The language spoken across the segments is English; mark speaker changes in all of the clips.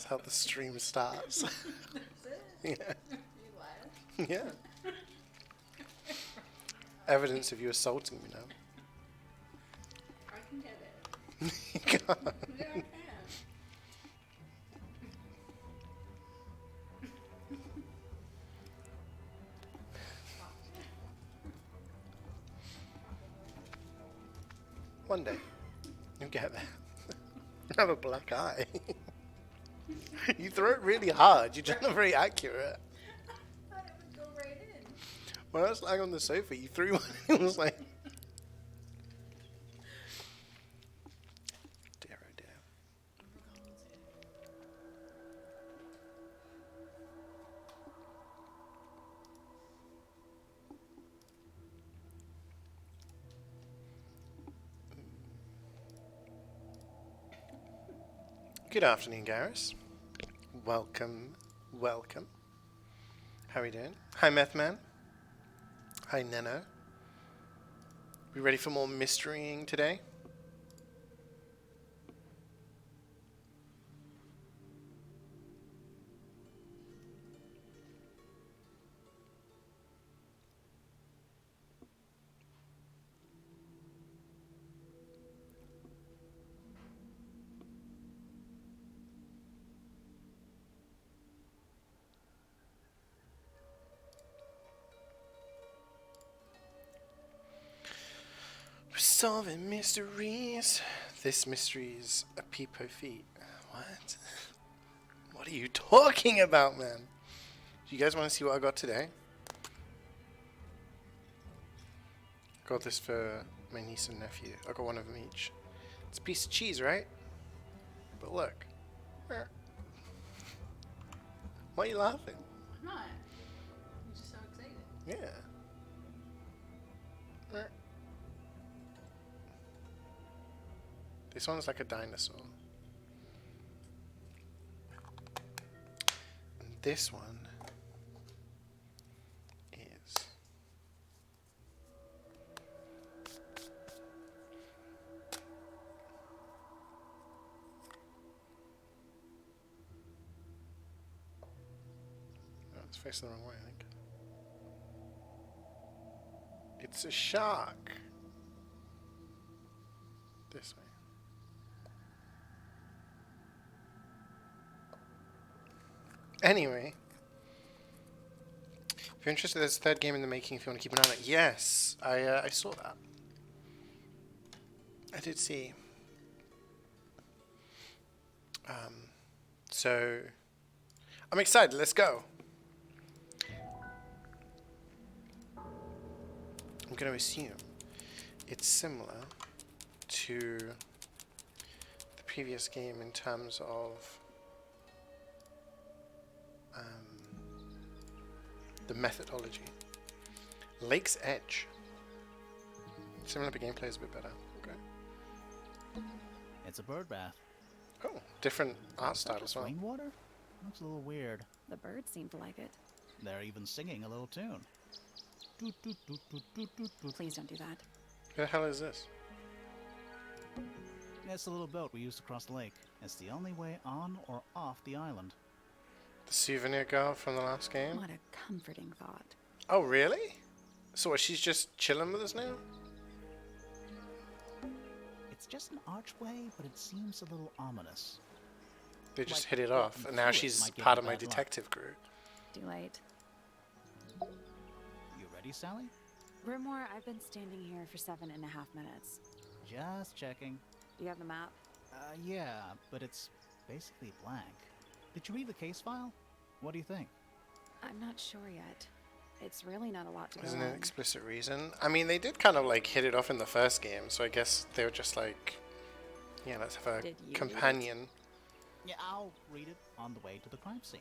Speaker 1: how the stream starts.
Speaker 2: That's it?
Speaker 1: Yeah.
Speaker 2: You laugh?
Speaker 1: Yeah. Evidence of you assaulting me now.
Speaker 2: I can get it.
Speaker 1: You can't.
Speaker 2: Yeah, I can.
Speaker 1: One day, you'll get there. You have a black eye. You throw it really hard. You're just not very accurate.
Speaker 2: I thought it would go right in.
Speaker 1: When I was lying on the sofa, you threw one and it was like... Dear oh dear. Good afternoon, Garrus. Welcome, welcome. How are you doing? Hi, Methman. Hi, Neno. We ready for more mysterying today? We're solving mysteries. This mystery's a peepo feet. What? What are you talking about, man? Do you guys want to see what I got today? Got this for my niece and nephew. I got one of them each. It's a piece of cheese, right? But look. Why are you laughing?
Speaker 2: I'm not. I'm just so excited.
Speaker 1: Yeah. This one's like a dinosaur. And this one is oh, it's facing the wrong way, I think. It's a shark. This way. Anyway, if you're interested, there's a third game in the making if you want to keep an eye on it. Yes, I saw that. I did see. So, I'm excited. Let's go. I'm going to assume it's similar to the previous game in terms of the methodology. Lake's Edge. Similar, but gameplay is a bit better. Okay.
Speaker 3: It's a bird bath.
Speaker 1: Oh, different art style as well.
Speaker 3: Rainwater? Looks a little weird.
Speaker 4: The birds seem to like it.
Speaker 3: They're even singing a little tune. Doot, doot, doot, doot, doot, doot, doot.
Speaker 4: Please don't do that.
Speaker 1: Who the hell is this?
Speaker 3: It's the little boat we used to cross the lake. It's the only way on or off the island.
Speaker 1: The souvenir girl from the last game?
Speaker 4: What a comforting thought.
Speaker 1: Oh, really? So what, she's just chilling with us now?
Speaker 3: It's just an archway, but it seems a little ominous.
Speaker 1: They just
Speaker 3: Like,
Speaker 1: hit it off, and now
Speaker 3: fluid
Speaker 1: she's
Speaker 3: might give
Speaker 1: part
Speaker 3: you
Speaker 1: of my
Speaker 3: bad luck.
Speaker 1: detective crew.
Speaker 4: Too late.
Speaker 3: You ready, Sally?
Speaker 4: Grimoire, I've been standing here for 7.5 minutes.
Speaker 3: Just checking.
Speaker 4: Do you have the map?
Speaker 3: Yeah, but it's basically blank. Did you read the case file? What do you think?
Speaker 4: I'm not sure yet. It's really not a lot to go
Speaker 1: Isn't
Speaker 4: on.
Speaker 1: an explicit reason? I mean, they did kind of like hit it off in the first game, so I guess they were just like, yeah, let's have a
Speaker 4: Did you read it?
Speaker 1: companion.
Speaker 3: Yeah, I'll read it on the way to the crime scene.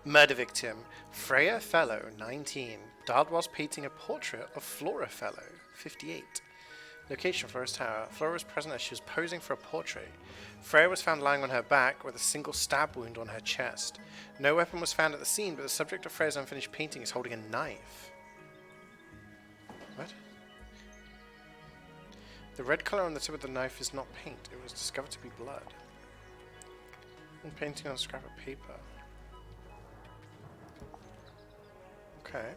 Speaker 1: Murder victim, Freya Fellow, 19. Died whilst painting a portrait of Flora Fellow, 58. Location, Flora's Tower. Flora was present as she was posing for a portrait. Freya was found lying on her back with a single stab wound on her chest. No weapon was found at the scene, but the subject of Freya's unfinished painting is holding a knife. What? The red color on the tip of the knife is not paint. It was discovered to be blood. And painting on a scrap of paper. Okay.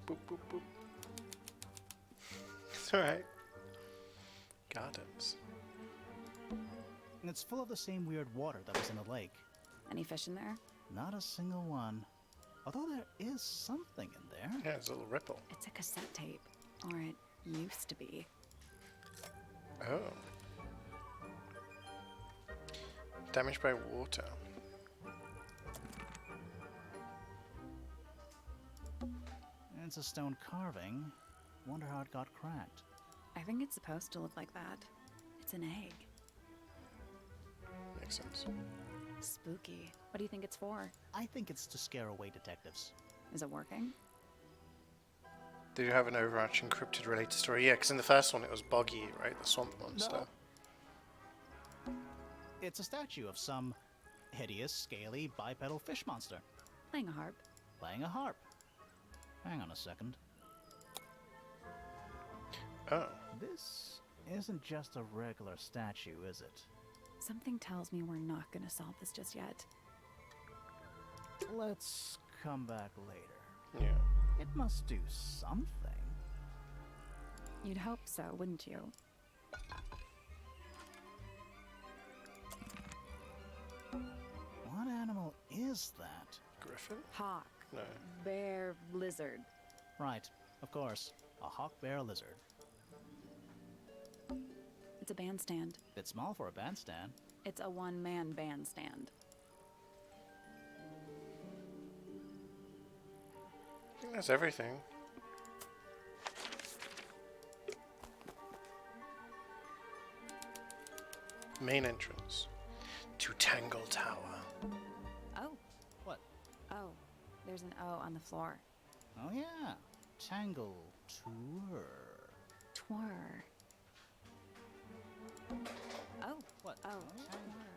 Speaker 1: Boop, boop, boop. It's alright. Gardens.
Speaker 3: And it's full of the same weird water that was in the lake.
Speaker 4: Any fish in there?
Speaker 3: Not a single one. Although there is something in there.
Speaker 1: Yeah, there's a little ripple.
Speaker 4: It's a cassette tape. Or it used to be.
Speaker 1: Oh. Damaged by water.
Speaker 3: It's a stone carving. Wonder how it got cracked.
Speaker 4: I think it's supposed to look like that. It's an egg.
Speaker 1: Makes sense.
Speaker 4: Spooky. What do you think it's for?
Speaker 3: I think it's to scare away detectives.
Speaker 4: Is it working?
Speaker 1: Did you have an overarching cryptid related story? Yeah, because in the first one it was Boggy, right? The swamp monster.
Speaker 3: No. It's a statue of some hideous, scaly, bipedal fish monster.
Speaker 4: Playing a harp.
Speaker 3: Playing a harp. Hang on a second.
Speaker 1: Oh.
Speaker 3: This isn't just a regular statue, is it?
Speaker 4: Something tells me we're not gonna solve this just yet.
Speaker 3: Let's come back later.
Speaker 1: Yeah.
Speaker 3: It must do something.
Speaker 4: You'd hope so, wouldn't you?
Speaker 3: What animal is that?
Speaker 1: Griffin?
Speaker 4: Hawk.
Speaker 1: No.
Speaker 4: Bear. Lizard.
Speaker 3: Right, of course. A hawk bear lizard.
Speaker 4: It's a bandstand.
Speaker 3: Bit small for a bandstand.
Speaker 4: It's a one-man bandstand.
Speaker 1: I think that's everything. Main entrance to Tangle Tower.
Speaker 4: Oh.
Speaker 3: What?
Speaker 4: Oh. There's an O on the floor.
Speaker 3: Oh yeah. Tangle Tour.
Speaker 4: Twir. Oh.
Speaker 3: What?
Speaker 4: Oh. Twir.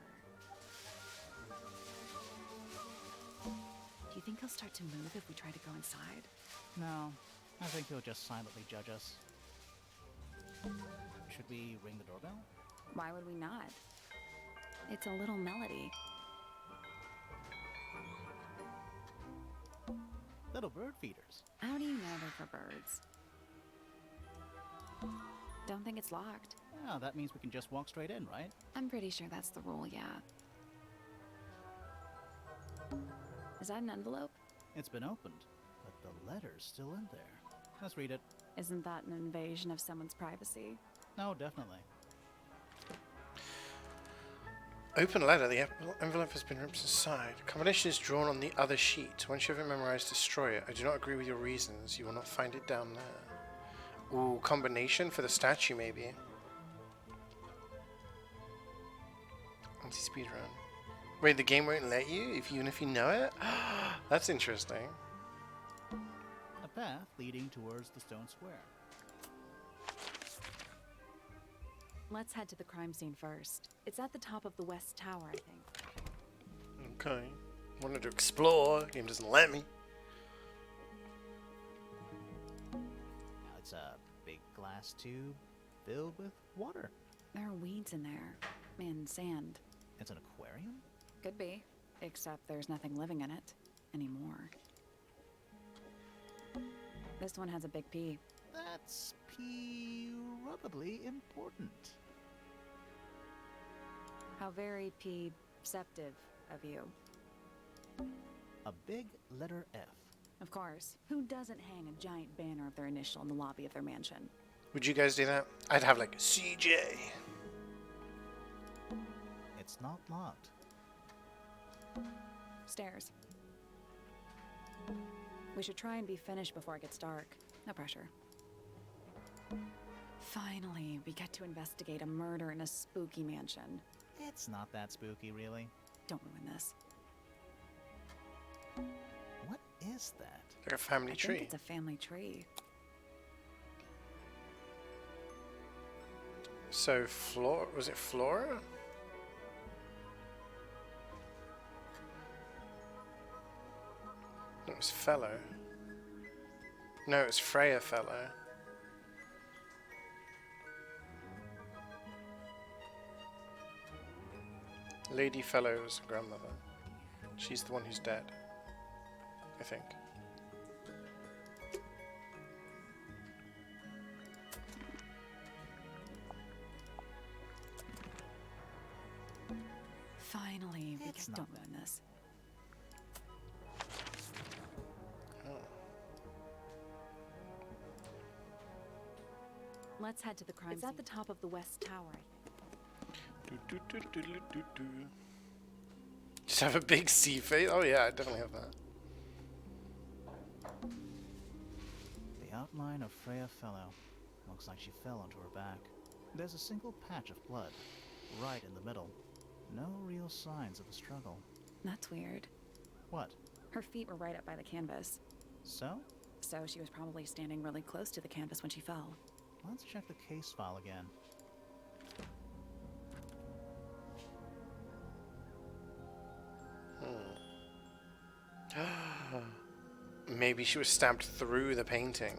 Speaker 4: Do you think he'll start to move if we try to go inside?
Speaker 3: No. I think he'll just silently judge us. Should we ring the doorbell?
Speaker 4: Why would we not? It's a little melody.
Speaker 3: Little bird feeders.
Speaker 4: How do you know they're for birds? Don't think it's locked.
Speaker 3: Yeah, that means we can just walk straight in, right?
Speaker 4: I'm pretty sure that's the rule, yeah. Is that an envelope?
Speaker 3: It's been opened, but the letter's still in there. Let's read it.
Speaker 4: Isn't that an invasion of someone's privacy?
Speaker 3: No, definitely.
Speaker 1: Open letter. The envelope has been ripped aside. Combination is drawn on the other sheet. Once you have it memorized, destroy it. I do not agree with your reasons. You will not find it down there. Ooh, combination for the statue, maybe. Anti-speed run. Wait, the game won't let you, even if you know it? That's interesting.
Speaker 3: A path leading towards the stone square.
Speaker 4: Let's head to the crime scene first. It's at the top of the West Tower, I think.
Speaker 1: Okay. Wanted to explore. Game doesn't let me.
Speaker 3: Now it's a big glass tube filled with water.
Speaker 4: There are weeds in there. And sand.
Speaker 3: It's an aquarium?
Speaker 4: Could be. Except there's nothing living in it. Anymore. This one has a big P.
Speaker 3: That's probably important.
Speaker 4: How very perceptive of you.
Speaker 3: A big letter F.
Speaker 4: Of course. Who doesn't hang a giant banner of their initial in the lobby of their mansion?
Speaker 1: Would you guys do that? I'd have like CeeJaey.
Speaker 3: It's not locked.
Speaker 4: Stairs. We should try and be finished before it gets dark. No pressure. Finally, we get to investigate a murder in a spooky mansion.
Speaker 3: It's not that spooky, really.
Speaker 4: Don't ruin this.
Speaker 3: What is that?
Speaker 1: Like a family
Speaker 4: I
Speaker 1: tree.
Speaker 4: think it's a family tree.
Speaker 1: So, was it Flora? It was Fellow. No, it was Freya Fellow. Lady Fellow was her grandmother. She's the one who's dead, I think.
Speaker 4: Finally, we
Speaker 3: It's
Speaker 4: can
Speaker 3: not
Speaker 4: don't ruin this.
Speaker 1: Oh.
Speaker 4: Let's head to the crime scene. It's at the top of the West Tower.
Speaker 1: Just have a big sea face? Oh yeah, I definitely have that.
Speaker 3: The outline of Freya Fellow. Looks like she fell onto her back. There's a single patch of blood, right in the middle. No real signs of a struggle.
Speaker 4: That's weird.
Speaker 3: What?
Speaker 4: Her feet were right up by the canvas.
Speaker 3: So?
Speaker 4: So she was probably standing really close to the canvas when she fell.
Speaker 3: Let's check the case file again.
Speaker 1: Maybe she was stabbed through the painting.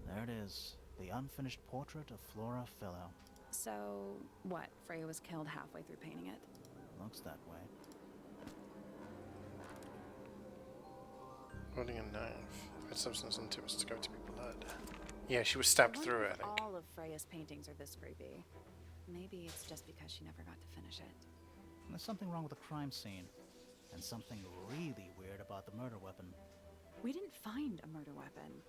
Speaker 3: There it is. The unfinished portrait of Flora Fellow.
Speaker 4: So, what? Freya was killed halfway through painting it?
Speaker 3: Looks that way.
Speaker 1: Holding a knife. That substance into it was to go to be blood. Yeah, she was stabbed through it, I think.
Speaker 4: All of Freya's paintings are this creepy. Maybe it's just because she never got to finish it.
Speaker 3: There's something wrong with the crime scene. And something really weird about the murder weapon.
Speaker 4: We didn't find a murder weapon.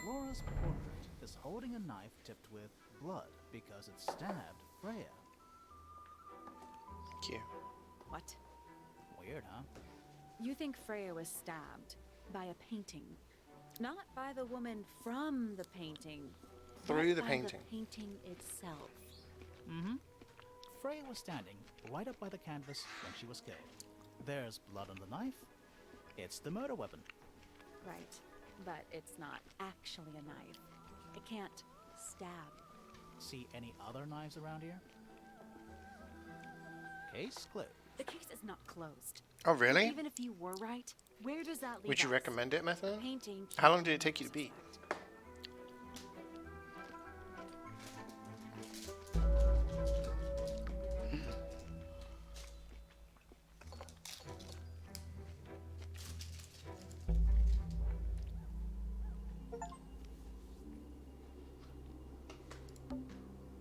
Speaker 3: Flora's portrait is holding a knife tipped with blood because it stabbed Freya.
Speaker 1: Thank you.
Speaker 4: What?
Speaker 3: Weird, huh?
Speaker 4: You think Freya was stabbed by a painting? Not by the woman from the painting.
Speaker 1: Through
Speaker 4: but
Speaker 1: the
Speaker 4: by
Speaker 1: painting.
Speaker 4: The painting itself.
Speaker 3: Mm-hmm. Freya was standing right up by the canvas when she was killed. There's blood on the knife. It's the murder weapon.
Speaker 4: Right. But it's not actually a knife. It can't stab.
Speaker 3: See any other knives around here? Case closed.
Speaker 4: The case is not closed.
Speaker 1: Oh, really?
Speaker 4: Even if you were right, where does that leave
Speaker 1: Would you
Speaker 4: us?
Speaker 1: recommend it, Method?
Speaker 4: Painting.
Speaker 1: How long did it take you to beat?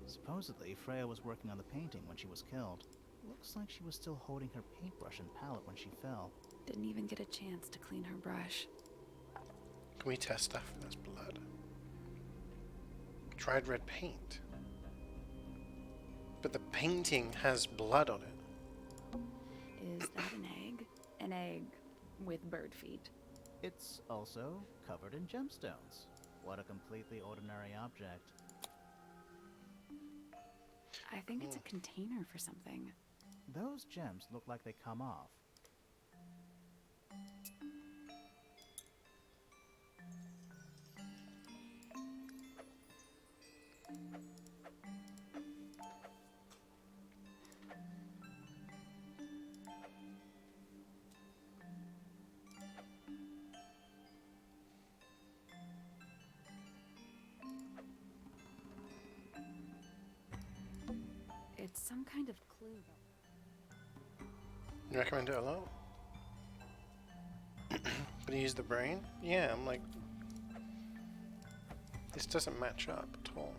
Speaker 3: Supposedly, Freya was working on the painting when she was killed. Looks like she was still holding her paintbrush and palette when she fell.
Speaker 4: Didn't even get a chance to clean her brush.
Speaker 1: Can we test stuff if there's blood? Dried red paint. But the painting has blood on it.
Speaker 4: Is that an egg? An egg with bird feet.
Speaker 3: It's also covered in gemstones. What a completely ordinary object.
Speaker 4: I think it's a container for something.
Speaker 3: Those gems look like they come off.
Speaker 4: It's some kind of clue.
Speaker 1: You recommend it a lot? But you use the brain? Yeah, I'm like... This doesn't match up at all.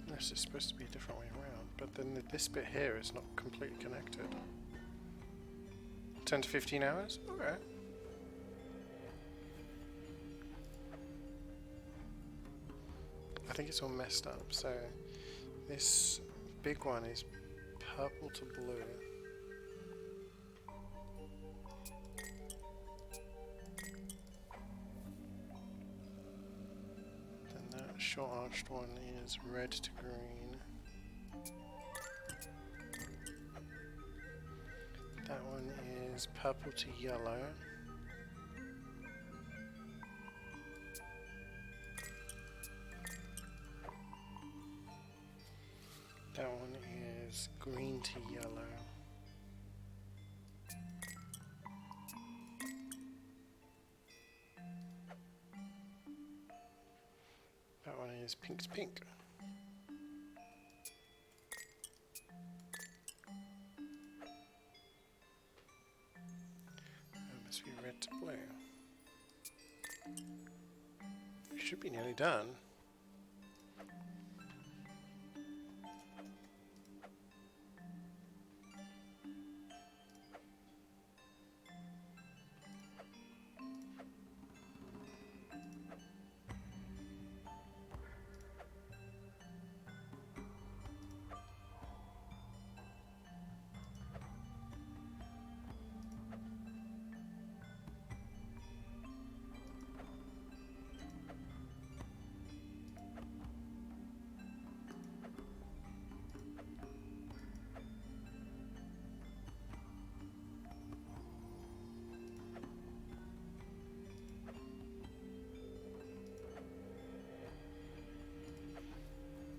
Speaker 1: This is supposed to be a different way around, but then this bit here is not completely connected. 10 to 15 hours? Okay. I think it's all messed up, so this big one is purple to blue. short arched one is red to green. That one is purple to yellow. That one is green to yellow. That one is pink to pink. That must be red to blue. Should be nearly done.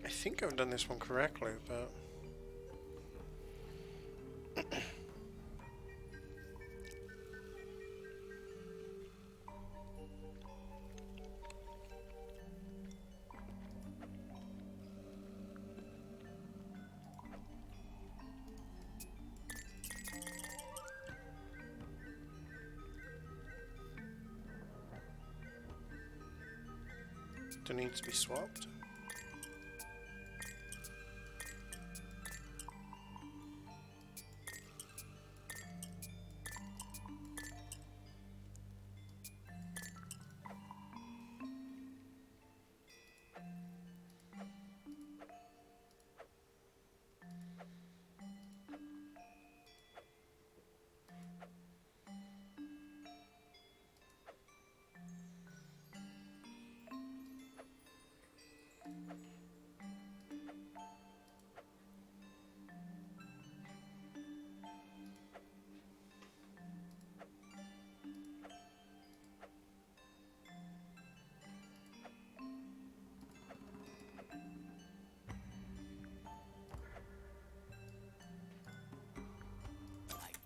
Speaker 1: I think I've done this one correctly, but do it need to be swapped?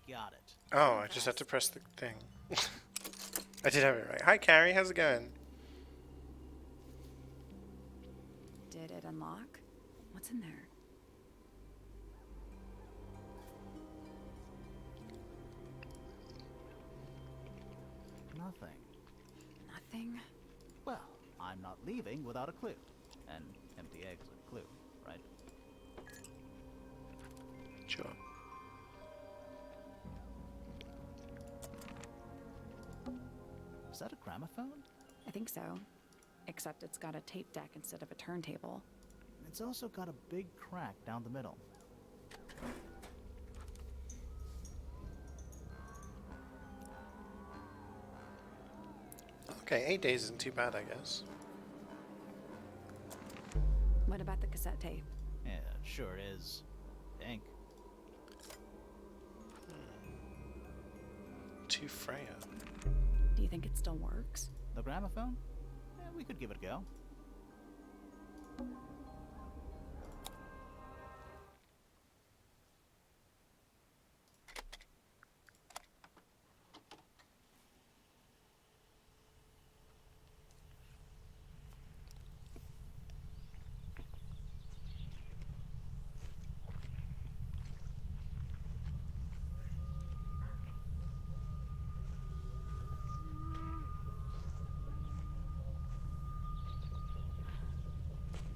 Speaker 3: Got it.
Speaker 1: Oh, I just had to press the thing. I did have it right. Hi, Carrie. How's it going?
Speaker 4: Did it unlock? What's in there?
Speaker 3: Nothing.
Speaker 4: Nothing?
Speaker 3: Well, I'm not leaving without a clue. And empty eggs are a clue, right?
Speaker 1: Sure.
Speaker 3: Is that a gramophone?
Speaker 4: I think so. Except it's got a tape deck instead of a turntable.
Speaker 3: It's also got a big crack down the middle.
Speaker 1: Okay, 8 days isn't too bad, I guess.
Speaker 4: What about the cassette tape?
Speaker 3: Yeah, it sure is. Ink.
Speaker 1: To Freya.
Speaker 4: Do you think it still works?
Speaker 3: The gramophone? Yeah, we could give it a go.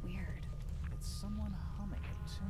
Speaker 4: Weird.
Speaker 3: It's someone humming a tune.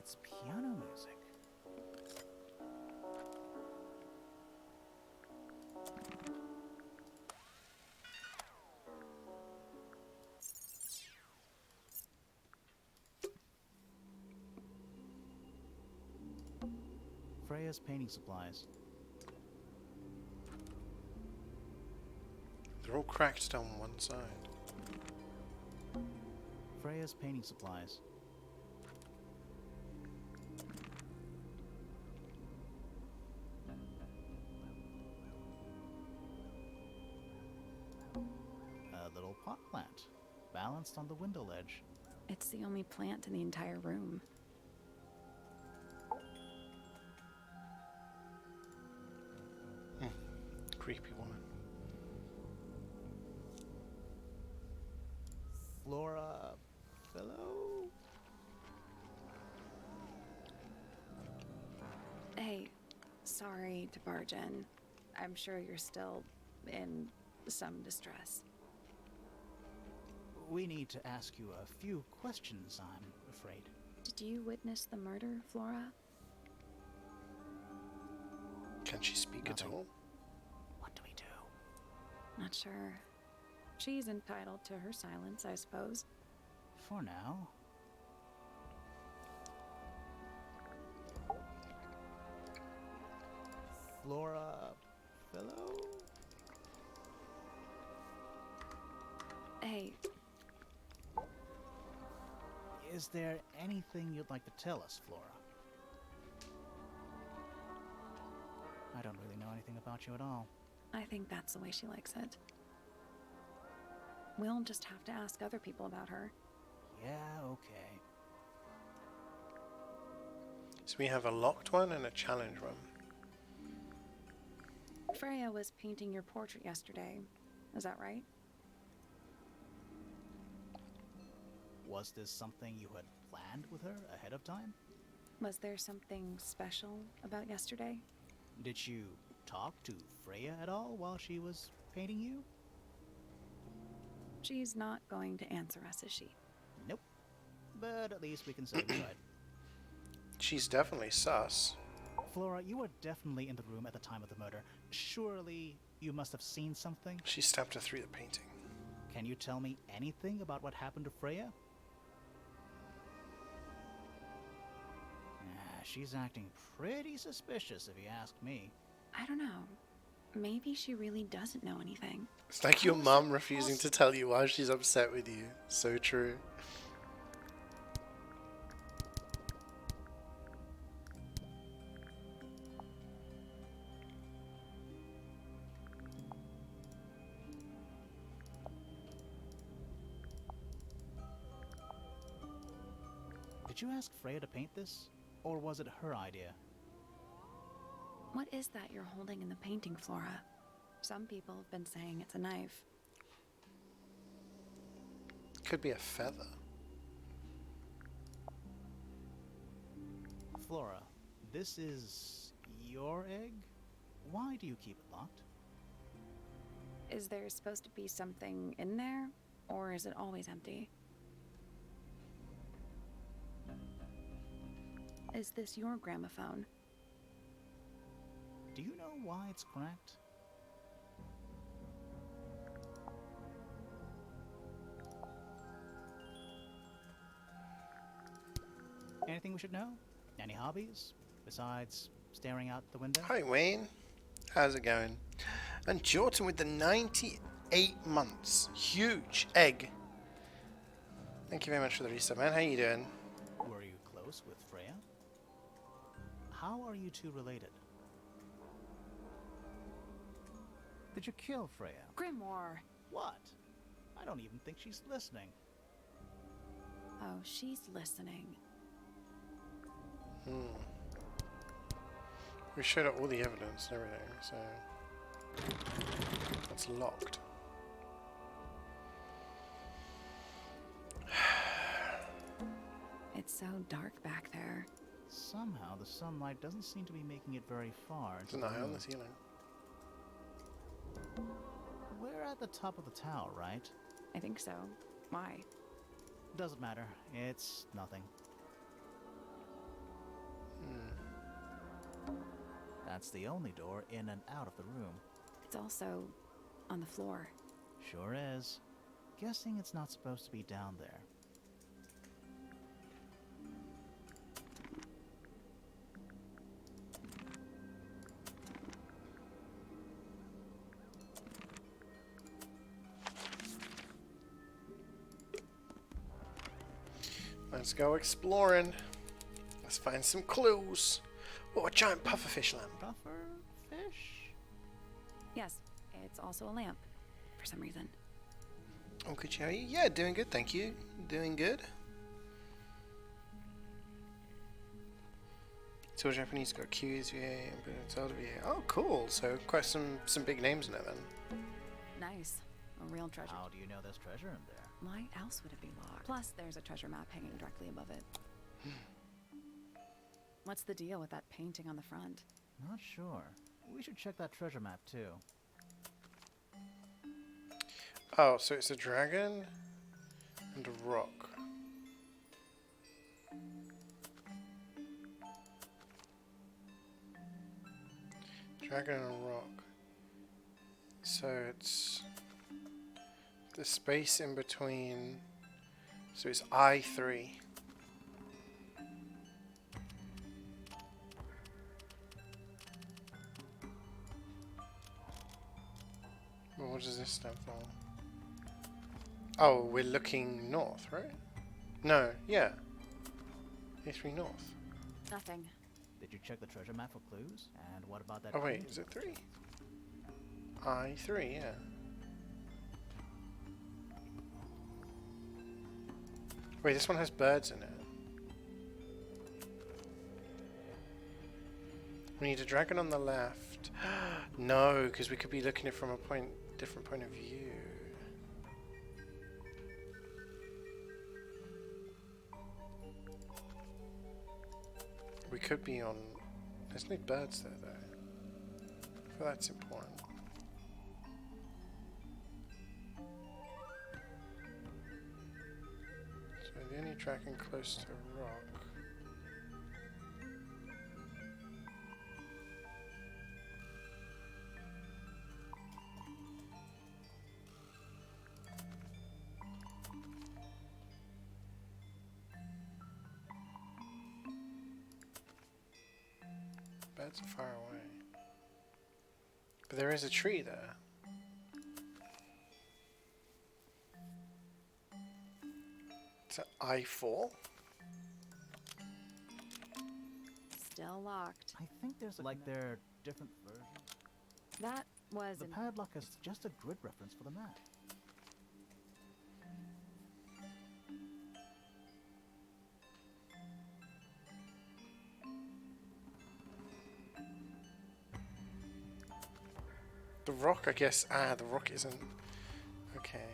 Speaker 3: It's piano music. Freya's painting supplies.
Speaker 1: They're all cracked down one side.
Speaker 3: Freya's painting supplies. A little pot plant, balanced on the window ledge.
Speaker 4: It's the only plant in the entire room.
Speaker 1: Creepy woman.
Speaker 3: Flora fellow?
Speaker 4: Hey, sorry to barge in. I'm sure you're still in some distress.
Speaker 3: We need to ask you a few questions, I'm afraid.
Speaker 4: Did you witness the murder, Flora?
Speaker 1: Can she speak at
Speaker 3: Nothing.
Speaker 1: all?
Speaker 3: What do we do?
Speaker 4: Not sure. She's entitled to her silence, I suppose.
Speaker 3: For now. Flora fellow?
Speaker 4: Hey,
Speaker 3: Is there anything you'd like to tell us, Flora? I don't really know anything about you at all.
Speaker 4: I think that's the way she likes it. We'll just have to ask other people about her.
Speaker 3: Yeah, okay.
Speaker 1: So we have a locked one and a challenge one.
Speaker 4: Freya was painting your portrait yesterday. Is that right?
Speaker 3: Was this something you had planned with her ahead of time?
Speaker 4: Was there something special about yesterday?
Speaker 3: Did you talk to Freya at all while she was painting you?
Speaker 4: She's not going to answer us, is she?
Speaker 3: Nope. But at least we can say we tried.
Speaker 1: She's definitely sus.
Speaker 3: Flora, you were definitely in the room at the time of the murder. Surely you must have seen something?
Speaker 1: She stabbed her through the painting.
Speaker 3: Can you tell me anything about what happened to Freya? She's acting pretty suspicious, if you ask me.
Speaker 4: I don't know. Maybe she really doesn't know anything.
Speaker 1: It's like your mum refusing to tell you why she's upset with you. So true.
Speaker 3: Did you ask Freya to paint this? Or was it her idea?
Speaker 4: What is that you're holding in the painting, Flora? Some people have been saying it's a knife.
Speaker 1: Could be a feather.
Speaker 3: Flora, this is your egg? Why do you keep it locked?
Speaker 4: Is there supposed to be something in there? Or is it always empty? Is this your gramophone?
Speaker 3: Do you know why it's cracked? Anything we should know? Any hobbies? Besides staring out the window?
Speaker 1: Hi Wayne. How's it going? And Jordan with the 98 months. Huge egg. Thank you very much for the reset, man. How you doing?
Speaker 3: Were you close with Freya? How are you two related? Did you kill Freya?
Speaker 4: Grimoire!
Speaker 3: What? I don't even think she's listening.
Speaker 4: Oh, she's listening.
Speaker 1: We showed her all the evidence and everything, so it's locked.
Speaker 4: It's so dark back there.
Speaker 3: Somehow the sunlight doesn't seem to be making it very far.
Speaker 1: There's an eye on the ceiling.
Speaker 3: We're at the top of the tower, right?
Speaker 4: I think so. Why?
Speaker 3: Doesn't matter. It's nothing. That's the only door in and out of the room.
Speaker 4: It's also on the floor.
Speaker 3: Sure is. Guessing it's not supposed to be down there.
Speaker 1: Let's go exploring. Let's find some clues. Oh, a giant pufferfish lamp.
Speaker 3: Puffer fish?
Speaker 4: Yes, it's also a lamp, for some reason.
Speaker 1: Oh, CeeJaey? Yeah, doing good, thank you. Doing good. It's all Japanese, got Q's, VA, and Zelda VA. Oh, cool. So quite some big names in it then.
Speaker 4: Nice. A real treasure.
Speaker 3: How do you know there's treasure in there?
Speaker 4: Why else would it be locked? Plus, there's a treasure map hanging directly above it. What's the deal with that painting on the front?
Speaker 3: Not sure. We should check that treasure map too.
Speaker 1: Oh, so it's a dragon and a rock. Dragon and a rock. So it's the space in between. So it's I3. Well, what does this stand for? Oh, we're looking north, right? No, yeah. A3 north.
Speaker 4: Nothing.
Speaker 3: Did you check the treasure map for clues? And what about that?
Speaker 1: Oh wait,
Speaker 3: painting?
Speaker 1: is it 3? I3, yeah. Wait, this one has birds in it. We need a dragon on the left. No, because we could be looking at it from a different point of view. We could be on... There's no birds there, though. So that's important. So the only dragon close to a rock. Birds are far away. But there is a tree there. It's an I4.
Speaker 4: Still locked.
Speaker 3: I think there's like there are different versions.
Speaker 4: That was
Speaker 3: The
Speaker 4: an...
Speaker 3: padlock is just a grid reference for the map.
Speaker 1: The rock, I guess. Ah, the rock isn't. Okay.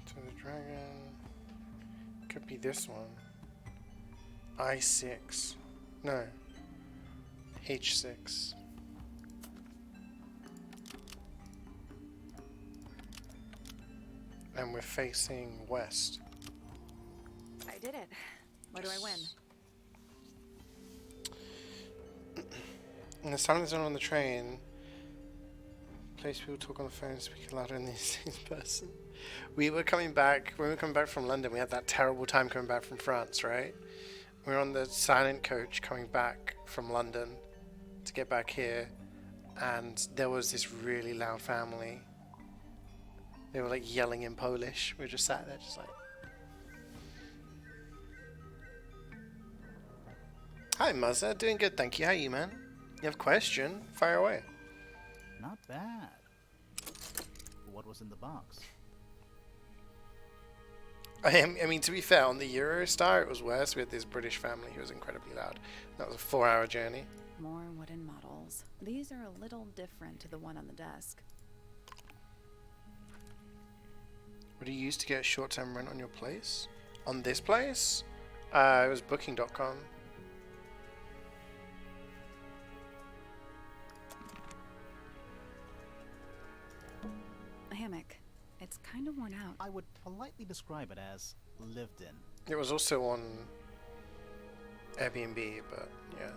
Speaker 1: So the dragon could be this one. I6. No. H6. And we're facing west.
Speaker 4: I did it. What do I win?
Speaker 1: In the silence zone on the train, place people talk on the phone, speak louder in this person. When we were coming back from London, we had that terrible time coming back from France, right? We were on the silent coach coming back from London to get back here, and there was this really loud family. They were like yelling in Polish. We were just sat there, just like. Hi, Muzza. Doing good, thank you. How are you, man? You have a question? Fire away.
Speaker 3: Not bad. What was in the box?
Speaker 1: I mean, to be fair, on the Eurostar, it was worse. We had this British family who was incredibly loud. That was a 4-hour journey.
Speaker 4: More wooden models. These are a little different to the one on the desk.
Speaker 1: What do you use to get short-term rent on your place? On this place? It was booking.com.
Speaker 4: A hammock. It's kind of worn out.
Speaker 3: I would politely describe it as lived in.
Speaker 1: It was also on Airbnb, but yeah.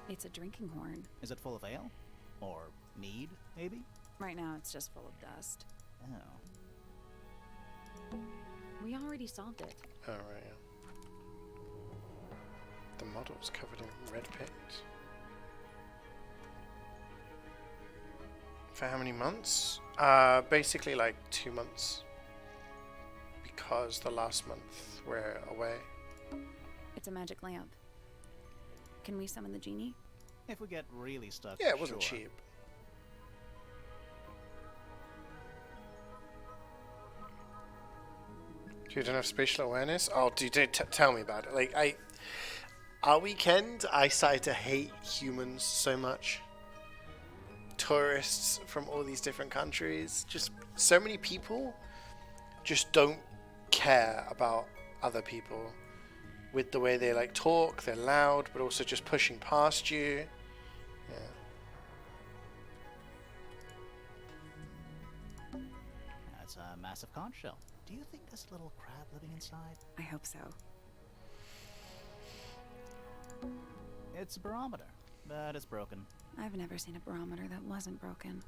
Speaker 4: It's a drinking horn.
Speaker 3: Is it full of ale? Or mead, maybe?
Speaker 4: Right now, it's just full of dust.
Speaker 3: Oh.
Speaker 4: We already solved it.
Speaker 1: Oh, right, yeah. The model's covered in red paint. For how many months? Basically like 2 months. Because the last month we're away.
Speaker 4: It's a magic lamp. Can we summon the genie?
Speaker 3: If we get really stuck,
Speaker 1: Yeah, it wasn't
Speaker 3: sure.
Speaker 1: cheap. You don't have spatial awareness? Oh, dude, tell me about it. Like, our weekend, I started to hate humans so much. Tourists from all these different countries. Just so many people just don't care about other people. With the way they, like, talk, they're loud, but also just pushing past you. Yeah.
Speaker 3: That's a massive conch shell. Do you think there's a little crab living inside?
Speaker 4: I hope so.
Speaker 3: It's a barometer, but it's broken.
Speaker 4: I've never seen a barometer that wasn't broken.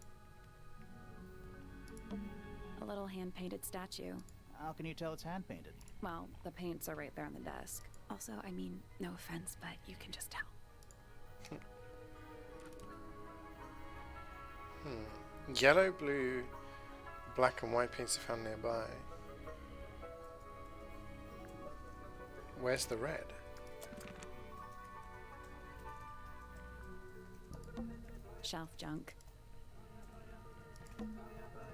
Speaker 4: A little hand-painted statue.
Speaker 3: How can you tell it's hand-painted?
Speaker 4: Well, the paints are right there on the desk. Also, I mean, no offense, but you can just tell.
Speaker 1: Yellow, blue, black and white paints are found nearby. Where's the red?
Speaker 4: Shelf junk.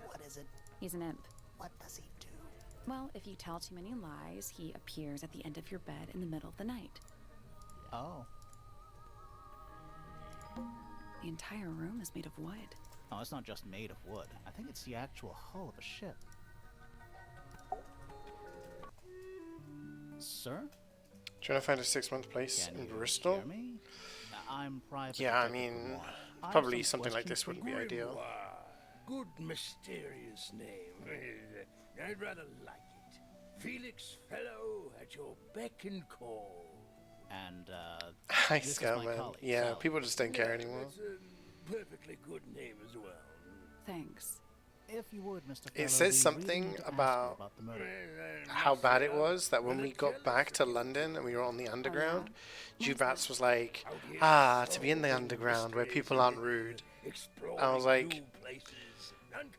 Speaker 3: What is it?
Speaker 4: He's an imp.
Speaker 3: What does he do?
Speaker 4: Well, if you tell too many lies, he appears at the end of your bed in the middle of the night.
Speaker 3: Oh.
Speaker 4: The entire room is made of wood.
Speaker 3: Oh, it's not just made of wood. I think it's the actual hull of a ship. Sir?
Speaker 1: Trying to find a 6-month place
Speaker 3: Can
Speaker 1: in
Speaker 3: you
Speaker 1: Bristol?
Speaker 3: hear me? I'm private.
Speaker 1: Yeah, I
Speaker 3: detective
Speaker 1: mean,
Speaker 3: Lamar. I have
Speaker 1: probably
Speaker 3: some
Speaker 1: something like
Speaker 3: questions
Speaker 1: this
Speaker 3: for
Speaker 1: wouldn't be
Speaker 3: you.
Speaker 1: ideal.
Speaker 5: Good mysterious name. I'd rather like it. Felix Fellow at your beck and call.
Speaker 3: And,
Speaker 1: Hi,
Speaker 3: this is my
Speaker 1: Scoutman.
Speaker 3: colleague,
Speaker 1: Yeah,
Speaker 3: Sally.
Speaker 1: people just don't care anymore.
Speaker 5: That's a perfectly good name as well.
Speaker 4: Thanks.
Speaker 3: If you would, Mr.
Speaker 1: It
Speaker 3: Fellow,
Speaker 1: says
Speaker 3: we really
Speaker 1: something
Speaker 3: need to ask you
Speaker 1: about
Speaker 3: the murder.
Speaker 1: How bad it was that when we got back to London and we were on the underground, Jubats was like, to be in the underground where people aren't rude. I was like,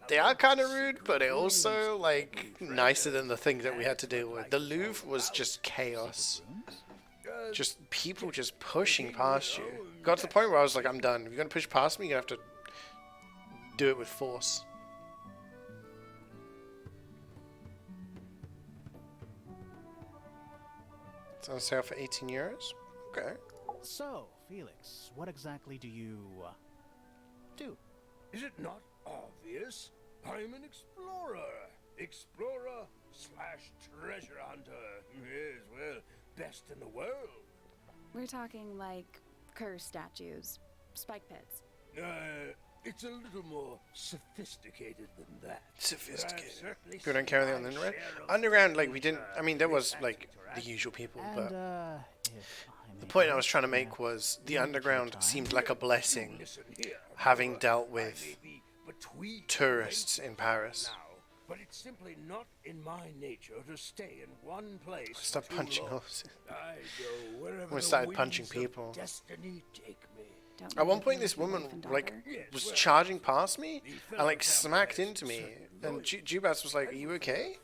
Speaker 1: they are kind of rude, but they're also, like, nicer than the things that we had to deal with. The Louvre was just chaos. Just people just pushing past you. Got to the point where I was like, I'm done. If you're going to push past me, you're going to have to do it with force. It's on sale for 18 euros. Okay.
Speaker 3: So, Felix, what exactly do you, do?
Speaker 5: Is it not obvious? I'm an explorer. Explorer/treasure hunter. Yes, well, best in the world.
Speaker 4: We're talking like curse statues, spike pits.
Speaker 5: It's a little more sophisticated than that.
Speaker 1: Sophisticated. People don't carry on the underground. Underground, like, we didn't. I mean, there was, like, the usual people,
Speaker 3: And,
Speaker 1: but
Speaker 3: if I may
Speaker 1: the point I was
Speaker 3: ask,
Speaker 1: trying to make was the underground seemed like a blessing, having dealt with tourists in Paris.
Speaker 5: But it's simply not in my nature to stay in one place.
Speaker 1: Stop
Speaker 5: too
Speaker 1: punching
Speaker 5: long.
Speaker 1: horses.
Speaker 5: I go wherever
Speaker 1: We
Speaker 5: the
Speaker 1: started
Speaker 5: winds
Speaker 1: punching
Speaker 5: of
Speaker 1: people.
Speaker 5: Destiny take me.
Speaker 4: Don't
Speaker 1: At
Speaker 4: you
Speaker 1: one
Speaker 4: think
Speaker 1: point,
Speaker 4: you
Speaker 1: this
Speaker 4: like your
Speaker 1: woman,
Speaker 4: wife and
Speaker 1: like,
Speaker 4: daughter?
Speaker 1: was charging past me and, like, smacked into me. And Jubats was like, "Are you okay?"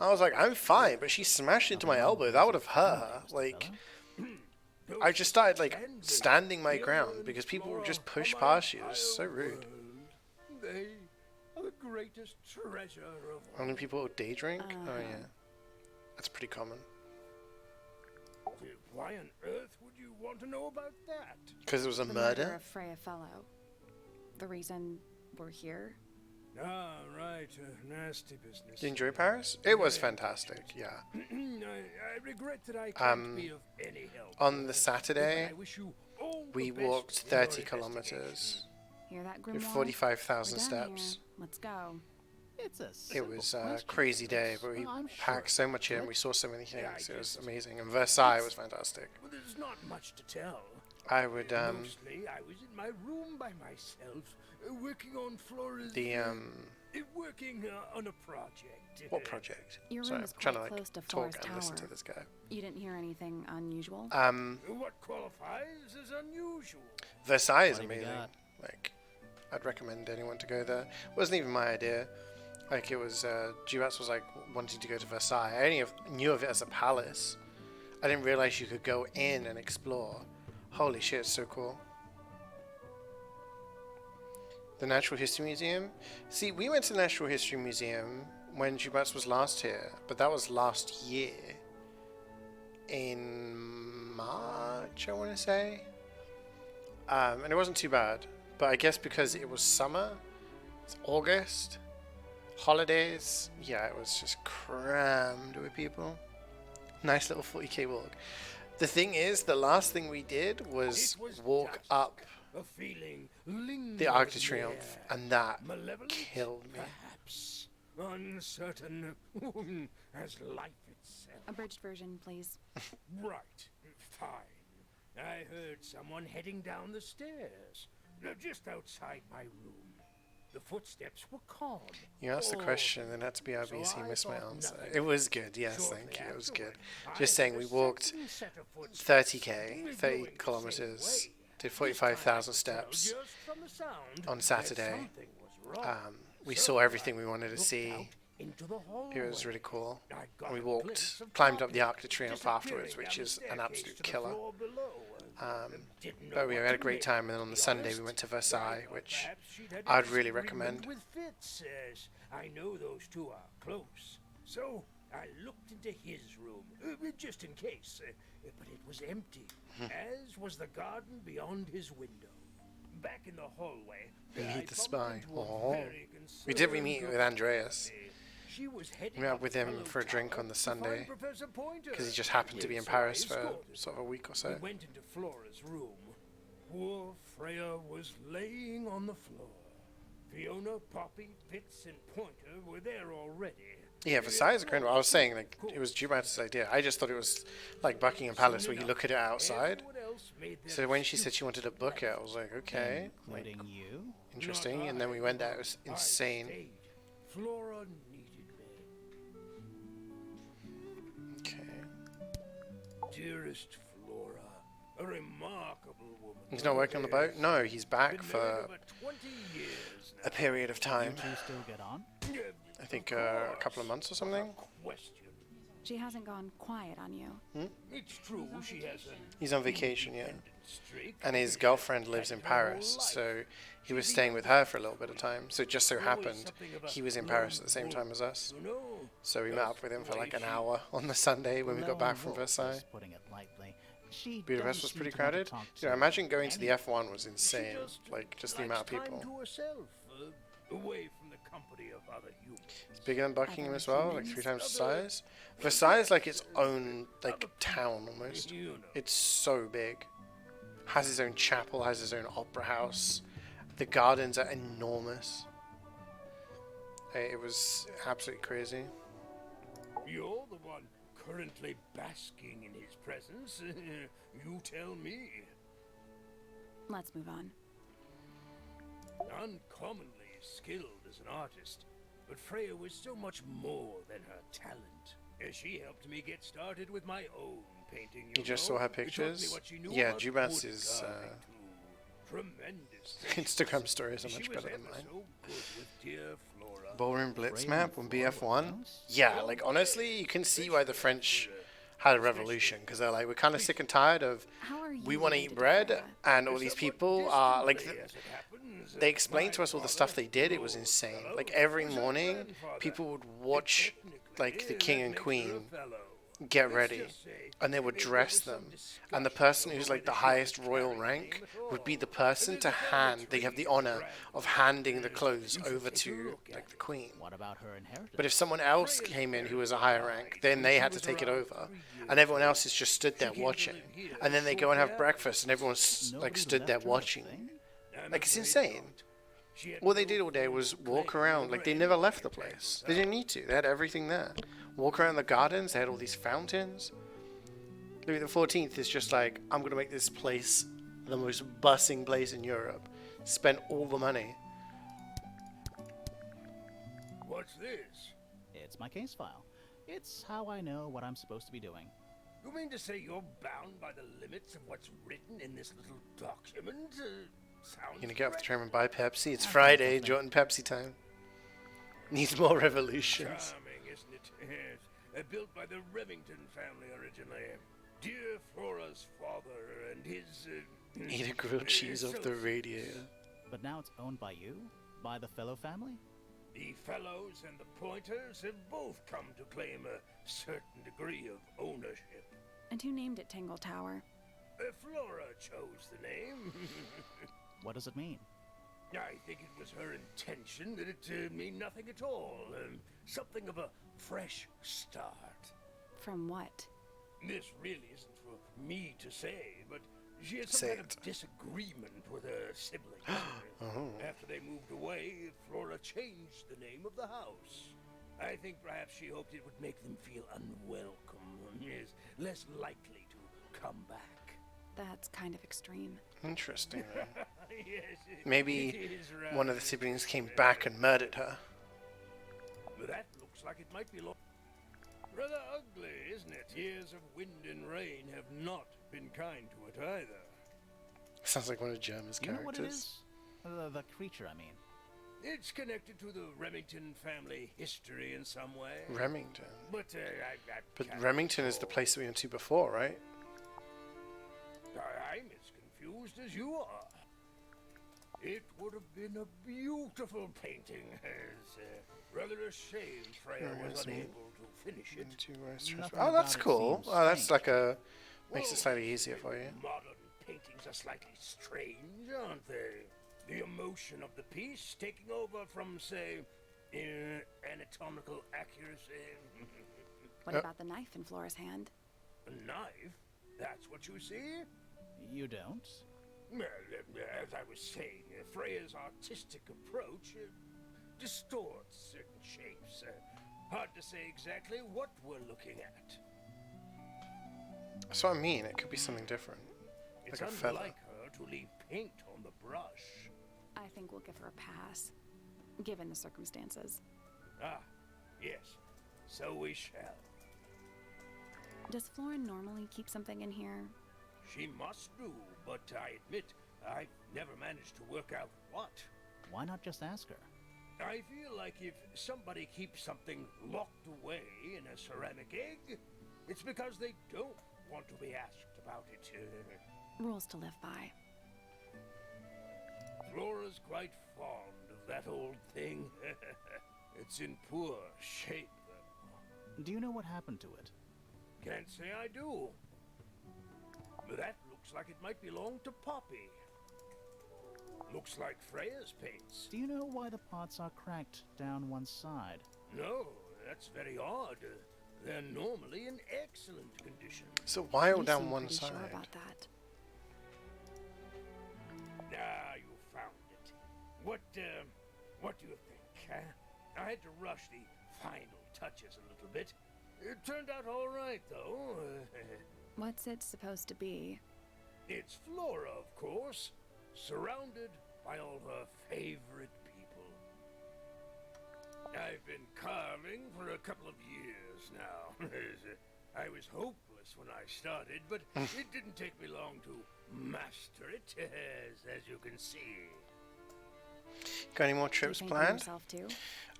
Speaker 1: I was like, "I'm fine," but she smashed into my elbow. That would have hurt her. Like, I just started, like, standing my ground because people would just push past you. It was so rude.
Speaker 5: They are the greatest treasure of all.
Speaker 1: Only people who day drink? Oh, yeah. That's pretty common.
Speaker 5: Why on earth would you want to know about that?
Speaker 1: Because it was a
Speaker 4: The murder
Speaker 1: murder?
Speaker 4: of Freya Fellow. The reason we're here?
Speaker 5: Ah, right. Nasty business.
Speaker 1: Did you enjoy Paris? It was fantastic, yeah.
Speaker 5: I regret that I can't be of any help.
Speaker 1: On the Saturday,
Speaker 5: I wish you all the
Speaker 1: we
Speaker 5: best
Speaker 1: walked
Speaker 5: in your
Speaker 1: 30
Speaker 5: investigation.
Speaker 1: kilometers
Speaker 4: Hear that,
Speaker 1: with
Speaker 4: Grimoire?
Speaker 1: 45,000
Speaker 4: We're done
Speaker 1: steps.
Speaker 4: here. Let's go.
Speaker 3: It's a
Speaker 1: It
Speaker 3: simple
Speaker 1: was a
Speaker 3: question.
Speaker 1: crazy day, but we
Speaker 3: I'm sure
Speaker 1: packed so much in.
Speaker 3: it's
Speaker 1: We saw so many
Speaker 5: Yeah,
Speaker 1: things.
Speaker 5: I
Speaker 1: It was
Speaker 5: just-
Speaker 1: amazing. And Versailles was fantastic.
Speaker 5: Well, there's not much to tell.
Speaker 1: I would
Speaker 5: Mostly, I was in my room by myself, working on Flora's... working on a project.
Speaker 1: what project?
Speaker 4: Your room
Speaker 1: Sorry,
Speaker 4: is
Speaker 1: I'm trying to
Speaker 4: quite
Speaker 1: like
Speaker 4: close to
Speaker 1: talk
Speaker 4: Flora's
Speaker 1: and listen
Speaker 4: tower.
Speaker 1: to this guy.
Speaker 4: You didn't hear anything unusual?
Speaker 5: What qualifies as unusual?
Speaker 1: Versailles is
Speaker 3: What have you
Speaker 1: amazing.
Speaker 3: got?
Speaker 1: Like, I'd recommend anyone to go there. It wasn't even my idea. Like, it was, G-Bats was like wanting to go to Versailles. I only knew of it as a palace. I didn't realize you could go in and explore. Holy shit, it's so cool. The Natural History Museum. See, we went to the Natural History Museum when G-Bats was last here, but that was last year. In March, I want to say. And it wasn't too bad. But I guess because it was summer, it's August, holidays, yeah, it was just crammed with people. Nice little 40k walk. The thing is, the last thing we did was walk
Speaker 5: dusk,
Speaker 1: up
Speaker 5: a feeling lingers
Speaker 1: the Arc de
Speaker 5: in
Speaker 1: Triomphe,
Speaker 5: air.
Speaker 1: and that
Speaker 5: Malevolent,
Speaker 1: killed me.
Speaker 5: perhaps. Uncertain as life itself.
Speaker 4: Abridged version, please.
Speaker 5: Right. Fine. I heard someone heading down the stairs, just outside my room. The footsteps were calm.
Speaker 1: You asked the question, and that's BRB, so you missed my answer. It was good, yes, thank you, it was good. Just saying, we walked 30k, 30 kilometers, did 45,000 steps on Saturday. We saw everything we wanted to see. It was really cool. And we walked, climbed up the Arc de Triomphe afterwards, which is an absolute killer. But we had a great time, and then on the Sunday we went to Versailles, which I'd really recommend.
Speaker 5: With Fitz, I know those two are close, so I looked into his room, just in case, but it was empty, as was the garden beyond his window. Back in the hallway,
Speaker 1: We
Speaker 5: I
Speaker 1: meet the
Speaker 5: bumped
Speaker 1: spy.
Speaker 5: into a
Speaker 1: Aww.
Speaker 5: very
Speaker 1: We did
Speaker 5: concerned
Speaker 1: meet with
Speaker 5: looking
Speaker 1: Andreas.
Speaker 5: lady. She was heading
Speaker 1: We met
Speaker 5: up
Speaker 1: with him
Speaker 5: Tangle
Speaker 1: for a drink
Speaker 5: Tower
Speaker 1: on the
Speaker 5: to find
Speaker 1: Sunday,
Speaker 5: Professor Pointer.
Speaker 1: because he just happened to be in
Speaker 5: So I
Speaker 1: Paris for
Speaker 5: escorted
Speaker 1: sort of a week or
Speaker 5: We
Speaker 1: so.
Speaker 5: went into Flora's room. Poor Freya was laying on the floor. Fiona, Poppy, Fitz, and Pointer were there already.
Speaker 1: Yeah, Versailles is incredible. I was saying, like, it was G-Bats' idea. I just thought it was like Buckingham Palace, where you look at it outside.
Speaker 5: Everyone else made their
Speaker 1: So when she said she wanted to book it, I was like, okay, like,
Speaker 3: Including you?
Speaker 1: interesting. And then we went there. It was
Speaker 5: I
Speaker 1: insane.
Speaker 5: stayed. Flora needed me.
Speaker 1: Okay.
Speaker 5: Dearest Flora, a remarkable woman.
Speaker 1: He's not working on the boat? No, he's back
Speaker 5: Been
Speaker 1: for
Speaker 5: married over 20 years now.
Speaker 1: a period of time.
Speaker 3: You two still get on?
Speaker 1: I think a couple of months or something.
Speaker 5: Question.
Speaker 4: She hasn't gone quiet on you.
Speaker 5: It's true she has an
Speaker 1: He's on vacation, yeah.
Speaker 5: independent streak.
Speaker 1: And his girlfriend lives in Paris, so he was staying with her for a little bit of time. So it just so happened he was in Paris at the same time as us.
Speaker 5: You know,
Speaker 1: So we met up with him for like an hour on the Sunday when we got back from
Speaker 3: Lone wolf,
Speaker 1: Versailles.
Speaker 3: just putting it lightly. She
Speaker 1: Budapest
Speaker 3: doesn't
Speaker 1: was
Speaker 3: seem
Speaker 1: pretty
Speaker 3: to want to
Speaker 1: crowded.
Speaker 3: talk
Speaker 1: You know,
Speaker 3: to
Speaker 1: imagine going to the
Speaker 3: anyone.
Speaker 1: F1 was insane. Like, just the amount of
Speaker 5: likes
Speaker 1: people.
Speaker 5: time to herself, away from the company of other humans.
Speaker 1: It's bigger than Buckingham as well, like 3 times the size. Versailles is like its own, like, town almost.
Speaker 5: You know.
Speaker 1: It's so big. Has its own chapel, has its own opera house. The gardens are enormous. It was absolutely crazy.
Speaker 5: You're the one currently basking in his presence. You tell me.
Speaker 4: Let's move on.
Speaker 5: Uncommonly skilled as an artist, but Freya was so much more than her talent. She helped me get started with my own painting.
Speaker 1: You just
Speaker 5: know.
Speaker 1: saw her
Speaker 5: It taught me
Speaker 1: pictures?
Speaker 5: what she knew
Speaker 1: Yeah,
Speaker 5: about
Speaker 1: Jubas
Speaker 5: wood
Speaker 1: is,
Speaker 5: carving, too. Tremendous.
Speaker 1: Instagram stories are
Speaker 5: She
Speaker 1: much
Speaker 5: was
Speaker 1: better than
Speaker 5: ever
Speaker 1: mine.
Speaker 5: so good with dear Flora.
Speaker 1: Ballroom Blitz
Speaker 3: Freya
Speaker 1: map
Speaker 3: and
Speaker 1: on
Speaker 3: Flora
Speaker 1: BF1?
Speaker 3: Jones?
Speaker 1: Yeah, like honestly, you can see why the French had a revolution, because they're like, we're kind of sick and tired of,
Speaker 4: How are you
Speaker 1: we want to
Speaker 4: related
Speaker 1: eat bread,
Speaker 4: Freya?
Speaker 1: and all these people are like,
Speaker 5: Distantly, as it happens,
Speaker 1: they explained to
Speaker 5: my
Speaker 1: us all the
Speaker 5: father,
Speaker 1: stuff they did. It was
Speaker 5: Lord
Speaker 1: insane.
Speaker 5: Fellow,
Speaker 1: Like every
Speaker 5: was her
Speaker 1: morning,
Speaker 5: grandfather.
Speaker 1: people would watch like the
Speaker 5: Technically,
Speaker 1: king
Speaker 5: that
Speaker 1: and
Speaker 5: makes her a
Speaker 1: queen
Speaker 5: fellow.
Speaker 1: get
Speaker 5: Let's
Speaker 1: ready,
Speaker 5: just say
Speaker 1: and they would
Speaker 5: there
Speaker 1: dress
Speaker 5: was some
Speaker 1: them. And the
Speaker 5: discussion
Speaker 1: person who's
Speaker 5: over
Speaker 1: like the
Speaker 5: whether she
Speaker 1: highest
Speaker 5: was
Speaker 1: royal
Speaker 5: carrying
Speaker 1: rank
Speaker 5: him at
Speaker 1: would be
Speaker 5: all.
Speaker 1: the person
Speaker 5: It
Speaker 1: to
Speaker 5: is a
Speaker 1: hand. They have the honor of handing the clothes
Speaker 5: You should
Speaker 1: over
Speaker 5: take a
Speaker 1: to
Speaker 5: look at
Speaker 1: like the
Speaker 5: it.
Speaker 1: queen.
Speaker 3: What about her inheritance?
Speaker 1: But if someone else came in who was a higher rank, then they had to take it over, and everyone else is just stood there watching. And then they go and have breakfast, and everyone's like
Speaker 3: Nobody
Speaker 1: stood there
Speaker 3: left her a
Speaker 1: watching.
Speaker 3: thing?
Speaker 5: I'm
Speaker 1: Like, it's
Speaker 5: afraid
Speaker 1: insane.
Speaker 5: not. She had
Speaker 1: All they
Speaker 5: no
Speaker 1: did all day
Speaker 5: form
Speaker 1: was
Speaker 5: of
Speaker 1: walk
Speaker 5: claim
Speaker 1: around.
Speaker 5: over
Speaker 1: Like, they
Speaker 5: any
Speaker 1: never left
Speaker 5: of
Speaker 1: the
Speaker 5: Tangle
Speaker 1: place. They
Speaker 5: Tower.
Speaker 1: didn't need to. They had everything there. Walk around the gardens. They had all these fountains. Louis the 14th is just like, I'm going to make this place the most buzzing place in Europe. Spent all the money.
Speaker 5: What's this?
Speaker 3: It's my case file. It's how I know what I'm supposed to be doing.
Speaker 5: You mean to say you're bound by the limits of what's written in this little document? Sounds
Speaker 1: You're going to get off the
Speaker 5: correct.
Speaker 1: train and buy Pepsi. It's
Speaker 3: I
Speaker 1: Friday.
Speaker 3: think so.
Speaker 1: Jordan Pepsi time. Needs more revolutions.
Speaker 5: Charming, isn't it? Yes. Built by the Remington family originally. Dear Flora's father and his...
Speaker 1: Eat a grilled cheese off the
Speaker 5: associates.
Speaker 1: radiator.
Speaker 3: But now it's owned by you? By the fellow family?
Speaker 5: The Fellows and the Pointers have both come to claim a certain degree of ownership.
Speaker 4: And who named it Tangle Tower?
Speaker 5: Flora chose the name.
Speaker 3: What does it mean?
Speaker 5: I think it was her intention that it mean nothing at all. Something of a fresh start.
Speaker 4: From what?
Speaker 5: This really isn't for me to say, but she had
Speaker 1: Say
Speaker 5: some kind
Speaker 1: it.
Speaker 5: of disagreement with her siblings. After they moved away, Flora changed the name of the house. I think perhaps she hoped it would make them feel unwelcome, yes, less likely to come back.
Speaker 4: That's kind of extreme.
Speaker 1: Interesting.
Speaker 5: Yes,
Speaker 1: Maybe
Speaker 5: it is
Speaker 1: one of the siblings came back and murdered her.
Speaker 5: That looks like it might be rather ugly, isn't it? Years of wind and rain have not been kind to it either.
Speaker 1: Sounds like one of German's
Speaker 3: You know what it
Speaker 1: characters.
Speaker 3: is? The creature, I mean.
Speaker 5: It's connected to the Remington family history in some way.
Speaker 1: Remington.
Speaker 5: But
Speaker 1: But
Speaker 5: can't
Speaker 1: Remington is the
Speaker 5: recall.
Speaker 1: place we went to before, right?
Speaker 5: I'm as confused as you are. It would have been a beautiful painting. It's rather a shame Freya
Speaker 1: There
Speaker 5: was
Speaker 1: is
Speaker 5: unable to finish it.
Speaker 3: Nothing
Speaker 1: Oh, that's
Speaker 3: about it
Speaker 1: cool.
Speaker 3: seems
Speaker 1: Oh, that's
Speaker 3: strange.
Speaker 1: like a... Makes it
Speaker 5: Well,
Speaker 1: slightly easier for you.
Speaker 5: Modern paintings are slightly strange, aren't they? The emotion of the piece taking over from, say, anatomical accuracy.
Speaker 4: What about the knife in Flora's hand?
Speaker 5: A knife? That's what you see?
Speaker 3: You don't?
Speaker 5: Well, as I was saying, Freya's artistic approach distorts certain shapes. Hard to say exactly what we're looking at.
Speaker 1: That's what I mean. It could be something different.
Speaker 5: It's
Speaker 1: Like a feather.
Speaker 5: unlike her to leave paint on the brush.
Speaker 4: I think we'll give her a pass, given the circumstances.
Speaker 5: Ah, yes. So we shall.
Speaker 4: Does Flora normally keep something in here?
Speaker 5: She must do, but I admit I've never managed to work out what.
Speaker 3: Why not just ask her?
Speaker 5: I feel like if somebody keeps something locked away in a ceramic egg, it's because they don't want to be asked about it.
Speaker 4: Rules to live by.
Speaker 5: Flora's quite fond of that old thing. It's in poor shape, though.
Speaker 3: Do you know what happened to it?
Speaker 5: Can't say I do. But that looks like it might belong to Poppy. Looks like Freya's paints.
Speaker 3: Do you know why the pots are cracked down one side?
Speaker 5: No, that's very odd. They're normally in excellent condition.
Speaker 1: So why all
Speaker 4: You
Speaker 1: down
Speaker 4: seem
Speaker 1: one
Speaker 4: pretty
Speaker 1: side?
Speaker 4: sure about that.
Speaker 5: Ah, you found it. What do you think, huh? I had to rush the final touches a little bit. It turned out all right, though.
Speaker 4: What's it supposed to be?
Speaker 5: It's Flora, of course, surrounded by all her favorite people. I've been carving for a couple of years now. I was hopeless when I started, but it didn't take me long to master it, as you can see.
Speaker 1: Got any more
Speaker 4: Do you
Speaker 1: trips
Speaker 4: paint them
Speaker 1: planned?
Speaker 4: yourself too?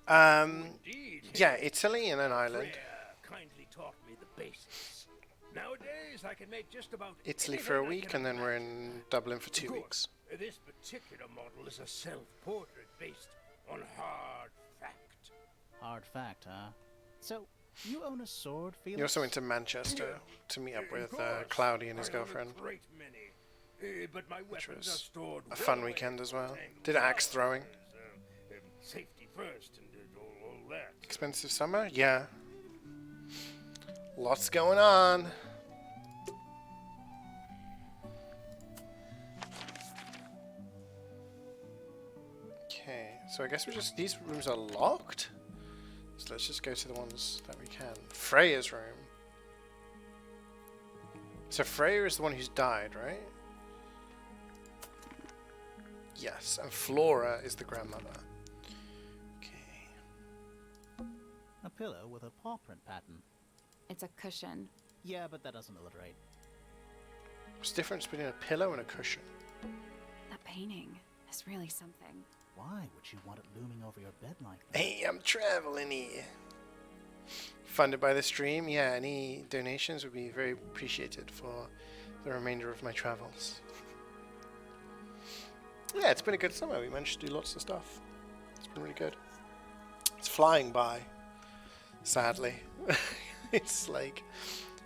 Speaker 5: Indeed.
Speaker 1: Yeah, Italy and an island.
Speaker 5: Freya kindly taught me the basics. Nowadays, I can make just about
Speaker 1: Italy for a
Speaker 5: anything I
Speaker 1: week,
Speaker 5: can
Speaker 1: and then we're
Speaker 5: imagine.
Speaker 1: in Dublin for 2
Speaker 5: Of course,
Speaker 1: weeks.
Speaker 5: This particular model is a self-portrait based on hard fact.
Speaker 3: Hard fact, huh? So, you own a sword, Felix?
Speaker 1: You also went to Manchester to meet up
Speaker 5: Of
Speaker 1: with
Speaker 5: course,
Speaker 1: Cloudy and his
Speaker 5: I own a
Speaker 1: girlfriend.
Speaker 5: great many, but my
Speaker 1: Which
Speaker 5: weapons
Speaker 1: was
Speaker 5: are stored
Speaker 1: a fun
Speaker 5: well away
Speaker 1: weekend as
Speaker 5: from
Speaker 1: well.
Speaker 5: Tangle
Speaker 1: Did axe
Speaker 5: Tower.
Speaker 1: throwing.
Speaker 5: Safety first and all that.
Speaker 1: Expensive summer? Yeah. Lots going on. Okay. So I guess these rooms are locked. So let's just go to the ones that we can. Freya's room. So Freya is the one who's died, right? Yes, and Flora is the grandmother. Okay.
Speaker 3: A pillow with a paw print pattern.
Speaker 4: It's a cushion.
Speaker 3: Yeah, but that doesn't illustrate.
Speaker 1: What's the difference between a pillow and a cushion?
Speaker 4: That painting is really something.
Speaker 3: Why would you want it looming over your bed like that?
Speaker 1: Hey, I'm traveling here. Funded by the stream. Yeah, any donations would be very appreciated for the remainder of my travels. Yeah, it's been a good summer. We managed to do lots of stuff. It's been really good. It's flying by, sadly. It's like,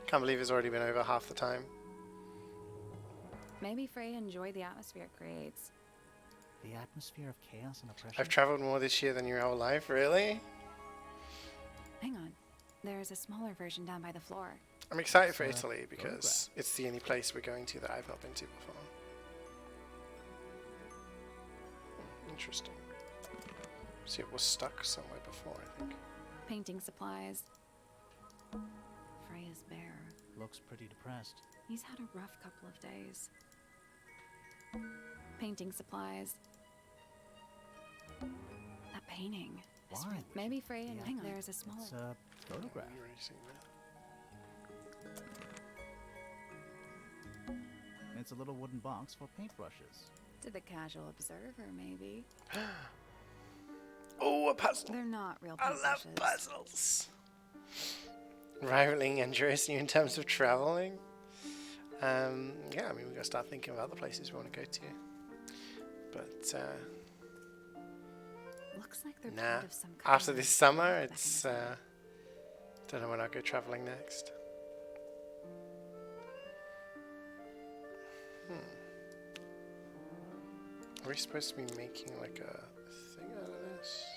Speaker 1: can't believe it's already been over half the time.
Speaker 4: Maybe Freya enjoyed the atmosphere it creates.
Speaker 3: The atmosphere of chaos and oppression.
Speaker 1: I've traveled more this year than your whole life, really?
Speaker 4: Hang on. There's a smaller version down by the floor.
Speaker 1: I'm excited for Italy because it's the only place we're going to that I've not been to before. Interesting. See, it was stuck somewhere before, I think.
Speaker 4: Painting supplies. Freya's bear.
Speaker 3: Looks pretty depressed.
Speaker 4: He's had a rough couple of days. Painting supplies. That painting. is
Speaker 3: Why?
Speaker 4: Maybe Freya.
Speaker 3: Yeah.
Speaker 4: Hang on. There's a smaller.
Speaker 3: It's a photograph.
Speaker 1: You've already seen that.
Speaker 3: It's a little wooden box for paintbrushes.
Speaker 4: To the casual observer, maybe.
Speaker 1: Oh, a puzzle!
Speaker 4: They're not real
Speaker 1: I
Speaker 4: paintbrushes.
Speaker 1: love puzzles! Rivaling Andreas in terms of traveling. Yeah, I mean, we've got to start thinking of other places we want to go to. But,
Speaker 4: Looks like they're
Speaker 1: nah.
Speaker 4: part of some
Speaker 1: After
Speaker 4: kind
Speaker 1: this
Speaker 4: of
Speaker 1: summer,
Speaker 4: mechanism.
Speaker 1: it's, don't know when I'll go traveling next. Are we supposed to be making like a thing out of this?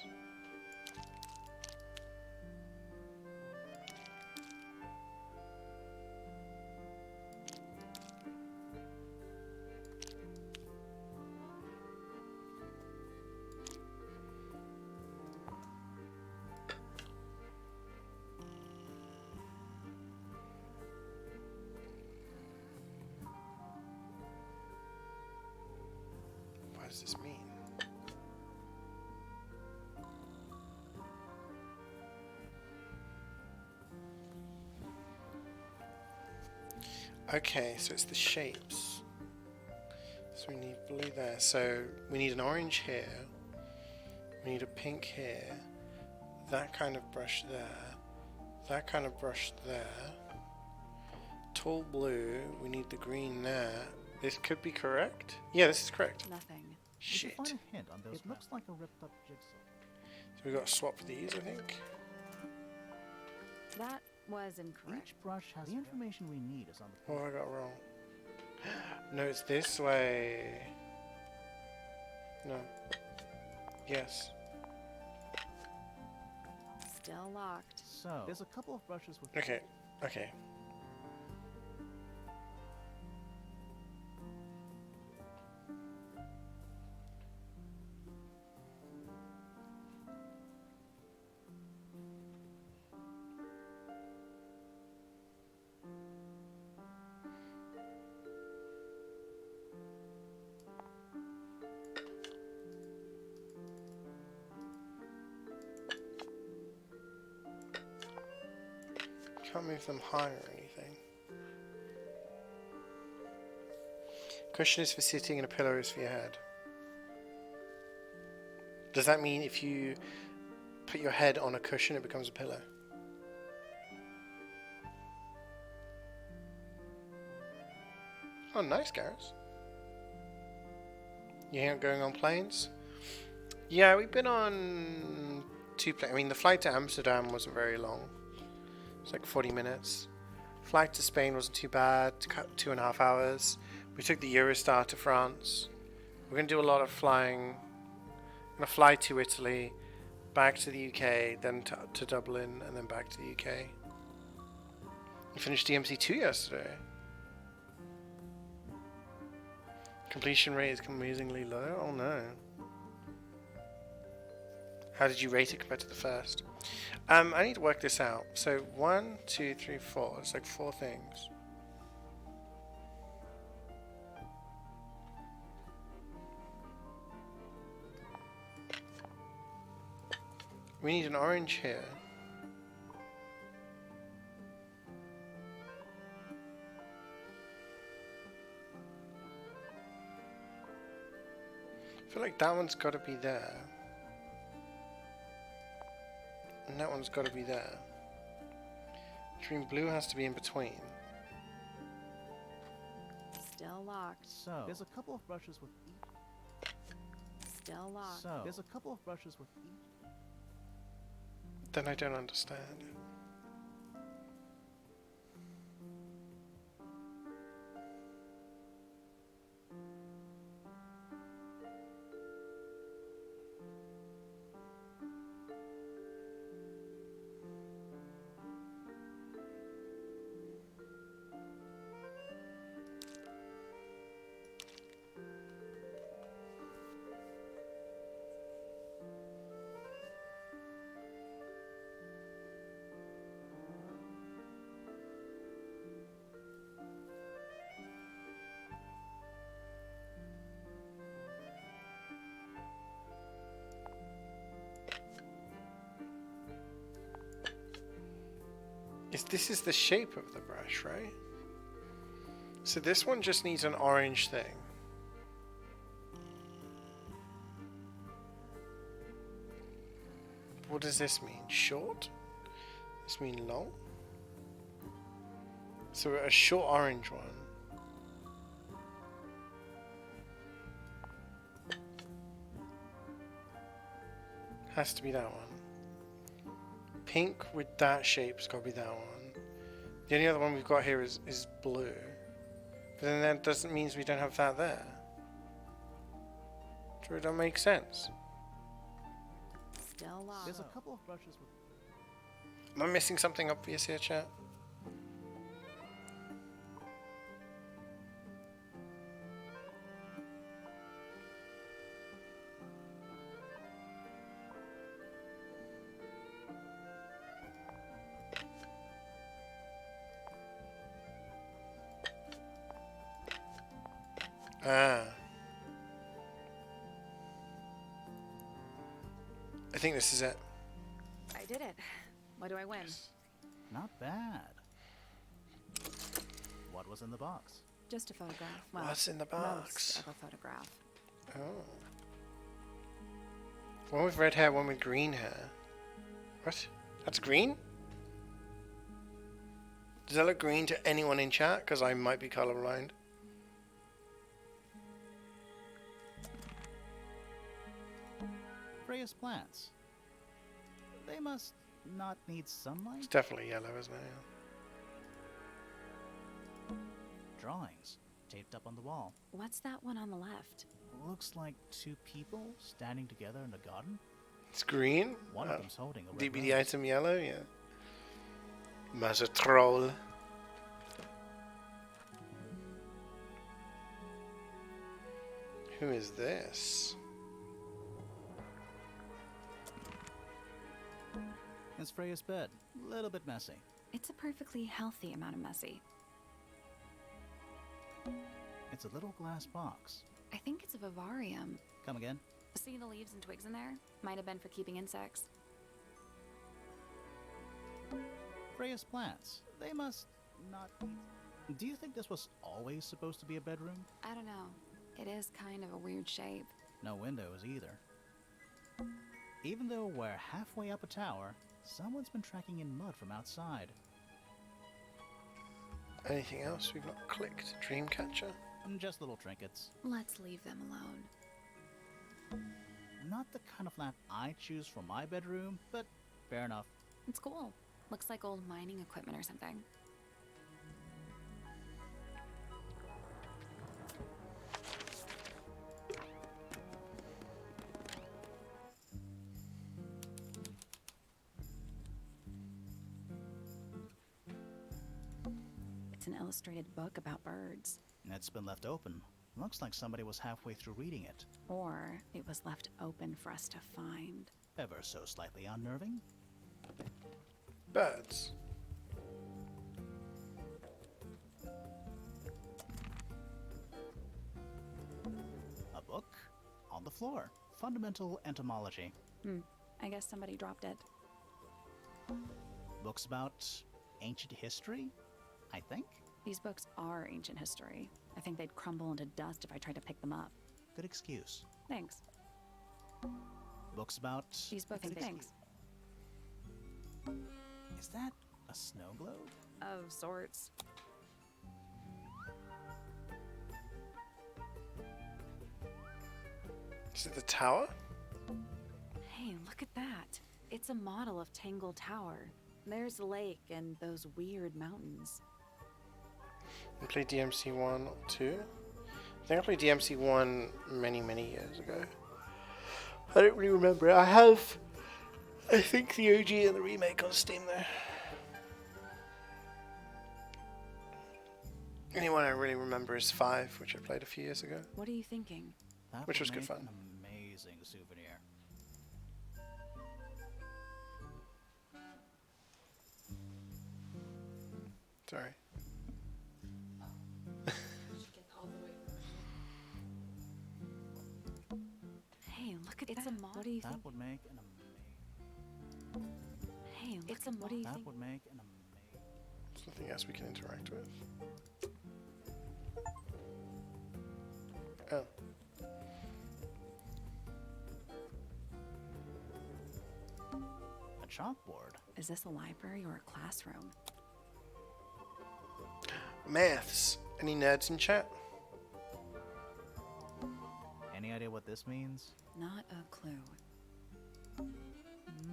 Speaker 1: What does this mean? Okay, so it's the shapes. So we need blue there. So we need an orange here. We need a pink here. That kind of brush there. That kind of brush there. Tall blue. We need the green there. This could be correct? Yeah, this is correct.
Speaker 4: Nothing.
Speaker 3: Did you
Speaker 1: Shit.
Speaker 3: find a hint on those? It looks like a ripped up jigsaw.
Speaker 1: So we've got to swap these, I think.
Speaker 4: That was incorrect.
Speaker 3: Each brush has the information we need is on the
Speaker 1: What have I got wrong? No, it's this way. No. Yes.
Speaker 4: Still locked.
Speaker 3: So there's a couple of brushes with.
Speaker 1: Okay. Okay. Can't move them higher or anything. Cushion is for sitting and a pillow is for your head. Does that mean if you put your head on a cushion it becomes a pillow? Oh, nice, Garrus. You ain't going on planes? Yeah, we've been on 2 planes. I mean, the flight to Amsterdam wasn't very long. It's like 40 minutes. Flight to Spain wasn't too bad, 2.5 hours. We took the Eurostar to France. We're going to do a lot of flying. I'm going to fly to Italy, back to the UK, then to Dublin, and then back to the UK. We finished DMC2 yesterday. Completion rate is amazingly low. Oh no. How did you rate it compared to the first? I need to work this out. So 1, 2, 3, 4. It's like 4 things. We need an orange here. I feel like that one's got to be there. And that one's got to be there. Green blue has to be in between.
Speaker 4: Still locked.
Speaker 3: So, there's a couple of brushes with each.
Speaker 4: Still locked.
Speaker 3: So, there's a couple of brushes with each.
Speaker 1: Then I don't understand. This is the shape of the brush, right? So this one just needs an orange thing. What does this mean? Short? This mean long? So a short orange one. Has to be that one. Pink with that shape's got to be that one. The only other one we've got here is blue. But then that doesn't mean we don't have that there. So it don't make sense.
Speaker 4: Still locked.
Speaker 3: There's a couple of brushes with.
Speaker 1: Am I missing something obvious here, chat? Ah. I think this is it.
Speaker 4: I did it. What do I win?
Speaker 3: Not bad. What was in the box?
Speaker 4: Just a photograph. Well,
Speaker 1: What's in the box?
Speaker 4: most of a photograph.
Speaker 1: Oh. One with red hair, one with green hair. What? That's green? Does that look green to anyone in chat? Because I might be colorblind.
Speaker 3: Freya's plants. They must not need sunlight.
Speaker 1: It's definitely yellow, isn't it?
Speaker 3: Drawings taped up on the wall.
Speaker 4: What's that one on the left?
Speaker 3: Looks like two people standing together in a garden.
Speaker 1: It's green?
Speaker 3: One of them's holding a red
Speaker 1: DBD
Speaker 3: rose.
Speaker 1: item yellow, yeah. Mas a troll. Who is this?
Speaker 3: It's Freya's bed. A little bit messy.
Speaker 4: It's a perfectly healthy amount of messy.
Speaker 3: It's a little glass box.
Speaker 4: I think it's a vivarium.
Speaker 3: Come again?
Speaker 4: See the leaves and twigs in there? Might have been for keeping insects.
Speaker 3: Freya's plants. They must not need. Do you think this was always supposed to be a bedroom?
Speaker 4: I don't know. It is kind of a weird shape.
Speaker 3: No windows either. Even though we're halfway up a tower, someone's been tracking in mud from outside.
Speaker 1: Anything else we've not clicked? Dreamcatcher?
Speaker 3: Just little trinkets.
Speaker 4: Let's leave them alone.
Speaker 3: Not the kind of lamp I choose for my bedroom, but fair enough.
Speaker 4: It's cool. Looks like old mining equipment or something. It's an illustrated book about birds.
Speaker 3: It's been left open. Looks like somebody was halfway through reading it.
Speaker 4: Or it was left open for us to find.
Speaker 3: ever so slightly unnerving.
Speaker 1: Birds.
Speaker 3: A book on the floor. Fundamental entomology.
Speaker 4: I guess somebody dropped it.
Speaker 3: Books about ancient history, I think.
Speaker 4: These books are ancient history. I think they'd crumble into dust if I tried to pick them up.
Speaker 3: Good excuse.
Speaker 4: Thanks.
Speaker 3: Books about...
Speaker 4: These books, thanks.
Speaker 3: Is that a snow globe?
Speaker 4: Of sorts.
Speaker 1: Is it the tower?
Speaker 4: Hey, look at that. It's a model of Tangle Tower. There's the lake and those weird mountains.
Speaker 1: I played DMC 1 or 2. I think I played DMC 1 many, many years ago. I don't really remember it. I have, I think, the OG and the remake on Steam though. Only one I really remember is 5, which I played a few years ago.
Speaker 4: What are you thinking?
Speaker 3: That
Speaker 1: Which
Speaker 3: would
Speaker 1: was good
Speaker 3: make
Speaker 1: fun.
Speaker 3: An amazing souvenir.
Speaker 1: Sorry.
Speaker 2: Get all the way through.
Speaker 4: Hey, look at that. It's a model. What do you
Speaker 3: That
Speaker 4: think?
Speaker 3: would make an amazing...
Speaker 4: Hey, look at what do you
Speaker 3: That
Speaker 4: think?
Speaker 3: would make an amazing...
Speaker 1: Something else we can interact with. Oh.
Speaker 3: A chalkboard.
Speaker 4: Is this a library or a classroom?
Speaker 1: Maths. Any nerds in chat?
Speaker 3: Any idea what this means?
Speaker 4: Not a clue.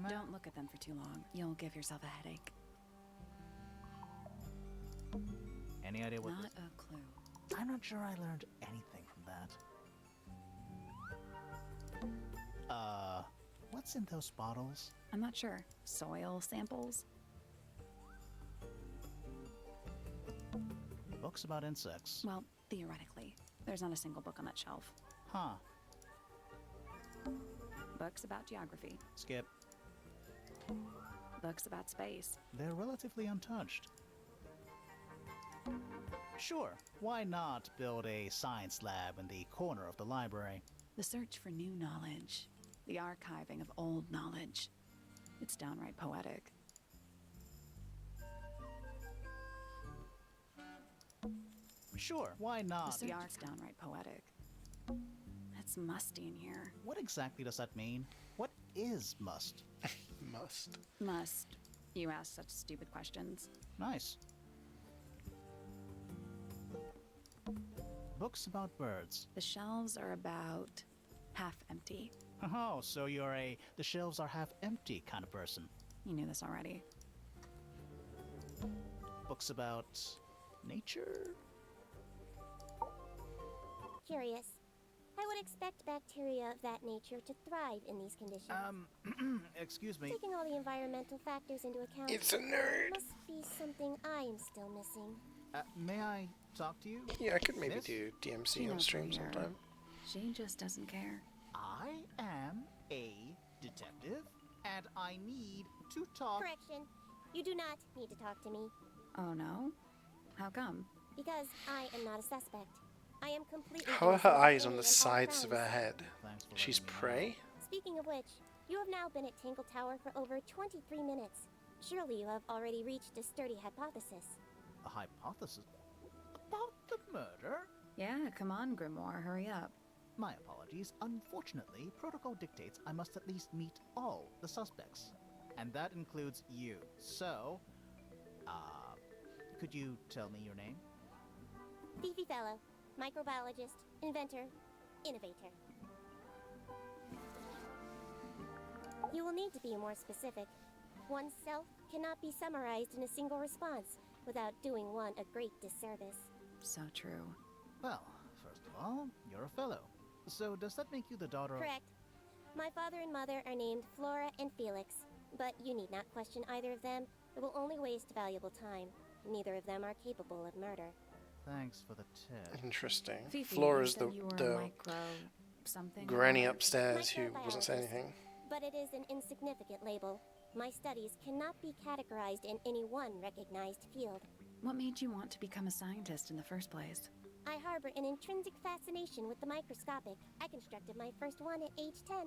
Speaker 4: Don't look at them for too long. You'll give yourself a headache.
Speaker 3: Any idea what
Speaker 4: Not
Speaker 3: this...
Speaker 4: a clue.
Speaker 3: I'm not sure I learned anything from that. What's in those bottles?
Speaker 4: I'm not sure. Soil samples?
Speaker 3: Books about insects.
Speaker 4: Well, theoretically. There's not a single book on that shelf.
Speaker 3: Huh.
Speaker 4: Books about geography.
Speaker 3: Skip.
Speaker 4: Books about space.
Speaker 3: They're relatively untouched. Sure, why not build a science lab in the corner of the library?
Speaker 4: The search for new knowledge. The archiving of old knowledge. It's downright poetic.
Speaker 3: Sure, why not?
Speaker 4: The art's downright poetic. It's musty in here.
Speaker 3: What exactly does that mean? What is must?
Speaker 1: Must.
Speaker 4: Must. You ask such stupid questions.
Speaker 3: Nice. Books about birds.
Speaker 4: The shelves are about half empty.
Speaker 3: Oh, so you're a the shelves are half empty kind of person.
Speaker 4: You knew this already.
Speaker 3: Books about nature?
Speaker 6: Curious. I would expect bacteria of that nature to thrive in these conditions.
Speaker 3: Excuse me.
Speaker 6: Taking all the environmental factors into account
Speaker 1: It's a nerd.
Speaker 6: must be something I'm still missing.
Speaker 3: May I talk to you?
Speaker 1: Yeah, I could maybe
Speaker 3: Miss?
Speaker 1: do
Speaker 4: She
Speaker 1: DMC on
Speaker 4: knows
Speaker 1: stream
Speaker 4: who we are.
Speaker 1: sometime.
Speaker 4: She just doesn't care.
Speaker 3: I am a detective, and I need to talk.
Speaker 6: Correction. You do not need to talk to me,
Speaker 4: Oh no? How come?
Speaker 6: because I am not a suspect. I am completely
Speaker 1: How are
Speaker 6: innocent
Speaker 1: her
Speaker 6: of
Speaker 1: eyes
Speaker 6: any
Speaker 1: on the
Speaker 6: and all
Speaker 1: sides of her
Speaker 6: crimes.
Speaker 1: head?
Speaker 3: Thanks for
Speaker 1: She's
Speaker 3: letting me know.
Speaker 1: prey?
Speaker 6: Speaking of which, you have now been at Tangle Tower for over 23 minutes. Surely you have already reached a sturdy hypothesis.
Speaker 3: A hypothesis about the murder?
Speaker 4: Yeah, come on, Grimoire, hurry up.
Speaker 3: My apologies. Unfortunately, protocol dictates I must at least meet all the suspects. And that includes you. So, could you tell me your name?
Speaker 6: Fifi Fellow, microbiologist, inventor, innovator. You will need to be more specific. Oneself cannot be summarized in a single response without doing one a great disservice.
Speaker 4: So true.
Speaker 3: Well, first of all, you're a fellow. So does that make you the daughter of...
Speaker 6: Correct. My father and mother are named Flora and Felix, but you need not question either of them. It will only waste valuable time. Neither of them are capable of murder.
Speaker 3: Thanks for the tip.
Speaker 1: Interesting.
Speaker 4: Fifi,
Speaker 1: Flora's
Speaker 4: you
Speaker 1: the
Speaker 4: said you were
Speaker 1: the
Speaker 4: micro something.
Speaker 1: granny upstairs who wasn't saying anything.
Speaker 6: but it is an insignificant label. My studies cannot be categorized in any one recognized field.
Speaker 4: What made you want to become a scientist in the first place?
Speaker 6: I harbor an intrinsic fascination with the microscopic. I constructed my first one at age 10.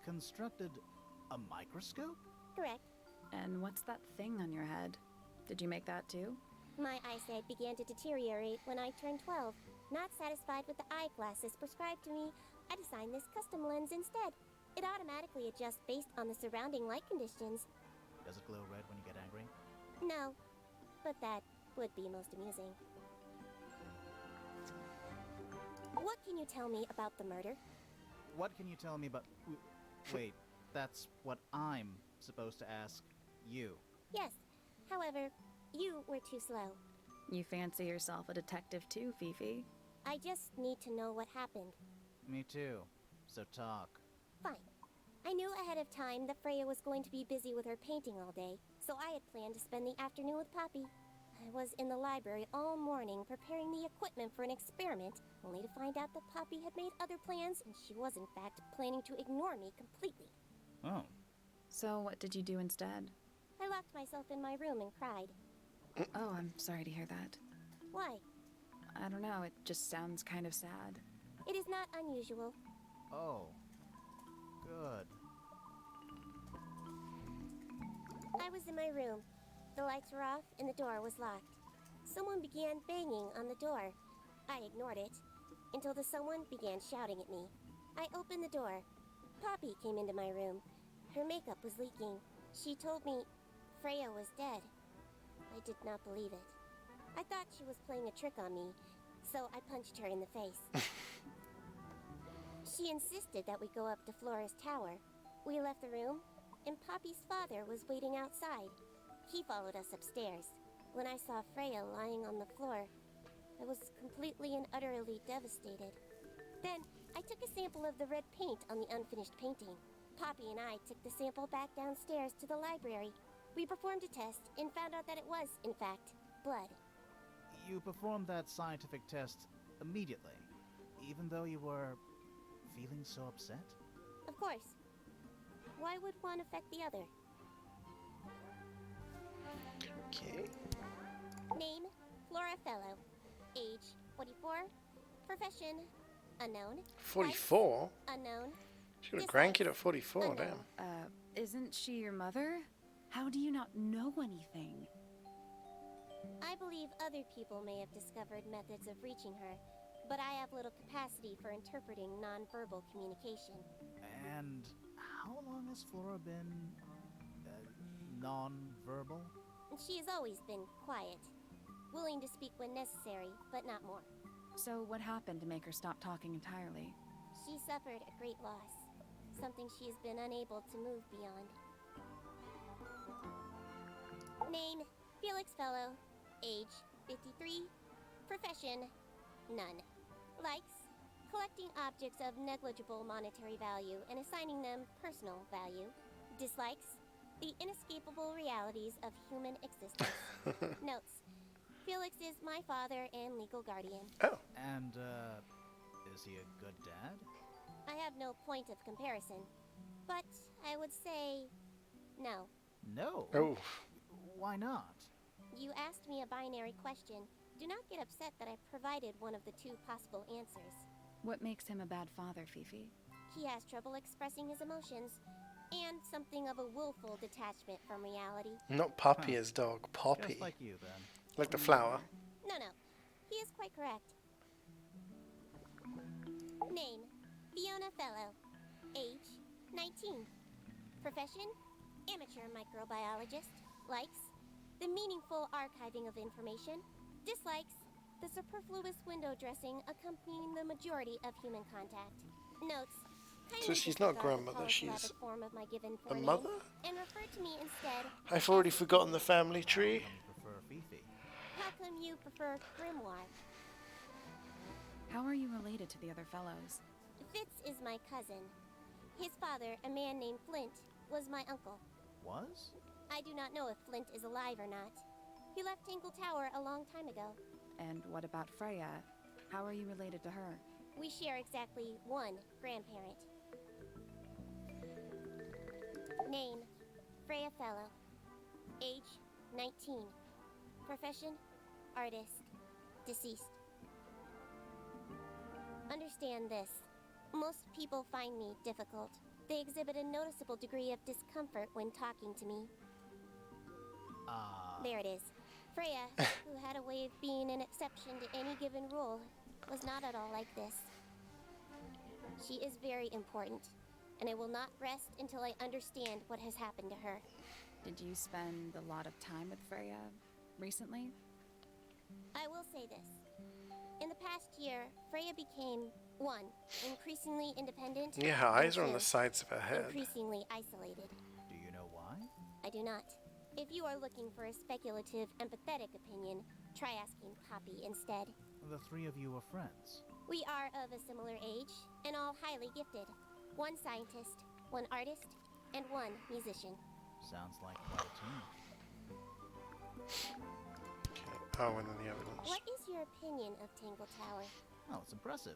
Speaker 3: Constructed a microscope?
Speaker 6: Correct.
Speaker 4: And what's that thing on your head? Did you make that too?
Speaker 6: My eyesight began to deteriorate when I turned 12. Not satisfied with the eyeglasses prescribed to me, I designed this custom lens instead. It automatically adjusts based on the surrounding light conditions.
Speaker 3: Does it glow red when you get angry?
Speaker 6: No, but that would be most amusing. What can you tell me about the murder?
Speaker 3: What can you tell me about... Wait, that's what I'm supposed to ask you.
Speaker 6: Yes, however, you were too slow.
Speaker 4: You fancy yourself a detective too, Fifi?
Speaker 6: I just need to know what happened.
Speaker 3: Me too. So talk.
Speaker 6: Fine. I knew ahead of time that Freya was going to be busy with her painting all day, so I had planned to spend the afternoon with Poppy. I was in the library all morning preparing the equipment for an experiment, only to find out that Poppy had made other plans and she was in fact planning to ignore me completely.
Speaker 3: Oh.
Speaker 4: So what did you do instead?
Speaker 6: I locked myself in my room and cried.
Speaker 4: Oh, I'm sorry to hear that.
Speaker 6: Why?
Speaker 4: I don't know, it just sounds kind of sad.
Speaker 6: It is not unusual.
Speaker 3: Oh. Good.
Speaker 6: I was in my room. The lights were off and the door was locked. Someone began banging on the door. I ignored it until the someone began shouting at me. I opened the door. Poppy came into my room. Her makeup was leaking. She told me Freya was dead. I did not believe it. I thought she was playing a trick on me, so I punched her in the face. She insisted that we go up to Flora's tower. We left the room, and Poppy's father was waiting outside. He followed us upstairs. When I saw Freya lying on the floor, I was completely and utterly devastated. Then, I took a sample of the red paint on the unfinished painting. Poppy and I took the sample back downstairs to the library. We performed a test and found out that it was, in fact, blood.
Speaker 3: You performed that scientific test immediately, even though you were feeling so upset?
Speaker 6: Of course. Why would one affect the other?
Speaker 1: Okay.
Speaker 6: Name, Flora Fellow. Age, 44. Profession, unknown.
Speaker 1: 44?
Speaker 6: Life, unknown.
Speaker 1: She got a grandkid at 44,
Speaker 6: Unknown.
Speaker 1: damn.
Speaker 4: Isn't she your mother? How do you not know anything?
Speaker 6: I believe other people may have discovered methods of reaching her, but I have little capacity for interpreting nonverbal communication.
Speaker 3: And how long has Flora been non-verbal?
Speaker 6: She has always been quiet, willing to speak when necessary, but not more.
Speaker 4: So what happened to make her stop talking entirely?
Speaker 6: She suffered a great loss, something she has been unable to move beyond. Name, Felix Fellow. Age, 53. Profession, none. Likes, collecting objects of negligible monetary value and assigning them personal value. Dislikes, the inescapable realities of human existence. Notes, Felix is my father and legal guardian.
Speaker 1: Oh.
Speaker 3: And, is he a good dad?
Speaker 6: I have no point of comparison, but I would say no.
Speaker 3: No.
Speaker 1: Oh.
Speaker 3: Why not?
Speaker 6: You asked me a binary question. Do not get upset that I provided one of the two possible answers.
Speaker 4: What makes him a bad father, Fifi?
Speaker 6: He has trouble expressing his emotions, and something of a willful detachment from reality.
Speaker 1: Not Puppy as dog, Poppy.
Speaker 3: Just like you, then.
Speaker 1: Like the flower.
Speaker 6: No, he is quite correct. Name, Fiona Fellow. Age, 19. Profession, amateur microbiologist. Likes, the meaningful archiving of information. Dislikes, the superfluous window dressing accompanying the majority of human contact. Notes,
Speaker 1: So she's not grandmother, she's
Speaker 6: form of my given
Speaker 1: the
Speaker 6: forename,
Speaker 1: mother?
Speaker 6: and refer to me instead.
Speaker 1: I've already forgotten the family tree.
Speaker 3: You prefer Fifi?
Speaker 6: How come you prefer Grimoire?
Speaker 4: How are you related to the other fellows?
Speaker 6: Fitz is my cousin. His father, a man named Flint, was my uncle.
Speaker 3: Was?
Speaker 6: I do not know if Flint is alive or not. He left Tangle Tower a long time ago.
Speaker 4: And what about Freya? How are you related to her?
Speaker 6: We share exactly one grandparent. Name, Freya Fellow. Age, 19. Profession, artist. Deceased. Understand this. Most people find me difficult. They exhibit a noticeable degree of discomfort when talking to me. There it is. Freya, who had a way of being an exception to any given rule, was not at all like this. She is very important, and I will not rest until I understand what has happened to her.
Speaker 4: Did you spend a lot of time with Freya recently?
Speaker 6: I will say this. In the past year, Freya became, 1, increasingly independent.
Speaker 1: Yeah, her
Speaker 6: and
Speaker 1: eyes are on the
Speaker 6: 2,
Speaker 1: sides of her head.
Speaker 6: increasingly isolated.
Speaker 3: Do you know why?
Speaker 6: I do not. If you are looking for a speculative, empathetic opinion, try asking Poppy instead.
Speaker 3: The three of you are friends.
Speaker 6: We are of a similar age, and all highly gifted. 1 scientist, 1 artist, and 1 musician.
Speaker 3: Sounds like quite a team.
Speaker 1: Okay. Oh, and then the evidence.
Speaker 6: What is your opinion of Tangle Tower?
Speaker 3: Oh, it's impressive.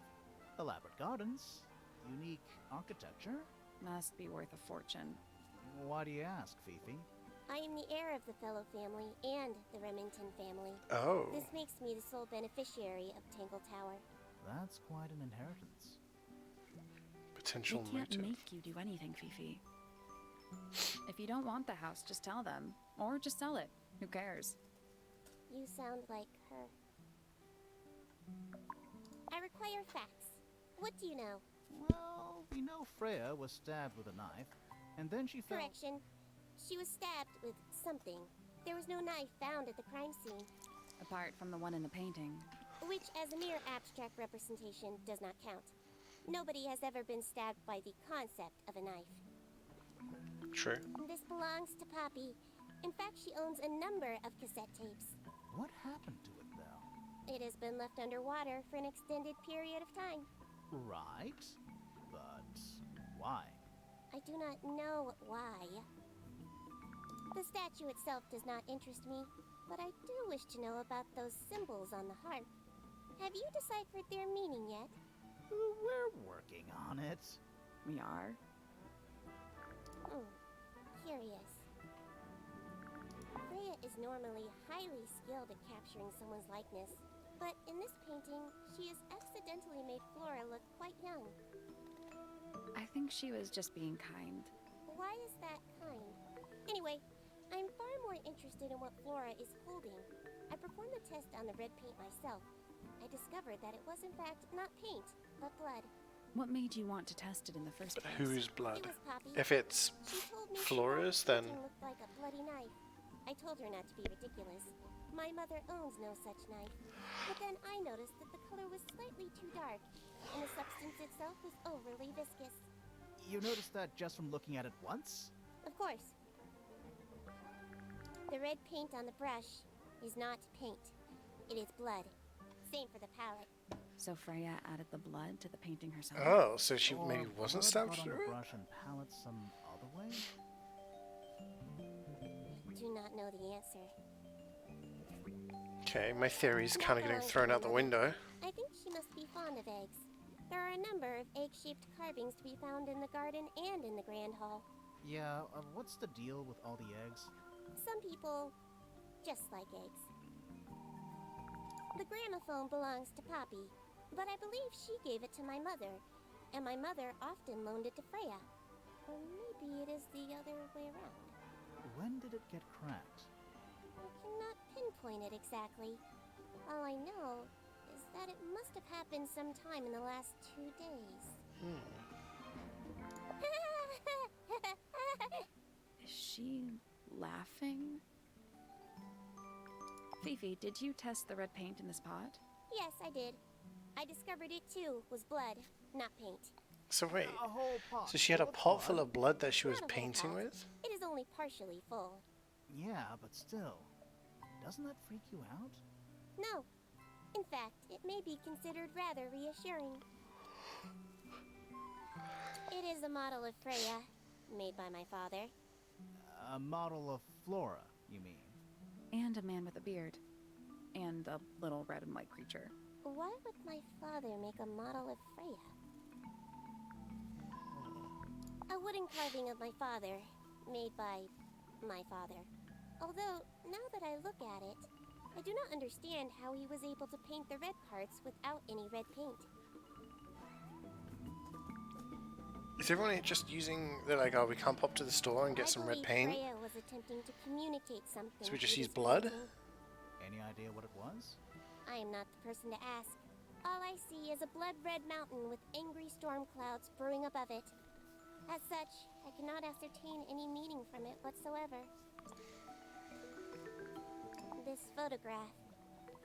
Speaker 3: Elaborate gardens, unique architecture.
Speaker 4: Must be worth a fortune.
Speaker 3: Why do you ask, Fifi?
Speaker 6: I am the heir of the Fellow family and the Remington family.
Speaker 1: Oh.
Speaker 6: This makes me the sole beneficiary of Tangle Tower.
Speaker 3: That's quite an inheritance.
Speaker 1: Potential
Speaker 4: They can't
Speaker 1: motive.
Speaker 4: make you do anything, Fifi. If you don't want the house, just tell them. Or just sell it. Who cares?
Speaker 6: You sound like her. I require facts. What do you know?
Speaker 3: Well, we know Freya was stabbed with a knife, and then she fell.
Speaker 6: Correction. She was stabbed with something. There was no knife found at the crime scene,
Speaker 4: Apart from the one in the painting.
Speaker 6: which as a mere abstract representation does not count. Nobody has ever been stabbed by the concept of a knife.
Speaker 1: True.
Speaker 6: This belongs to Poppy. In fact, she owns a number of cassette tapes.
Speaker 3: What happened to it, though?
Speaker 6: It has been left underwater for an extended period of time.
Speaker 3: Right, but why?
Speaker 6: I do not know why. The statue itself does not interest me, but I do wish to know about those symbols on the harp. Have you deciphered their meaning yet?
Speaker 3: We're working on it.
Speaker 4: We are.
Speaker 6: Curious. Freya is normally highly skilled at capturing someone's likeness, but in this painting, she has accidentally made Flora look quite young.
Speaker 4: I think she was just being kind.
Speaker 6: Why is that kind? Anyway, I'm far more interested in what Flora is holding. I performed the test on the red paint myself. I discovered that it was in fact not paint, but blood.
Speaker 4: What made you want to test it in the first
Speaker 1: But
Speaker 4: place?
Speaker 1: whose blood?
Speaker 6: It was Poppy.
Speaker 1: If it's
Speaker 6: She told me
Speaker 1: Flora's,
Speaker 6: the
Speaker 1: then
Speaker 6: painting looked like a bloody knife. I told her not to be ridiculous. My mother owns no such knife. But then I noticed that the color was slightly too dark, and the substance itself was overly viscous.
Speaker 3: You noticed that just from looking at it once?
Speaker 6: Of course. The red paint on the brush is not paint. It is blood. Same for the palette.
Speaker 4: So Freya added the blood to the painting herself?
Speaker 1: oh, so she
Speaker 3: Or
Speaker 1: maybe wasn't
Speaker 3: blood
Speaker 1: stabbed
Speaker 3: got on
Speaker 1: through
Speaker 3: the
Speaker 1: it.
Speaker 3: brush and palette some other way?
Speaker 6: Do not know the answer.
Speaker 1: Okay, my theory's kind of getting thrown out the window.
Speaker 6: I think she must be fond of eggs. There are a number of egg-shaped carvings to be found in the garden and in the Grand Hall.
Speaker 3: Yeah, what's the deal with all the eggs?
Speaker 6: Some people just like eggs. The gramophone belongs to Poppy, but I believe she gave it to my mother, and my mother often loaned it to Freya. Or maybe it is the other way around.
Speaker 3: When did it get cracked?
Speaker 6: I cannot pinpoint it exactly. All I know is that it must have happened sometime in the last 2 days.
Speaker 4: Is she laughing? Fifi, did you test the red paint in this pot?
Speaker 6: Yes, I did. I discovered it too was blood, not paint.
Speaker 1: So wait,
Speaker 3: A whole pot.
Speaker 1: so she had a
Speaker 3: full of
Speaker 1: pot full
Speaker 3: blood?
Speaker 1: of blood that she was
Speaker 6: Not a whole
Speaker 1: painting
Speaker 6: pot.
Speaker 1: with?
Speaker 6: It is only partially full.
Speaker 3: Yeah, but still. Doesn't that freak you out?
Speaker 6: No. In fact, it may be considered rather reassuring. It is a model of Freya, made by my father.
Speaker 3: A model of Flora, you mean?
Speaker 4: And a man with a beard. And a little red and white creature.
Speaker 6: Why would my father make a model of Freya? A wooden carving of my father, made by my father. Although, now that I look at it, I do not understand how he was able to paint the red parts without any red paint.
Speaker 1: Is everyone just using, they're like, oh, we can't pop to the store and get some red paint?
Speaker 6: Freya was attempting to communicate something.
Speaker 1: So we just
Speaker 6: through
Speaker 1: use
Speaker 6: this
Speaker 1: blood?
Speaker 6: painting.
Speaker 3: Any idea what it was?
Speaker 6: I am not the person to ask. All I see is a blood-red mountain with angry storm clouds brewing above it. As such, I cannot ascertain any meaning from it whatsoever. This photograph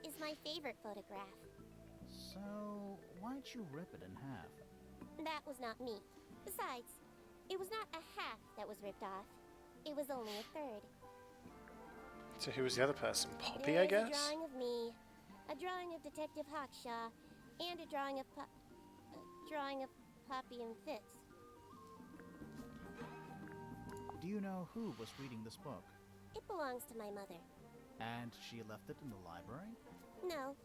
Speaker 6: is my favorite photograph.
Speaker 3: So, why'd you rip it in half?
Speaker 6: That was not me. Besides, it was not a half that was ripped off. It was only a third.
Speaker 1: So who was the other person? Poppy,
Speaker 6: There
Speaker 1: I
Speaker 6: is
Speaker 1: guess?
Speaker 6: a drawing of me, a drawing of Detective Hawkshaw, and a drawing of Poppy and Fitz.
Speaker 3: Do you know who was reading this book?
Speaker 6: It belongs to my mother.
Speaker 3: And she left it in the library?
Speaker 6: No,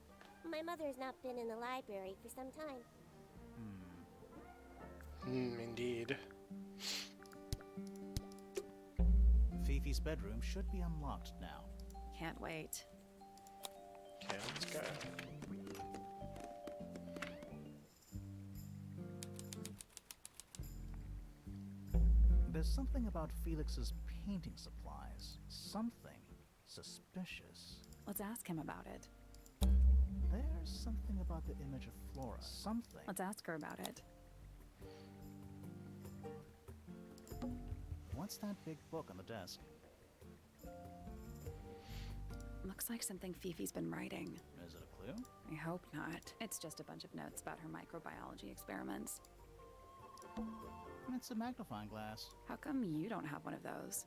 Speaker 6: my mother has not been in the library for some time.
Speaker 1: Indeed.
Speaker 3: Fifi's bedroom should be unlocked now.
Speaker 4: Can't wait.
Speaker 1: Okay, let's go.
Speaker 3: There's something about Felix's painting supplies. Something suspicious.
Speaker 4: Let's ask him about it.
Speaker 3: There's something about the image of Flora. Something.
Speaker 4: Let's ask her about it.
Speaker 3: What's that big book on the desk?
Speaker 4: Looks like something Fifi's been writing.
Speaker 3: Is it a clue?
Speaker 4: I hope not. It's just a bunch of notes about her microbiology experiments.
Speaker 3: It's a magnifying glass.
Speaker 4: How come you don't have one of those?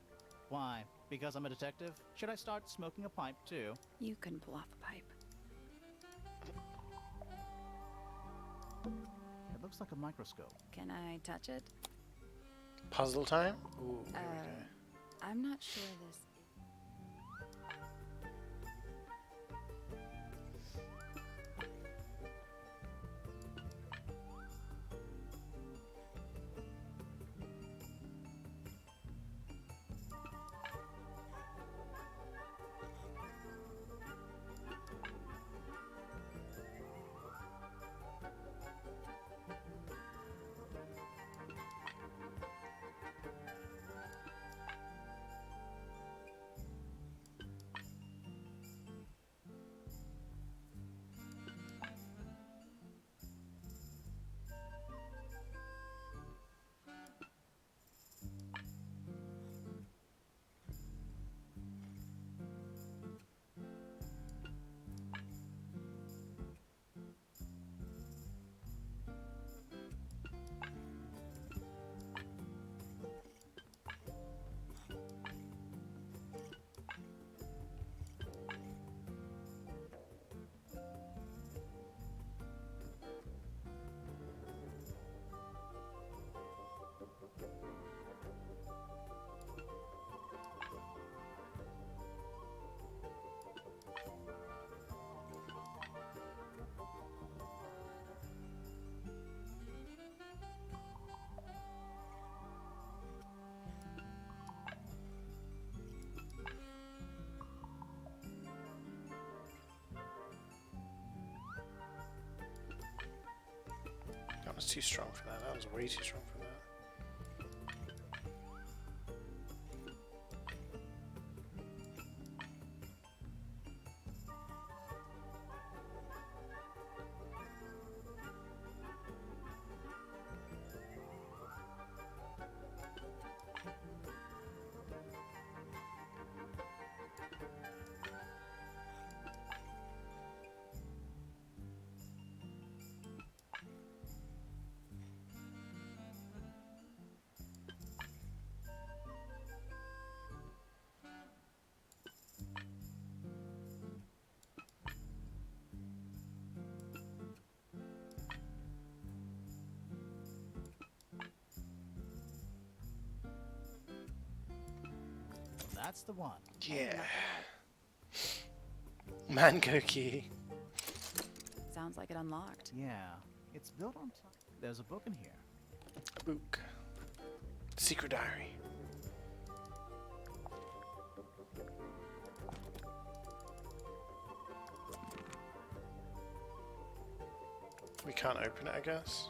Speaker 3: Why? Because I'm a detective? Should I start smoking a pipe too?
Speaker 4: You can pull off a pipe.
Speaker 3: It looks like a microscope.
Speaker 4: Can I touch it?
Speaker 1: Puzzle time? Ooh, here we go.
Speaker 4: I'm not sure this...
Speaker 1: That was too strong for that. That was way too strong for that.
Speaker 3: That's the one.
Speaker 1: Yeah. Mango key.
Speaker 4: Sounds like it unlocked.
Speaker 3: Yeah, it's built on top. There's a book in here.
Speaker 1: A book. Secret diary. We can't open it, I guess.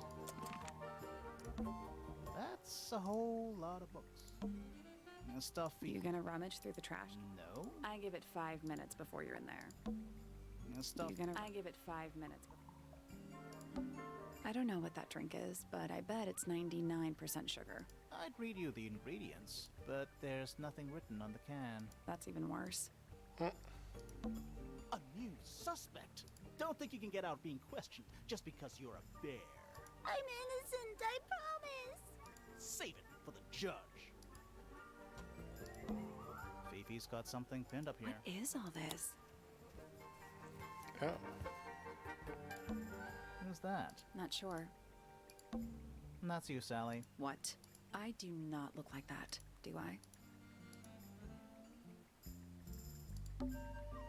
Speaker 3: That's a whole lot of books. Stuff
Speaker 4: You gonna rummage through the trash?
Speaker 3: No.
Speaker 4: I give it 5 minutes before you're in there.
Speaker 3: Stuff.
Speaker 4: I give it 5 minutes. I don't know what that drink is, but I bet it's 99% sugar.
Speaker 3: I'd read you the ingredients, but there's nothing written on the can.
Speaker 4: That's even worse.
Speaker 3: A new suspect? Don't think you can get out being questioned just because you're a bear.
Speaker 6: I'm innocent, I promise.
Speaker 3: Save it for the judge. Fifi's got something pinned up here.
Speaker 4: What is all this?
Speaker 1: Oh.
Speaker 3: Who's that?
Speaker 4: Not sure.
Speaker 3: That's you, Sally.
Speaker 4: What? I do not look like that, do I?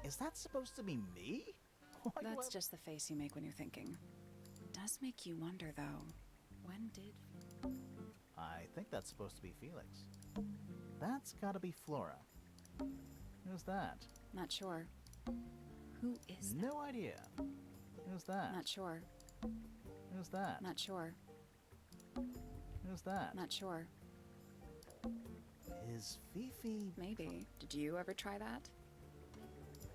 Speaker 3: Is that supposed to be me? Why do
Speaker 4: That's
Speaker 3: I-
Speaker 4: just the face you make when you're thinking. Does make you wonder, though. When did...
Speaker 3: I think that's supposed to be Felix. That's gotta be Flora. Who's that?
Speaker 4: Not sure. Who is that?
Speaker 3: No idea. Who's that?
Speaker 4: Not sure.
Speaker 3: Who's that?
Speaker 4: Not sure.
Speaker 3: Who's that?
Speaker 4: Not sure.
Speaker 3: Is Fifi...
Speaker 4: Maybe. Did you ever try that?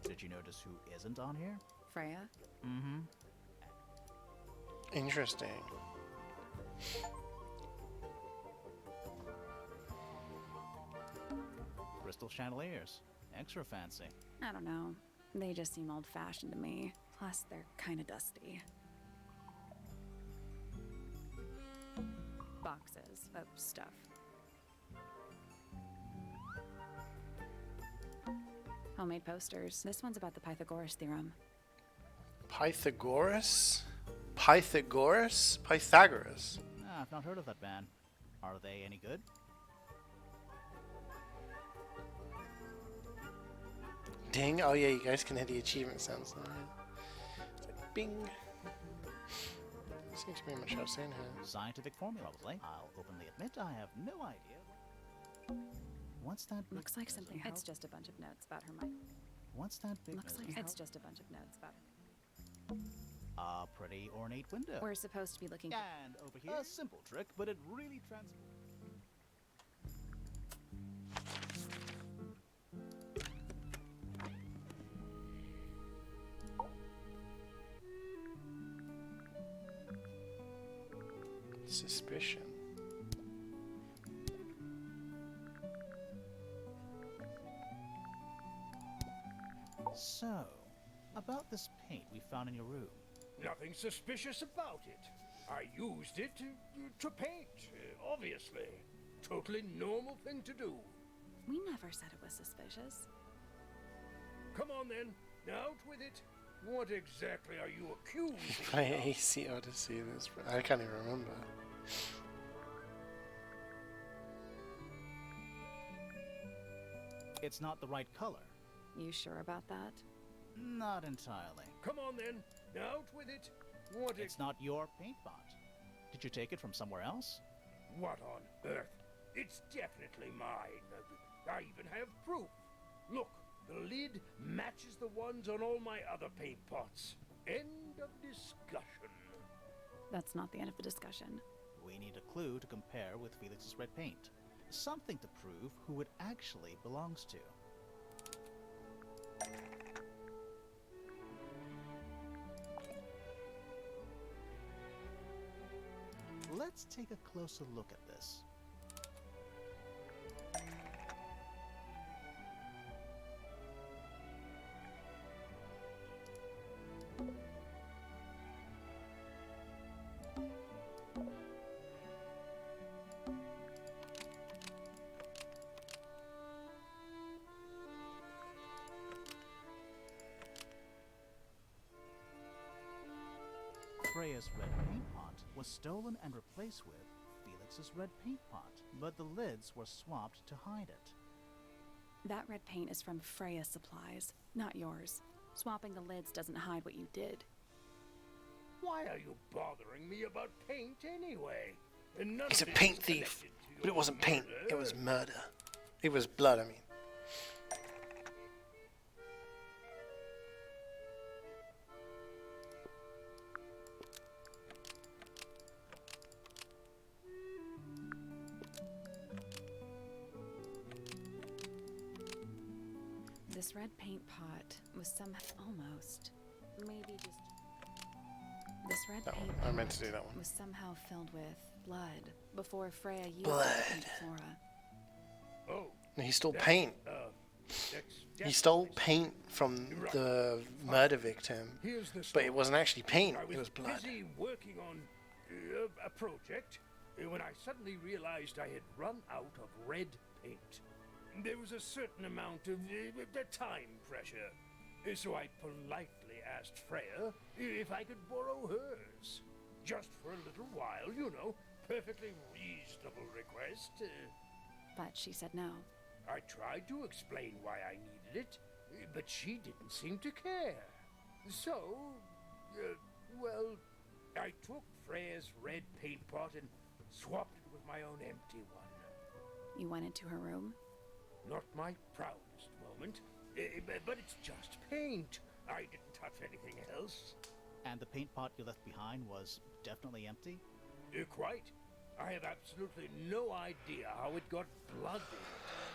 Speaker 3: Did you notice who isn't on here?
Speaker 4: Freya?
Speaker 3: Mm-hmm.
Speaker 1: Interesting.
Speaker 3: Crystal chandeliers. Extra fancy.
Speaker 4: I don't know. They just seem old-fashioned to me. Plus, they're kind of dusty. Boxes of stuff. Homemade posters. This one's about the Pythagoras theorem.
Speaker 1: Pythagoras? Pythagoras? Pythagoras.
Speaker 3: Ah, I've not heard of that band. Are they any good?
Speaker 1: Ding. Oh yeah, you guys can hear the achievement sounds now. It's like bing. Seems to be much I've seen here.
Speaker 3: Scientific formula, probably. I'll openly admit I have no idea. What's that big
Speaker 4: Looks like
Speaker 3: mess
Speaker 4: something.
Speaker 3: of
Speaker 4: It's
Speaker 3: house-
Speaker 4: just a bunch of notes about her mind.
Speaker 3: What's that big
Speaker 4: Looks
Speaker 3: mess
Speaker 4: like
Speaker 3: of
Speaker 4: it's
Speaker 3: house-
Speaker 4: just a bunch of notes about her.
Speaker 3: A pretty ornate window.
Speaker 4: We're supposed to be looking.
Speaker 3: And over here, a simple trick, but it really
Speaker 1: Suspicion.
Speaker 3: So, about this paint we found in your room.
Speaker 5: Nothing suspicious about it. I used it to paint, obviously. Totally normal thing to do.
Speaker 4: We never said it was suspicious.
Speaker 5: Come on then, out with it. What exactly are you accused
Speaker 1: Play AC Odyssey. This I can't even remember.
Speaker 3: It's not the right color.
Speaker 4: You sure about that?
Speaker 3: Not entirely.
Speaker 5: Come on then, out with it. What
Speaker 3: It's not your paint pot. Did you take it from somewhere else?
Speaker 5: What on earth? It's definitely mine. I even have proof. Look, the lid matches the ones on all my other paint pots. End of discussion.
Speaker 4: That's not the end of the discussion.
Speaker 3: We need a clue to compare with Felix's red paint. Something to prove who it actually belongs to. Let's take a closer look at this. Freya's red paint pot was stolen and replaced with Felix's red paint pot, but the lids were swapped to hide it.
Speaker 4: That red paint is from Freya's supplies, not yours. Swapping the lids doesn't hide what you did.
Speaker 5: Why are you bothering me about paint anyway? And none
Speaker 1: He's a
Speaker 5: of it
Speaker 1: paint
Speaker 5: is
Speaker 1: thief,
Speaker 5: connected to
Speaker 1: but it
Speaker 5: your
Speaker 1: wasn't paint. It
Speaker 5: murder.
Speaker 1: was murder. It was blood. I mean.
Speaker 4: This red paint pot was somehow almost, maybe just. This red
Speaker 1: That
Speaker 4: paint
Speaker 1: one. I meant to
Speaker 4: pot
Speaker 1: do that one.
Speaker 4: was somehow filled with blood before Freya used
Speaker 1: Blood.
Speaker 4: it to paint Flora.
Speaker 5: Oh,
Speaker 1: He stole
Speaker 5: that,
Speaker 1: paint.
Speaker 5: that's
Speaker 1: He stole
Speaker 5: definitely-
Speaker 1: paint from the murder victim,
Speaker 5: Here's the
Speaker 1: but
Speaker 5: story.
Speaker 1: it wasn't actually paint.
Speaker 5: I
Speaker 1: It was blood.
Speaker 5: busy working on a project when I suddenly realized I had run out of red paint. There was a certain amount of time pressure, so I politely asked Freya if I could borrow hers. Just for a little while, you know. Perfectly reasonable request.
Speaker 4: But she said no.
Speaker 5: I tried to explain why I needed it, but she didn't seem to care. So, well, I took Freya's red paint pot and swapped it with my own empty one.
Speaker 4: You went into her room?
Speaker 5: Not my proudest moment, but it's just paint. I didn't touch anything else.
Speaker 3: And the paint pot you left behind was definitely empty?
Speaker 5: Quite. I have absolutely no idea how it got blood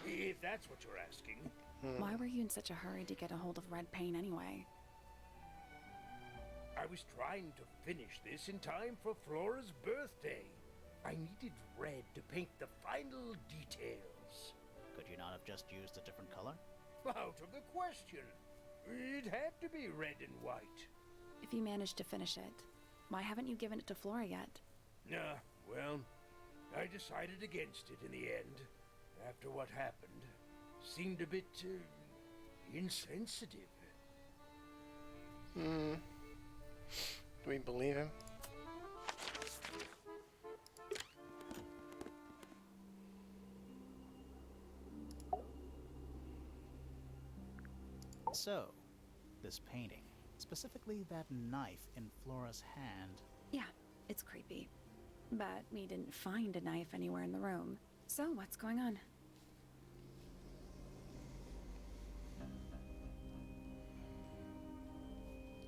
Speaker 5: in it, if that's what you're asking.
Speaker 4: Why were you in such a hurry to get a hold of red paint anyway?
Speaker 5: I was trying to finish this in time for Flora's birthday. I needed red to paint the final details.
Speaker 3: Could you not have just used a different color?
Speaker 5: Out of the question. It had to be red and white.
Speaker 4: If you managed to finish it, why haven't you given it to Flora yet?
Speaker 5: Well, I decided against it in the end. After what happened, seemed a bit insensitive.
Speaker 1: Do we believe him?
Speaker 3: So, this painting, specifically that knife in Flora's hand,
Speaker 4: Yeah, it's creepy. But we didn't find a knife anywhere in the room. So what's going on?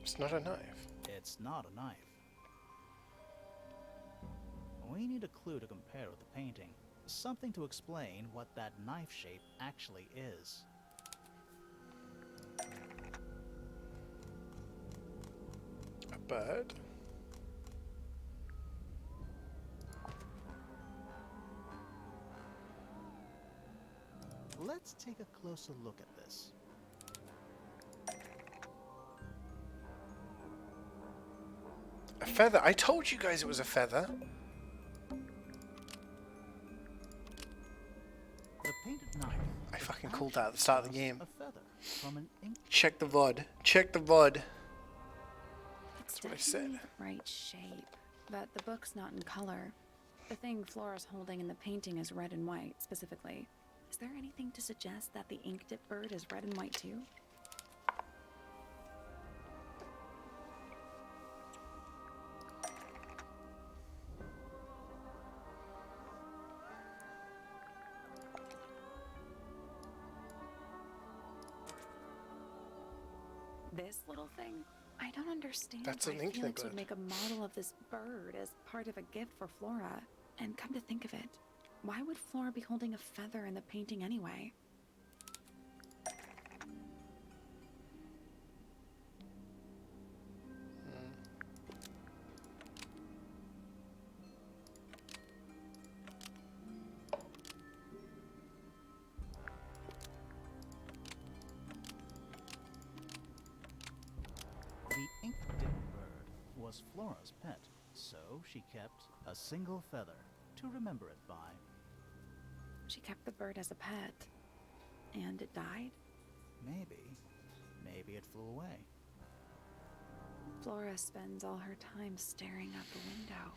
Speaker 1: It's not a knife.
Speaker 3: it's not a knife. We need a clue to compare with the painting. Something to explain what that knife shape actually is.
Speaker 1: A bird?
Speaker 3: Let's take a closer look at this.
Speaker 1: A feather. I told you guys it was a feather.
Speaker 3: The painted knife.
Speaker 1: I
Speaker 3: is
Speaker 1: fucking called that at the start of the
Speaker 3: actually
Speaker 1: game.
Speaker 3: just a feather from an ink.
Speaker 1: Check the VOD. Check the VOD.
Speaker 4: It's
Speaker 1: That's what I said.
Speaker 4: definitely the right shape, but the book's not in color. The thing Flora's holding in the painting is red and white, specifically. Is there anything to suggest that the ink dip bird is red and white too? This little thing? I don't understand
Speaker 1: That's
Speaker 4: why
Speaker 1: an ink
Speaker 4: Felix
Speaker 1: dip
Speaker 4: would
Speaker 1: bird.
Speaker 4: make a model of this bird as part of a gift for Flora. And come to think of it, why would Flora be holding a feather in the painting anyway?
Speaker 3: The ink dip bird was Flora's pet, so she kept a single feather to remember it by.
Speaker 4: She kept the bird as a pet. And it died?
Speaker 3: Maybe it flew away.
Speaker 4: Flora spends all her time staring out the window.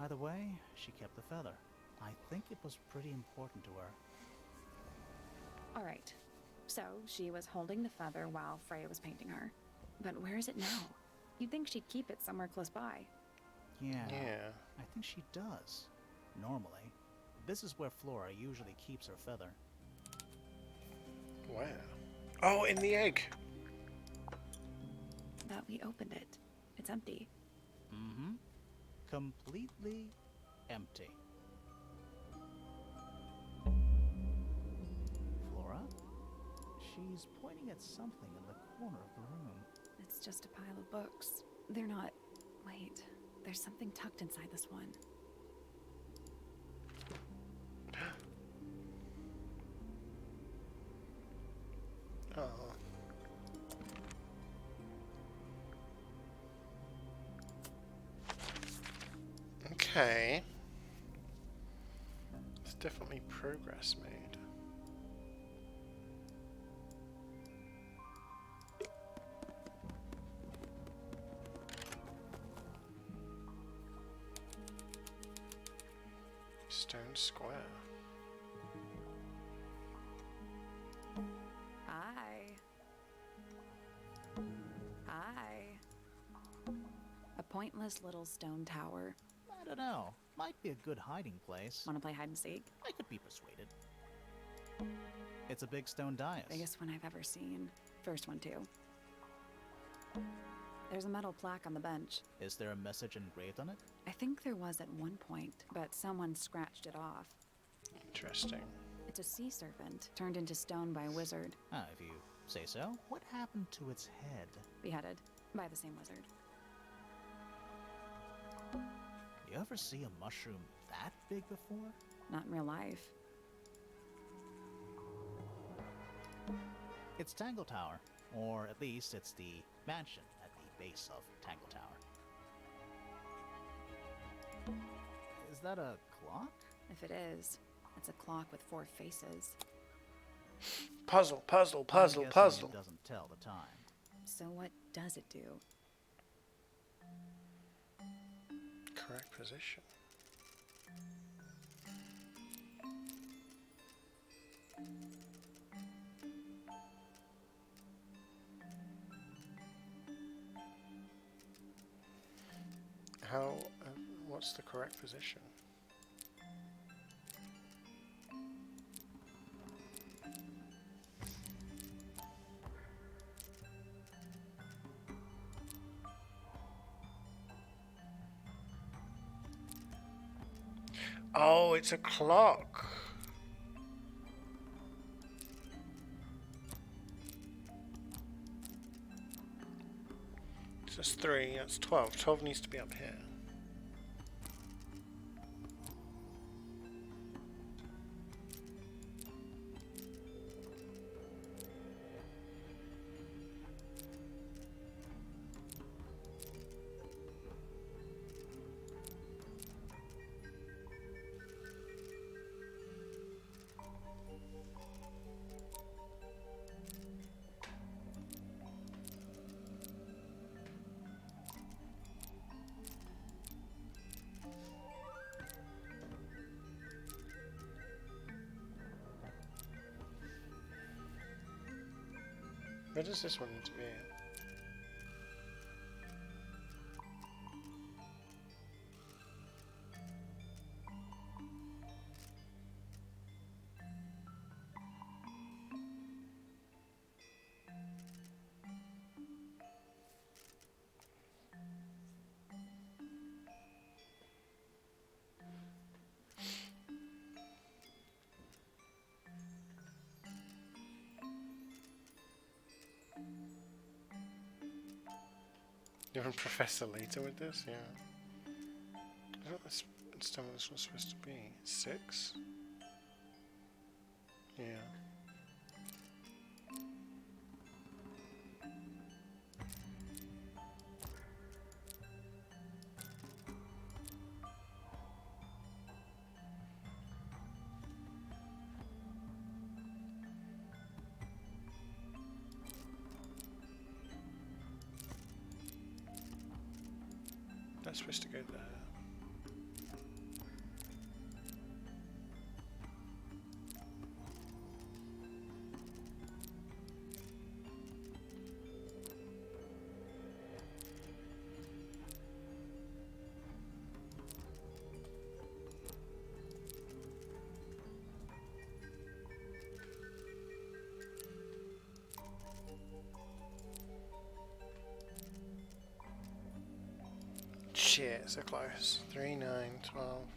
Speaker 3: Either way, she kept the feather. I think it was pretty important to her.
Speaker 4: Alright, so she was holding the feather while Freya was painting her. But where is it now? You'd think she'd keep it somewhere close by.
Speaker 3: Yeah,
Speaker 1: Yeah.
Speaker 3: I think she does. Normally. This is where Flora usually keeps her feather.
Speaker 1: Where? Oh, in the egg.
Speaker 4: But we opened it. It's empty.
Speaker 3: Mm-hmm. Completely empty. Flora? She's pointing at something in the corner of the room.
Speaker 4: It's just a pile of books. They're not. Wait, there's something tucked inside this one.
Speaker 1: Oh. Okay. There's definitely progress made. Stone Square.
Speaker 4: Hi. A pointless little stone tower.
Speaker 3: I don't know. Might be a good hiding place.
Speaker 4: Wanna play hide and seek?
Speaker 3: I could be persuaded. It's a big stone dais.
Speaker 4: Biggest one I've ever seen. First one, too. There's a metal plaque on the bench.
Speaker 3: Is there a message engraved on it?
Speaker 4: I think there was at one point, but someone scratched it off.
Speaker 1: Interesting.
Speaker 4: It's a sea serpent, turned into stone by a wizard.
Speaker 3: Ah, if you say so. What happened to its head?
Speaker 4: Beheaded by the same wizard.
Speaker 3: You ever see a mushroom that big before?
Speaker 4: Not in real life.
Speaker 3: It's Tangle Tower. Or at least it's the mansion at the base of Tangle Tower. Is that a clock?
Speaker 4: If it is, it's a clock with 4 faces.
Speaker 1: Puzzle, puzzle,
Speaker 3: I'm
Speaker 1: puzzle,
Speaker 3: guessing
Speaker 1: puzzle.
Speaker 3: It doesn't tell the time.
Speaker 4: So what does it do?
Speaker 1: Correct position. How? What's the correct position? Oh, it's a clock. So that's 3, that's 12. 12 needs to be up here. Where does this one need to be? You're Professor later with this, yeah. I thought this stone this was supposed to be 6. Yeah. That's supposed to go there. Shit, so close. 3, 9, 12.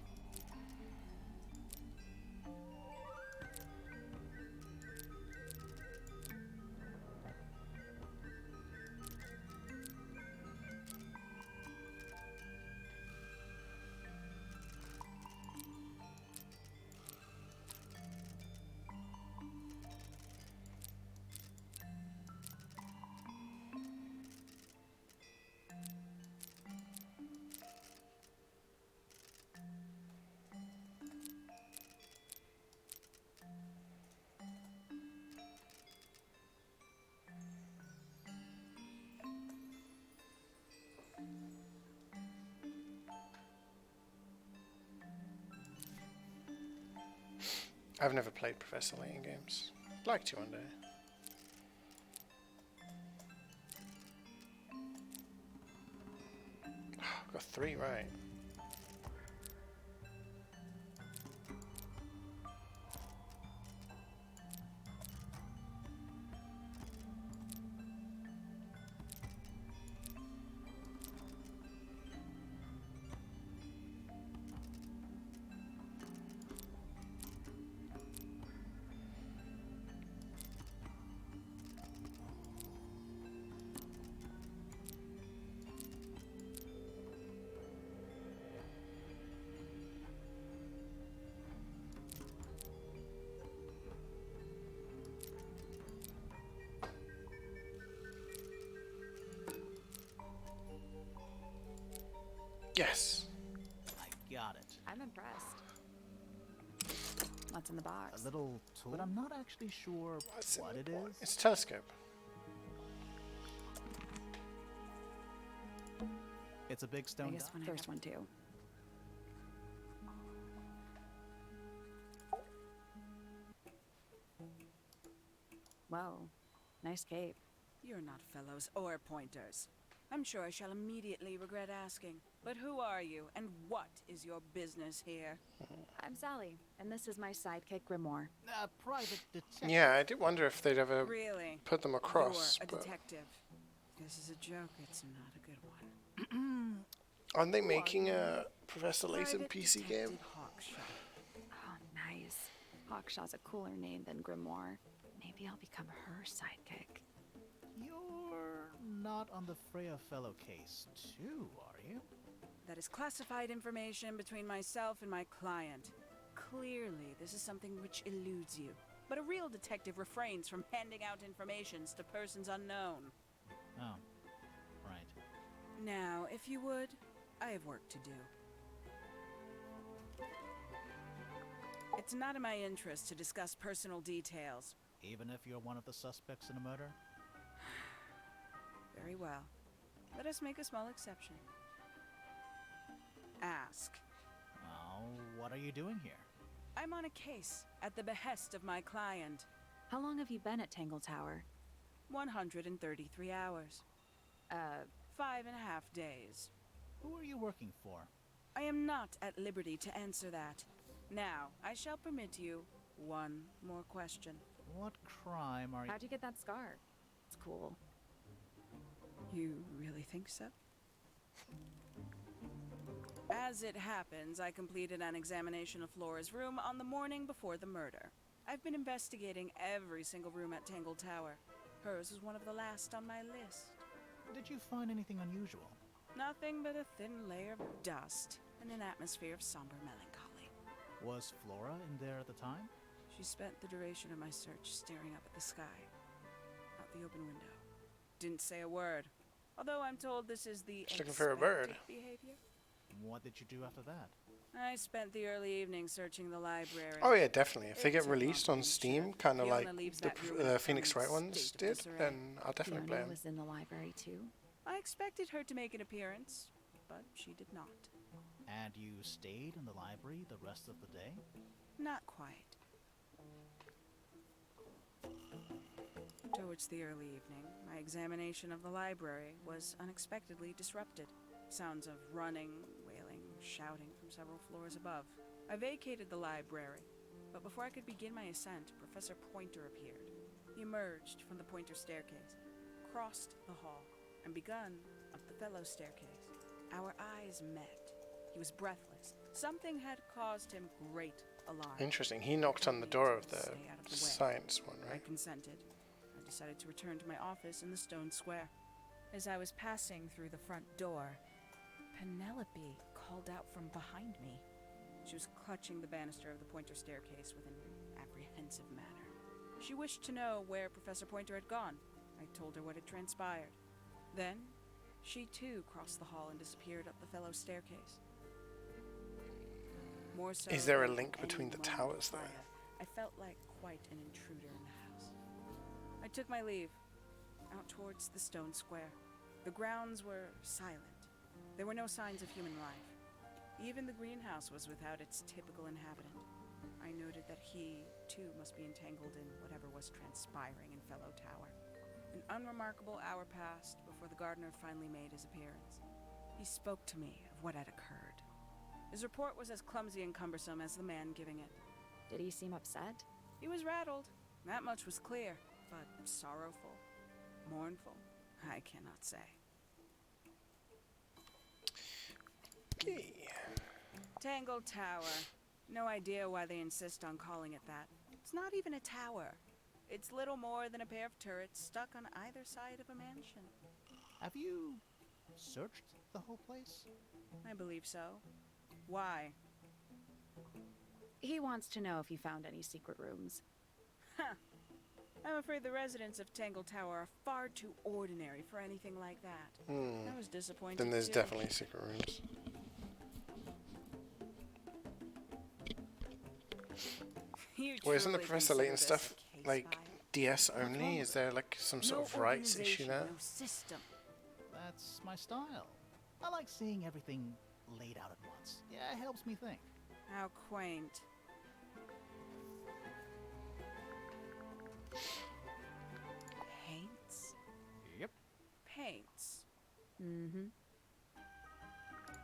Speaker 1: I've never played Professor Layton games. I'd like to one day. I've got 3 right. Yes.
Speaker 3: I got it.
Speaker 4: I'm impressed. What's in the box?
Speaker 3: A little tool, but I'm not actually sure what it is.
Speaker 1: It's a telescope.
Speaker 3: It's a big stone.
Speaker 4: Biggest one, first one too. Whoa, nice cape.
Speaker 7: You're not fellows or pointers. I'm sure I shall immediately regret asking. But who are you, and what is your business here?
Speaker 4: I'm Sally, and this is my sidekick Grimoire.
Speaker 3: Private detective.
Speaker 1: Yeah, I did wonder if they'd ever
Speaker 7: Really?
Speaker 1: put them across.
Speaker 7: You're a
Speaker 1: But
Speaker 7: detective. This is a joke. It's not a good one.
Speaker 1: aren't they making a Professor Layton
Speaker 7: Private
Speaker 1: PC
Speaker 7: Detective
Speaker 1: game?
Speaker 7: Hawkshaw.
Speaker 4: Oh, nice. Hawkshaw's a cooler name than Grimoire. Maybe I'll become her sidekick.
Speaker 3: You're not on the Freya Fellow case, too, are you?
Speaker 7: That is classified information between myself and my client. Clearly, this is something which eludes you. But a real detective refrains from handing out informations to persons unknown.
Speaker 3: Oh, right.
Speaker 7: Now, if you would, I have work to do. It's not in my interest to discuss personal details.
Speaker 3: Even if you're one of the suspects in a murder?
Speaker 7: Very well. Let us make a small exception. Ask.
Speaker 3: Oh, what are you doing here?
Speaker 7: I'm on a case at the behest of my client.
Speaker 4: How long have you been at Tangle Tower?
Speaker 7: 133 hours. 5.5 days.
Speaker 3: Who are you working for?
Speaker 7: I am not at liberty to answer that. Now, I shall permit you one more question.
Speaker 3: What crime are you...
Speaker 4: How'd you get that scar? It's cool.
Speaker 7: You really think so? As it happens, I completed an examination of Flora's room on the morning before the murder. I've been investigating every single room at Tangle Tower. Hers was one of the last on my list.
Speaker 3: Did you find anything unusual?
Speaker 7: Nothing but a thin layer of dust and an atmosphere of somber melancholy.
Speaker 3: Was Flora in there at the time?
Speaker 7: She spent the duration of my search staring up at the sky, out the open window. Didn't say a word, although I'm told this is the
Speaker 1: Just looking for a bird.
Speaker 7: expected behavior.
Speaker 3: What did you do after that?
Speaker 7: I spent the early evening searching the library.
Speaker 1: Oh yeah, definitely. If they
Speaker 7: It
Speaker 1: get
Speaker 7: took
Speaker 1: released
Speaker 7: long
Speaker 1: on
Speaker 7: to
Speaker 1: Steam,
Speaker 7: check.
Speaker 1: kind of
Speaker 7: Fiona
Speaker 1: like
Speaker 7: leaves
Speaker 1: the
Speaker 7: that room in a
Speaker 1: Phoenix Wright
Speaker 7: permanent
Speaker 1: ones
Speaker 7: state of
Speaker 1: did,
Speaker 7: disarray.
Speaker 1: then I'll definitely play
Speaker 4: Fiona
Speaker 1: them.
Speaker 4: was in the library too.
Speaker 7: I expected her to make an appearance, but she did not.
Speaker 3: And you stayed in the library the rest of the day?
Speaker 7: Not quite. Towards the early evening, my examination of the library was unexpectedly disrupted. Sounds of running, wailing, shouting from several floors above. I vacated the library, but before I could begin my ascent, Professor Pointer appeared. He emerged from the Pointer staircase, crossed the hall, and begun up the fellow staircase. Our eyes met. He was breathless. Something had caused him great alarm.
Speaker 1: Interesting. He knocked on the door of the
Speaker 7: Stay out of the way.
Speaker 1: science one,
Speaker 7: I
Speaker 1: right?
Speaker 7: consented. I decided to return to my office in the stone square. As I was passing through the front door, Penelope called out from behind me. She was clutching the banister of the Pointer staircase with an apprehensive manner. She wished to know where Professor Pointer had gone. I told her what had transpired. Then, she too crossed the hall and disappeared up the fellow staircase. More so
Speaker 1: Is there a
Speaker 7: than
Speaker 1: link
Speaker 7: any
Speaker 1: between the
Speaker 7: moment
Speaker 1: towers
Speaker 7: prior,
Speaker 1: there?
Speaker 7: I felt like quite an intruder in the house. I took my leave, out towards the stone square. The grounds were silent. There were no signs of human life. Even the greenhouse was without its typical inhabitant. I noted that he, too, must be entangled in whatever was transpiring in Fellow Tower. An unremarkable hour passed before the gardener finally made his appearance. He spoke to me of what had occurred. His report was as clumsy and cumbersome as the man giving it.
Speaker 4: Did he seem upset?
Speaker 7: He was rattled, that much was clear, but sorrowful, mournful, I cannot say.
Speaker 1: Hey.
Speaker 7: Tangle Tower. No idea why they insist on calling it that. It's not even a tower. It's little more than a pair of turrets stuck on either side of a mansion.
Speaker 3: Have you searched the whole place?
Speaker 7: I believe so. Why?
Speaker 4: He wants to know if you found any secret rooms.
Speaker 7: Huh. I'm afraid the residents of Tangle Tower are far too ordinary for anything like that. I was disappointed
Speaker 1: Then there's
Speaker 7: too.
Speaker 1: definitely secret rooms.
Speaker 7: You
Speaker 1: Well, isn't the
Speaker 7: truly
Speaker 1: Professor
Speaker 7: consider
Speaker 1: Layton
Speaker 7: this
Speaker 1: stuff
Speaker 7: a case
Speaker 1: like
Speaker 7: file?
Speaker 1: DS
Speaker 7: What's wrong
Speaker 1: only?
Speaker 7: with
Speaker 1: Is there like some sort
Speaker 7: No
Speaker 1: of rights issue
Speaker 7: organization,
Speaker 1: there?
Speaker 7: No system.
Speaker 3: That's my style. I like seeing everything laid out at once. Yeah, it helps me think.
Speaker 7: How quaint. Paints?
Speaker 3: Yep.
Speaker 7: Paints.
Speaker 4: Mm-hmm.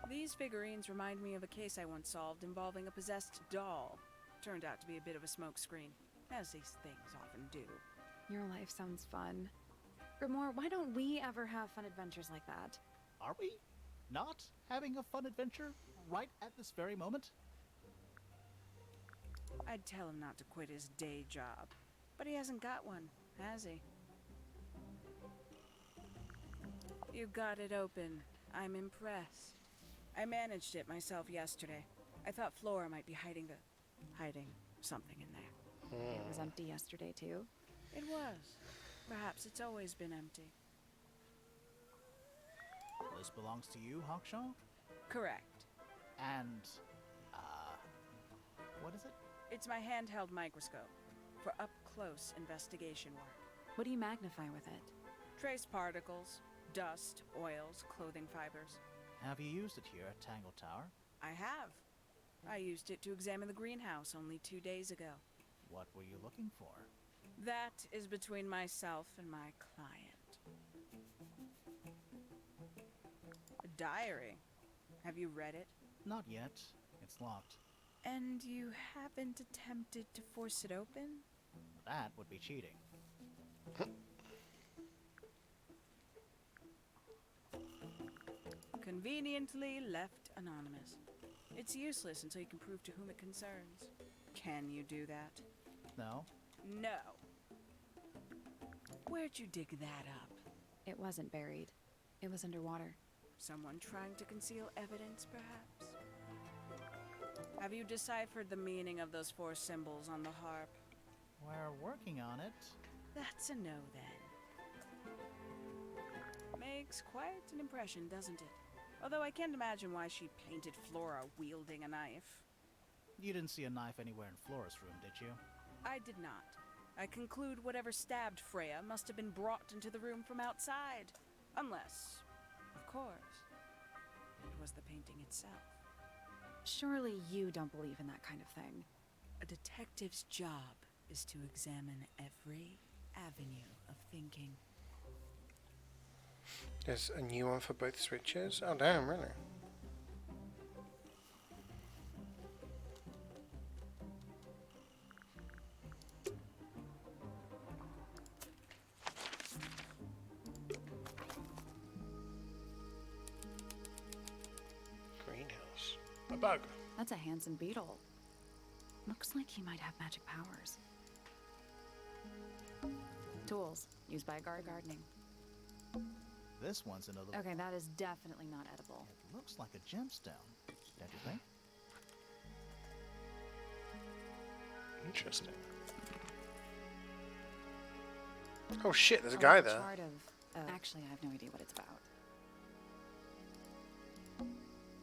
Speaker 7: These figurines remind me of a case I once solved involving a possessed doll. Turned out to be a bit of a smokescreen, as these things often do.
Speaker 4: Your life sounds fun. Grimoire, why don't we ever have fun adventures like that?
Speaker 3: Are we not having a fun adventure right at this very moment?
Speaker 7: I'd tell him not to quit his day job, but he hasn't got one, has he? You got it open. I'm impressed. I managed it myself yesterday. I thought Flora might be hiding something in there.
Speaker 4: It was empty yesterday, too.
Speaker 7: It was. Perhaps it's always been empty.
Speaker 3: This belongs to you, Hawkshaw?
Speaker 7: Correct.
Speaker 3: And, what is it?
Speaker 7: It's my handheld microscope for up-close investigation work.
Speaker 4: What do you magnify with it?
Speaker 7: Trace particles, dust, oils, clothing fibers.
Speaker 3: Have you used it here at Tangle Tower?
Speaker 7: I have. I used it to examine the greenhouse only 2 days ago.
Speaker 3: What were you looking for?
Speaker 7: That is between myself and my client. A diary. Have you read it?
Speaker 3: Not yet. It's locked.
Speaker 7: And you haven't attempted to force it open?
Speaker 3: That would be cheating.
Speaker 7: Conveniently left anonymous. It's useless until you can prove to whom it concerns. Can you do that?
Speaker 3: No?
Speaker 7: No. Where'd you dig that up?
Speaker 4: It wasn't buried. It was underwater.
Speaker 7: Someone trying to conceal evidence, perhaps? Have you deciphered the meaning of those 4 symbols on the harp?
Speaker 3: We're working on it.
Speaker 7: That's a no, then. Makes quite an impression, doesn't it? Although I can't imagine why she painted Flora wielding a knife.
Speaker 3: You didn't see a knife anywhere in Flora's room, did you?
Speaker 7: I did not. I conclude whatever stabbed Freya must have been brought into the room from outside. Unless, of course, it was the painting itself.
Speaker 4: Surely you don't believe in that kind of thing.
Speaker 7: A detective's job is to examine every avenue of thinking.
Speaker 1: There's a new one for both switches? Oh damn, really? Greenhouse. A bug.
Speaker 4: That's a handsome beetle. Looks like he might have magic powers. Tools used by gardening.
Speaker 3: This one's in a little...
Speaker 4: Okay, that is definitely not edible.
Speaker 3: It looks like a gemstone, don't you think?
Speaker 1: Interesting. Oh shit, there's a guy there.
Speaker 4: Chart of, actually, I have no idea what it's about.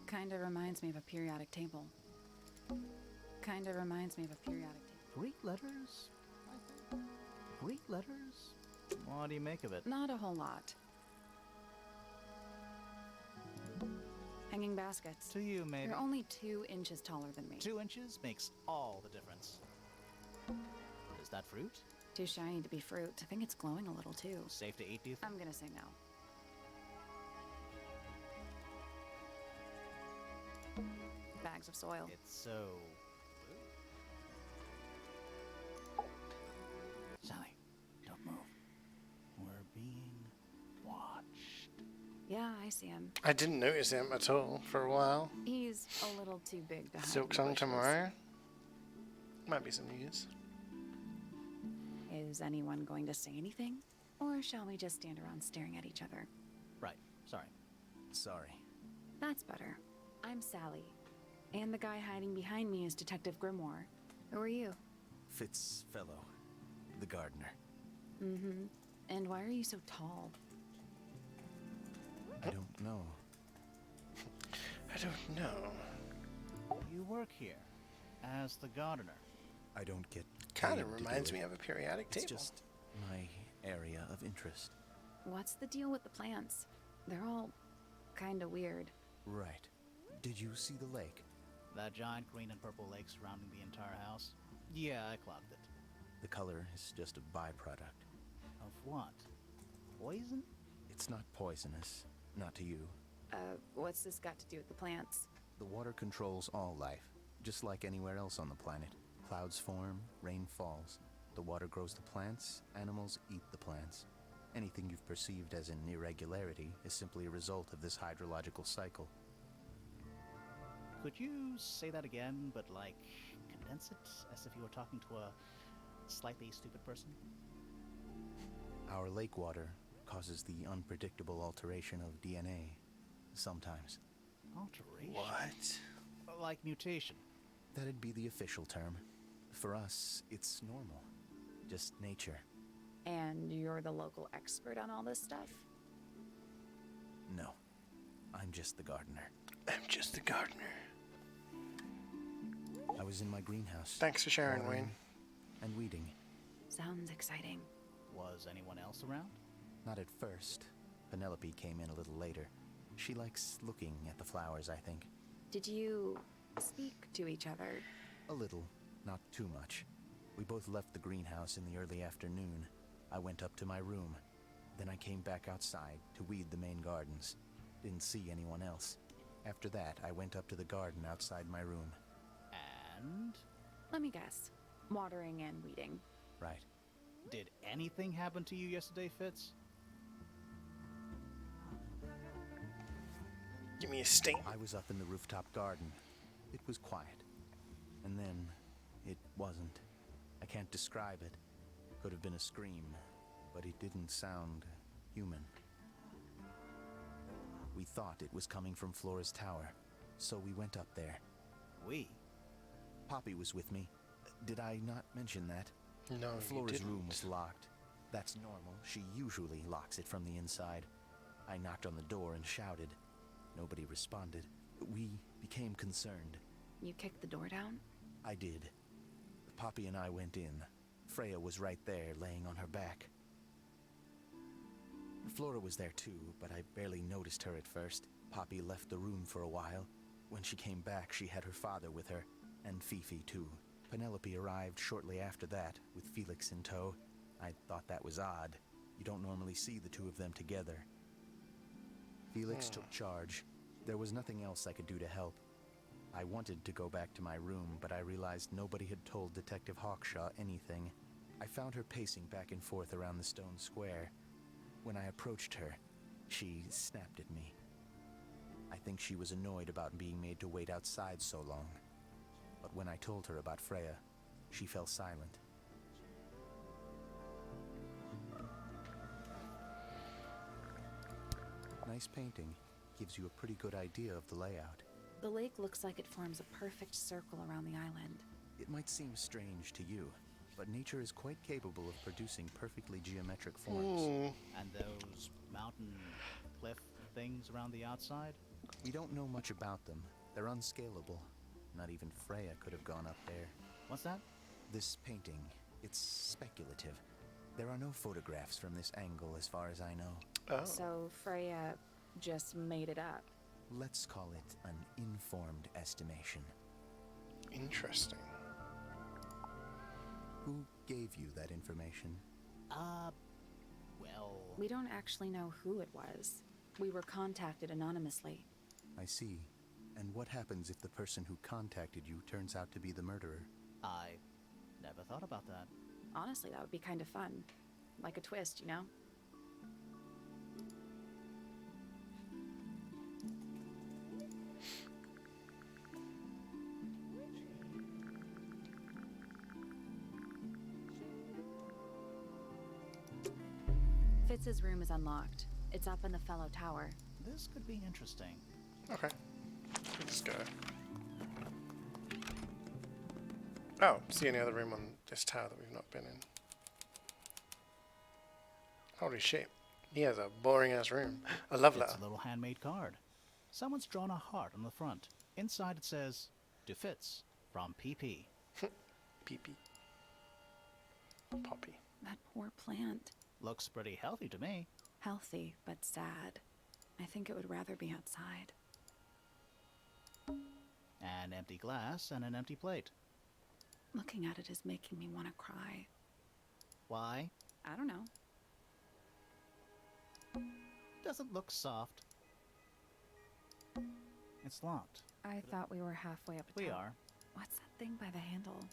Speaker 4: Kinda reminds me of a periodic table. Kinda reminds me of a periodic table.
Speaker 3: Greek letters, I think. Greek letters? What do you make of it?
Speaker 4: Not a whole lot. Hanging baskets.
Speaker 3: To you, maybe.
Speaker 4: You're only 2 inches taller than me.
Speaker 3: 2 inches makes all the difference. Is that fruit?
Speaker 4: Too shiny to be fruit. I think it's glowing a little too.
Speaker 3: Safe to eat, do you think?
Speaker 4: I'm gonna say no. Bags of soil.
Speaker 3: It's so... Sally, don't move. We're being watched.
Speaker 4: Yeah, I see him.
Speaker 1: I didn't notice him at all for a while.
Speaker 4: He's a little too big to hide.
Speaker 1: Silk
Speaker 4: in the
Speaker 1: song
Speaker 4: bushes.
Speaker 1: tomorrow. Might be some news.
Speaker 4: Is anyone going to say anything? Or shall we just stand around staring at each other?
Speaker 3: Right, sorry. Sorry.
Speaker 4: That's better. I'm Sally. And the guy hiding behind me is Detective Grimoire. Who are you?
Speaker 8: Fitzfellow, the gardener.
Speaker 4: Mm-hmm. And why are you so tall?
Speaker 8: I don't know.
Speaker 1: I don't know.
Speaker 3: You work here as the gardener.
Speaker 8: I don't get
Speaker 1: Kind
Speaker 8: paid
Speaker 1: of
Speaker 8: to do
Speaker 1: reminds
Speaker 8: it.
Speaker 1: me of a periodic
Speaker 8: It's
Speaker 1: table.
Speaker 8: just my area of interest.
Speaker 4: What's the deal with the plants? They're all kinda weird.
Speaker 8: Right. Did you see the lake?
Speaker 3: That giant green and purple lake surrounding the entire house? Yeah, I clocked it.
Speaker 8: The color is just a byproduct.
Speaker 3: Of what? Poison?
Speaker 8: It's not poisonous. Not to you.
Speaker 4: What's this got to do with the plants?
Speaker 8: The water controls all life, just like anywhere else on the planet. Clouds form, rain falls. The water grows the plants, animals eat the plants. Anything you've perceived as an irregularity is simply a result of this hydrological cycle.
Speaker 3: Could you say that again, but like condense it as if you were talking to a slightly stupid person?
Speaker 8: Our lake water causes the unpredictable alteration of DNA. Sometimes.
Speaker 3: Alteration?
Speaker 1: What?
Speaker 3: Like mutation.
Speaker 8: That'd be the official term. For us, it's normal. Just nature.
Speaker 4: And you're the local expert on all this stuff?
Speaker 8: No. I'm just the gardener.
Speaker 1: I'm just the gardener.
Speaker 8: I was in my greenhouse.
Speaker 1: Thanks for sharing,
Speaker 8: watering
Speaker 1: Wayne.
Speaker 8: And weeding.
Speaker 4: Sounds exciting.
Speaker 3: Was anyone else around?
Speaker 8: Not at first. Penelope came in a little later. She likes looking at the flowers, I think.
Speaker 4: Did you speak to each other?
Speaker 8: A little. Not too much. We both left the greenhouse in the early afternoon. I went up to my room. Then I came back outside to weed the main gardens. Didn't see anyone else. After that, I went up to the garden outside my room.
Speaker 3: And?
Speaker 4: Let me guess. Watering and weeding.
Speaker 8: Right.
Speaker 3: Did anything happen to you yesterday, Fitz?
Speaker 1: Give me a sting.
Speaker 8: I was up in the rooftop garden. It was quiet. And then, it wasn't. I can't describe it. Could have been a scream, but it didn't sound human. We thought it was coming from Flora's tower, so we went up there.
Speaker 3: We?
Speaker 8: Poppy was with me. Did I not mention that?
Speaker 1: No, you
Speaker 8: Flora's
Speaker 1: didn't.
Speaker 8: room was locked. That's normal. She usually locks it from the inside. I knocked on the door and shouted. Nobody responded. We became concerned.
Speaker 4: You kicked the door down?
Speaker 8: I did. Poppy and I went in. Freya was right there, laying on her back. Flora was there too, but I barely noticed her at first. Poppy left the room for a while. When she came back, she had her father with her, and Fifi too. Penelope arrived shortly after that, with Felix in tow. I thought that was odd. You don't normally see the two of them together. Felix took charge. There was nothing else I could do to help. I wanted to go back to my room, but I realized nobody had told Detective Hawkshaw anything. I found her pacing back and forth around the stone square. When I approached her, she snapped at me. I think she was annoyed about being made to wait outside so long. But when I told her about Freya, she fell silent. Nice painting. Gives you a pretty good idea of the layout.
Speaker 4: The lake looks like it forms a perfect circle around the island.
Speaker 8: It might seem strange to you, but nature is quite capable of producing perfectly geometric forms.
Speaker 3: And those mountain cliff things around the outside?
Speaker 8: We don't know much about them. They're unscalable. Not even Freya could have gone up there.
Speaker 3: What's that?
Speaker 8: This painting, it's speculative. There are no photographs from this angle as far as I know.
Speaker 1: Oh.
Speaker 4: So Freya just made it up.
Speaker 8: Let's call it an informed estimation.
Speaker 1: Interesting.
Speaker 8: Who gave you that information?
Speaker 3: Well...
Speaker 4: We don't actually know who it was. We were contacted anonymously.
Speaker 8: I see. And what happens if the person who contacted you turns out to be the murderer?
Speaker 3: I never thought about that.
Speaker 4: Honestly, that would be kind of fun. Like a twist, you know? Fitz's room is unlocked. It's up in the Fellow Tower.
Speaker 3: This could be interesting.
Speaker 1: Okay. Let's go. Oh, see any other room on this tower that we've not been in? Holy shit. He has a boring ass room. A love letter.
Speaker 3: It's a little handmade card. Someone's drawn a heart on the front. Inside it says, "To Fitz, from PP."
Speaker 1: Pee-pee. Poppy.
Speaker 4: That poor plant.
Speaker 3: Looks pretty healthy to me.
Speaker 4: Healthy, but sad. I think it would rather be outside.
Speaker 3: An empty glass and an empty plate.
Speaker 4: Looking at it is making me want to cry.
Speaker 3: Why?
Speaker 4: I don't know.
Speaker 3: Doesn't look soft. It's locked.
Speaker 4: I thought we were halfway up a
Speaker 3: We
Speaker 4: tower.
Speaker 3: are.
Speaker 4: What's that thing by the handle?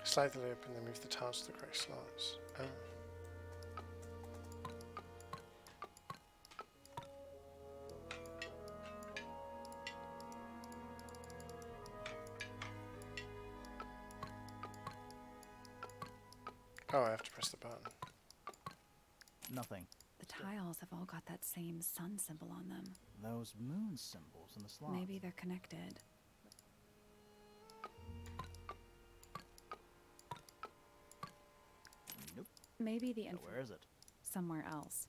Speaker 1: Slightly open, then move the tiles to the correct slots. Oh. Oh, I have to press the button.
Speaker 3: Nothing.
Speaker 4: The tiles have all got that same sun symbol on them.
Speaker 3: Those moon symbols in the slot.
Speaker 4: Maybe they're connected.
Speaker 3: Nope.
Speaker 4: Maybe the
Speaker 3: So
Speaker 4: info
Speaker 3: where is it?
Speaker 4: somewhere else.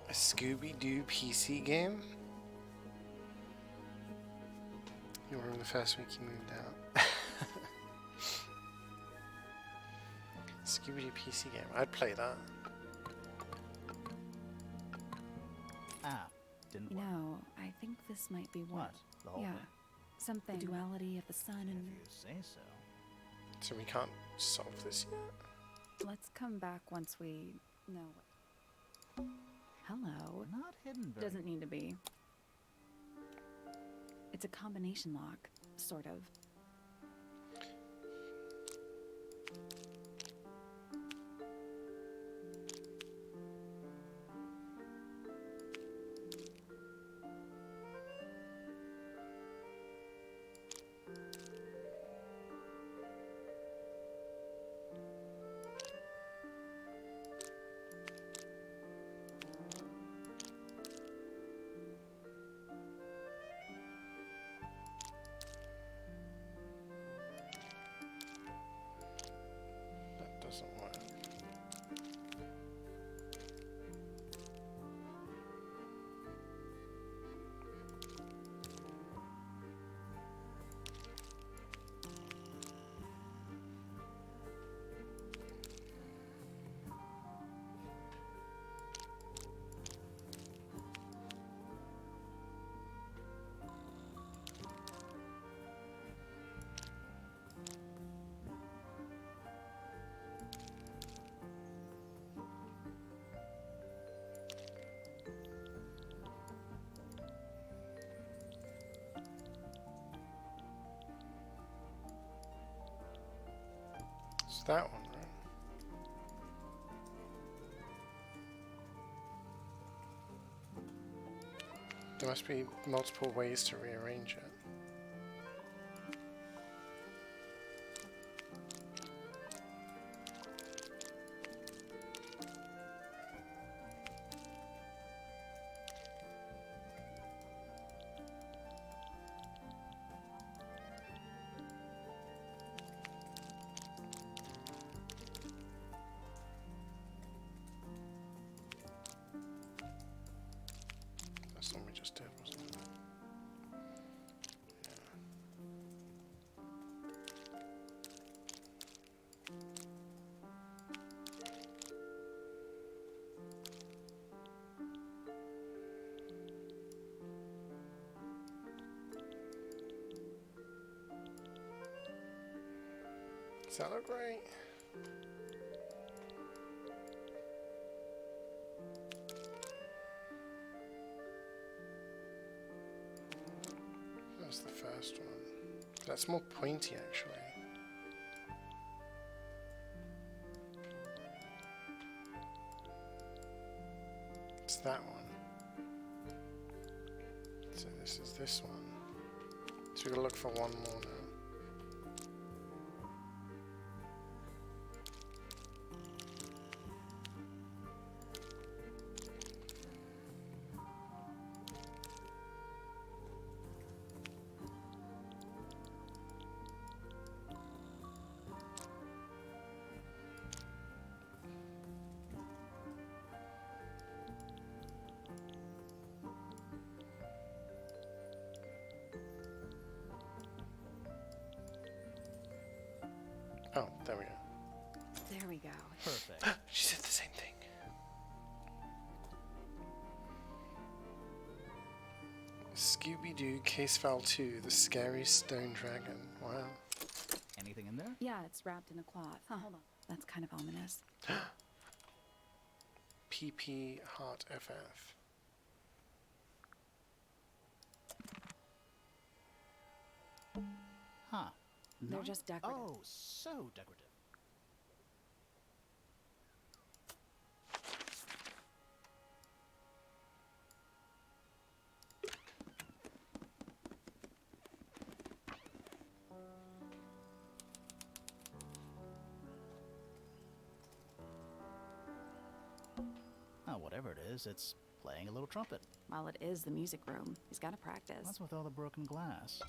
Speaker 1: A Scooby-Doo PC game? You were in the first week you moved out. Scooby-Doo PC game. I'd play that.
Speaker 3: Ah, didn't work.
Speaker 4: No, I think this might be one.
Speaker 3: What? The whole
Speaker 4: Yeah.
Speaker 3: thing?
Speaker 4: Something. The duality of the sun
Speaker 3: If
Speaker 4: and...
Speaker 3: you say so.
Speaker 1: So we can't solve this yet?
Speaker 4: Let's come back once we know what... Hello.
Speaker 3: Not hidden very
Speaker 4: Doesn't need to be. It's a combination lock, sort of.
Speaker 1: That doesn't work. It's that one, right? There must be multiple ways to rearrange it. That's the one we just did, wasn't it? Does that look right? That's the first one. That's more pointy, actually. It's that one. So this is this one. So we're gonna look for one more now. Oh, there we go.
Speaker 4: There we go.
Speaker 3: Perfect.
Speaker 1: She said the same thing. Scooby-Doo Case File 2, The Scary Stone Dragon. Wow.
Speaker 3: Anything in there?
Speaker 4: Yeah, it's wrapped in a cloth. Huh, hold on. That's kind of ominous.
Speaker 1: PP Heart FF.
Speaker 3: Huh.
Speaker 4: They're just decorative.
Speaker 3: Oh, so decorative. Oh, whatever it is, it's playing a little trumpet.
Speaker 4: Well, it is the music room. He's got to practice.
Speaker 3: What's with all the broken glass?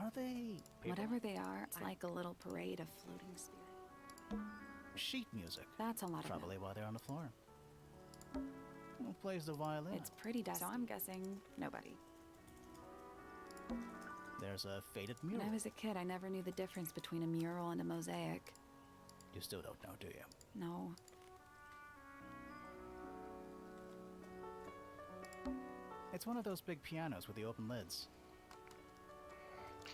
Speaker 3: Are they paper?
Speaker 4: Whatever they are, it's like a little parade of floating spirit.
Speaker 3: Sheet music?
Speaker 4: That's a lot of
Speaker 3: Probably why they're on the floor. Who plays the violin?
Speaker 4: It's pretty dusty. So I'm guessing nobody.
Speaker 3: There's a faded
Speaker 4: When
Speaker 3: mural.
Speaker 4: I was a kid, I never knew the difference between a mural and a mosaic.
Speaker 3: You still don't know, do you?
Speaker 4: No.
Speaker 3: It's one of those big pianos with the open lids.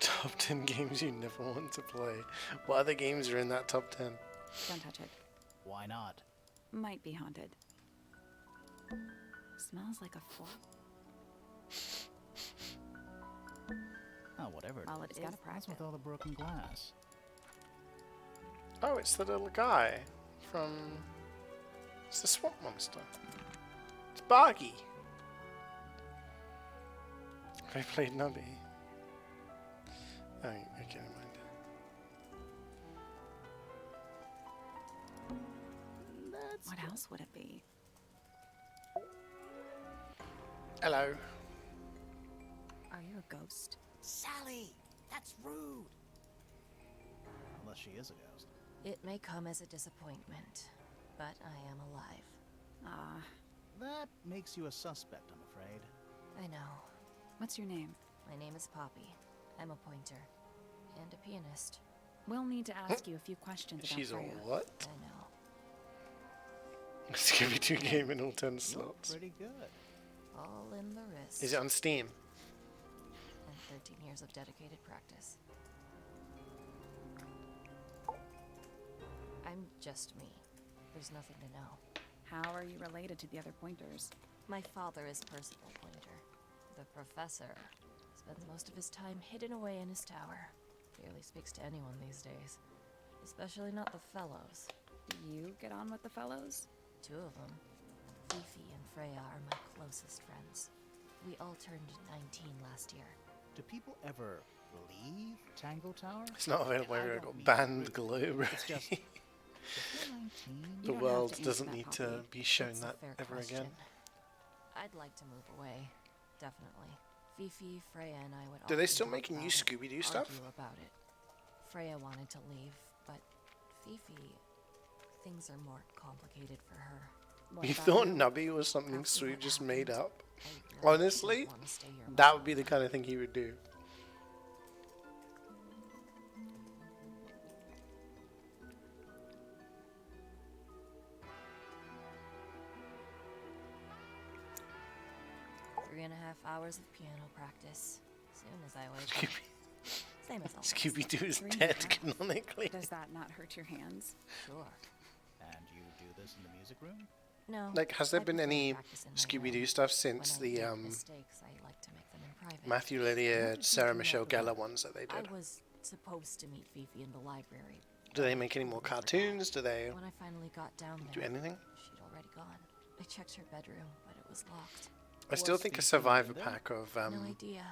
Speaker 1: Top 10 games you never want to play. What other games are in that top 10?
Speaker 4: Don't touch it.
Speaker 3: Why not?
Speaker 4: Might be haunted. Smells like a fork.
Speaker 3: Oh, whatever it
Speaker 4: Well,
Speaker 3: is.
Speaker 4: it's got to
Speaker 3: What's
Speaker 4: practice.
Speaker 3: with all the broken glass?
Speaker 1: Oh, it's the little guy from... It's the swamp monster. It's Bargy. I played Nubby. Oh, okay, never mind.
Speaker 4: What else would it be?
Speaker 1: Hello.
Speaker 4: Are you a ghost?
Speaker 9: Sally, that's rude.
Speaker 3: Unless she is a ghost.
Speaker 9: It may come as a disappointment, but I am alive.
Speaker 4: Ah,
Speaker 3: That makes you a suspect, I'm afraid.
Speaker 9: I know.
Speaker 4: what's your name?
Speaker 9: My name is Poppy. I'm a pointer. And a pianist.
Speaker 4: We'll need to ask you a few questions about
Speaker 1: She's a
Speaker 4: Freya.
Speaker 1: what?
Speaker 9: I know.
Speaker 1: Scooby-Doo game in all 10
Speaker 3: You're
Speaker 1: slots.
Speaker 3: pretty good.
Speaker 9: All in the wrist.
Speaker 1: Is it on Steam?
Speaker 9: And 13 years of dedicated practice. I'm just me. There's nothing to know.
Speaker 4: How are you related to the other pointers?
Speaker 9: My father is Percival Pointer. The professor spends most of his time hidden away in his tower. Barely speaks to anyone these days. Especially not the fellows.
Speaker 4: Do you get on with the fellows?
Speaker 9: 2 of them. Fifi and Freya are my closest friends. We all turned 19 last year.
Speaker 3: Do people ever leave Tangle Tower?
Speaker 1: It's not available
Speaker 3: I
Speaker 1: everywhere.
Speaker 3: don't
Speaker 1: Got
Speaker 3: mean
Speaker 1: banned
Speaker 3: really.
Speaker 1: globally.
Speaker 3: It's just... If you're 19,
Speaker 1: The
Speaker 4: don't have
Speaker 1: world
Speaker 4: to answer
Speaker 1: doesn't
Speaker 4: that,
Speaker 1: need
Speaker 4: Poppy.
Speaker 1: to be shown
Speaker 9: That's a
Speaker 1: that
Speaker 9: fair
Speaker 1: ever
Speaker 9: question.
Speaker 1: again.
Speaker 9: I'd like to move away. Definitely. Fifi, Freya, and I would
Speaker 1: Do they
Speaker 9: often
Speaker 1: still
Speaker 9: talk
Speaker 1: make new
Speaker 9: about it,
Speaker 1: Scooby-Doo stuff?
Speaker 9: argue about it. Freya wanted to leave, but Fifi, things are more complicated for her.
Speaker 4: What
Speaker 1: You
Speaker 4: about
Speaker 1: thought
Speaker 4: you?
Speaker 1: Nubby was something
Speaker 9: After
Speaker 1: Sweet
Speaker 9: what
Speaker 1: just made
Speaker 9: happened,
Speaker 1: up?
Speaker 9: I really
Speaker 1: Honestly,
Speaker 9: didn't wanna stay here
Speaker 1: that
Speaker 9: much
Speaker 1: would be the
Speaker 9: longer.
Speaker 1: kind of thing he would do.
Speaker 9: hours of piano practice. Soon as I wake up. Same as always.
Speaker 1: Scooby-Doo is
Speaker 4: 3.5.
Speaker 1: dead canonically.
Speaker 4: Does that not hurt your hands?
Speaker 9: Sure.
Speaker 3: And you do this in the music room?
Speaker 9: No.
Speaker 1: Like, has there
Speaker 9: I
Speaker 1: been
Speaker 9: prefer to
Speaker 1: any
Speaker 9: practice in my
Speaker 1: Scooby-Doo
Speaker 9: room.
Speaker 1: stuff since
Speaker 9: When I
Speaker 1: the
Speaker 9: make mistakes, I like to make them in private.
Speaker 1: Matthew
Speaker 3: How
Speaker 1: Lillard,
Speaker 3: did you
Speaker 1: Sarah
Speaker 3: do
Speaker 1: Michelle
Speaker 3: that
Speaker 1: Gellar
Speaker 3: before?
Speaker 1: ones that they
Speaker 9: I
Speaker 1: did?
Speaker 9: was supposed to meet Fifi in the library.
Speaker 1: Do they make any more cartoons? Do they
Speaker 9: When I finally got down
Speaker 1: do
Speaker 9: there,
Speaker 1: anything?
Speaker 9: she'd already gone. I checked her bedroom, but it was locked.
Speaker 1: I still
Speaker 3: Was
Speaker 1: think a
Speaker 3: Fifi
Speaker 1: survivor
Speaker 3: in there?
Speaker 1: pack of
Speaker 9: No idea.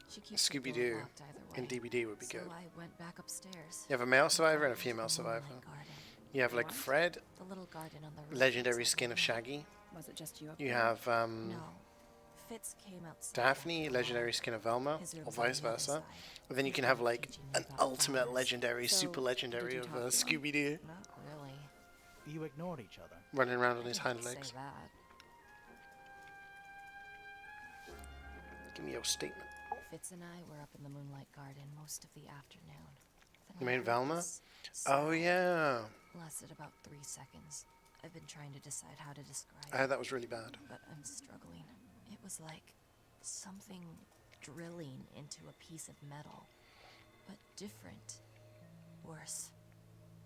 Speaker 9: She keeps the door
Speaker 1: Scooby-Doo
Speaker 9: locked either way.
Speaker 1: in DVD would be
Speaker 9: So
Speaker 1: good.
Speaker 9: I went back upstairs.
Speaker 1: You have a male survivor and a
Speaker 9: There's
Speaker 1: female
Speaker 9: the
Speaker 1: survivor.
Speaker 9: moonlight garden.
Speaker 1: You have like
Speaker 4: What?
Speaker 1: Fred,
Speaker 9: The little garden on the roof
Speaker 1: legendary
Speaker 9: outside
Speaker 1: skin
Speaker 9: my
Speaker 1: of
Speaker 9: room.
Speaker 1: Shaggy.
Speaker 4: Was it just you up
Speaker 1: You
Speaker 4: there?
Speaker 1: have
Speaker 9: No. Fitz came outside.
Speaker 1: Daphne,
Speaker 9: after a
Speaker 1: legendary
Speaker 9: while.
Speaker 1: skin of Velma,
Speaker 9: His room's
Speaker 1: or
Speaker 9: on
Speaker 1: vice
Speaker 9: the other
Speaker 1: versa.
Speaker 9: side.
Speaker 1: And then you
Speaker 9: He
Speaker 1: can have
Speaker 9: started
Speaker 1: like
Speaker 9: teaching me
Speaker 1: an
Speaker 9: about
Speaker 1: ultimate
Speaker 9: flowers.
Speaker 1: legendary,
Speaker 4: So,
Speaker 1: super legendary
Speaker 4: did you
Speaker 1: of
Speaker 4: talk to him?
Speaker 1: Scooby-Doo
Speaker 9: Not really.
Speaker 3: You ignored each other.
Speaker 1: running around on
Speaker 9: I
Speaker 1: his
Speaker 9: didn't
Speaker 1: hind legs.
Speaker 9: say that.
Speaker 1: Give me your statement.
Speaker 9: Fitz and I were up in the moonlight garden most of the afternoon. Then
Speaker 1: You
Speaker 9: I
Speaker 1: mean
Speaker 9: heard
Speaker 1: Velma?
Speaker 9: this
Speaker 1: Oh
Speaker 9: sound.
Speaker 1: yeah,
Speaker 9: Lasted about 3 seconds. I've been trying to decide how to describe
Speaker 1: I heard
Speaker 9: it,
Speaker 1: that was really bad.
Speaker 9: but I'm struggling. It was like something drilling into a piece of metal, but different. Worse.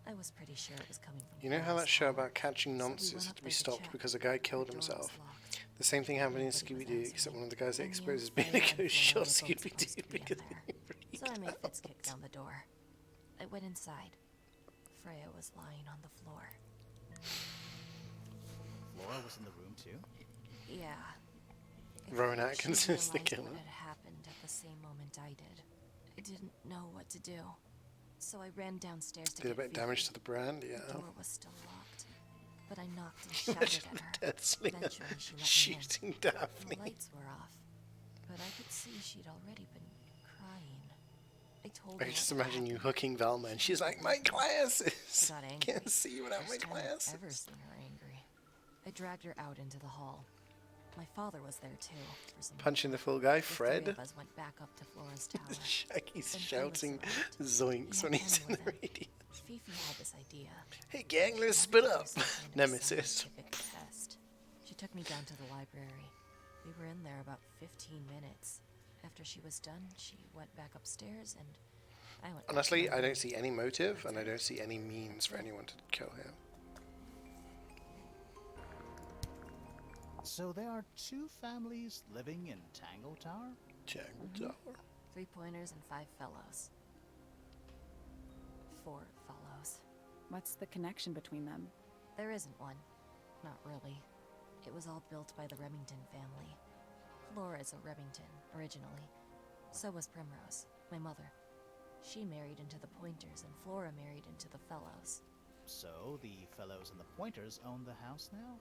Speaker 9: I was pretty sure it was coming from
Speaker 1: You know how that
Speaker 9: Flora's
Speaker 1: show
Speaker 9: tower.
Speaker 1: about catching
Speaker 9: So we
Speaker 1: nonces
Speaker 9: went
Speaker 1: had
Speaker 9: up
Speaker 1: to be
Speaker 9: there to
Speaker 1: stopped
Speaker 9: check.
Speaker 1: because a guy
Speaker 9: The
Speaker 1: killed
Speaker 9: door was
Speaker 1: himself?
Speaker 9: locked.
Speaker 1: The same thing happened in
Speaker 9: Nobody was
Speaker 1: Scooby-Doo, except
Speaker 9: answering.
Speaker 1: one of the guys they
Speaker 9: I knew
Speaker 1: exposed as being a
Speaker 9: Freya and
Speaker 1: ghost
Speaker 9: Flora
Speaker 1: shot
Speaker 9: were both supposed
Speaker 1: Scooby-Doo
Speaker 9: to be in
Speaker 1: because
Speaker 9: there.
Speaker 1: he freaked
Speaker 9: So I made Fitz
Speaker 1: out.
Speaker 9: kick down the door. I went inside. Freya was lying on the floor.
Speaker 3: Flora was in the room too?
Speaker 9: Yeah.
Speaker 1: Rowan
Speaker 9: If
Speaker 1: Atkins
Speaker 9: she
Speaker 1: is the
Speaker 9: realized
Speaker 1: killer.
Speaker 9: What had happened at the same moment I did. I didn't know what to do. So I ran downstairs to
Speaker 1: Did a
Speaker 9: get
Speaker 1: bit of damage
Speaker 9: Fifi.
Speaker 1: to the brand,
Speaker 9: The
Speaker 1: yeah.
Speaker 9: door was still locked. But I knocked and shouted at her.
Speaker 1: Dead slinger
Speaker 9: Eventually she let me in.
Speaker 1: shooting
Speaker 9: The
Speaker 1: Daphne.
Speaker 9: lights were off, but I could see she'd already been crying. I told
Speaker 1: I
Speaker 9: her
Speaker 1: just
Speaker 9: what had
Speaker 1: imagine you
Speaker 9: happened.
Speaker 1: hooking Velma and she's like, my glasses!
Speaker 9: I got angry.
Speaker 1: Can't see without my
Speaker 9: First time I've
Speaker 1: glasses.
Speaker 9: ever seen her angry. I dragged her out into the hall. My father was there too. For some
Speaker 1: Punching the full guy,
Speaker 9: The three
Speaker 1: Fred.
Speaker 9: of us went back up to Flora's tower.
Speaker 1: Shaggy's
Speaker 9: Then
Speaker 1: shouting
Speaker 9: Phyllis
Speaker 1: zoinks when
Speaker 9: He had
Speaker 1: he's
Speaker 9: Ken
Speaker 1: in the
Speaker 9: with him.
Speaker 1: radio.
Speaker 9: Fifi had this idea.
Speaker 1: Hey gang, let's
Speaker 9: She
Speaker 1: split
Speaker 9: wanted to
Speaker 1: up.
Speaker 9: do some kind of
Speaker 1: Nemesis.
Speaker 9: scientific test. She took me down to the library. We were in there about 15 minutes. After she was done, she went back upstairs and I went back
Speaker 1: Honestly,
Speaker 9: to my
Speaker 1: I don't
Speaker 9: room.
Speaker 1: see any motive and I don't see any means for anyone to kill him.
Speaker 3: So there are two families living in Tangle Tower?
Speaker 1: Tangle Tower.
Speaker 9: 3 pointers and 5 fellows. 4 fellows.
Speaker 4: What's the connection between them?
Speaker 9: There isn't one. Not really. It was all built by the Remington family. Flora is a Remington, originally. So was Primrose, my mother. She married into the Pointers, and Flora married into the Fellows.
Speaker 3: So the fellows and the pointers own the house now?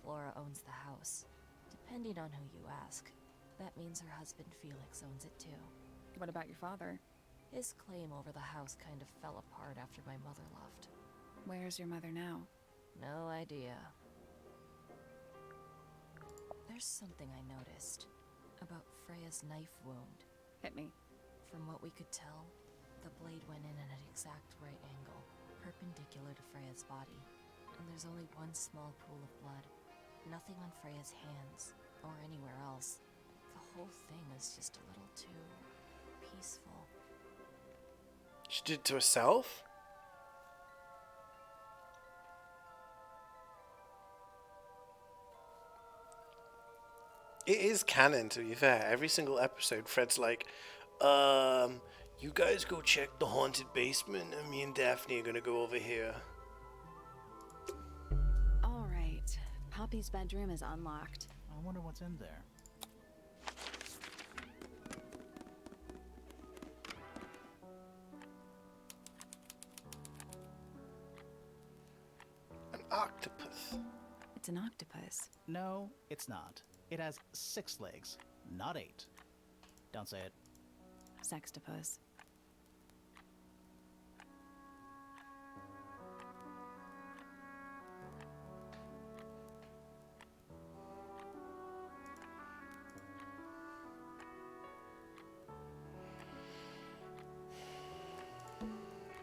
Speaker 9: Flora owns the house. Depending on who you ask. That means her husband Felix owns it too.
Speaker 4: What about your father?
Speaker 9: His claim over the house kind of fell apart after my mother left.
Speaker 4: Where's your mother now?
Speaker 9: No idea. There's something I noticed about Freya's knife wound.
Speaker 4: Hit me.
Speaker 9: From what we could tell, the blade went in at an exact right angle, perpendicular to Freya's body. And there's only one small pool of blood. Nothing on Freya's hands, or anywhere else. The whole thing is just a little too peaceful.
Speaker 1: She did it to herself? It is canon, to be fair. Every single episode, Fred's like, you guys go check the haunted basement, and me and Daphne are gonna go over here.
Speaker 4: All right. Poppy's bedroom is unlocked.
Speaker 3: I wonder what's in there.
Speaker 1: An octopus.
Speaker 4: It's an octopus.
Speaker 3: No, it's not. It has 6 legs, not 8. Don't say it.
Speaker 4: Sextopus.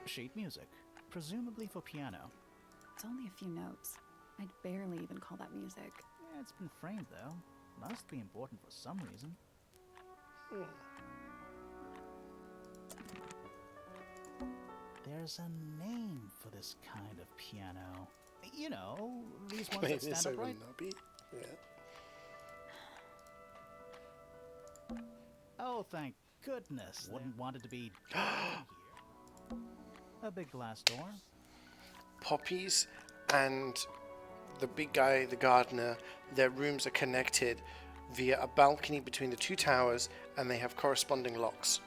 Speaker 3: Sheet music, presumably for piano.
Speaker 4: It's only a few notes. I'd barely even call that music.
Speaker 3: Yeah, it's been framed though. Must be important for some reason. There's a name for this kind of piano. You know, these ones that stand
Speaker 1: so
Speaker 3: upright.
Speaker 1: knobby. Yeah.
Speaker 3: Oh, thank goodness. Wouldn't want it to be here. A big glass door.
Speaker 1: Poppies and the big guy, the gardener, their rooms are connected via a balcony between the two towers, and they have corresponding locks.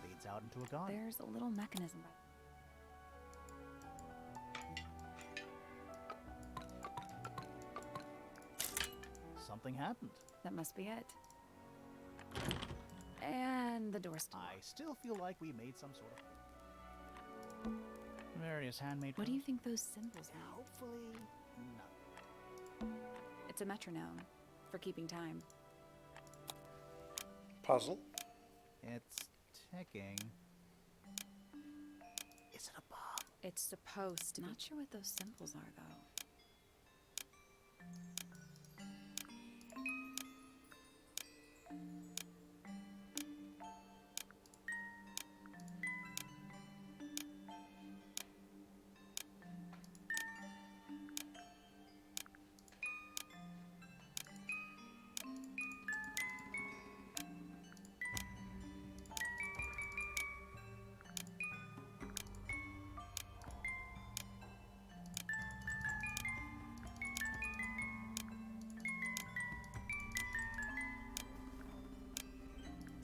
Speaker 3: Leads out into a garden.
Speaker 4: There's a little mechanism.
Speaker 3: Something happened.
Speaker 4: That must be it. And the door's still
Speaker 3: I still feel like we made some sort of various handmade.
Speaker 4: What do you think those symbols mean?
Speaker 3: Hopefully, nothing.
Speaker 4: It's a metronome for keeping time.
Speaker 1: Puzzle.
Speaker 3: It's ticking. Is it a bomb?
Speaker 4: It's supposed to. Not sure what those symbols are, though.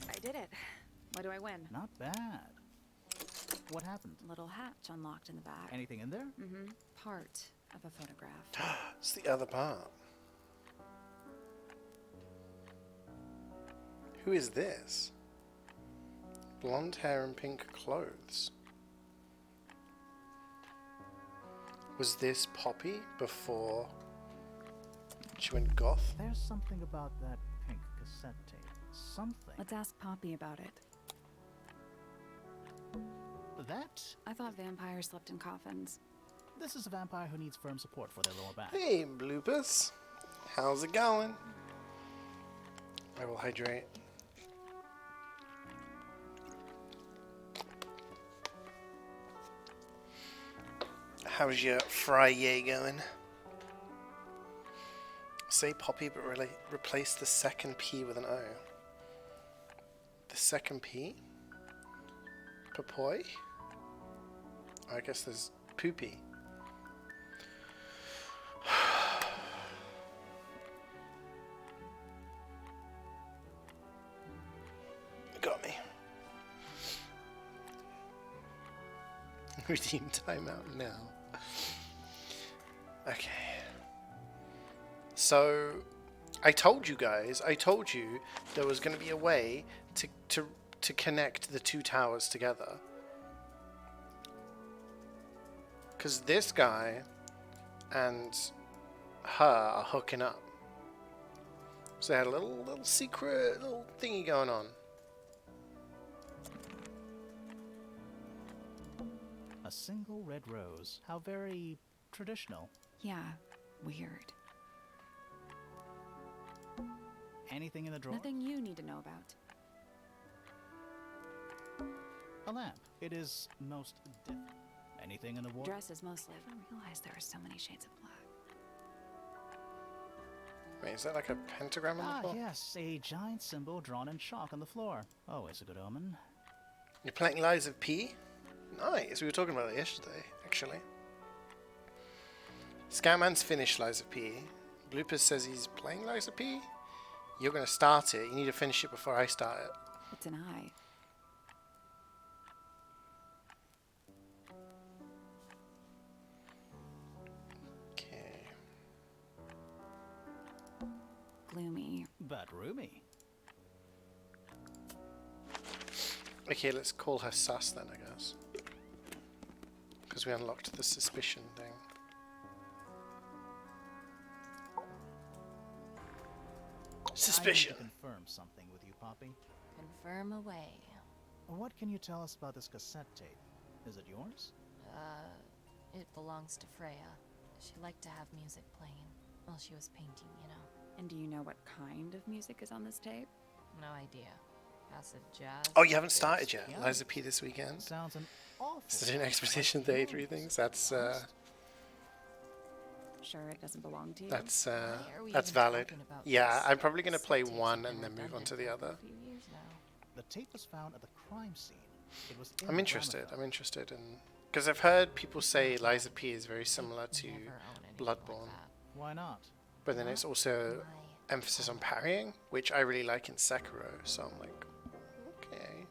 Speaker 4: I did it. What do I win?
Speaker 3: Not bad. What happened?
Speaker 4: Little hatch unlocked in the back.
Speaker 3: Anything in there?
Speaker 4: Mm-hmm. Part of a photograph.
Speaker 1: It's the other part. Who is this? Blonde hair and pink clothes. Was this Poppy before she went goth?
Speaker 3: There's something about that pink cassette tape. Something.
Speaker 4: Let's ask Poppy about it.
Speaker 3: That?
Speaker 4: I thought vampires slept in coffins.
Speaker 3: This is a vampire who needs firm support for their lower back.
Speaker 1: Hey, bloopers. How's it going? I will hydrate. How's your Friday going? Say Poppy, but really replace the second P with an O. The second P? Papoy? I guess there's Poopy. Got me. Redeem timeout now. Okay. So, I told you guys, there was going to be a way to connect the two towers together. Because this guy and her are hooking up. So they had a little secret, little thingy going on.
Speaker 3: A single red rose. How very traditional.
Speaker 4: Yeah, weird.
Speaker 3: Anything in the drawer?
Speaker 4: Nothing you need to know about.
Speaker 3: A lamp. It is most different. Anything in the wardrobe?
Speaker 4: Dresses mostly. I didn't realize there are so many shades of black.
Speaker 1: Wait, is that like a pentagram on the floor?
Speaker 3: Yes, a giant symbol drawn in chalk on the floor. Always a good omen.
Speaker 1: You're playing Lies of P? Nice, we were talking about it yesterday, actually. Scatman's finished Lies of P. Bloopers says he's playing Lies of P. You're going to start it. You need to finish it before I start it.
Speaker 4: It's an eye.
Speaker 1: Okay.
Speaker 4: Gloomy.
Speaker 3: But roomy.
Speaker 1: Okay, let's call her Sus then, I guess. Because we unlocked the suspicion thing. Suspicion.
Speaker 3: I need to confirm something with you, Poppy.
Speaker 9: Confirm away.
Speaker 3: What can you tell us about this cassette tape? Is it yours?
Speaker 9: It belongs to Freya. She liked to have music playing while she was painting, you know.
Speaker 4: And do you know what kind of music is on this tape?
Speaker 9: No idea. Acid jazz?
Speaker 1: Oh, you haven't started yet.
Speaker 3: Yeah.
Speaker 1: Liza P this weekend.
Speaker 3: Sounds an awful
Speaker 1: So doing
Speaker 3: lot
Speaker 1: Expedition
Speaker 3: like
Speaker 1: 33
Speaker 3: yours,
Speaker 1: things. That's
Speaker 4: Sure it doesn't belong to you?
Speaker 1: that's
Speaker 9: Why are we
Speaker 1: that's
Speaker 9: even
Speaker 1: valid.
Speaker 9: talking about
Speaker 1: Yeah,
Speaker 9: this?
Speaker 1: I'm probably gonna
Speaker 9: Cassette
Speaker 1: play
Speaker 9: tapes
Speaker 1: one
Speaker 9: have
Speaker 1: and
Speaker 9: been
Speaker 1: then move on to
Speaker 9: redundant
Speaker 1: the
Speaker 9: for
Speaker 1: other.
Speaker 9: a few years now.
Speaker 3: The tape was found at the crime scene. It was in
Speaker 1: I'm
Speaker 3: the
Speaker 1: interested.
Speaker 3: gramophone.
Speaker 1: I'm interested in because I've heard people say Liza P is very similar to
Speaker 9: Never own anything
Speaker 1: Bloodborne,
Speaker 9: like that.
Speaker 3: Why not?
Speaker 1: but then it's also
Speaker 9: My
Speaker 1: emphasis on parrying, which I really like in Sekiro. So I'm like, okay.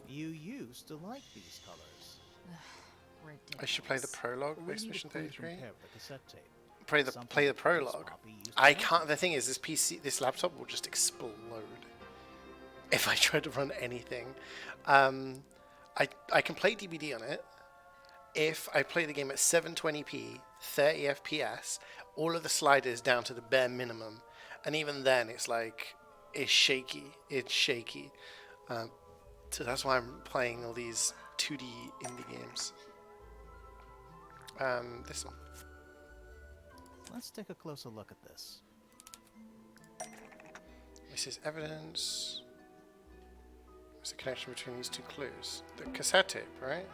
Speaker 3: You used to like these colors.
Speaker 1: I should play the
Speaker 9: Ridiculous.
Speaker 1: prologue of
Speaker 3: We need a
Speaker 1: Expedition
Speaker 3: clue to
Speaker 1: 33.
Speaker 3: compare with the cassette tape.
Speaker 1: Play the
Speaker 3: Something
Speaker 1: play the
Speaker 3: that this
Speaker 1: prologue.
Speaker 3: copy used to
Speaker 1: I
Speaker 3: have.
Speaker 1: can't. The thing is, this PC, this laptop will just explode if I try to run anything. I can play DBD on it if I play the game at 720p, 30 FPS, all of the sliders down to the bare minimum, and even then it's like it's shaky. It's shaky. So that's why I'm playing all these 2D indie games. This one.
Speaker 3: Let's take a closer look at this.
Speaker 1: This is evidence. What's the connection between these two clues? The cassette tape, right?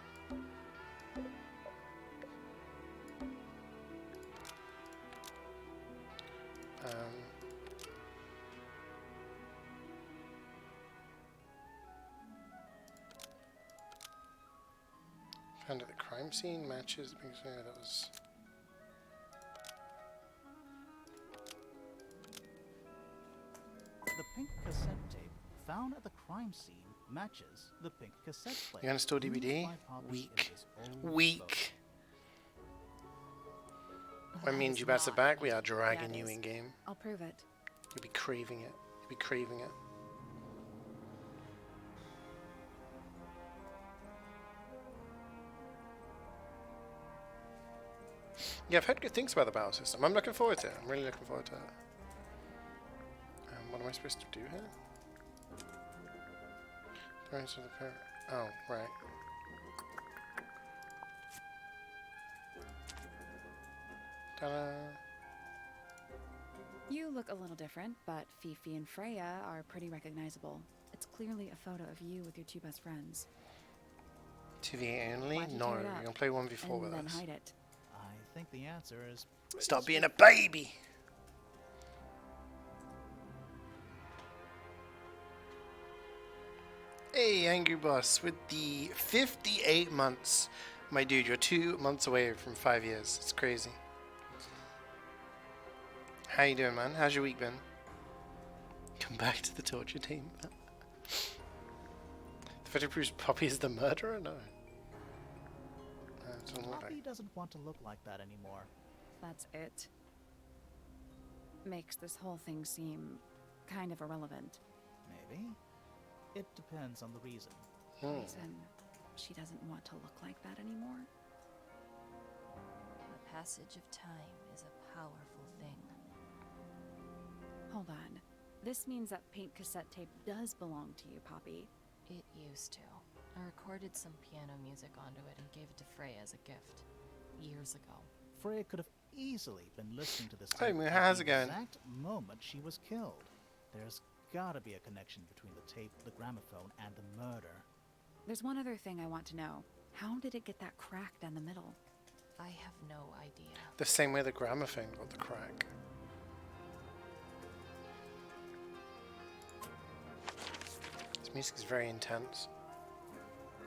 Speaker 1: Found at the crime scene matches. Yeah, that was.
Speaker 3: The pink cassette tape found at the crime scene matches the pink cassette player.
Speaker 1: You gonna store
Speaker 3: used
Speaker 1: DVD?
Speaker 3: by Poppy in
Speaker 1: Weak.
Speaker 3: this old
Speaker 1: Weak. I
Speaker 4: That
Speaker 1: mean,
Speaker 4: is
Speaker 1: Jubasa
Speaker 4: not
Speaker 1: back. We are
Speaker 4: it.
Speaker 1: dragging
Speaker 4: Yeah, it
Speaker 1: you
Speaker 4: is.
Speaker 1: in game.
Speaker 4: I'll prove it.
Speaker 1: You'll be craving it. You'll be craving it. Yeah, I've heard good things about the battle system. I'm looking forward to it. I'm really looking forward to it. What am I supposed to do here? Parents of the parent. Oh, right. Ta-da.
Speaker 4: You look a little different, but Fifi and Freya are pretty recognizable. It's clearly a photo of you with your two best friends.
Speaker 1: 2v only?
Speaker 4: Why'd you
Speaker 1: No,
Speaker 4: tear
Speaker 1: you're
Speaker 4: it up
Speaker 1: gonna play 1v4 with
Speaker 4: and then
Speaker 1: us.
Speaker 4: hide it.
Speaker 3: I think the answer is
Speaker 1: Stop being a baby! Hey, Angry Boss, with the 58 months. My dude, you're 2 months away from 5 years. It's crazy. How you doing, man? How's your week been? Come back to the torture team. The photo proves Poppy is the murderer? No. It doesn't look
Speaker 3: Poppy
Speaker 1: like.
Speaker 3: doesn't want to look like that anymore.
Speaker 4: That's it. Makes this whole thing seem kind of irrelevant.
Speaker 3: Maybe. It depends on the reason.
Speaker 4: Reason she doesn't want to look like that anymore.
Speaker 9: The passage of time is a powerful thing.
Speaker 4: Hold on. This means that pink cassette tape does belong to you, Poppy.
Speaker 9: It used to. I recorded some piano music onto it and gave it to Freya as a gift. Years ago.
Speaker 3: Freya could have easily been listening to this
Speaker 1: Hey,
Speaker 3: tape
Speaker 1: Moo,
Speaker 3: at
Speaker 1: how's
Speaker 3: the
Speaker 1: it going?
Speaker 3: exact moment she was killed. There's gotta be a connection between the tape, the gramophone, and the murder.
Speaker 4: There's one other thing I want to know. How did it get that crack down the middle?
Speaker 9: I have no idea.
Speaker 1: The same way the gramophone got the crack. This music is very intense.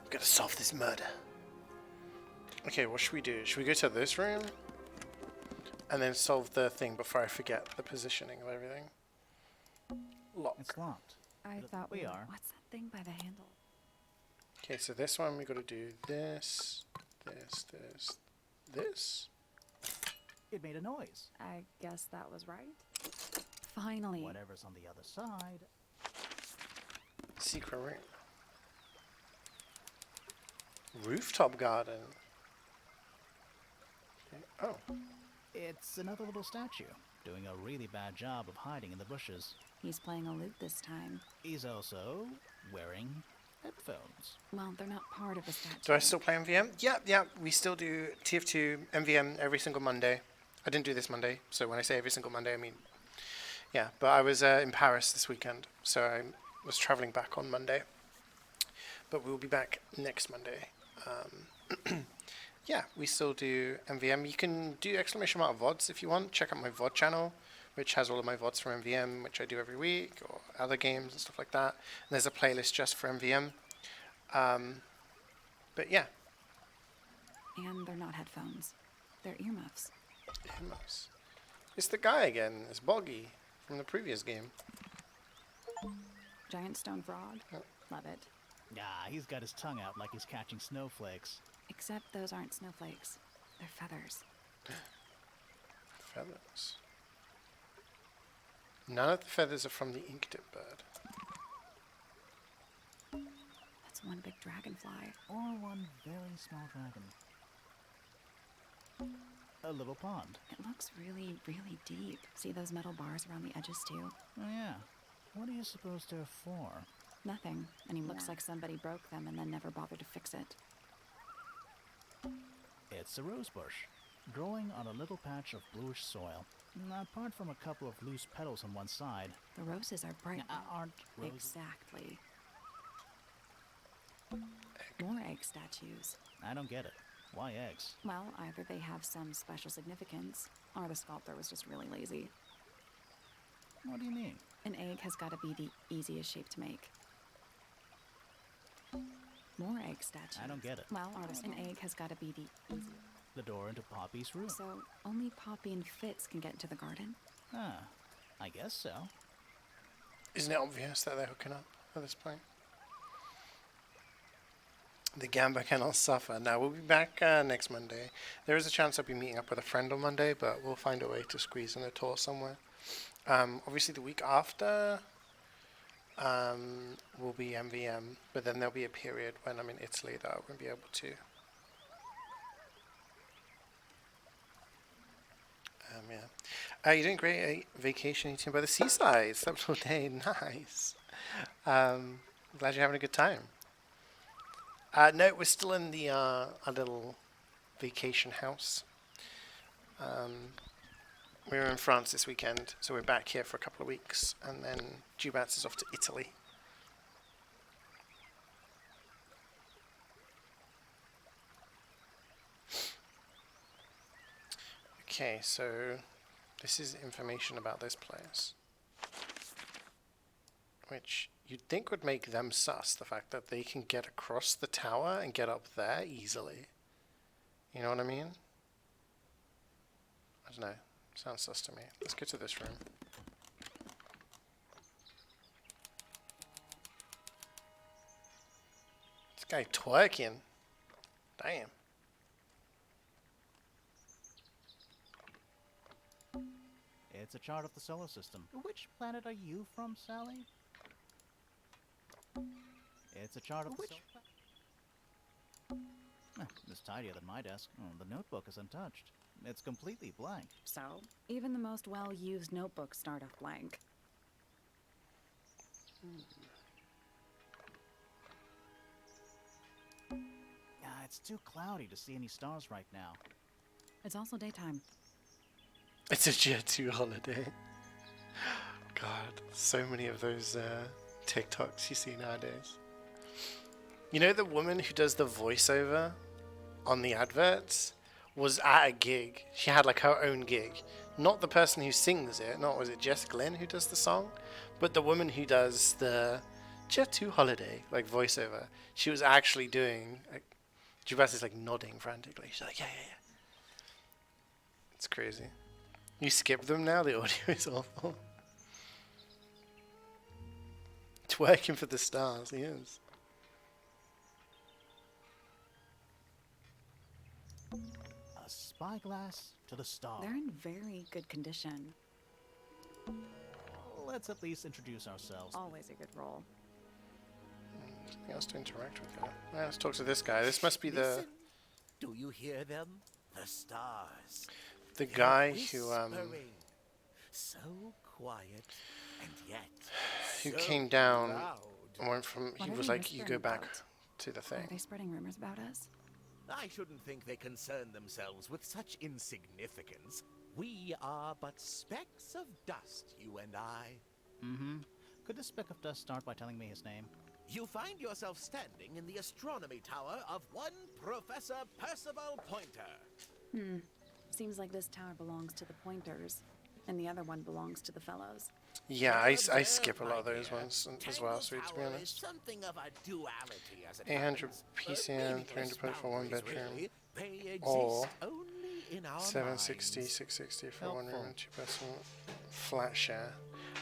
Speaker 1: We've got to solve this murder. Okay, what should we do? Should we go to this room? And then solve the thing before I forget the positioning of everything? Lock.
Speaker 3: It's locked.
Speaker 4: I
Speaker 3: But
Speaker 4: thought
Speaker 3: we are.
Speaker 4: What's that thing by the handle?
Speaker 1: Okay, so this one we got to do this, this.
Speaker 3: It made a noise.
Speaker 4: I guess that was right. Finally.
Speaker 3: Whatever's on the other side.
Speaker 1: Secret room. Rooftop garden. Okay. Oh.
Speaker 3: It's another little statue, doing a really bad job of hiding in the bushes.
Speaker 4: He's playing a lute this time.
Speaker 3: He's also wearing Headphones.
Speaker 4: Well, they're not part of the statue.
Speaker 1: Do I still play MVM? Yeah, we still do TF2 MVM every single Monday. I didn't do this Monday, so when I say every single Monday, I mean, yeah. But I was in Paris this weekend, so I was traveling back on Monday. But we'll be back next Monday. Yeah, we still do MVM. You can do exclamation mark VODs if you want. Check out my VOD channel, which has all of my VODs from MVM, which I do every week, or other games and stuff like that. And there's a playlist just for MVM. But yeah.
Speaker 4: And they're not headphones. They're earmuffs.
Speaker 1: Earmuffs. It's the guy again. It's Boggy from the previous game.
Speaker 4: Giant stone frog.
Speaker 1: Yep.
Speaker 4: Love it.
Speaker 3: Ah, he's got his tongue out like he's catching snowflakes.
Speaker 4: Except those aren't snowflakes. They're feathers.
Speaker 1: Feathers. None of the feathers are from the inked bird.
Speaker 4: That's one big dragonfly.
Speaker 3: Or one very small dragon. A little pond.
Speaker 4: It looks really, really deep. See those metal bars around the edges too?
Speaker 3: Oh yeah. What do you suppose they're for?
Speaker 4: Nothing. And he looks like somebody broke them and then never bothered to fix it.
Speaker 3: It's a rose bush, growing on a little patch of bluish soil. Apart from a couple of loose petals on one side.
Speaker 4: The roses are bright.
Speaker 3: Aren't roses?
Speaker 4: Exactly. More egg statues.
Speaker 3: I don't get it. Why eggs?
Speaker 4: Well, either they have some special significance, or the sculptor was just really lazy.
Speaker 3: What do you mean?
Speaker 4: An egg has got to be the easiest shape to make. More egg statues.
Speaker 3: I don't get it.
Speaker 4: Well, an egg has got to be the easiest.
Speaker 3: The door into Poppy's room.
Speaker 4: So, only Poppy and Fitz can get into the garden?
Speaker 3: Ah, I guess so.
Speaker 1: Isn't it obvious that they're hooking up at this point? The Gamba cannot suffer. Now, we'll be back next Monday. There is a chance I'll be meeting up with a friend on Monday, but we'll find a way to squeeze in a tour somewhere. Obviously, the week after will be MVM, but then there'll be a period when I'm in Italy that I won't be able to. Yeah. You're doing great vacation eating by the seaside. Slept all day. Nice. Glad you're having a good time. No, we're still in the our little vacation house. We were in France this weekend, so we're back here for a couple of weeks, and then Jubats is off to Italy. Okay, so this is information about this place, which you'd think would make them sus, the fact that they can get across the tower and get up there easily. You know what I mean? I don't know. Sounds sus to me. Let's go to this room. This guy twerking. Damn.
Speaker 3: It's a chart of the solar system. Which planet are you from, Sally? It's a chart of the solar... It's tidier than my desk. The notebook is untouched. It's completely blank.
Speaker 4: So, even the most well-used notebooks start off blank.
Speaker 3: It's too cloudy to see any stars right now.
Speaker 4: It's also daytime.
Speaker 1: It's a Jet2 holiday. God, so many of those TikToks you see nowadays. You know the woman who does the voiceover on the adverts was at a gig. She had like her own gig. Not the person who sings it, not was it Jess Glynn who does the song, but the woman who does the Jet2 holiday like voiceover. She was actually doing like, Jubas is like nodding frantically. She's like, yeah. It's crazy. You skip them now, the audio is awful. Twerking for the stars, he is.
Speaker 3: A spyglass to the star.
Speaker 4: They're in very good condition.
Speaker 3: Let's at least introduce ourselves.
Speaker 4: Always a good roll.
Speaker 1: Something else to interact with there. Well, let's talk to this guy. This must be
Speaker 10: Listen. Do you hear them? The stars.
Speaker 1: the
Speaker 10: They're
Speaker 1: guy who
Speaker 10: whispering. So quiet and yet
Speaker 1: who
Speaker 10: so
Speaker 1: came down
Speaker 10: loud.
Speaker 1: I went from, he
Speaker 4: What
Speaker 1: was
Speaker 4: are
Speaker 1: like,
Speaker 4: rumors
Speaker 1: you
Speaker 4: spreading
Speaker 1: go back
Speaker 4: about?
Speaker 1: to the
Speaker 4: Are
Speaker 1: thing.
Speaker 4: they spreading rumors about us?
Speaker 10: I shouldn't think they concern themselves with such insignificance. We are but specks of dust, you and I.
Speaker 3: Mm-hmm. Could this speck of dust start by telling me his name?
Speaker 10: You find yourself standing in the astronomy tower of one Professor Percival Pointer.
Speaker 4: Seems like this tower belongs to the Pointers, and the other one belongs to the Fellows.
Speaker 1: Yeah,
Speaker 10: Well
Speaker 1: I
Speaker 10: observed,
Speaker 1: skip a lot
Speaker 10: my
Speaker 1: of those
Speaker 10: dear.
Speaker 1: ones as
Speaker 10: Tangle
Speaker 1: well, so to be
Speaker 10: Tower is
Speaker 1: honest.
Speaker 10: something of a duality as it
Speaker 1: 800
Speaker 10: happens, but
Speaker 1: PCM,
Speaker 10: meaningless
Speaker 1: 300 points for one
Speaker 10: boundaries,
Speaker 1: bedroom,
Speaker 10: really. They exist
Speaker 1: or
Speaker 10: only in our
Speaker 1: 760,
Speaker 10: minds.
Speaker 1: 660 for one room
Speaker 3: Helpful.
Speaker 1: and 2 person flat share.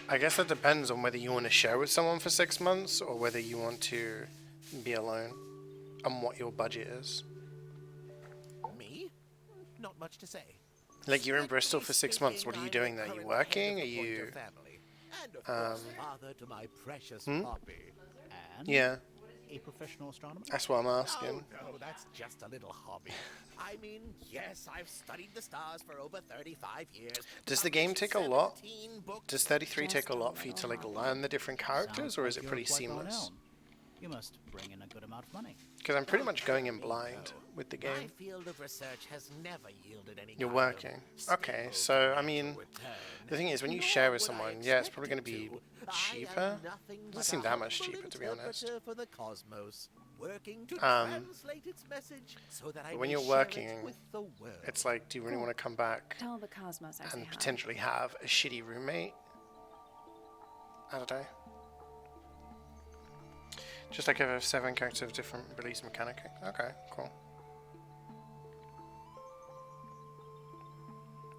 Speaker 1: I guess that depends on whether you want to share with someone for 6 months or whether you want to be alone and what your budget is.
Speaker 10: Me? Not much to say.
Speaker 1: Like, you're in Bristol for 6 months. What are you doing there? Are you working? Are you...
Speaker 10: And of course, father to my precious Poppy.
Speaker 3: And
Speaker 1: Yeah,
Speaker 3: a professional astronomer?
Speaker 1: that's what I'm asking.
Speaker 10: No, that's just a little hobby. I mean, yes, I've studied the stars for over 35 years.
Speaker 1: Does the game take a lot?
Speaker 10: 17 books.
Speaker 1: Does 33 take
Speaker 4: Just
Speaker 1: a
Speaker 4: a
Speaker 1: lot for you to, like,
Speaker 4: little
Speaker 1: learn the different characters,
Speaker 3: Sounds
Speaker 1: or is
Speaker 3: like
Speaker 1: it pretty
Speaker 3: you're quite well
Speaker 1: seamless?
Speaker 3: known. You must bring in a good amount of money.
Speaker 1: Because I'm pretty much going in blind with the
Speaker 10: My
Speaker 1: game.
Speaker 10: field of research has never yielded any
Speaker 1: You're
Speaker 10: kind of
Speaker 1: working. Okay,
Speaker 10: stable
Speaker 1: so, I
Speaker 10: financial
Speaker 1: mean,
Speaker 10: return.
Speaker 1: the thing is, when you
Speaker 10: Nor
Speaker 1: share with
Speaker 10: would I
Speaker 1: someone, yeah, it's
Speaker 10: expect
Speaker 1: probably going to
Speaker 10: it
Speaker 1: be
Speaker 10: I
Speaker 1: cheaper.
Speaker 10: am nothing but
Speaker 1: Doesn't seem
Speaker 10: a
Speaker 1: that much
Speaker 10: humble
Speaker 1: cheaper, to be honest.
Speaker 10: interpreter for the cosmos, working to
Speaker 1: Um,
Speaker 10: translate its message so that I
Speaker 1: But when
Speaker 10: may
Speaker 1: you're
Speaker 10: share it
Speaker 1: working,
Speaker 10: with the world.
Speaker 1: it's like, do you really want to come back
Speaker 4: Tell the Cosmos I say
Speaker 1: and
Speaker 4: hi.
Speaker 1: potentially have a shitty roommate? I don't know. Just like have 7 characters of different release mechanic. Okay, cool.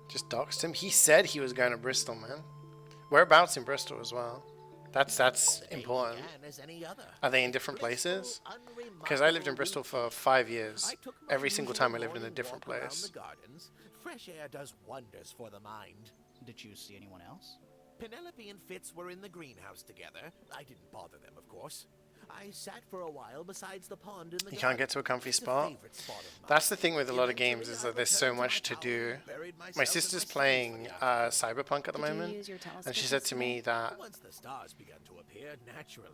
Speaker 1: Just doxed him. He said he was going to Bristol, man. Whereabouts in Bristol as well? That's
Speaker 10: The day
Speaker 1: important.
Speaker 10: began as any other.
Speaker 1: Are they in different places?
Speaker 10: Bristol,
Speaker 1: Because I lived in
Speaker 10: unremarkable
Speaker 1: Bristol for
Speaker 10: routine.
Speaker 1: 5 years.
Speaker 10: I took my
Speaker 1: Every single
Speaker 10: usual
Speaker 1: time I lived in a
Speaker 10: morning
Speaker 1: different
Speaker 10: walk around
Speaker 1: place.
Speaker 10: the gardens. Fresh air does wonders for the mind.
Speaker 3: Did you see anyone else?
Speaker 10: Penelope and Fitz were in the greenhouse together. I didn't bother them, of course. I sat for a while besides the pond in the
Speaker 1: You can't get to a comfy
Speaker 10: It's a
Speaker 1: spot?
Speaker 10: favorite spot of mine.
Speaker 1: That's the thing with a lot of games,
Speaker 10: Eventually,
Speaker 1: is
Speaker 10: I
Speaker 1: that there's so
Speaker 10: returned to
Speaker 1: much to
Speaker 10: my
Speaker 1: do.
Speaker 10: tower, buried myself
Speaker 1: My
Speaker 10: in
Speaker 1: sister's
Speaker 10: studies
Speaker 1: playing
Speaker 10: for the afternoon.
Speaker 1: Cyberpunk at the
Speaker 4: Did you
Speaker 1: moment,
Speaker 4: use your
Speaker 1: and she
Speaker 4: telescope
Speaker 1: said to me
Speaker 4: yesterday?
Speaker 1: that
Speaker 10: Once the stars began to appear, naturally.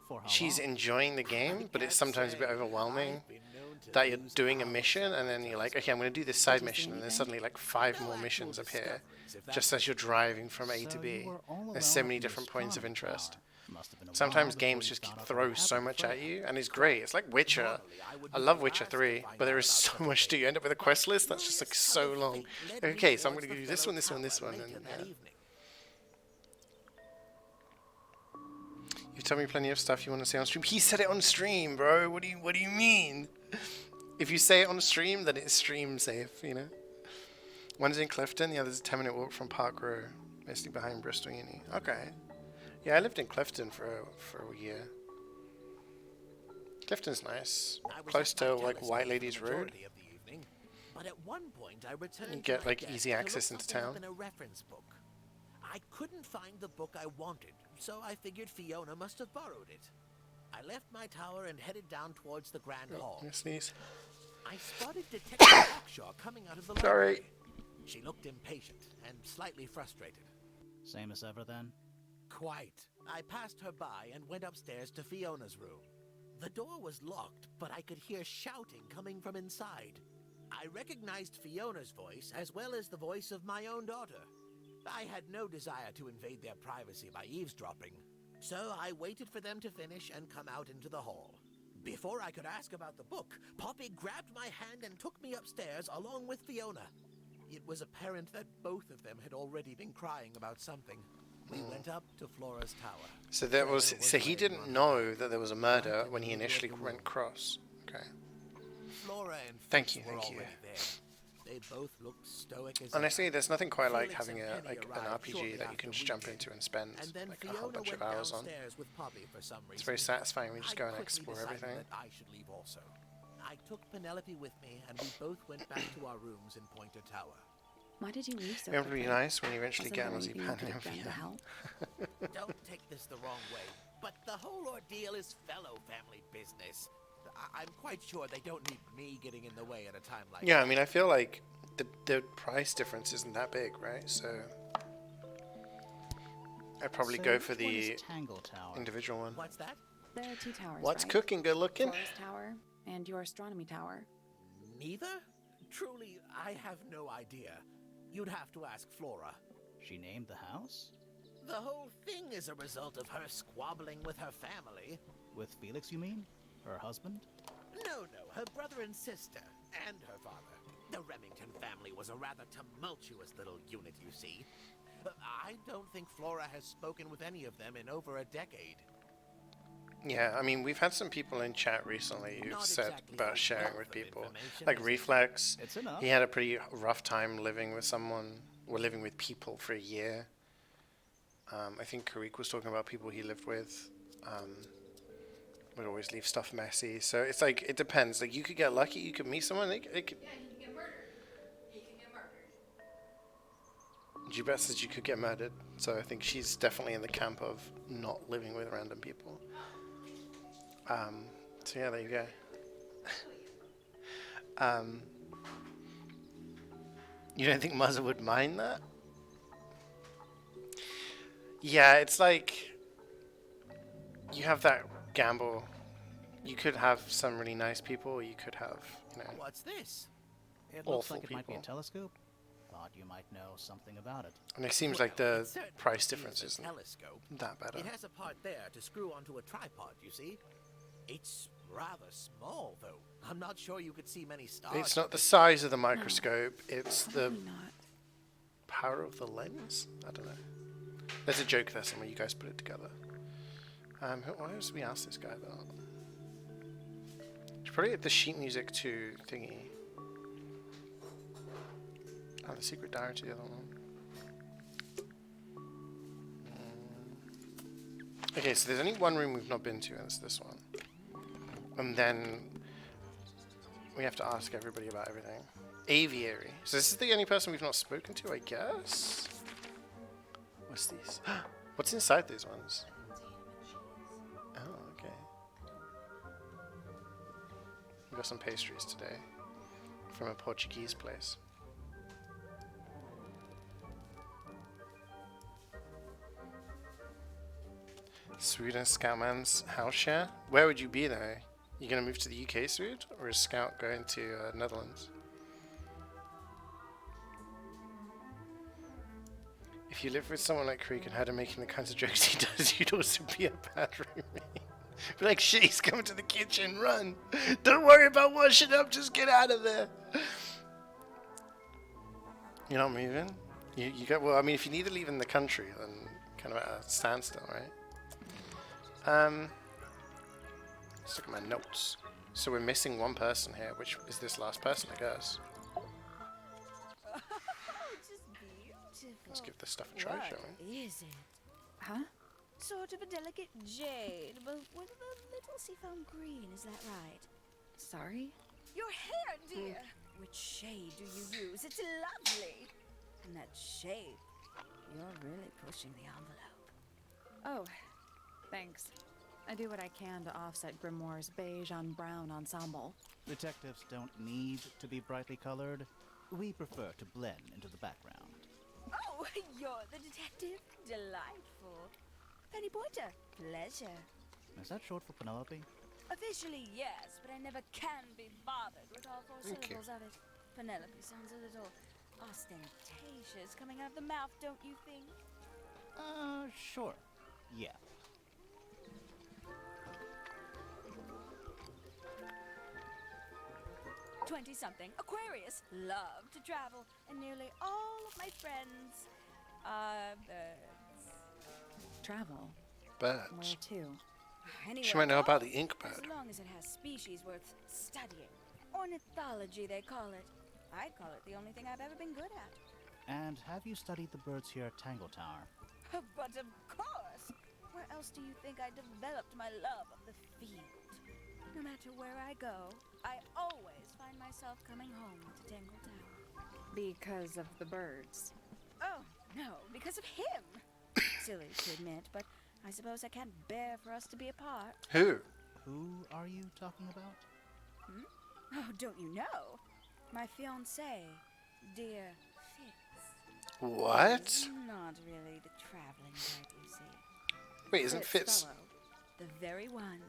Speaker 3: For how
Speaker 1: she's
Speaker 3: long?
Speaker 1: enjoying the game, but it's sometimes a bit overwhelming
Speaker 10: I've been known to
Speaker 1: that you're
Speaker 10: lose
Speaker 1: doing a
Speaker 10: power
Speaker 1: mission and then you're like, okay, I'm going to do this side
Speaker 4: Did you see
Speaker 1: mission, and then
Speaker 4: anything?
Speaker 1: suddenly like 5
Speaker 10: No
Speaker 1: more
Speaker 10: actual
Speaker 1: missions appear
Speaker 10: discoveries, if
Speaker 1: just
Speaker 10: that's
Speaker 1: as you're driving from A to
Speaker 3: So
Speaker 1: B.
Speaker 3: you were all alone
Speaker 1: There's so
Speaker 3: at
Speaker 1: many
Speaker 3: the
Speaker 1: different points of
Speaker 3: astronomy
Speaker 1: interest.
Speaker 3: tower. Must have been a while
Speaker 1: Sometimes
Speaker 3: before
Speaker 1: games
Speaker 3: you
Speaker 1: just
Speaker 3: found out
Speaker 1: throw
Speaker 3: what
Speaker 1: so
Speaker 3: happened
Speaker 1: much
Speaker 3: to
Speaker 1: at
Speaker 3: Freya.
Speaker 1: you, and it's great. It's like Witcher.
Speaker 10: Normally, I would
Speaker 1: I
Speaker 10: be
Speaker 1: love
Speaker 10: the
Speaker 1: Witcher
Speaker 10: last to
Speaker 1: 3,
Speaker 10: find
Speaker 1: but there
Speaker 10: out
Speaker 1: is
Speaker 10: about
Speaker 1: so
Speaker 10: such
Speaker 1: much to do.
Speaker 10: thing.
Speaker 1: You end up with a
Speaker 10: But
Speaker 1: quest list that's just like
Speaker 10: curious
Speaker 1: so
Speaker 10: how
Speaker 1: long.
Speaker 10: fate led
Speaker 1: Like,
Speaker 10: me
Speaker 1: okay, so I'm
Speaker 10: towards
Speaker 1: going to
Speaker 10: the
Speaker 1: do this
Speaker 10: fellow
Speaker 1: one, this one, this
Speaker 10: tower
Speaker 1: one,
Speaker 10: later
Speaker 1: and
Speaker 10: that
Speaker 1: yeah.
Speaker 10: evening.
Speaker 1: You tell me plenty of stuff you want to say on stream. He said it on stream, bro. What do you mean? If you say it on stream, then it's stream safe, you know? One's in Clifton, the other's a 10-minute walk from Park Row, basically behind Bristol Uni. Okay. Yeah, I lived in Clifton for a year. Clifton's nice.
Speaker 10: I was
Speaker 1: Close
Speaker 10: at my
Speaker 1: to like
Speaker 10: telescope
Speaker 1: White
Speaker 10: for the
Speaker 1: Ladies Road.
Speaker 10: majority of the evening, but at one point I returned
Speaker 1: You
Speaker 10: to
Speaker 1: get
Speaker 10: my
Speaker 1: like
Speaker 10: desk
Speaker 1: easy
Speaker 10: to look
Speaker 1: access into
Speaker 10: something up
Speaker 1: town.
Speaker 10: in a reference book. I couldn't find the book I wanted, so I figured Fiona must have borrowed it. I left my tower and headed down towards the Grand Hall.
Speaker 1: Yes, sneeze.
Speaker 10: I spotted Detective Hawkshaw coming out of the
Speaker 1: Sorry.
Speaker 10: library. She looked impatient and slightly frustrated.
Speaker 3: Same as ever then?
Speaker 10: Quite. I passed her by and went upstairs to Fiona's room. The door was locked, but I could hear shouting coming from inside. I recognized Fiona's voice as well as the voice of my own daughter. I had no desire to invade their privacy by eavesdropping, so I waited for them to finish and come out into the hall. Before I could ask about the book, Poppy grabbed my hand and took me upstairs along with Fiona. It was apparent that both of them had already been crying about something. We went up to Flora's tower.
Speaker 1: So there was.
Speaker 10: Freya
Speaker 1: So he
Speaker 10: laying
Speaker 1: didn't
Speaker 10: on
Speaker 1: know that there was a murder when he initially went cross. Okay.
Speaker 10: Flora and
Speaker 1: Thank
Speaker 10: Fitz
Speaker 1: you,
Speaker 10: were
Speaker 1: thank you.
Speaker 10: already there. They both looked stoic as
Speaker 1: Honestly,
Speaker 10: ever.
Speaker 1: there's nothing quite like
Speaker 10: Felix
Speaker 1: having
Speaker 10: and
Speaker 1: an
Speaker 10: Penny arrived
Speaker 1: RPG
Speaker 10: shortly
Speaker 1: that you can
Speaker 10: after
Speaker 1: just
Speaker 10: we
Speaker 1: jump
Speaker 10: did.
Speaker 1: into and spend
Speaker 10: And then
Speaker 1: like a
Speaker 10: Fiona
Speaker 1: whole bunch
Speaker 10: went
Speaker 1: of hours on.
Speaker 10: downstairs with Poppy for some reason.
Speaker 1: It's very satisfying when you just
Speaker 10: I
Speaker 1: go and
Speaker 10: quickly
Speaker 1: explore
Speaker 10: decided
Speaker 1: everything.
Speaker 10: that I should leave also. I took Penelope with me, and we both went back to our rooms in Pointer Tower.
Speaker 4: Why did you leave so
Speaker 1: It would be
Speaker 4: quickly?
Speaker 1: nice when you eventually
Speaker 4: Wasn't
Speaker 1: get
Speaker 4: there
Speaker 1: an Aussie
Speaker 4: anything you
Speaker 1: pan
Speaker 4: could
Speaker 1: in
Speaker 4: have done to
Speaker 1: VR.
Speaker 4: help?
Speaker 10: Don't take this the wrong way, but the whole ordeal is fellow family business. I'm quite sure they don't need me getting in the way at a time like
Speaker 1: Yeah,
Speaker 10: that.
Speaker 1: I mean, I feel like the price difference isn't that big, right? So I'd probably
Speaker 3: So
Speaker 1: go
Speaker 3: which
Speaker 1: for
Speaker 3: one is
Speaker 1: the
Speaker 3: Tangle Tower.
Speaker 1: individual one.
Speaker 10: What's that?
Speaker 4: There are two towers,
Speaker 1: What's
Speaker 4: right?
Speaker 1: cooking? Good looking.
Speaker 4: Flora's tower and your astronomy tower.
Speaker 10: Neither? Truly, I have no idea. You'd have to ask Flora.
Speaker 3: She named the house?
Speaker 10: The whole thing is a result of her squabbling with her family.
Speaker 3: With Felix, you mean? Her husband?
Speaker 10: No, her brother and sister, and her father. The Remington family was a rather tumultuous little unit, you see. I don't think Flora has spoken with any of them in over a decade.
Speaker 1: Yeah, I mean, we've had some people in chat recently who've
Speaker 10: Not
Speaker 1: said
Speaker 10: exactly
Speaker 1: about
Speaker 10: a
Speaker 1: sharing
Speaker 10: wealth
Speaker 1: with
Speaker 10: of
Speaker 1: people.
Speaker 10: information,
Speaker 1: Like
Speaker 10: is it?
Speaker 1: Reflex,
Speaker 3: It's enough.
Speaker 1: he had a pretty rough time living with someone, or living with people for a year. I think Karik was talking about people he lived with. Would always leave stuff messy. So it's like, it depends. Like, you could get lucky, you could meet someone, it could...
Speaker 2: Yeah, he can get murdered. He can get murdered.
Speaker 1: Jubette says you could get murdered. So I think she's definitely in the camp of not living with random people. So yeah, there you go. You don't think Muzza would mind that? Yeah, it's like you have that gamble. You could have some really nice people, or you could have, you know,
Speaker 10: What's this?
Speaker 3: It looks
Speaker 1: awful
Speaker 3: like it might be a
Speaker 1: people.
Speaker 3: telescope. Thought you might know something about it.
Speaker 1: And it seems like
Speaker 10: Well,
Speaker 1: the
Speaker 10: it certainly
Speaker 1: price
Speaker 10: is
Speaker 1: difference
Speaker 10: a
Speaker 1: isn't
Speaker 10: telescope.
Speaker 1: that better.
Speaker 10: It has a part there to screw onto a tripod, you see. It's rather small, though. I'm not sure you could see many stars.
Speaker 1: It's not
Speaker 10: with
Speaker 1: the
Speaker 10: it.
Speaker 1: size of the microscope, it's the
Speaker 4: Probably not.
Speaker 1: power of the lens? I don't know. There's a joke there somewhere, you guys put it together. What else we asked this guy about? Should probably get the sheet music to thingy. Oh, the secret diary to the other one. Okay, so there's only one room we've not been to, and it's this one. And then we have to ask everybody about everything. Aviary. So this is the only person we've not spoken to, I guess? What's these? What's inside these ones? Oh, okay. We got some pastries today from a Portuguese place. Sweden Scoutman's house share? Where would you be though? You gonna move to the UK, Swede? Or is Scout going to Netherlands? If you lived with someone like Creek and had him making the kinds of jokes he does, you'd also be a bad roommate. Be like, shit, he's coming to the kitchen, run! Don't worry about washing up, just get out of there! You're not moving? You get, well, I mean, if you need to leave in the country, then kind of at a standstill, right? Let's look at my notes. So we're missing one person here, which is this last person, I guess.
Speaker 7: Just beautiful.
Speaker 1: Let's give this stuff a try, shall we?
Speaker 7: Is it?
Speaker 4: Huh?
Speaker 7: Sort of a delicate jade, but with a little seafoam green, is that right?
Speaker 4: Sorry?
Speaker 7: Your hair, dear! Which shade do you use? It's lovely! And that shape, you're really pushing the envelope.
Speaker 4: Oh, thanks. I do what I can to offset Grimoire's beige on brown ensemble.
Speaker 3: Detectives don't need to be brightly colored. We prefer to blend into the background.
Speaker 7: Oh, you're the detective? Delightful. Penny Pointer, pleasure.
Speaker 3: Is that short for Penelope?
Speaker 7: Officially, yes, but I never can be bothered with all four
Speaker 1: Thank you.
Speaker 7: syllables of it. Penelope sounds a little ostentatious coming out of the mouth, don't you think?
Speaker 3: Sure. Yeah.
Speaker 7: Twenty-something, Aquarius, love to travel, and nearly all of my friends are birds.
Speaker 4: Travel?
Speaker 1: Birds.
Speaker 4: Where to?
Speaker 7: Anywhere
Speaker 1: She might know
Speaker 7: at
Speaker 1: about
Speaker 7: all,
Speaker 1: the ink
Speaker 7: as
Speaker 1: bird.
Speaker 7: long as it has species worth studying. Ornithology, they call it. I'd call it the only thing I've ever been good at.
Speaker 3: And have you studied the birds here at Tangle Tower?
Speaker 7: But of course! Where else do you think I developed my love of the field? No matter where I go, I always find myself coming home to Tangle Tower.
Speaker 4: Because of the birds.
Speaker 7: Oh, no, because of him! Silly to admit, but I suppose I can't bear for us to be apart.
Speaker 1: Who?
Speaker 3: Who are you talking about?
Speaker 7: Oh, don't you know? My fiancé, dear Fitz.
Speaker 1: What?
Speaker 7: Not really the traveling type, you see.
Speaker 1: Wait, isn't Fitz...
Speaker 7: fellow, The very one.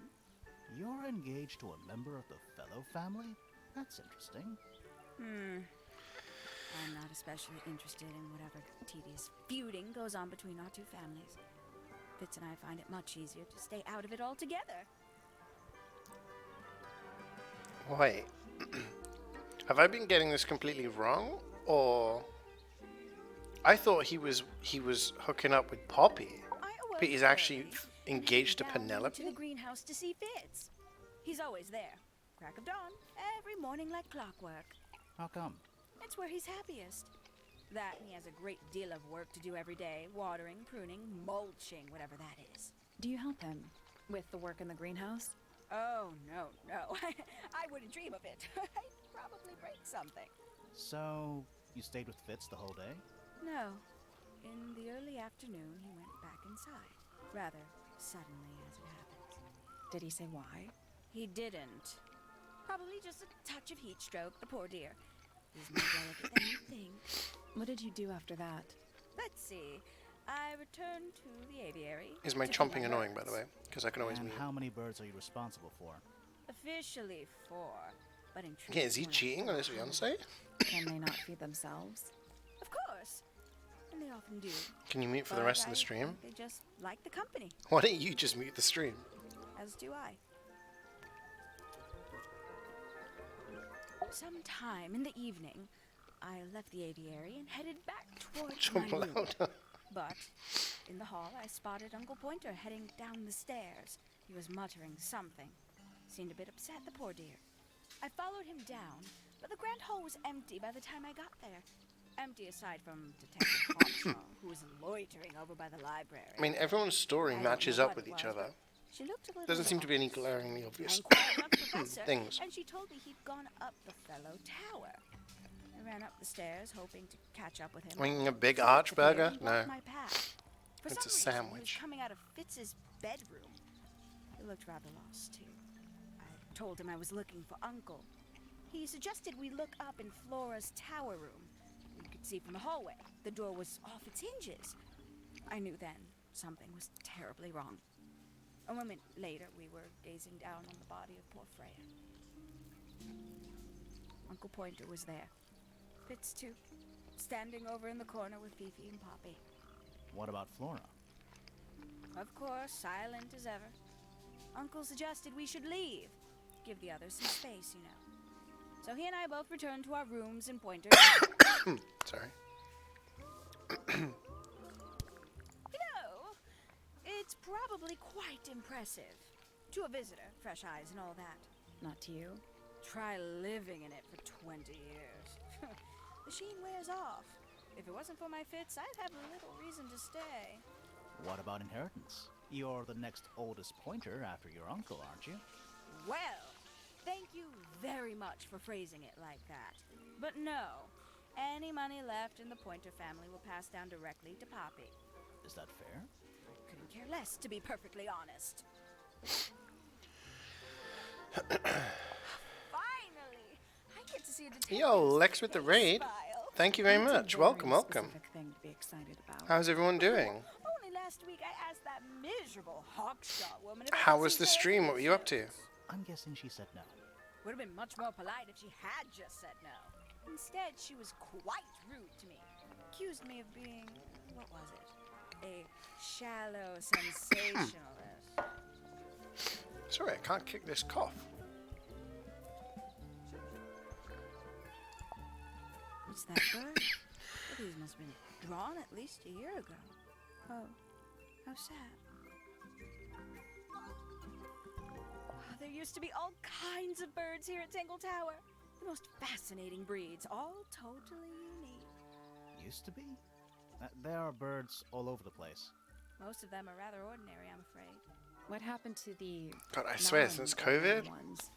Speaker 3: You're engaged to a member of the Fellow family? That's interesting.
Speaker 7: I'm not especially interested in whatever tedious feuding goes on between our two families. Fitz and I find it much easier to stay out of it altogether.
Speaker 1: Wait. Have I been getting this completely wrong? Or I thought he was hooking up with Poppy. But he's actually engaged to Penelope?
Speaker 7: To the greenhouse to see Fitz. He's always there. Crack of dawn, every morning like clockwork.
Speaker 3: How come?
Speaker 7: It's where he's happiest. That and he has a great deal of work to do every day. Watering, pruning, mulching, whatever that is.
Speaker 4: Do you help him with the work in the greenhouse?
Speaker 7: Oh, no. I wouldn't dream of it. I'd probably break something.
Speaker 3: So, you stayed with Fitz the whole day?
Speaker 7: No. In the early afternoon, he went back inside. Rather suddenly, as it happens.
Speaker 4: Did he say why?
Speaker 7: He didn't. Probably just a touch of heat stroke, the poor dear. He's more delicate than you think.
Speaker 4: What did you do after that?
Speaker 7: Let's see. I returned to the aviary.
Speaker 1: Is my
Speaker 7: to feed
Speaker 1: chomping annoying, by the way? Because I can always
Speaker 3: And
Speaker 1: mute.
Speaker 3: how many birds are you responsible for?
Speaker 7: Officially 4, but in truth,
Speaker 1: Yeah, is he
Speaker 7: more like
Speaker 1: cheating on his
Speaker 7: 400.
Speaker 1: fiancée?
Speaker 4: Can they not feed themselves?
Speaker 7: Of course. And they often do.
Speaker 1: Can you mute for the
Speaker 7: But
Speaker 1: rest of the
Speaker 7: I
Speaker 1: stream?
Speaker 7: think they just like the company,
Speaker 1: Why don't you just mute the stream?
Speaker 7: as do I. Sometime in the evening, I left the aviary and headed back towards my
Speaker 1: Jump
Speaker 7: room.
Speaker 1: louder.
Speaker 7: But in the hall, I spotted Uncle Pointer heading down the stairs. He was muttering something. Seemed a bit upset, the poor dear. I followed him down, but the grand hall was empty by the time I got there. Empty aside from Detective Hawkshaw, who was loitering over by the library.
Speaker 1: I mean, everyone's story
Speaker 7: I don't
Speaker 1: matches
Speaker 7: know
Speaker 1: up
Speaker 7: what
Speaker 1: with
Speaker 7: it
Speaker 1: each
Speaker 7: was,
Speaker 1: other.
Speaker 7: but she looked a little
Speaker 1: Doesn't seem to be any
Speaker 7: lost.
Speaker 1: glaringly
Speaker 7: I
Speaker 1: obvious
Speaker 7: inquired about the professor,
Speaker 1: things.
Speaker 7: and she told me he'd gone up the Fellow Tower. I ran up the stairs, hoping to catch up with him.
Speaker 1: Winging a big
Speaker 7: He
Speaker 1: arch
Speaker 7: disappeared
Speaker 1: burger?
Speaker 7: and blocked
Speaker 1: No.
Speaker 7: my path. For
Speaker 1: It's
Speaker 7: some
Speaker 1: a
Speaker 7: reason, he was
Speaker 1: sandwich.
Speaker 7: coming out of Fitz's bedroom. He looked rather lost, too. I told him I was looking for Uncle. He suggested we look up in Flora's tower room. We could see from the hallway. The door was off its hinges. I knew then something was terribly wrong. A moment later, we were gazing down on the body of poor Freya. Uncle Pointer was there. Fitz, too, standing over in the corner with Fifi and Poppy.
Speaker 3: What about Flora?
Speaker 7: Of course, silent as ever. Uncle suggested we should leave. Give the others some space, you know. So he and I both returned to our rooms in Pointer.
Speaker 1: Sorry.
Speaker 7: You know, it's probably quite impressive. To a visitor, fresh eyes and all that.
Speaker 4: Not to you?
Speaker 7: Try living in it for 20 years. The sheen wears off. If it wasn't for my Fitz, I'd have little reason to stay.
Speaker 3: What about inheritance? You're the next oldest Pointer after your uncle, aren't you?
Speaker 7: Well, thank you very much for phrasing it like that. But no, any money left in the Pointer family will pass down directly to Poppy.
Speaker 3: Is that fair?
Speaker 7: I couldn't care less, to be perfectly honest. Finally, I get to see a detective.
Speaker 1: Yo, Lex with the raid. Thank you very
Speaker 4: That's a
Speaker 1: much.
Speaker 4: very
Speaker 1: Welcome, welcome.
Speaker 4: specific thing to be excited about.
Speaker 1: How's everyone doing?
Speaker 7: Only last week I asked that miserable Hawkshaw woman if I
Speaker 1: How
Speaker 7: could
Speaker 1: was
Speaker 7: see
Speaker 1: the
Speaker 7: Freya
Speaker 1: stream? What were you up to?
Speaker 3: I'm guessing she said no.
Speaker 7: Would have been much more polite if she had just said no. Instead, she was quite rude to me. Accused me of being, what was it? A shallow sensationalist.
Speaker 1: Sorry, I can't kick this cough.
Speaker 7: What's that bird? These must have been drawn at least a year ago. Oh, how sad. There used to be all kinds of birds here at Tangle Tower. The most fascinating breeds, all totally unique.
Speaker 3: Used to be? There are birds all over the place.
Speaker 7: Most of them are rather ordinary, I'm afraid.
Speaker 4: What happened to the
Speaker 1: God, I swear, since COVID,
Speaker 4: ones?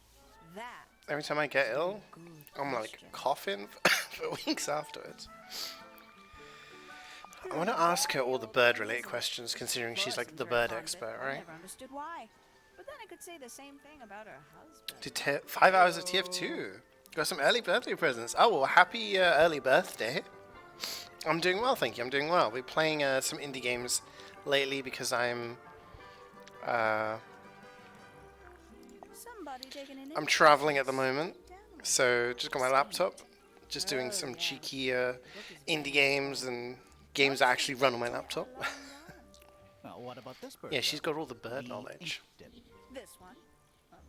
Speaker 7: That
Speaker 1: every time I get ill,
Speaker 7: good
Speaker 1: I'm like
Speaker 7: question.
Speaker 1: coughing for weeks afterwards. I want to ask her all the bird-related questions, considering she's like the bird expert,
Speaker 7: I
Speaker 1: right?
Speaker 7: never understood why. But then I could say the same thing about her husband.
Speaker 1: Did 5 hours of TF2. Got some early birthday presents. Oh, well, happy early birthday. I'm doing well, thank you. I'm doing well. We're playing some indie games lately because I'm
Speaker 7: somebody taking an
Speaker 1: I'm
Speaker 7: interest
Speaker 1: traveling at the
Speaker 7: in
Speaker 1: moment,
Speaker 7: animals.
Speaker 1: so just got my laptop, just doing some cheeky indie games and games that actually run on my laptop.
Speaker 3: Well, what about this bird?
Speaker 1: Yeah, she's
Speaker 3: though?
Speaker 1: got all the bird
Speaker 3: The
Speaker 1: knowledge.
Speaker 3: ink dip.
Speaker 7: This one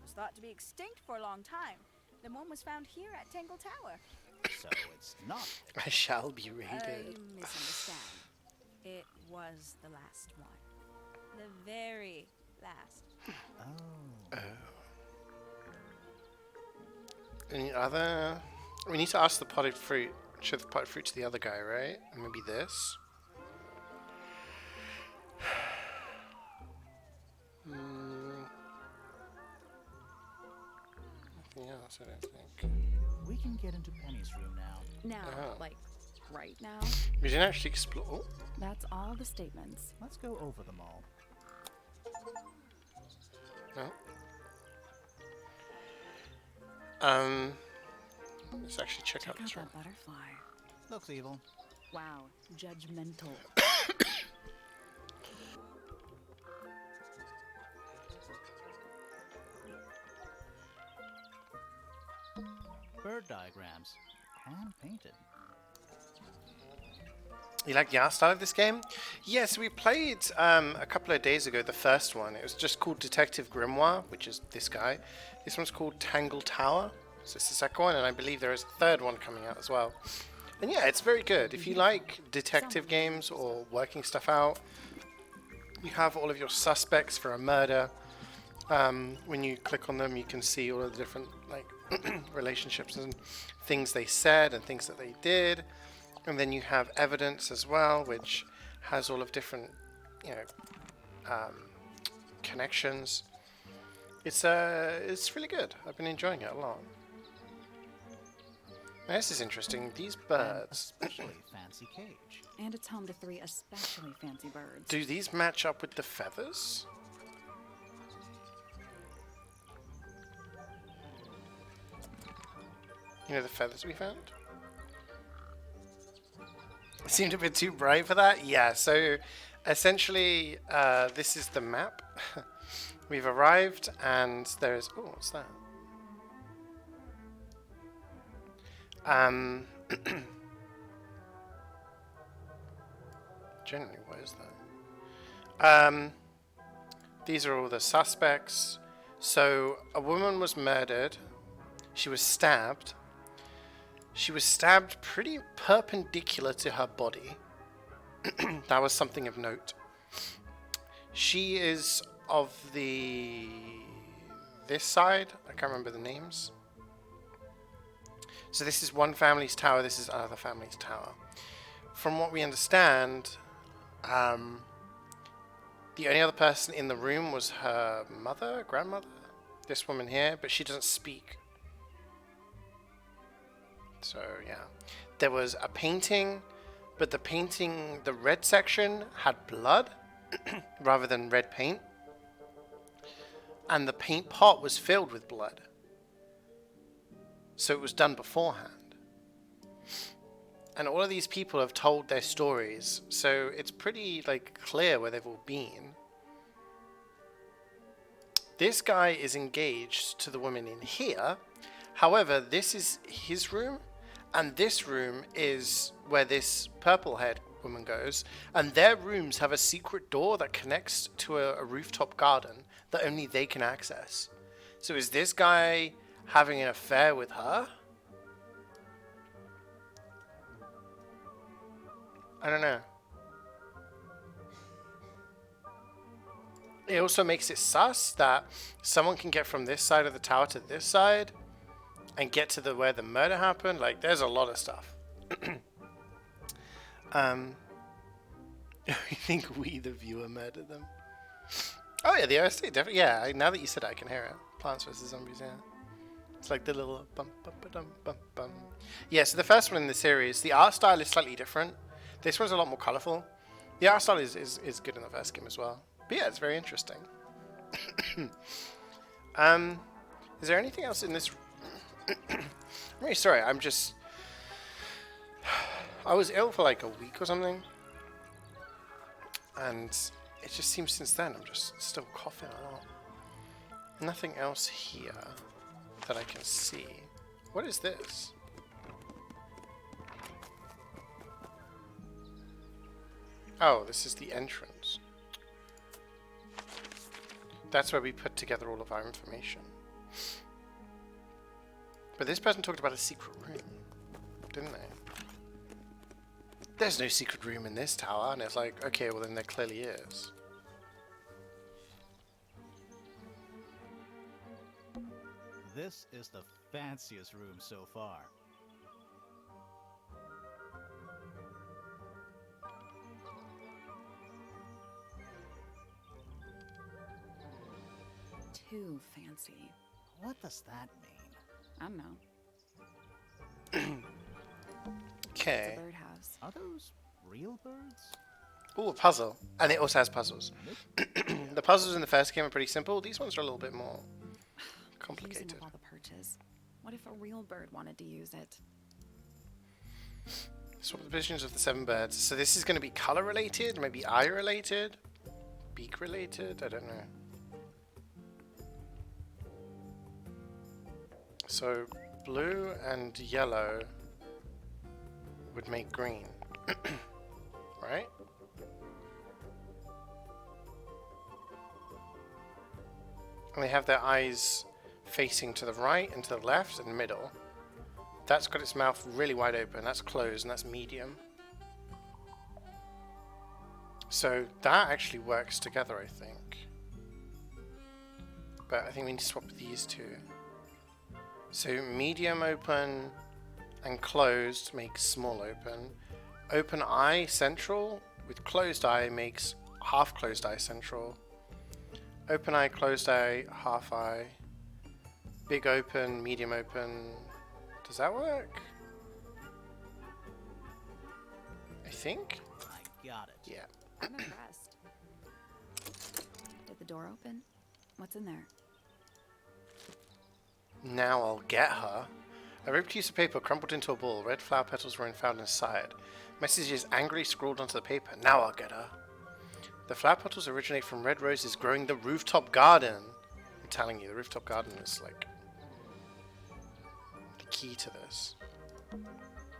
Speaker 7: was thought to be extinct for a long time. The one was found here at Tangle Tower.
Speaker 3: So it's not.
Speaker 1: I shall be
Speaker 7: You
Speaker 1: raided.
Speaker 7: misunderstand. It was the last one. The very last.
Speaker 3: Oh.
Speaker 1: Any other? We need to ask the potted fruit. Show the potted fruit to the other guy, right? And maybe this. Nothing else, I don't think.
Speaker 3: We can get into Penny's room now.
Speaker 4: Now,
Speaker 1: Oh.
Speaker 4: like, right now?
Speaker 1: We didn't actually explore. Oh.
Speaker 4: That's all the statements.
Speaker 3: Let's go over them all.
Speaker 1: No. Let's actually check out this room.
Speaker 4: that butterfly.
Speaker 3: Looks evil.
Speaker 4: Wow, judgmental.
Speaker 3: Bird diagrams. Hand painted.
Speaker 1: You like the art style of this game? Yes, we played a couple of days ago the first one. It was just called Detective Grimoire, which is this guy. This one's called Tangle Tower. So it's the second one, and I believe there is a third one coming out as well. And yeah, it's very good. If you like detective games or working stuff out, you have all of your suspects for a murder. When you click on them, you can see all of the different like relationships and things they said and things that they did. And then you have evidence as well, which has all of different, connections. It's really good. I've been enjoying it a lot. Now, this is interesting. These birds.
Speaker 3: Especially fancy cage.
Speaker 4: And it's home to 3 especially fancy birds.
Speaker 1: Do these match up with the feathers? You know the feathers we found? It seemed a bit too bright for that. Yeah, so essentially this is the map. We've arrived and there's... Oh, what's that? Generally, what is that? These are all the suspects. So a woman was murdered. She was stabbed. She was stabbed pretty perpendicular to her body. That was something of note. She is of this side. I can't remember the names. So this is one family's tower. This is another family's tower. From what we understand, the only other person in the room was her mother, grandmother, this woman here, but she doesn't speak. So yeah, there was a painting, but the painting, the red section had blood rather than red paint, and the paint pot was filled with blood. So it was done beforehand. And all of these people have told their stories, so it's pretty clear where they've all been. This guy is engaged to the woman in here. However, this is his room, and this room is where this purple-haired woman goes, and their rooms have a secret door that connects to a rooftop garden that only they can access. So is this guy having an affair with her? I don't know. It also makes it sus that someone can get from this side of the tower to this side and get to where the murder happened. There's a lot of stuff. I think we, the viewer, murdered them. Oh yeah, the OST, definitely. Yeah, now that you said it, I can hear it. Plants vs. Zombies, yeah. It's like the little bum bum bum bum bum. Yeah, so the first one in the series, the art style is slightly different. This one's a lot more colourful. The art style is good in the first game as well. But yeah, it's very interesting. Is there anything else in this? I'm really sorry. I was ill for a week or something, and it just seems since then I'm just still coughing a lot. Nothing else here that I can see. What is this? Oh, this is the entrance. That's where we put together all of our information. But this person talked about a secret room, didn't they? There's no secret room in this tower, and it's like, okay, well then there clearly is.
Speaker 3: This is the fanciest room so far.
Speaker 4: Too fancy.
Speaker 3: What does that mean?
Speaker 4: I don't know.
Speaker 1: Okay.
Speaker 4: It's a birdhouse.
Speaker 3: Are those real birds?
Speaker 1: Ooh, a puzzle. And it also has puzzles. The puzzles in the first game are pretty simple. These ones are a little bit more complicated.
Speaker 4: Using up all the perches. What if a real bird wanted to use it?
Speaker 1: Swap the positions of the 7 birds. So this is going to be color related, maybe eye related, beak related, I don't know. So blue and yellow would make green, right? And they have their eyes facing to the right and to the left and middle. That's got its mouth really wide open, that's closed, and that's medium. So that actually works together, I think. But I think we need to swap these two. So medium open and closed makes small open. Open eye central with closed eye makes half closed eye central. Open eye, closed eye, half eye. Big open, medium open. Does that work? I think.
Speaker 3: I got it.
Speaker 1: Yeah.
Speaker 4: I'm impressed. Did the door open? What's in there?
Speaker 1: Now I'll get her. A ripped piece of paper crumpled into a ball. Red flower petals were found inside. Messages angrily scrawled onto the paper. Now I'll get her. The flower petals originate from red roses growing the rooftop garden. I'm telling you, the rooftop garden is like the key to this.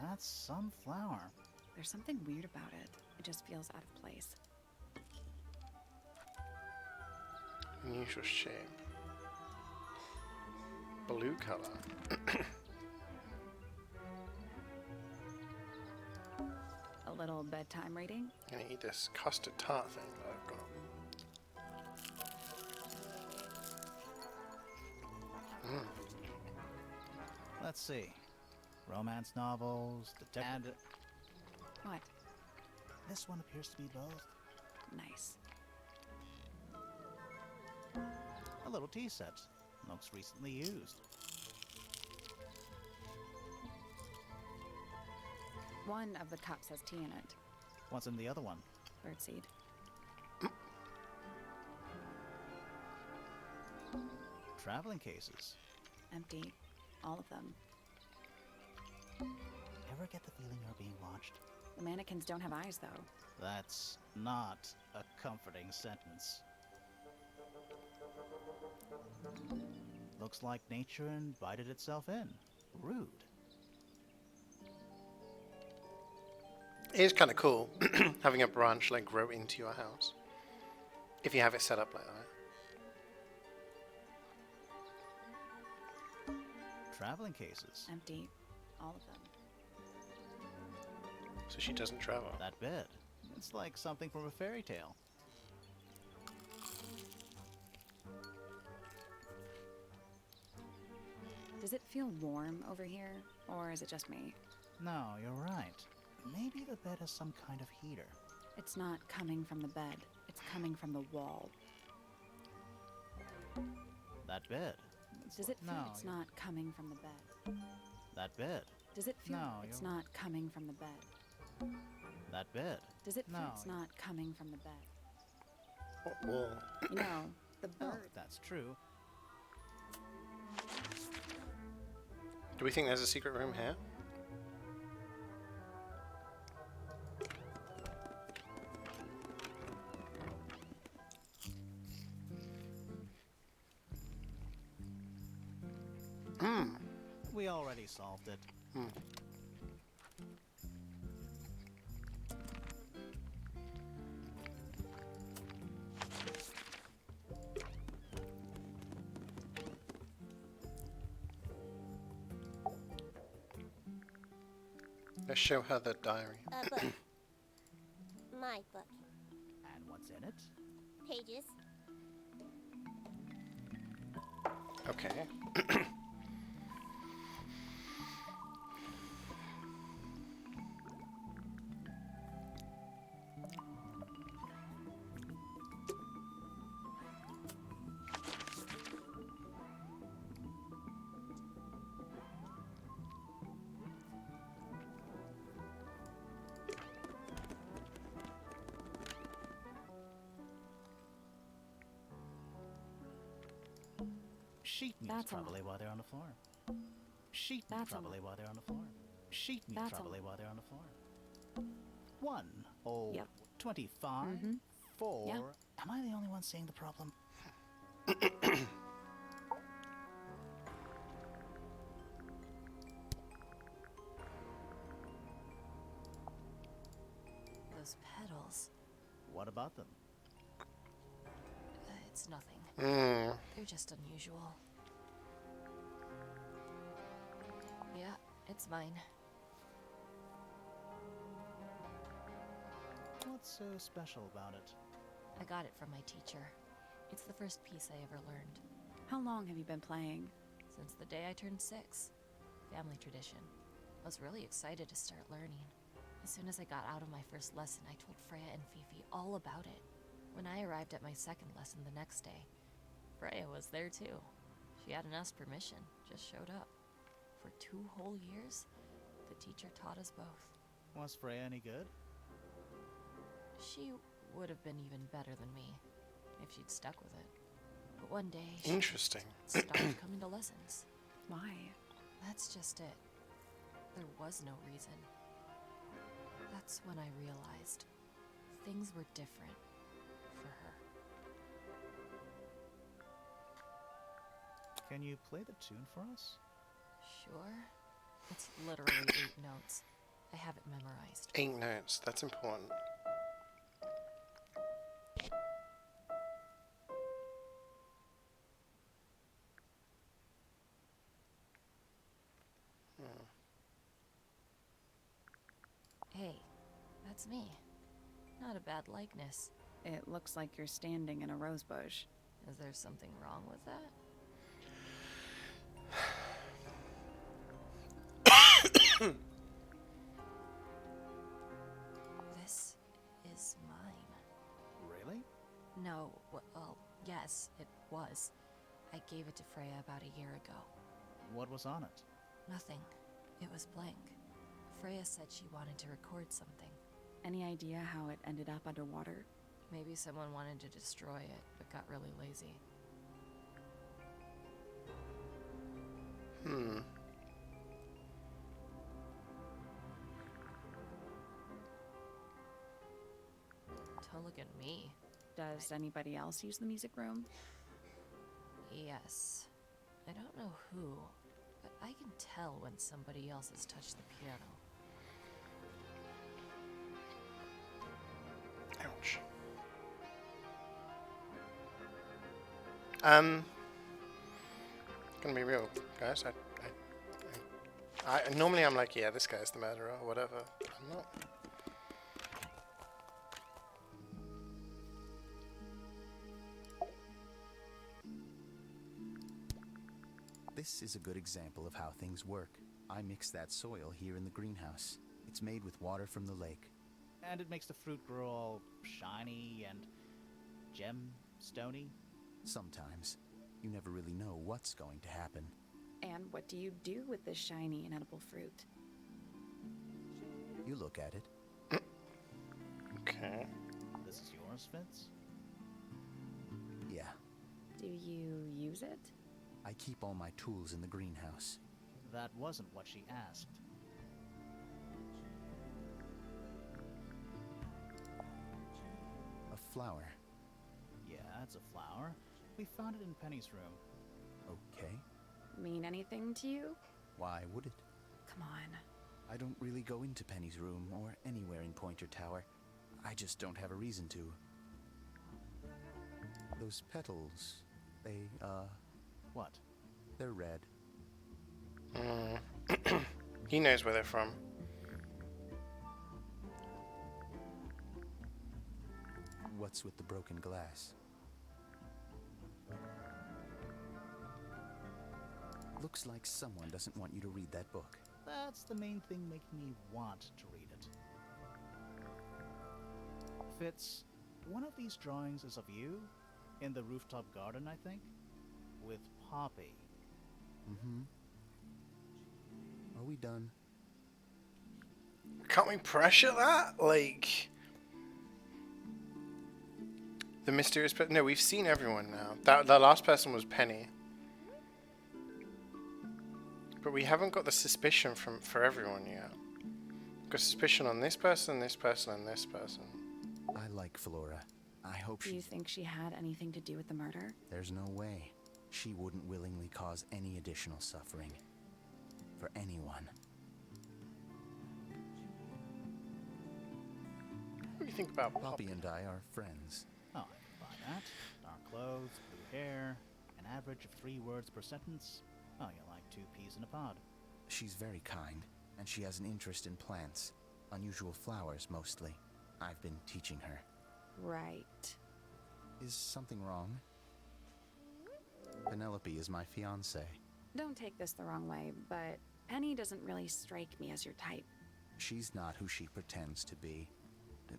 Speaker 3: That's some flower.
Speaker 4: There's something weird about it. It just feels out of place.
Speaker 1: Unusual shape. Blue color.
Speaker 4: A little bedtime reading?
Speaker 1: I'm gonna eat this custard tart thing that I've got.
Speaker 3: Let's see. Romance novels, detective.
Speaker 4: What?
Speaker 3: This one appears to be both.
Speaker 4: Nice.
Speaker 3: A little tea set. Looks recently used.
Speaker 4: One of the cups has tea in it.
Speaker 3: What's in the other one?
Speaker 4: Birdseed.
Speaker 3: Traveling cases.
Speaker 4: Empty. All of them.
Speaker 3: Ever get the feeling you're being watched?
Speaker 4: The mannequins don't have eyes, though.
Speaker 3: That's not a comforting sentence. Looks like nature invited itself in. Rude.
Speaker 1: It is kind of cool having a branch like grow into your house. If you have it set up like that.
Speaker 3: Traveling cases.
Speaker 4: Empty. All of them.
Speaker 1: So she doesn't travel.
Speaker 3: That bed. It's like something from a fairy tale.
Speaker 4: Does it feel warm over here, or is it just me?
Speaker 3: No, you're right. Maybe the bed has some kind of heater.
Speaker 4: It's not coming from the bed. It's coming from the wall.
Speaker 3: That bed.
Speaker 4: Does it feel
Speaker 3: No,
Speaker 4: it's not coming from the bed?
Speaker 3: That bed.
Speaker 4: Does it feel
Speaker 3: No,
Speaker 4: it's
Speaker 3: you're-
Speaker 4: not coming from the bed?
Speaker 3: That bed.
Speaker 4: Does it feel
Speaker 3: No,
Speaker 4: it's not coming from the bed?
Speaker 1: What wall?
Speaker 4: You know, the
Speaker 3: Oh,
Speaker 4: bird.
Speaker 3: that's true.
Speaker 1: Do we think there's a secret room here?
Speaker 3: We already solved it.
Speaker 1: Let's show her the diary.
Speaker 6: A book. My book.
Speaker 3: And what's in it?
Speaker 6: Pages.
Speaker 1: Okay.
Speaker 3: Sheet means
Speaker 4: That's a
Speaker 3: probably
Speaker 4: lot.
Speaker 3: while they're on the floor. Sheet means
Speaker 4: That's a
Speaker 3: probably
Speaker 4: lot.
Speaker 3: while they're on the floor. Sheet means
Speaker 4: That's a
Speaker 3: probably while they're on the floor. 1, oh,
Speaker 4: Yep.
Speaker 3: 25,
Speaker 4: Mhm.
Speaker 3: 4.
Speaker 4: Yeah.
Speaker 3: Am I the only one seeing the problem?
Speaker 9: Those petals.
Speaker 3: What about them?
Speaker 9: It's nothing.
Speaker 1: Hmm.
Speaker 9: They're just unusual. Yeah, it's mine.
Speaker 3: What's so special about it?
Speaker 9: I got it from my teacher. It's the first piece I ever learned.
Speaker 4: How long have you been playing?
Speaker 9: Since the day I turned 6. Family tradition. I was really excited to start learning. As soon as I got out of my first lesson, I told Freya and Fifi all about it. When I arrived at my second lesson the next day, Freya was there too. She hadn't asked permission, just showed up. For 2 whole years, the teacher taught us both.
Speaker 3: Was Freya any good?
Speaker 9: She would have been even better than me if she'd stuck with it. But one day, she
Speaker 1: Interesting.
Speaker 9: stopped coming to lessons.
Speaker 4: Why?
Speaker 9: That's just it. There was no reason. That's when I realized things were different for her.
Speaker 3: Can you play the tune for us?
Speaker 9: Sure. It's literally 8 notes. I have it memorized.
Speaker 1: 8 notes. That's important.
Speaker 9: Hey, that's me. Not a bad likeness.
Speaker 4: It looks like you're standing in a rose bush.
Speaker 9: Is there something wrong with that? This is mine.
Speaker 3: Really?
Speaker 9: No, well, yes, it was. I gave it to Freya about a year ago.
Speaker 3: What was on it?
Speaker 9: Nothing. It was blank. Freya said she wanted to record something.
Speaker 4: Any idea how it ended up underwater?
Speaker 9: Maybe someone wanted to destroy it, but got really lazy. Don't look at me.
Speaker 4: Does anybody else use the music room?
Speaker 9: Yes. I don't know who, but I can tell when somebody else has touched the piano.
Speaker 1: Ouch. Gonna be real, guys. Normally I'm like, yeah, this guy's the murderer or whatever. I'm not.
Speaker 8: This is a good example of how things work. I mix that soil here in the greenhouse. It's made with water from the lake.
Speaker 3: And it makes the fruit grow all shiny and gem-stony?
Speaker 8: Sometimes. You never really know what's going to happen.
Speaker 4: And what do you do with this shiny inedible fruit?
Speaker 8: You look at it.
Speaker 1: Okay.
Speaker 3: This is yours, Vince?
Speaker 8: Yeah.
Speaker 4: Do you use it?
Speaker 8: I keep all my tools in the greenhouse.
Speaker 3: That wasn't what she asked.
Speaker 8: A flower.
Speaker 3: Yeah, it's a flower. We found it in Penny's room.
Speaker 8: Okay.
Speaker 4: Mean anything to you?
Speaker 8: Why would it?
Speaker 4: Come on.
Speaker 8: I don't really go into Penny's room or anywhere in Pointer Tower. I just don't have a reason to. Those petals, they,
Speaker 3: What?
Speaker 8: they're red.
Speaker 1: He knows where they're from.
Speaker 8: What's with the broken glass? Looks like someone doesn't want you to read that book.
Speaker 3: That's the main thing making me want to read it. Fitz, one of these drawings is of you, in the rooftop garden, I think, with Poppy.
Speaker 8: Mm-hmm. Are we done?
Speaker 1: Can't we pressure that? Like... The mysterious person... No, we've seen everyone now. That last person was Penny. But we haven't got the suspicion for everyone yet. We've got suspicion on this person, this person, and this person.
Speaker 8: I like Flora. I hope
Speaker 4: Do you think she had anything to do with the murder?
Speaker 8: There's no way. She wouldn't willingly cause any additional suffering. For anyone.
Speaker 1: What do you think about
Speaker 8: Poppy and I are friends.
Speaker 3: Oh, I can buy that. Dark clothes, blue hair, an average of 3 words per sentence. Oh, you're like 2 peas in a pod.
Speaker 8: She's very kind, and she has an interest in plants. Unusual flowers, mostly. I've been teaching her.
Speaker 4: Right.
Speaker 8: Is something wrong? Penelope is my fiancée.
Speaker 4: Don't take this the wrong way, but Penny doesn't really strike me as your type.
Speaker 8: She's not who she pretends to be.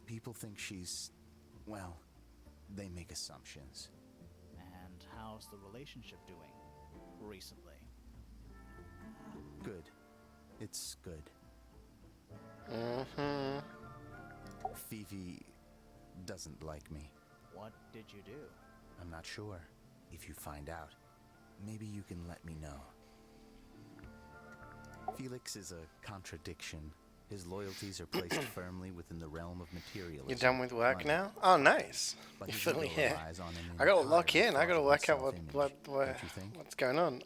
Speaker 8: People think she's... well, they make assumptions.
Speaker 3: And how's the relationship doing recently?
Speaker 8: Good. It's good.
Speaker 1: Mm-hmm.
Speaker 8: Fifi doesn't like me.
Speaker 3: What did you do?
Speaker 8: I'm not sure. If you find out, maybe you can let me know. Felix is a contradiction. His loyalties are placed firmly within the realm of materialism.
Speaker 1: You're done with work
Speaker 8: Money.
Speaker 1: now? Oh, nice.
Speaker 8: But
Speaker 1: You're
Speaker 8: his
Speaker 1: finally
Speaker 8: ego
Speaker 1: here.
Speaker 8: relies on an
Speaker 1: I gotta
Speaker 8: entirely
Speaker 1: lock in. I gotta work out
Speaker 8: fraudulent
Speaker 1: what
Speaker 8: self-image, don't you think?
Speaker 1: what's going on.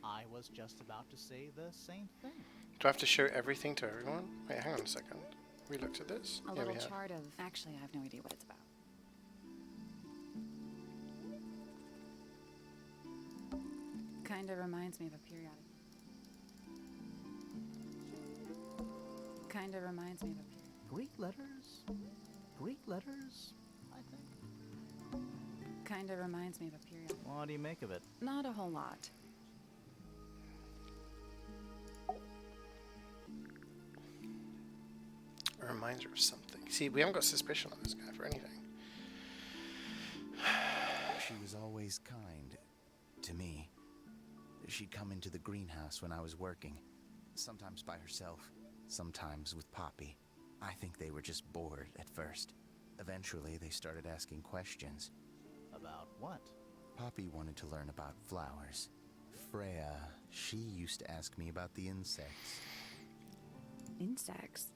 Speaker 3: I was just about to say the same thing.
Speaker 1: Do I have to show everything to everyone? Wait, hang on a second. We looked at this?
Speaker 4: A
Speaker 1: Yeah,
Speaker 4: little
Speaker 1: we have.
Speaker 4: chart of... Actually, I have no idea what it's about. Kinda reminds me of a periodic... Kinda reminds me of a periodic...
Speaker 3: Greek letters? Greek letters, I think.
Speaker 4: Kinda reminds me of a periodic...
Speaker 3: What do you make of it?
Speaker 4: Not a whole lot.
Speaker 1: It reminds her of something. See, we haven't got suspicion on this guy for anything.
Speaker 8: She was always kind to me. She'd come into the greenhouse when I was working, sometimes by herself, sometimes with Poppy. I think they were just bored at first. Eventually, they started asking questions.
Speaker 3: About what?
Speaker 8: Poppy wanted to learn about flowers. Freya, she used to ask me about the insects.
Speaker 4: Insects?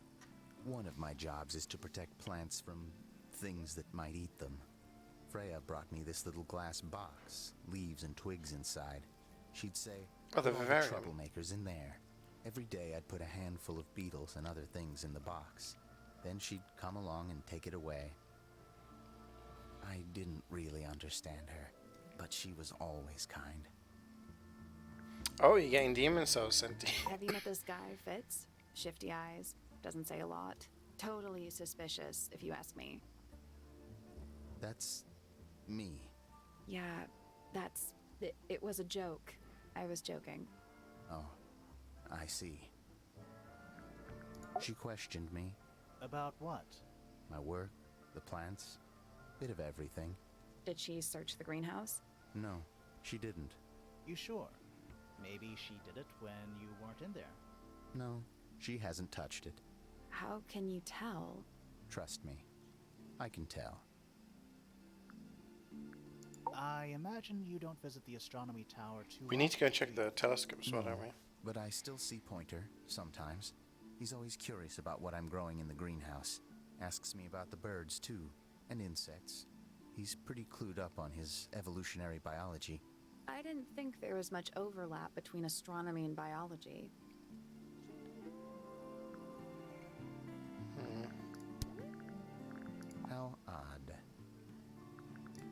Speaker 8: One of my jobs is to protect plants from things that might eat them. Freya brought me this little glass box, leaves and twigs inside. She'd say,
Speaker 1: Oh, the
Speaker 8: "Put all
Speaker 1: vivarium.
Speaker 8: troublemakers in there." Every day I'd put a handful of beetles and other things in the box. Then she'd come along and take it away. I didn't really understand her, but she was always kind.
Speaker 1: Oh, you're getting demon cells sent to you.
Speaker 4: Have you met this guy, Fitz? Shifty eyes, doesn't say a lot. Totally suspicious, if you ask me.
Speaker 8: That's me.
Speaker 4: Yeah, that's... It was a joke. I was joking.
Speaker 8: Oh, I see. She questioned me.
Speaker 3: About what?
Speaker 8: My work, the plants, bit of everything.
Speaker 4: Did she search the greenhouse?
Speaker 8: No, she didn't.
Speaker 3: You sure? Maybe she did it when you weren't in there.
Speaker 8: No, she hasn't touched it.
Speaker 4: How can you tell?
Speaker 8: Trust me, I can tell.
Speaker 3: I imagine you don't visit the astronomy tower too
Speaker 1: We need to go check
Speaker 3: often,
Speaker 1: the telescope as well,
Speaker 8: No,
Speaker 1: don't we?
Speaker 8: But I still see Pointer, sometimes. He's always curious about what I'm growing in the greenhouse. Asks me about the birds, too, and insects. He's pretty clued up on his evolutionary biology.
Speaker 4: I didn't think there was much overlap between astronomy and biology.
Speaker 8: How odd.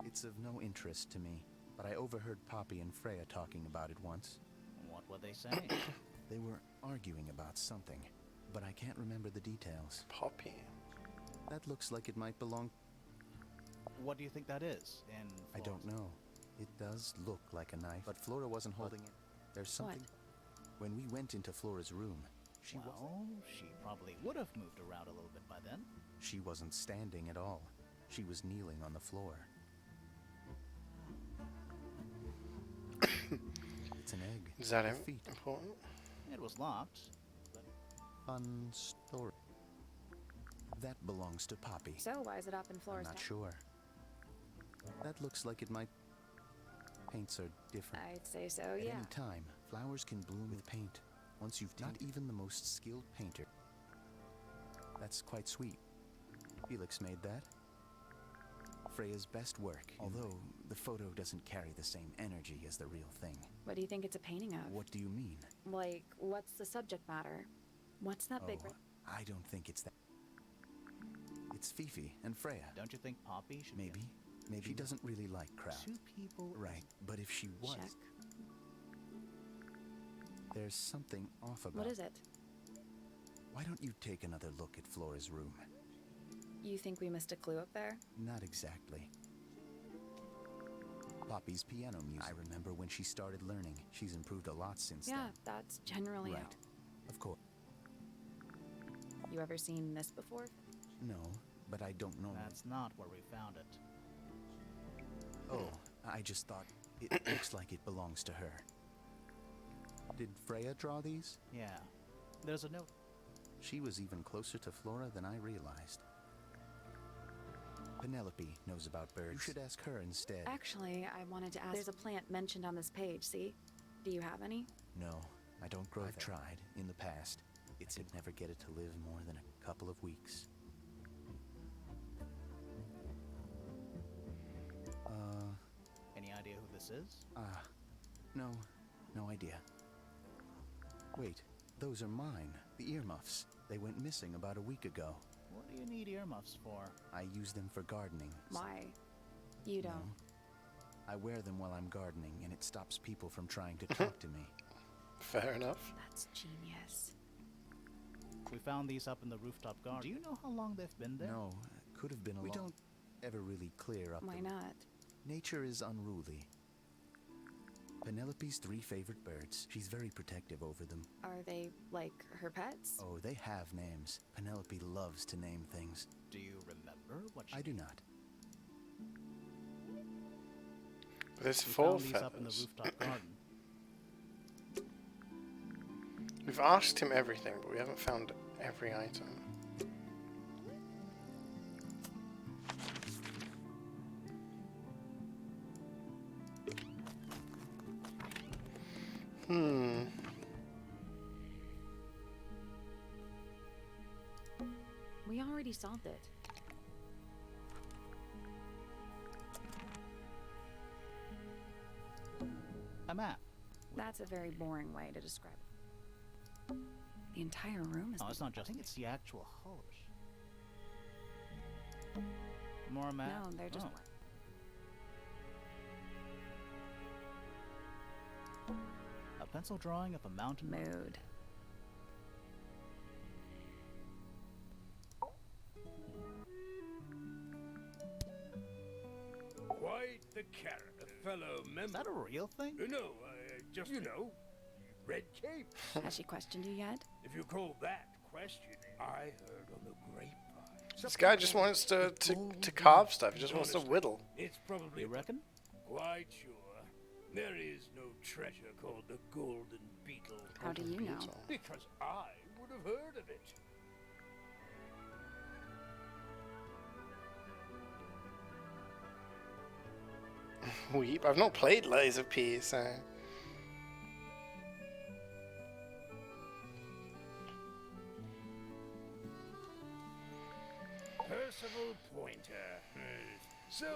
Speaker 8: It's of no interest to me, but I overheard Poppy and Freya talking about it once.
Speaker 3: What were they saying?
Speaker 8: They were arguing about something, but I can't remember the details.
Speaker 1: Poppy.
Speaker 8: That looks like it might belong.
Speaker 3: What do you think that is?
Speaker 8: I don't know. It does look like a knife, but Flora wasn't holding it. There's something. When we went into Flora's room, she
Speaker 3: probably would have moved around a little bit by then.
Speaker 8: She wasn't standing at all. She was kneeling on the floor. It's an egg.
Speaker 1: Is that
Speaker 8: with feet.
Speaker 1: important?
Speaker 3: It was locked.
Speaker 8: Fun story. That belongs to Poppy.
Speaker 4: So why is it up in
Speaker 8: I'm
Speaker 4: Flora's
Speaker 8: not
Speaker 4: house?
Speaker 8: sure. That looks like it might. Paints are different.
Speaker 4: I'd say so,
Speaker 8: At
Speaker 4: yeah.
Speaker 8: any time, flowers can bloom with paint. Once you've not even the most skilled painter. That's quite sweet. Felix made that. Freya's best work, although the photo doesn't carry the same energy as the real thing.
Speaker 4: What do you think it's a painting of?
Speaker 8: What do you mean?
Speaker 4: Like, what's the subject matter? What's that big...
Speaker 8: I don't think it's that. It's Fifi and Freya.
Speaker 3: Don't you think Poppy should
Speaker 8: Maybe. Maybe she doesn't really like crowds.
Speaker 3: Two people...
Speaker 8: Right, but if she was...
Speaker 4: Check.
Speaker 8: There's something off about...
Speaker 4: What is it?
Speaker 8: Why don't you take another look at Flora's room?
Speaker 4: You think we missed a clue up there?
Speaker 8: Not exactly. Poppy's piano music. I remember when she started learning. She's improved a lot since then.
Speaker 4: Yeah, that's generally
Speaker 8: Right.
Speaker 4: it.
Speaker 8: Of course.
Speaker 4: You ever seen this before?
Speaker 8: No, but I don't know.
Speaker 3: That's not where we found it.
Speaker 8: Oh, I just thought it looks like it belongs to her. Did Freya draw these?
Speaker 3: Yeah. There's a note.
Speaker 8: She was even closer to Flora than I realized. Penelope knows about birds. You should ask her instead.
Speaker 4: Actually, I wanted to ask... There's a plant mentioned on this page, see? Do you have any?
Speaker 8: No, I don't grow I've tried in the past. I could never get it to live more than a couple of weeks.
Speaker 3: Any idea who this is?
Speaker 8: No idea. Wait, those are mine. The earmuffs. They went missing about a week ago.
Speaker 3: What do you need earmuffs for?
Speaker 8: I use them for gardening.
Speaker 4: Why? You don't.
Speaker 8: No. I wear them while I'm gardening, and it stops people from trying to talk to me.
Speaker 1: Fair enough.
Speaker 4: That's genius.
Speaker 3: We found these up in the rooftop garden. Do you know how long they've been there?
Speaker 8: No, could have been a We don't ever really clear up.
Speaker 4: Why not?
Speaker 8: Nature is unruly. Penelope's 3 favorite birds. She's very protective over them.
Speaker 4: Are they, like, her pets?
Speaker 8: Oh, they have names. Penelope loves to name things.
Speaker 3: Do you remember what she...
Speaker 8: I do not.
Speaker 1: There's
Speaker 3: We
Speaker 1: 4
Speaker 3: found these up in the
Speaker 1: feathers.
Speaker 3: rooftop garden.
Speaker 1: We've asked him everything, but we haven't found every item.
Speaker 4: We already solved it.
Speaker 3: A map.
Speaker 4: That's a very boring way to describe it. The entire room is...
Speaker 3: No, it's not just... I think it's the actual host. More map?
Speaker 4: No, they're just...
Speaker 3: A pencil drawing of a mountain...
Speaker 4: Mood.
Speaker 5: Quite the character, fellow member.
Speaker 3: Is that a real thing?
Speaker 5: No, just, you know, red cape.
Speaker 4: Has she questioned you yet?
Speaker 5: If you call that questioning, I heard on the grapevine.
Speaker 1: This guy just wants to carve stuff. He just wants to whittle.
Speaker 5: It's probably...
Speaker 3: You reckon?
Speaker 5: Quite sure. There is no treasure called the Golden Beetle.
Speaker 4: How do you know?
Speaker 5: Because I would have heard of it.
Speaker 1: Weep. I've not played Layers of P, so...
Speaker 5: Percival Pointer. So,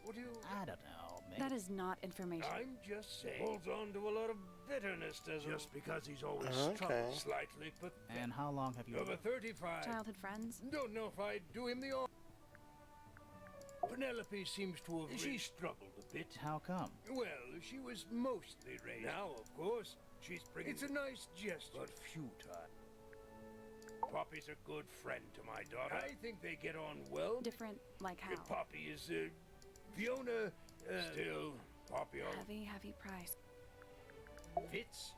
Speaker 5: what do you...
Speaker 3: I don't know.
Speaker 4: That is not information.
Speaker 5: I'm just saying. Holds on to a lot of bitterness, doesn't just because he's always struggled slightly pathetic.
Speaker 3: And how long have you...
Speaker 5: Over 35.
Speaker 4: Childhood friends?
Speaker 5: Don't know if I'd do him the honor. Penelope seems to have... She struggled a bit.
Speaker 3: How come?
Speaker 5: Well, she was mostly raised. Now, of course, she's bringing... It's a nice gesture, but futile. Poppy's a good friend to my daughter. I think they get on well.
Speaker 4: Different, like how?
Speaker 5: Poppy is, Fiona, still, Poppy...
Speaker 4: Heavy price.
Speaker 5: Fitz?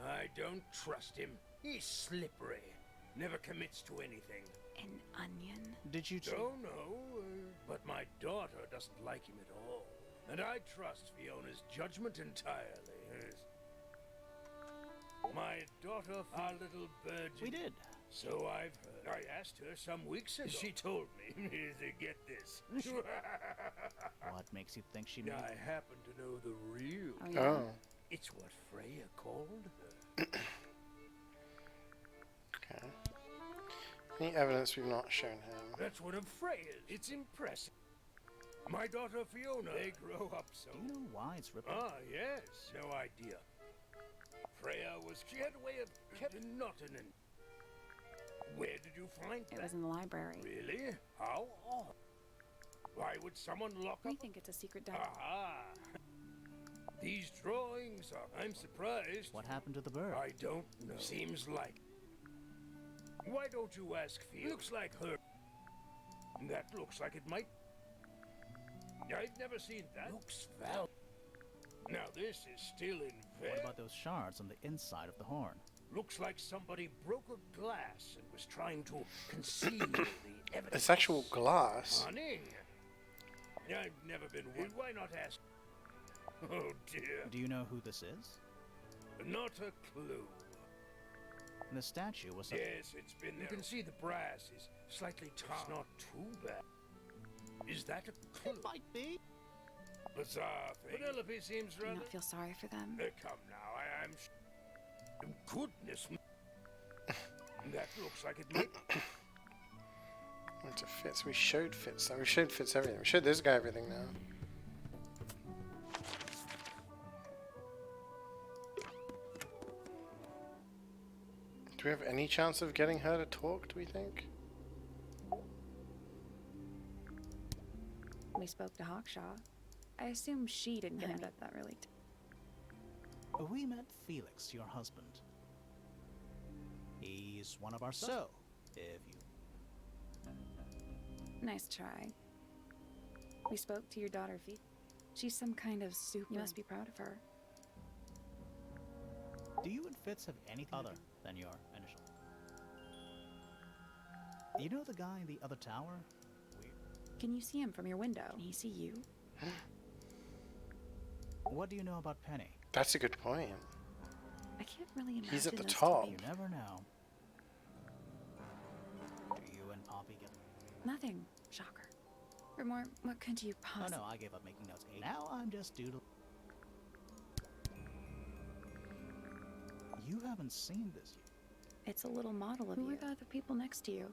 Speaker 5: I don't trust him. He's slippery. Never commits to anything.
Speaker 4: An onion?
Speaker 3: Did you...
Speaker 5: Don't know, but my daughter doesn't like him at all. And I trust Fiona's judgment entirely. My daughter, our little bird...
Speaker 3: We did.
Speaker 5: So I've heard. I asked her some weeks ago. She told me to get this.
Speaker 3: What makes you think she...
Speaker 5: I happen to know the real...
Speaker 4: Oh, yeah?
Speaker 1: Oh.
Speaker 5: It's what Freya called her.
Speaker 1: Okay. Any evidence we've not shown him?
Speaker 5: That's one of Freya's. It's impressive. My daughter Fiona, they grow up so...
Speaker 3: Do you know why it's ripped?
Speaker 5: Ah, yes. No idea. Freya was... She had a way of knotting and... Where did you find that?
Speaker 4: It was in the library.
Speaker 5: Really? How odd. Why would someone lock
Speaker 4: We
Speaker 5: up...
Speaker 4: think it's a secret diary.
Speaker 5: Aha! These drawings are... I'm surprised.
Speaker 3: What happened to the bird?
Speaker 5: I don't know. Seems like... Why don't you ask Fiona? Looks like her. That looks like it might... I've never seen that. Looks val... Now this is still in
Speaker 3: What about those shards on the inside of the horn?
Speaker 5: Looks like somebody broke a glass and was trying to conceal the evidence.
Speaker 1: It's actual glass.
Speaker 5: Cunning. I've never been one. Why not ask? Oh dear.
Speaker 3: Do you know who this is?
Speaker 5: Not a clue.
Speaker 3: The statue was...
Speaker 5: Yes, it's been there. You can see the brass is slightly tarred. It's not too bad. Is that a clue?
Speaker 3: It might be.
Speaker 5: Bizarre thing. Penelope seems
Speaker 4: Do you
Speaker 5: rather...
Speaker 4: not feel sorry for them?
Speaker 5: Come now, I'm... Goodness. That looks like it might...
Speaker 1: Went to Fitz. We showed Fitz. We showed Fitz everything. We showed this guy everything now. Do we have any chance of getting her to talk, do we think?
Speaker 4: We spoke to Hawkshaw. I assume she didn't get into that really.
Speaker 3: We met Felix, your husband. He's one of our... So, if you...
Speaker 4: Nice try. We spoke to your daughter, Fee. She's some kind of super... You must be proud of her.
Speaker 3: Do you and Fitz have anything other than your initial? You know the guy in the other tower? Weird.
Speaker 4: Can you see him from your window? Can he see you?
Speaker 3: What do you know about Penny?
Speaker 1: That's a good point.
Speaker 4: I can't really imagine.
Speaker 1: He's at the
Speaker 4: us to
Speaker 1: top.
Speaker 4: be-
Speaker 3: You never know. Do you and Poppy get...
Speaker 4: Nothing. Shocker. Remore, what could you
Speaker 3: Oh
Speaker 4: possibly...
Speaker 3: no, I gave up making notes. Now I'm just doodling. You haven't seen this yet.
Speaker 4: It's a little model of you. Who are the other people next to you?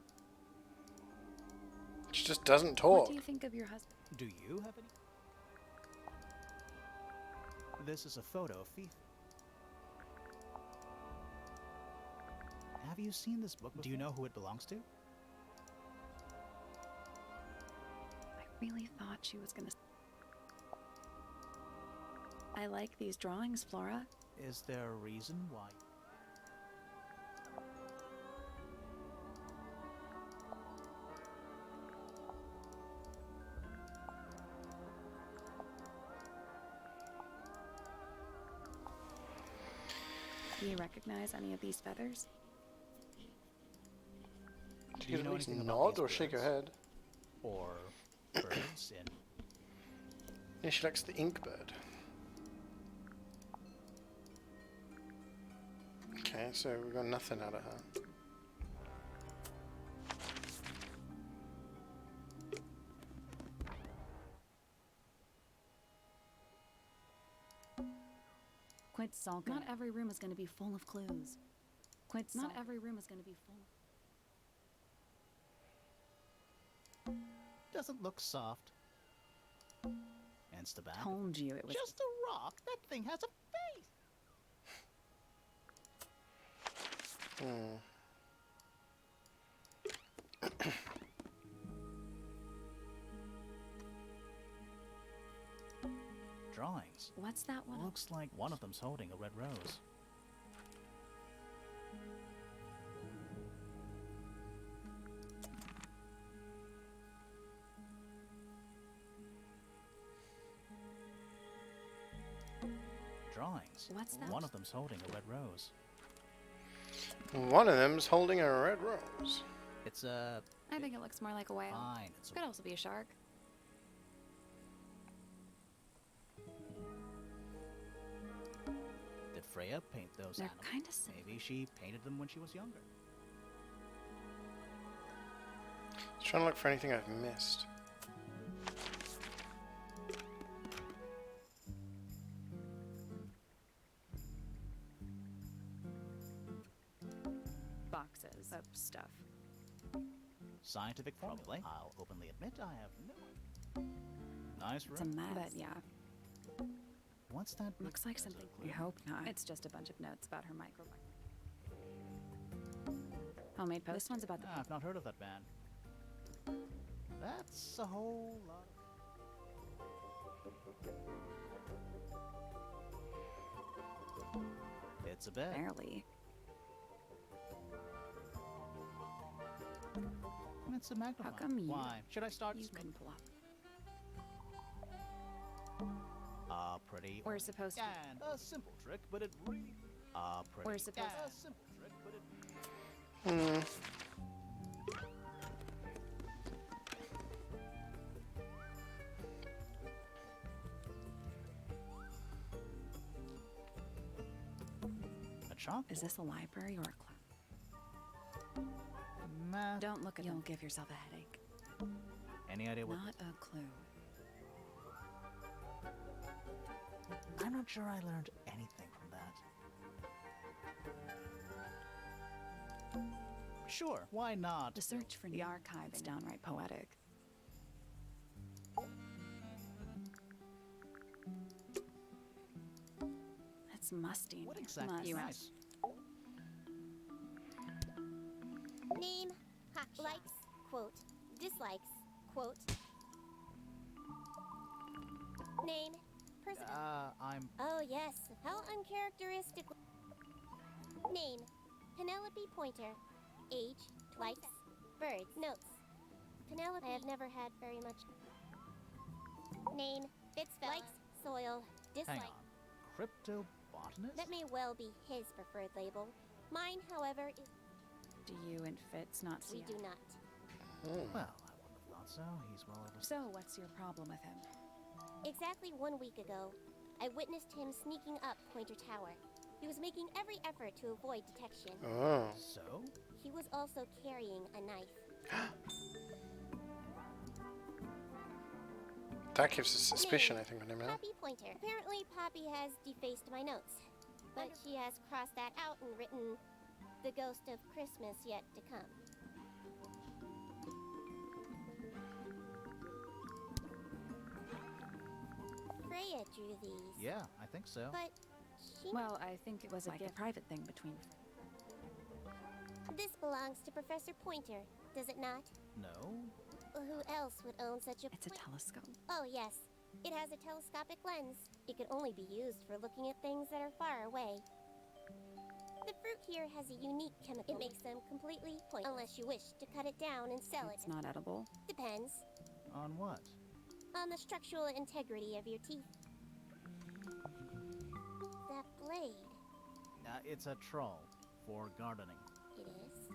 Speaker 1: She just doesn't
Speaker 4: What
Speaker 1: talk.
Speaker 4: do you think of your husband?
Speaker 3: Do you have any? This is a photo of Fifi. Have you seen this book before? Do you know who it belongs to?
Speaker 4: I really thought she was gonna... I like these drawings, Flora.
Speaker 3: Is there a reason why?
Speaker 4: Do you recognize any of these feathers?
Speaker 1: Did
Speaker 3: Do
Speaker 1: you
Speaker 3: you know
Speaker 1: at least
Speaker 3: anything about
Speaker 1: nod
Speaker 3: these
Speaker 1: or shake her
Speaker 3: birds?
Speaker 1: head?
Speaker 3: Or birds in...
Speaker 1: Yeah, she likes the ink bird. Okay, so we got nothing out of her.
Speaker 4: Quit sulking. Not every room is going to be full of clues. Quit sulking. Not every room is going to be full.
Speaker 3: Doesn't look soft. And against the back.
Speaker 4: Told you it was.
Speaker 3: Just a rock. That thing has a face. Drawings.
Speaker 4: What's that one?
Speaker 3: Looks like one of them's holding a red rose. Drawings.
Speaker 4: What's that?
Speaker 3: One of them's holding a red rose.
Speaker 1: One of them's holding a red rose.
Speaker 3: It's a...
Speaker 4: I think it looks more like a whale.
Speaker 3: Fine, it's
Speaker 4: Could also be a shark.
Speaker 3: Did Freya paint those
Speaker 4: They're
Speaker 3: animals?
Speaker 4: kind of similar.
Speaker 3: Maybe she painted them when she was younger.
Speaker 1: Just trying to look for anything I've missed.
Speaker 4: Boxes of stuff.
Speaker 3: Scientific formulae. I'll openly admit I have no... Nice
Speaker 4: It's a
Speaker 3: room.
Speaker 4: map. But yeah,
Speaker 3: What's that?
Speaker 4: looks like something.
Speaker 3: clue.
Speaker 4: I hope not. It's just a bunch of notes about her microbiome. Homemade post. This one's about the.
Speaker 3: I've not heard of that band. That's a whole lot of... It's a bed.
Speaker 4: Barely.
Speaker 3: It's a magnifier.
Speaker 4: How come you?
Speaker 3: Why? Should I start?
Speaker 4: You can pull up.
Speaker 3: Pretty.
Speaker 4: We're supposed to.
Speaker 3: And a simple trick, but it really. Pretty.
Speaker 4: We're supposed
Speaker 3: to.
Speaker 4: to.
Speaker 3: A simple trick, but it. A chalk.
Speaker 4: Is this a library or a club? Don't look at. You'll give yourself a headache.
Speaker 3: Any idea what?
Speaker 4: Not a clue.
Speaker 3: I'm not sure I learned anything from that. Sure, why not?
Speaker 4: The search for the archive is downright poetic. It's musty.
Speaker 3: What exactly?
Speaker 4: Must.
Speaker 3: Nice.
Speaker 6: Name, likes, quote, dislikes, quote. Name, person.
Speaker 3: I'm...
Speaker 6: Oh yes, how uncharacteristic. Name, Penelope Pointer. Age, likes, birds, notes. Penelope, I have never had very much. Name, likes, soil,
Speaker 3: Hang
Speaker 6: dislike.
Speaker 3: on. Cryptobotanist?
Speaker 6: That may well be his preferred label. Mine, however, is
Speaker 4: Do you and Fitz not see
Speaker 6: we
Speaker 4: it?
Speaker 6: do not.
Speaker 3: Well, I wouldn't have thought so. He's well over...
Speaker 4: So, what's your problem with him?
Speaker 6: Exactly 1 week ago, I witnessed him sneaking up Pointer Tower. He was making every effort to avoid detection.
Speaker 1: Oh.
Speaker 3: So?
Speaker 6: He was also carrying a knife.
Speaker 1: That gives us suspicion, I think, on him now.
Speaker 6: Poppy Pointer. Apparently, Poppy has defaced my notes, but she has crossed that out and written the ghost of Christmas yet to come. Freya drew these.
Speaker 3: Yeah, I think so.
Speaker 6: But she...
Speaker 4: Well, I think it was like a private thing between.
Speaker 6: This belongs to Professor Pointer, does it not?
Speaker 3: No?
Speaker 6: Who else would own such a...
Speaker 4: It's a telescope.
Speaker 6: Oh, yes. It has a telescopic lens. It can only be used for looking at things that are far away. The fruit here has a unique chemical. It makes them completely pointless unless you wish to cut it down and sell
Speaker 4: It's not edible.
Speaker 6: Depends.
Speaker 3: On what?
Speaker 6: On the structural integrity of your teeth. That blade.
Speaker 3: It's a troll for gardening.
Speaker 6: It is.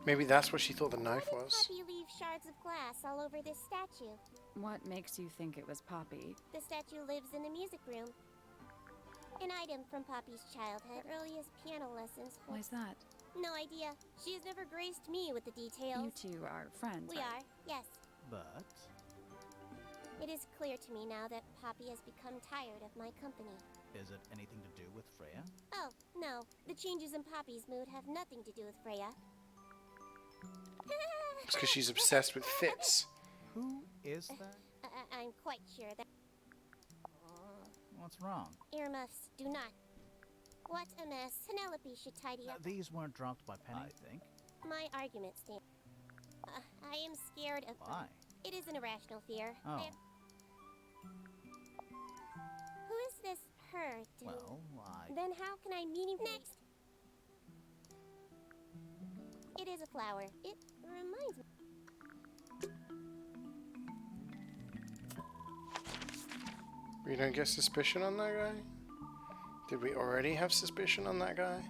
Speaker 1: Maybe that's what she thought the knife
Speaker 6: Why did
Speaker 1: was.
Speaker 6: Poppy leave shards of glass all over this statue?
Speaker 4: What makes you think it was Poppy?
Speaker 6: The statue lives in the music room. An item from Poppy's childhood, earliest piano lessons.
Speaker 4: Why's that?
Speaker 6: No idea. She has never graced me with the details.
Speaker 4: You two are friends,
Speaker 6: We
Speaker 4: right?
Speaker 6: are, yes.
Speaker 3: But...
Speaker 6: It is clear to me now that Poppy has become tired of my company.
Speaker 3: Is it anything to do with Freya?
Speaker 6: Oh, no. The changes in Poppy's mood have nothing to do with Freya.
Speaker 1: It's because she's obsessed with Fitz.
Speaker 3: Who is that?
Speaker 6: I'm quite sure that
Speaker 3: What's wrong?
Speaker 6: earmuffs do not. What a mess. Penelope should tidy up.
Speaker 3: These weren't dropped by Penny, I think.
Speaker 6: My argument stands. I am scared of.
Speaker 3: Why?
Speaker 6: It is an irrational fear.
Speaker 3: Oh.
Speaker 6: Who is this her?
Speaker 3: Well, why?
Speaker 6: Then how can I next? It is a flower. It reminds me.
Speaker 1: We don't get suspicion on that guy? Did we already have suspicion on that guy?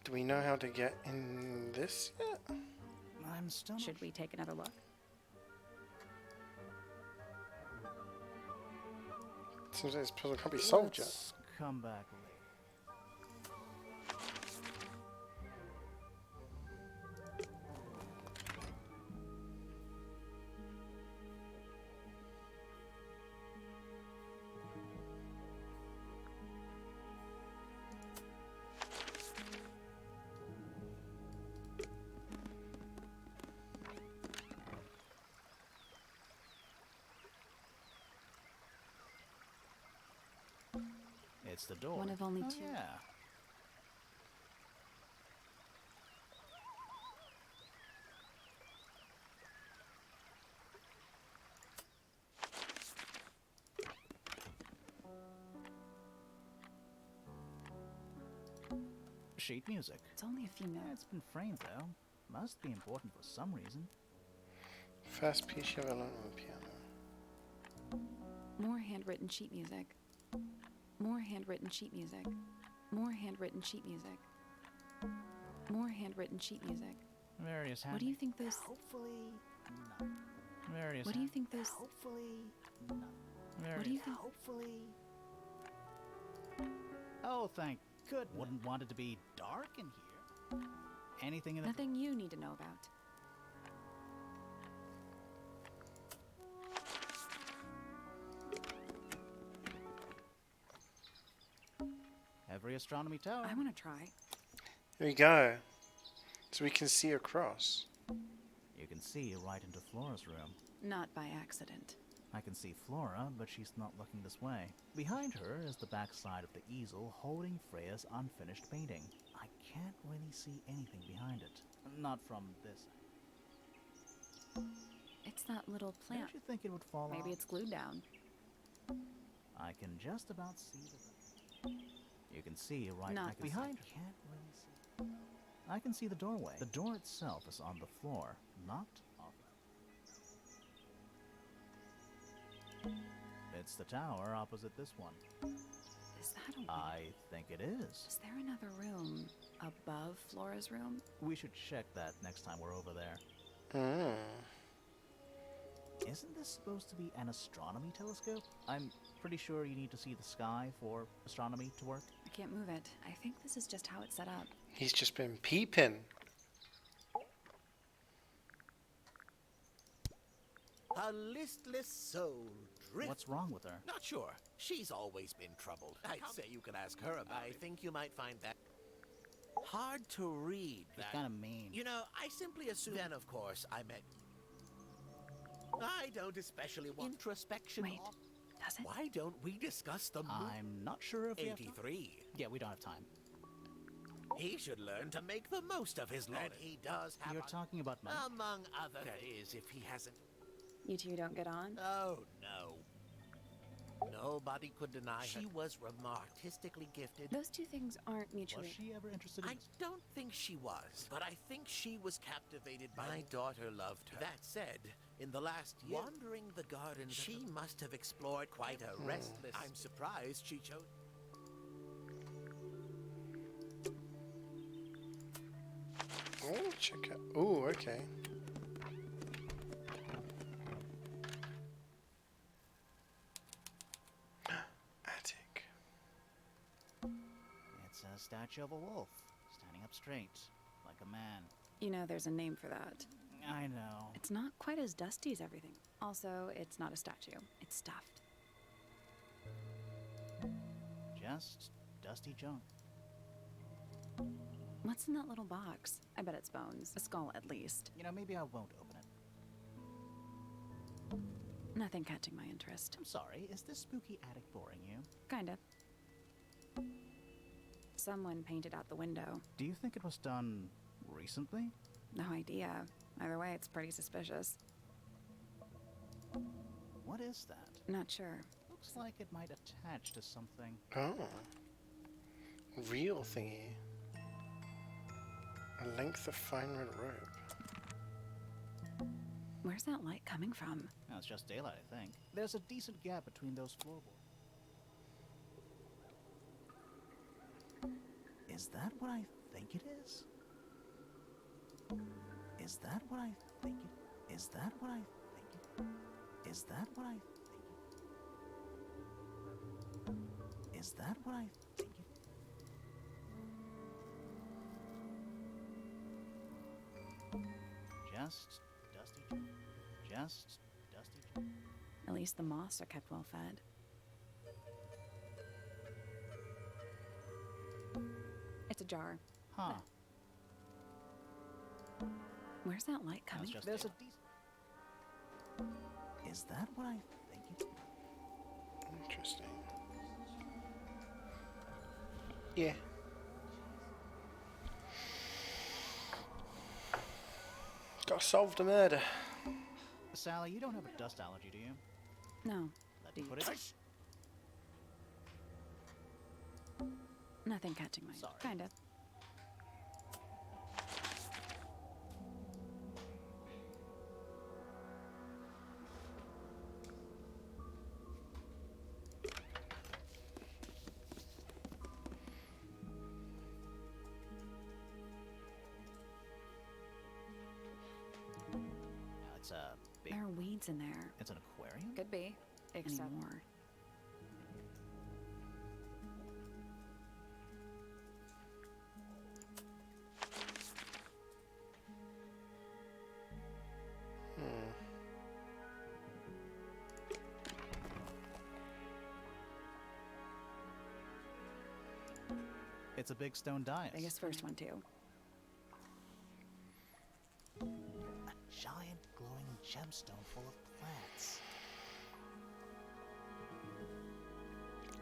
Speaker 1: Do we know how to get in this yet?
Speaker 3: I'm still.
Speaker 4: Should we take another look?
Speaker 1: Seems like this puzzle can't be solved yet.
Speaker 3: Let's come back later. It's the door.
Speaker 4: One of only
Speaker 3: Oh,
Speaker 4: two.
Speaker 3: Yeah. Sheet music.
Speaker 4: It's only a few
Speaker 3: Yeah,
Speaker 4: notes.
Speaker 3: it's been framed though. Must be important for some reason.
Speaker 1: First piece you have alone on the piano.
Speaker 4: More handwritten sheet music. More handwritten sheet music. More handwritten sheet music. More handwritten sheet music.
Speaker 3: Various hand.
Speaker 4: What do you think those?
Speaker 3: Hopefully none. Various.
Speaker 4: What do you think those?
Speaker 3: Hopefully none.
Speaker 4: What do you think?
Speaker 3: Hopefully. Oh, thank good. Wouldn't want it to be dark in here. Anything in the.
Speaker 4: Nothing you need to know about.
Speaker 3: Every astronomy tower.
Speaker 4: I want to try.
Speaker 1: Here we go. So we can see across.
Speaker 3: You can see right into Flora's room.
Speaker 4: Not by accident.
Speaker 3: I can see Flora, but she's not looking this way. Behind her is the backside of the easel holding Freya's unfinished painting. I can't really see anything behind it. Not from this angle.
Speaker 4: It's that little plant.
Speaker 3: Don't you think it would fall off?
Speaker 4: Maybe it's glued down.
Speaker 3: I can just about see the... You can see right
Speaker 4: Not
Speaker 3: behind. Can't really see. I can see the doorway. The door itself is on the floor, not off. It's the tower opposite this one.
Speaker 4: Is that a?
Speaker 3: I think it is.
Speaker 4: Is there another room above Flora's room?
Speaker 3: We should check that next time we're over there.
Speaker 1: Hmm.
Speaker 3: Isn't this supposed to be an astronomy telescope? I'm pretty sure you need to see the sky for astronomy to work.
Speaker 4: I can't move it. I think this is just how it's set up.
Speaker 1: He's just been peeping.
Speaker 10: A listless soul drift.
Speaker 3: What's wrong with her?
Speaker 10: Not sure. She's always been troubled. I'd say you could ask her about it. I think you might find that hard to read.
Speaker 3: She's kind of mean.
Speaker 10: You know, I simply assume. Then, of course, I met. I don't especially want introspection.
Speaker 4: Wait, does it?
Speaker 10: Why don't we discuss the
Speaker 3: I'm not sure if we have time.
Speaker 10: 83.
Speaker 3: Yeah, we don't have time.
Speaker 10: He should learn to make the most of his knowledge. And he does have.
Speaker 3: You're talking about money?
Speaker 10: Among other. That is, if he hasn't.
Speaker 4: You two don't get on?
Speaker 10: Oh, no. Nobody could deny she was artistically gifted.
Speaker 4: Those two things aren't mutually.
Speaker 3: Was she ever interested in
Speaker 10: I don't think she was, but I think she was captivated by my daughter loved her. That said, in the last year, wandering the gardens, she must have explored quite a restless. I'm surprised she chose.
Speaker 1: Oh, check out. Oh, okay. Attic.
Speaker 3: It's a statue of a wolf, standing up straight, like a man.
Speaker 4: You know there's a name for that.
Speaker 3: I know.
Speaker 4: It's not quite as dusty as everything. Also, it's not a statue. It's stuffed.
Speaker 3: Just dusty junk.
Speaker 4: What's in that little box? I bet it's bones. A skull, at least.
Speaker 3: You know, maybe I won't open it.
Speaker 4: Nothing catching my interest.
Speaker 3: I'm sorry, is this spooky attic boring you?
Speaker 4: Kinda. Someone painted out the window.
Speaker 3: Do you think it was done recently?
Speaker 4: No idea. Either way, it's pretty suspicious.
Speaker 3: What is that?
Speaker 4: Not sure.
Speaker 3: Looks like it might attach to something.
Speaker 1: Oh. Real thingy. A length of fine red rope.
Speaker 4: Where's that light coming from?
Speaker 3: No, it's just daylight, I think. There's a decent gap between those floorboards. Is that what I think it is? Is that what I think it is? Is that what I think it is? That what I think it is? That what I think it Just dusty junk. Just dusty junk.
Speaker 4: At least the moths are kept well fed. It's a jar.
Speaker 3: Huh.
Speaker 4: Where's that light coming from?
Speaker 3: There's a decent... Is that what I think it...
Speaker 1: Interesting. Yeah. Gotta solve the murder.
Speaker 3: Sally, you don't have a dust allergy, do you?
Speaker 4: No.
Speaker 3: Let me put it...
Speaker 4: Nothing catching my...
Speaker 3: Sorry.
Speaker 4: Kinda.
Speaker 3: It's a big...
Speaker 4: There are weeds in there.
Speaker 3: It's an aquarium?
Speaker 4: Could be. Except more.
Speaker 3: It's a big stone dais.
Speaker 4: Biggest first one, too.
Speaker 3: A giant glowing gemstone full of plants.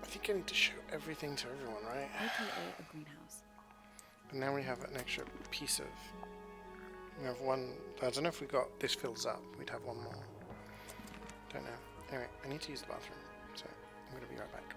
Speaker 1: I think I need to show everything to everyone, right?
Speaker 4: AKA a greenhouse.
Speaker 1: And now we have an extra piece of... We have one... I don't know if we got... This fills up. We'd have one more. Don't know. Anyway, I need to use the bathroom. So, I'm going to be right back.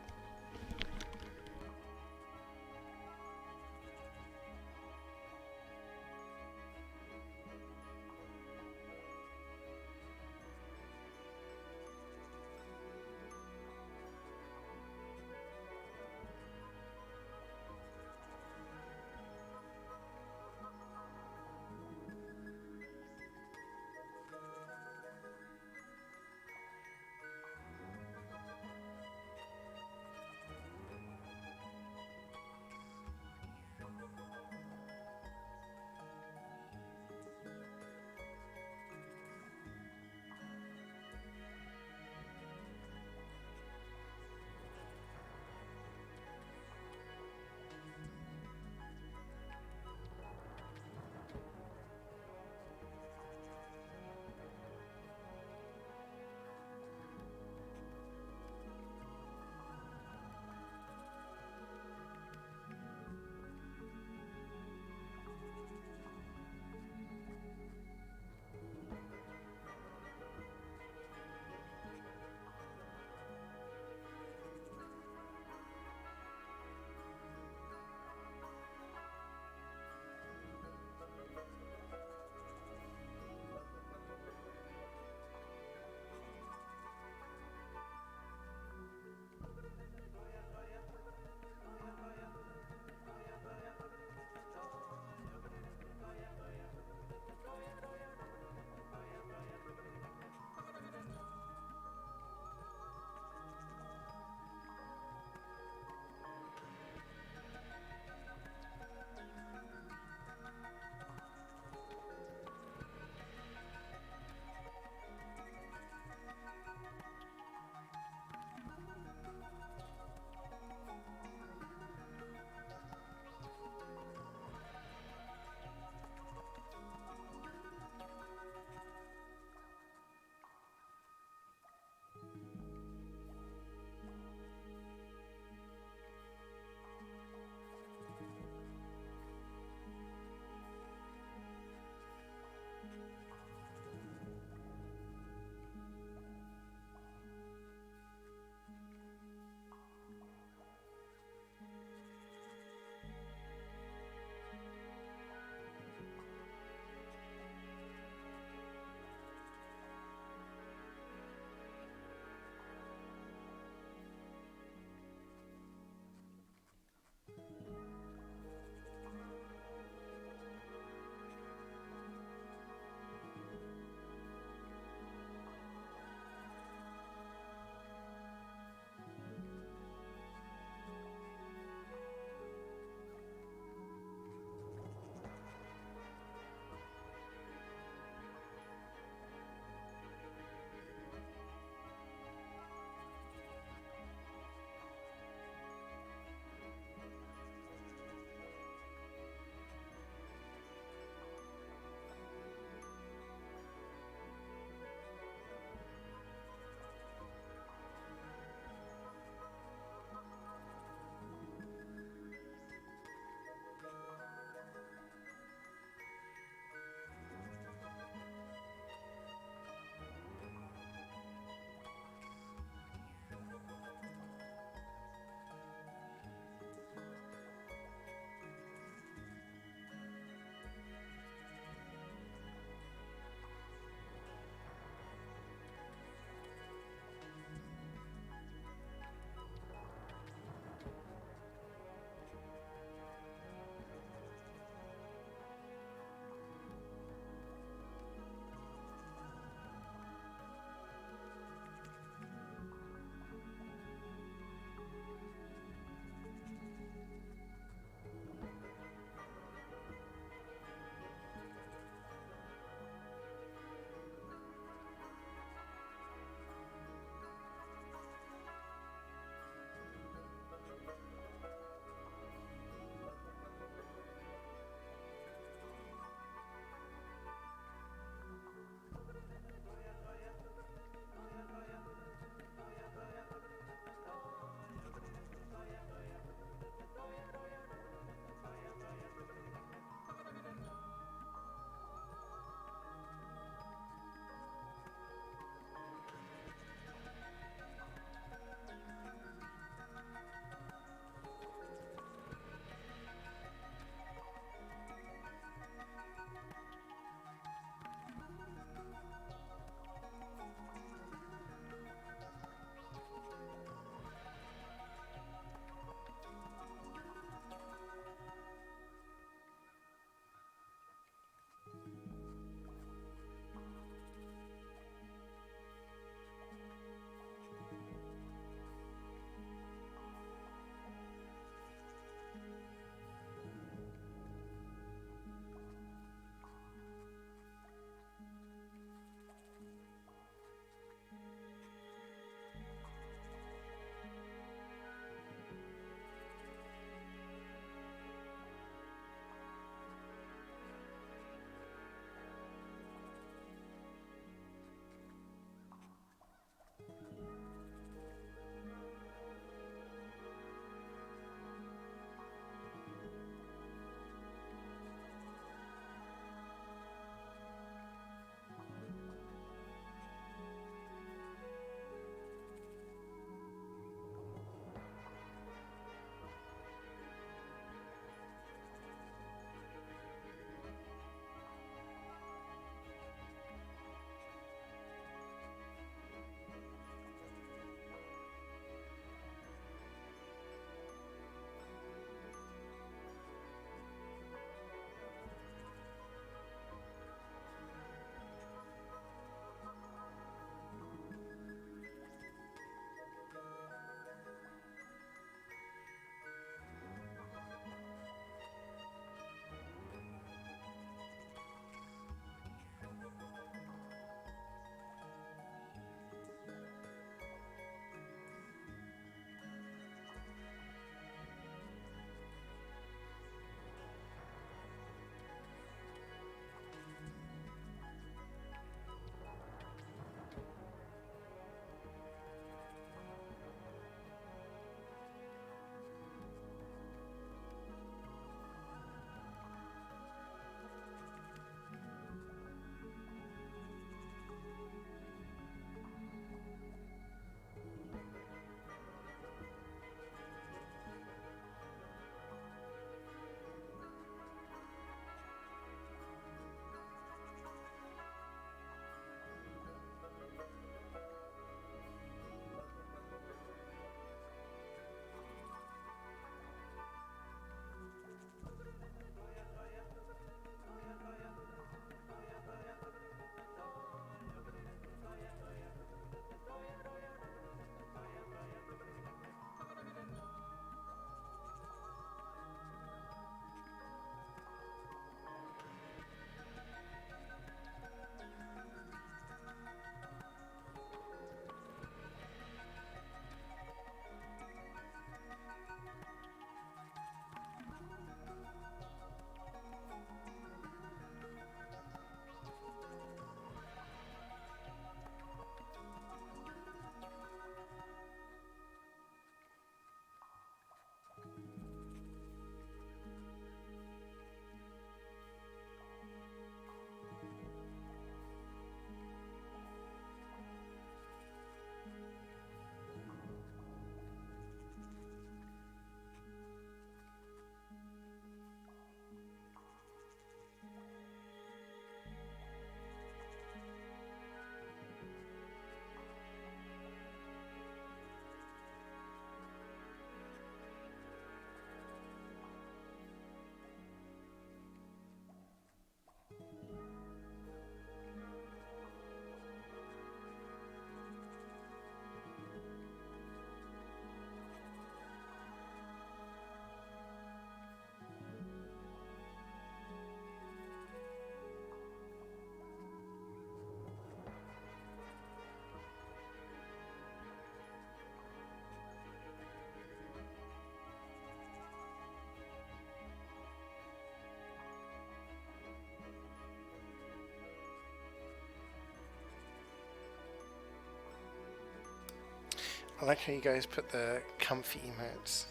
Speaker 1: I like how you guys put the comfy emotes.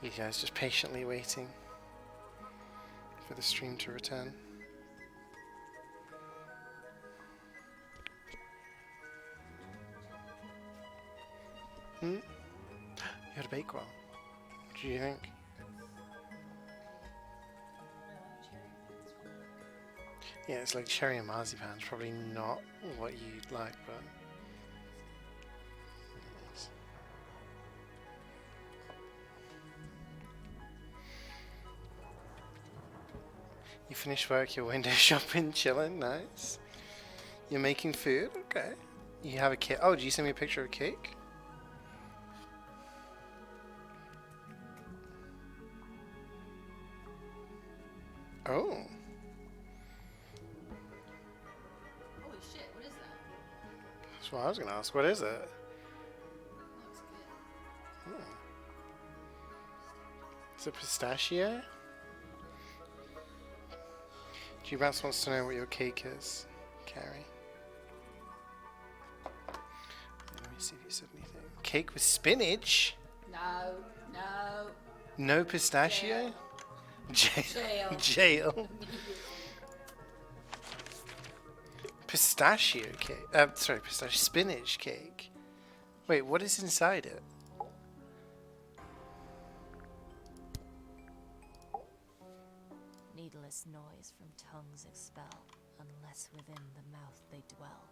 Speaker 1: You guys just patiently waiting for the stream to return. You had a bake well. What do you think? Yeah, it's like cherry and marzipan. It's probably not what you'd like, but... You finished work, you're window shopping, chilling, nice. You're making food, okay. You have a cake. Oh, did you send me a picture of a cake? Oh.
Speaker 2: Holy shit, what is that?
Speaker 1: That's what I was gonna ask. What is it?
Speaker 2: Looks good.
Speaker 1: Oh. Is it pistachio? G-Bats wants to know what your cake is, Carrie. Let me see if you said anything. Cake with spinach?
Speaker 2: No, no.
Speaker 1: No pistachio?
Speaker 2: Jail.
Speaker 1: Jail. Pistachio cake. Sorry, pistachio. Spinach cake. Wait, what is inside it?
Speaker 9: Needless noise from tongues expel, unless within the mouth they dwell.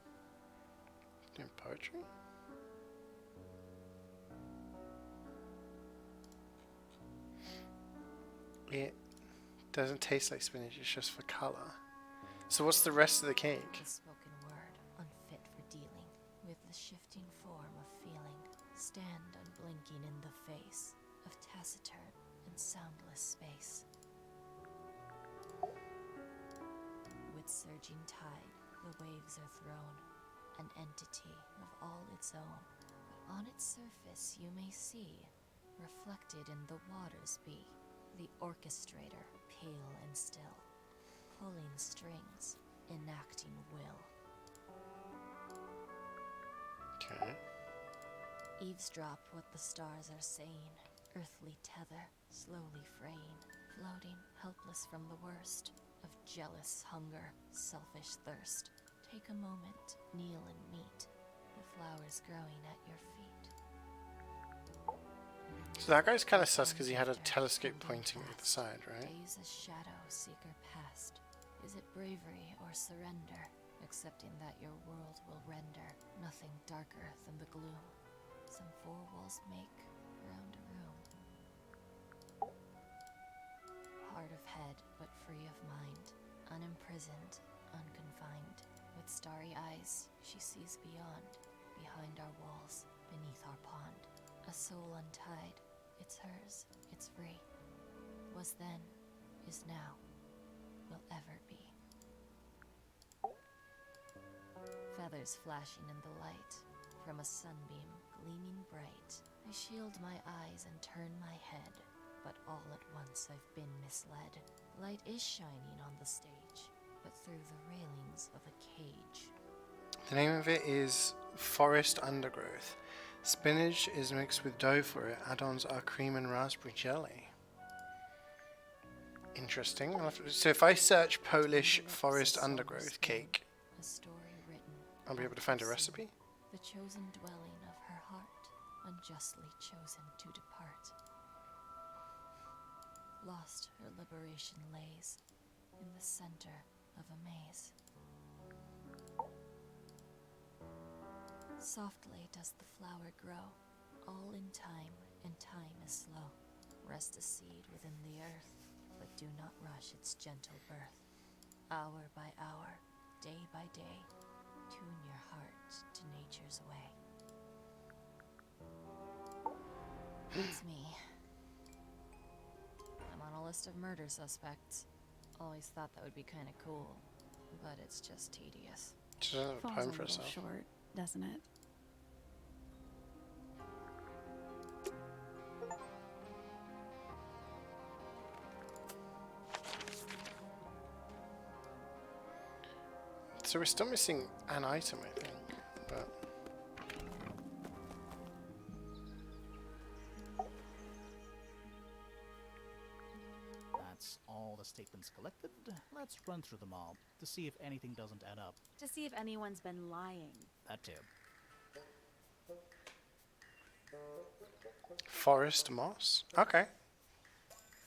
Speaker 1: Doing poetry? It doesn't taste like spinach, it's just for color. So what's the rest of the cake?
Speaker 9: The spoken word, unfit for dealing with the shifting form of feeling. Stand unblinking in the face of taciturn and soundless space. With surging tide, the waves are thrown, an entity of all its own. But on its surface you may see, reflected in the waters be, the orchestrator, pale and still, pulling strings, enacting will.
Speaker 1: Okay.
Speaker 9: Eavesdrop what the stars are saying, earthly tether, slowly fraying, floating, helpless from the worst of jealous hunger, selfish thirst. Take a moment, kneel and meet the flowers growing at your feet.
Speaker 1: So that guy's kind of sus because he had a telescope pointing at the side, right?
Speaker 9: Gaze a shadow seeker past. Is it bravery or surrender? Accepting that your world will render nothing darker than the gloom some four walls make around a room. Hard of head, but free of mind, unimprisoned, unconfined. With starry eyes, she sees beyond, behind our walls, beneath our pond. A soul untied, it's hers, it's free. Was then, is now, will ever be. Feathers flashing in the light, from a sunbeam gleaming bright. I shield my eyes and turn my head, but all at once I've been misled. Light is shining on the stage, but through the railings of a cage.
Speaker 1: The name of it is Forest Undergrowth. Spinach is mixed with dough for it. Add-ons are cream and raspberry jelly. Interesting. So if I search Polish Forest Undergrowth cake,
Speaker 9: A story written,
Speaker 1: I'll be able to find a recipe?
Speaker 9: the chosen dwelling of her heart, unjustly chosen to depart. Lost her liberation lays in the center of a maze. Softly does the flower grow, all in time, and time is slow. Rest a seed within the earth, but do not rush its gentle birth. Hour by hour, day by day, tune your heart to nature's way. It's me. I'm on a list of murder suspects. Always thought that would be kind of cool, but it's just tedious.
Speaker 1: She doesn't have a
Speaker 4: Falls
Speaker 1: poem
Speaker 4: a
Speaker 1: for
Speaker 4: little
Speaker 1: herself.
Speaker 4: short, doesn't it?
Speaker 1: So we're still missing an item, I think. But
Speaker 3: statements collected, let's run through them all to see if anything doesn't add up.
Speaker 4: To see if anyone's been lying.
Speaker 3: That too.
Speaker 1: Forest moss? Okay.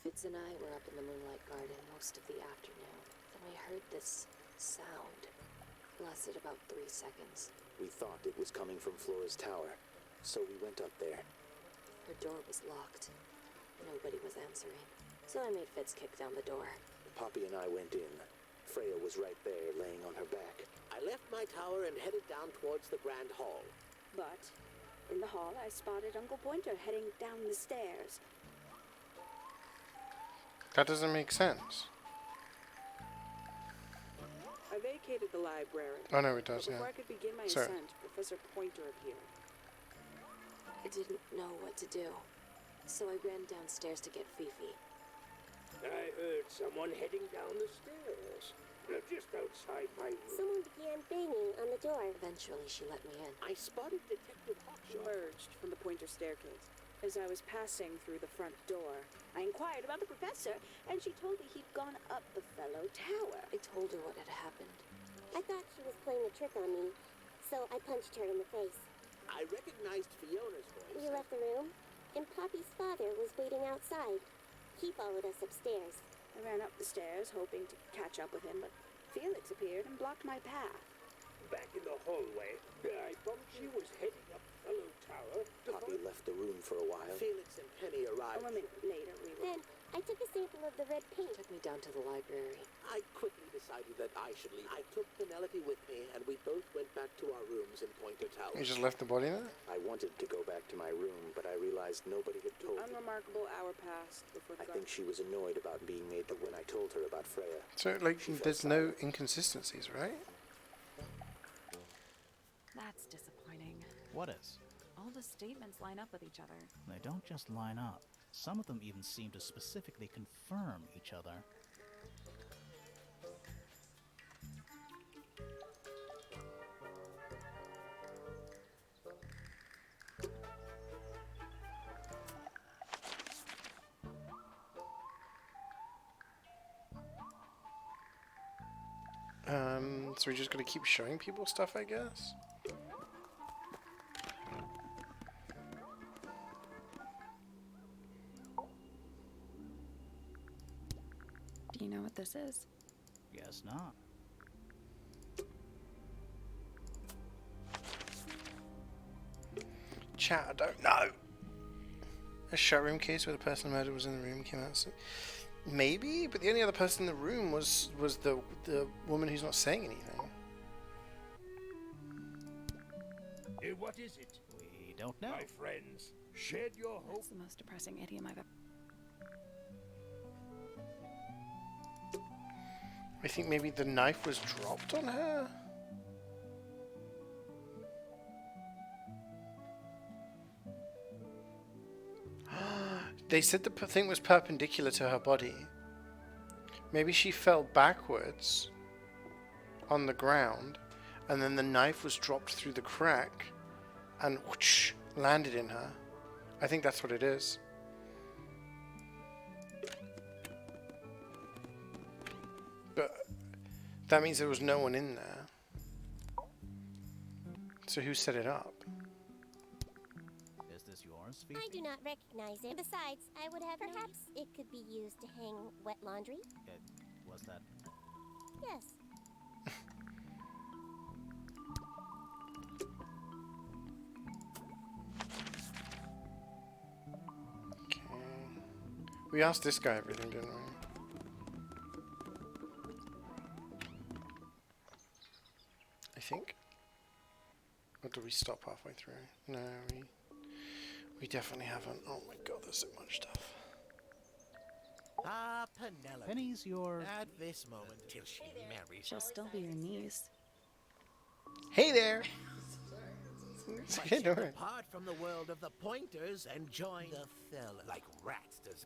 Speaker 9: Fitz and I were up in the moonlight garden most of the afternoon. Then we heard this sound. It lasted about 3 seconds.
Speaker 8: We thought it was coming from Flora's tower, so we went up there.
Speaker 9: Her door was locked. Nobody was answering. So I made Fitz kick down the door.
Speaker 8: Poppy and I went in. Freya was right there, laying on her back.
Speaker 10: I left my tower and headed down towards the Grand Hall.
Speaker 11: But in the hall, I spotted Uncle Pointer heading down the stairs.
Speaker 1: That doesn't make sense.
Speaker 7: I vacated the library.
Speaker 1: Oh no, it does,
Speaker 7: But before
Speaker 1: yeah.
Speaker 7: I could begin my
Speaker 1: Sorry.
Speaker 7: ascent, Professor Pointer appeared.
Speaker 9: I didn't know what to do. So I ran downstairs to get Fifi.
Speaker 5: I heard someone heading down the stairs. Just outside my room.
Speaker 6: Someone began banging on the door.
Speaker 9: Eventually, she let me in.
Speaker 10: I spotted Detective
Speaker 7: She
Speaker 10: Hawkshaw.
Speaker 7: emerged from the Pointer staircase.
Speaker 11: As I was passing through the front door, I inquired about the professor, and she told me he'd gone up the fellow tower.
Speaker 9: I told her what had happened.
Speaker 6: I thought she was playing a trick on me, so I punched her in the face.
Speaker 10: I recognized Fiona's voice.
Speaker 6: We left the room, and Poppy's father was waiting outside. He followed us upstairs.
Speaker 11: I ran up the stairs, hoping to catch up with him, but Felix appeared and blocked my path.
Speaker 5: Back in the hallway, I thought she was heading up Fellow Tower to
Speaker 8: Poppy left the room for a while.
Speaker 10: Felix and Penny
Speaker 11: A
Speaker 10: arrived.
Speaker 11: minute later, we were...
Speaker 6: Then I took a sample of the red paint.
Speaker 9: Took me down to the library.
Speaker 10: I quickly decided that I should leave. I took Penelope with me, and we both went back to our rooms in Pointer Tower.
Speaker 1: You just left the body there?
Speaker 8: I wanted to go back to my room, but I realized nobody had told me.
Speaker 7: Unremarkable hour passed before
Speaker 8: I
Speaker 7: the
Speaker 8: think she was annoyed about being made when I told her about Freya.
Speaker 1: So, like,
Speaker 8: She felt
Speaker 1: there's no
Speaker 8: silent.
Speaker 1: inconsistencies, right?
Speaker 4: That's disappointing.
Speaker 3: What is?
Speaker 4: All the statements line up with each other.
Speaker 3: They don't just line up. Some of them even seem to specifically confirm each other.
Speaker 1: So we just gotta keep showing people stuff, I guess?
Speaker 4: Do you know what this is?
Speaker 3: Guess not.
Speaker 1: Chat, I don't know. A showroom case where the person murdered was in the room came out. So maybe, but the only other person in the room was the woman who's not saying anything.
Speaker 5: What is it?
Speaker 3: We don't know.
Speaker 5: My friends, shed your hope.
Speaker 4: That's the most depressing idiom I've ever...
Speaker 1: I think maybe the knife was dropped on her. They said the thing was perpendicular to her body. Maybe she fell backwards on the ground, and then the knife was dropped through the crack and whoosh, landed in her. I think that's what it is. But that means there was no one in there. So who set it up?
Speaker 3: Is this yours,
Speaker 6: I
Speaker 3: Fifi?
Speaker 6: do not recognize it. Besides, I would have perhaps it could be used to hang wet laundry.
Speaker 3: Was that...
Speaker 6: Yes.
Speaker 1: Okay. We asked this guy everything, didn't we? I think. Or do we stop halfway through? No, we definitely haven't. Oh my god, there's so much stuff.
Speaker 10: Ah, Penelope.
Speaker 3: Penny's your...
Speaker 10: At this moment, till she marries.
Speaker 4: She'll still be your niece.
Speaker 1: Hey there! It's okay, don't worry.
Speaker 10: Depart from the world of the Pointers and join the fella. Like rats, does.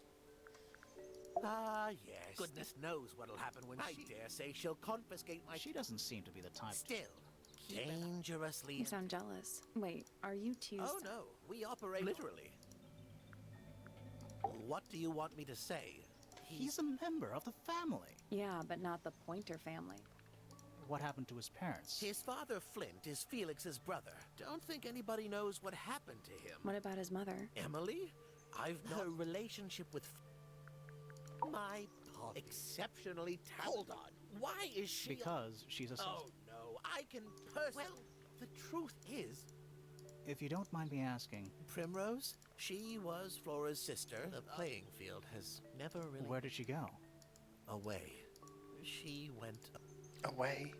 Speaker 10: Ah, yes. Goodness knows what'll happen when I dare say she'll confiscate my.
Speaker 3: She doesn't seem to be the type.
Speaker 10: Still, dangerously.
Speaker 4: You sound jealous. Wait, are you two...
Speaker 10: Oh no, we operate literally. What do you want me to say?
Speaker 3: He's a member of the family.
Speaker 4: Yeah, but not the Pointer family.
Speaker 3: What happened to his parents?
Speaker 10: His father, Flint, is Felix's brother. Don't think anybody knows what happened to him.
Speaker 4: What about his mother?
Speaker 10: Emily? I've no relationship with my Poppy. Exceptionally Hold on. Why is she...
Speaker 3: Because she's a...
Speaker 10: Oh, no. I can personally... Well, the truth is...
Speaker 3: If you don't mind me asking...
Speaker 10: Primrose? She was Flora's sister. The playing field has never really...
Speaker 3: Where did she go?
Speaker 10: Away. She went...
Speaker 1: Away?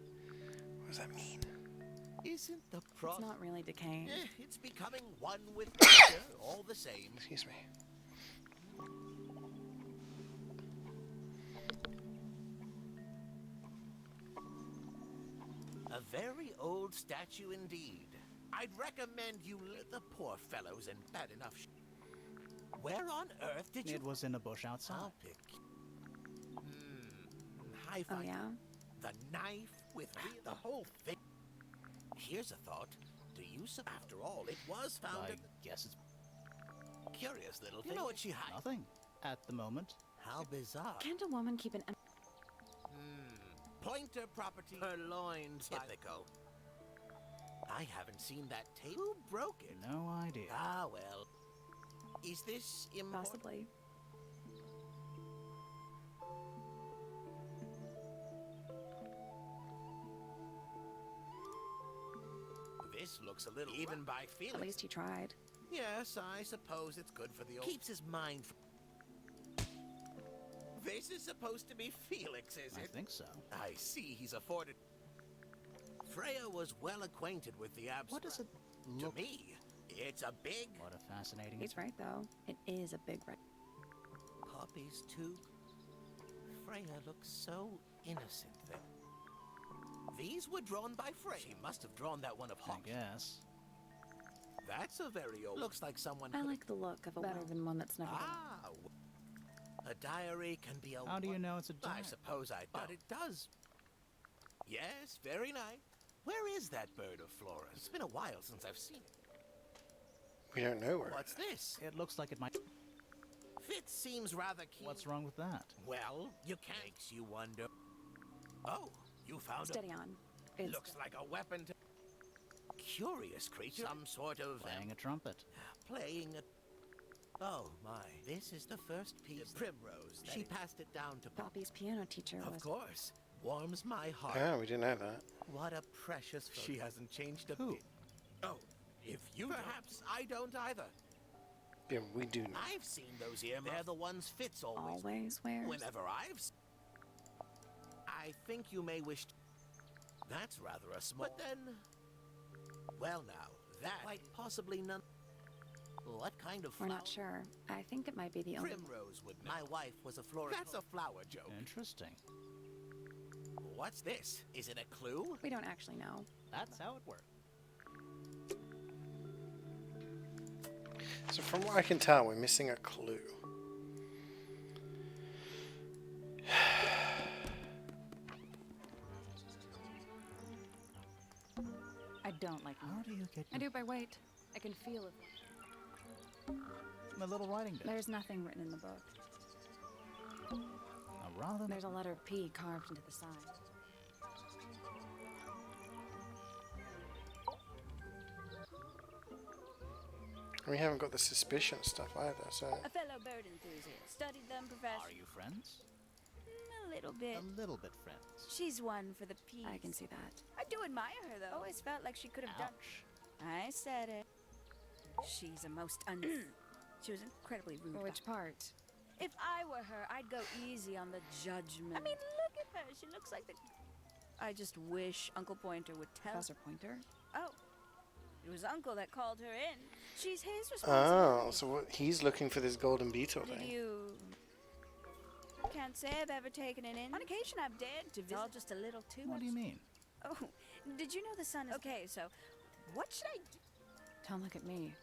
Speaker 1: What does that mean?
Speaker 10: Isn't the
Speaker 4: It's not really decaying.
Speaker 10: It's becoming one with nature, all the same.
Speaker 1: Excuse me.
Speaker 10: A very old statue indeed. I'd recommend you the poor fellow's in bad enough Where on earth did you...
Speaker 3: It was in a bush outside.
Speaker 10: I'll pick... I
Speaker 4: Oh,
Speaker 10: find
Speaker 4: yeah?
Speaker 10: the knife with the whole thing. Here's a thought. Do you... After all, it was found
Speaker 3: I
Speaker 10: in...
Speaker 3: guess it's
Speaker 10: Curious little thing. You know what she hides?
Speaker 3: nothing. At the moment.
Speaker 10: How bizarre.
Speaker 4: Can't a woman keep an...
Speaker 10: Pointer property. Purloined. Typical. I haven't seen that tape. Who broke it?
Speaker 3: No idea.
Speaker 10: Ah, well. Is this important?
Speaker 4: Possibly.
Speaker 10: This looks a little... Even by feeling.
Speaker 4: At least he tried.
Speaker 10: Yes, I suppose it's good for the old... Keeps his mind... This is supposed to be Felix, is it?
Speaker 3: I think so.
Speaker 10: I see he's afforded... Freya was well acquainted with the abstract.
Speaker 3: What does it look...
Speaker 10: To me, it's a big...
Speaker 3: What a fascinating...
Speaker 4: He's right, though. It is a big red...
Speaker 10: Poppies, too. Freya looks so innocent then. These were drawn by Freya. She must have drawn that one of
Speaker 3: I
Speaker 10: Hawk.
Speaker 3: guess.
Speaker 10: That's a very old... Looks like someone...
Speaker 4: I like the look of a better than one that's never...
Speaker 10: Ah, a diary can be a...
Speaker 3: How do you know it's a diary?
Speaker 10: I suppose I don't. But it does. Yes, very nice. Where is that bird of Flora's? It's been a while since I've seen it.
Speaker 1: We don't know where.
Speaker 10: What's this?
Speaker 3: It looks like it might...
Speaker 10: Fitz seems rather keen.
Speaker 3: What's wrong with that?
Speaker 10: Well, you can't. Makes you wonder. Oh, you found
Speaker 4: Steady on. It's...
Speaker 10: Looks like a weapon to... Curious creature. Some sort of...
Speaker 3: Playing a trumpet.
Speaker 10: Playing a... Oh, my. This is the first piece. Primrose. She passed it down to...
Speaker 4: Poppy's piano teacher was...
Speaker 10: Of course. Warms my heart.
Speaker 1: Oh, we didn't know that.
Speaker 10: What a precious photo. She hasn't changed a bit. Oh, if you Perhaps don't. I don't either.
Speaker 1: Yeah, we do know.
Speaker 10: I've seen those earmuffs. They're the ones Fitz always
Speaker 4: wears.
Speaker 10: Whenever I've... I think you may wish to... That's rather a small... But then... Well, now, that... Quite possibly none... What kind of flower?
Speaker 4: We're not sure. I think it might be the only...
Speaker 10: Primrose would know. My wife was a florist. That's a flower joke.
Speaker 3: Interesting.
Speaker 10: What's this? Is it a clue?
Speaker 4: We don't actually know.
Speaker 3: That's how it works.
Speaker 1: So from what I can tell, we're missing a clue.
Speaker 2: I don't like
Speaker 3: How do you get
Speaker 4: I do by weight. I can feel it.
Speaker 3: my little writing bit?
Speaker 4: There's nothing written in the book.
Speaker 3: A rather...
Speaker 4: There's a letter P carved into the side.
Speaker 1: We haven't got the suspicion stuff either, so...
Speaker 11: A fellow bird enthusiast. Studied them, Professor.
Speaker 3: Are you friends?
Speaker 11: A little bit.
Speaker 3: A little bit friends.
Speaker 11: She's one for the piece.
Speaker 4: I can see that.
Speaker 11: I do admire her, though. Always felt like she could have done... I said it. She's a most She was incredibly rude.
Speaker 4: Which part?
Speaker 11: If I were her, I'd go easy on the judgment. I mean, look at her. She looks like the... I just wish Uncle Pointer would tell...
Speaker 4: Professor Pointer?
Speaker 11: Oh. It was Uncle that called her in. She's his responsibility.
Speaker 1: Oh, so what, he's looking for this golden beetle
Speaker 11: Did
Speaker 1: thing.
Speaker 11: you... Can't say I've ever taken it in. On occasion, I've dared to visit. It's all just a little too much.
Speaker 3: What do you mean?
Speaker 11: Oh, did you know the sun is... Okay, so what should I do?
Speaker 4: Don't look at me.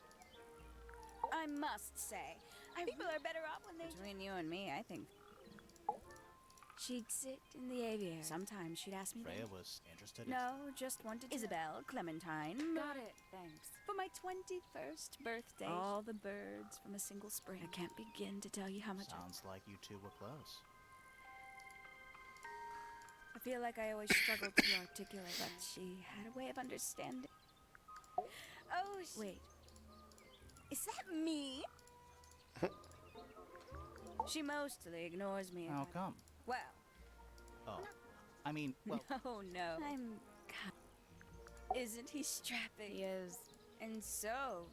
Speaker 11: I must say, people are better off when they... Between you and me, I think... She'd sit in the aviary. Sometimes she'd ask me
Speaker 3: Freya
Speaker 11: that.
Speaker 3: was interested in...
Speaker 11: No, just wanted to Isabel, Clementine.
Speaker 2: Got it, thanks.
Speaker 11: For my 21st birthday. All the birds from a single spring. I can't begin to tell you how much
Speaker 3: Sounds like you two were close.
Speaker 11: I feel like I always struggled to articulate, but she had a way of understanding. Oh, wait. Is that me? She mostly ignores me.
Speaker 3: How come?
Speaker 11: Well.
Speaker 3: Oh. I mean, well...
Speaker 11: No. I'm... Isn't he strapping?
Speaker 2: He is.
Speaker 11: And so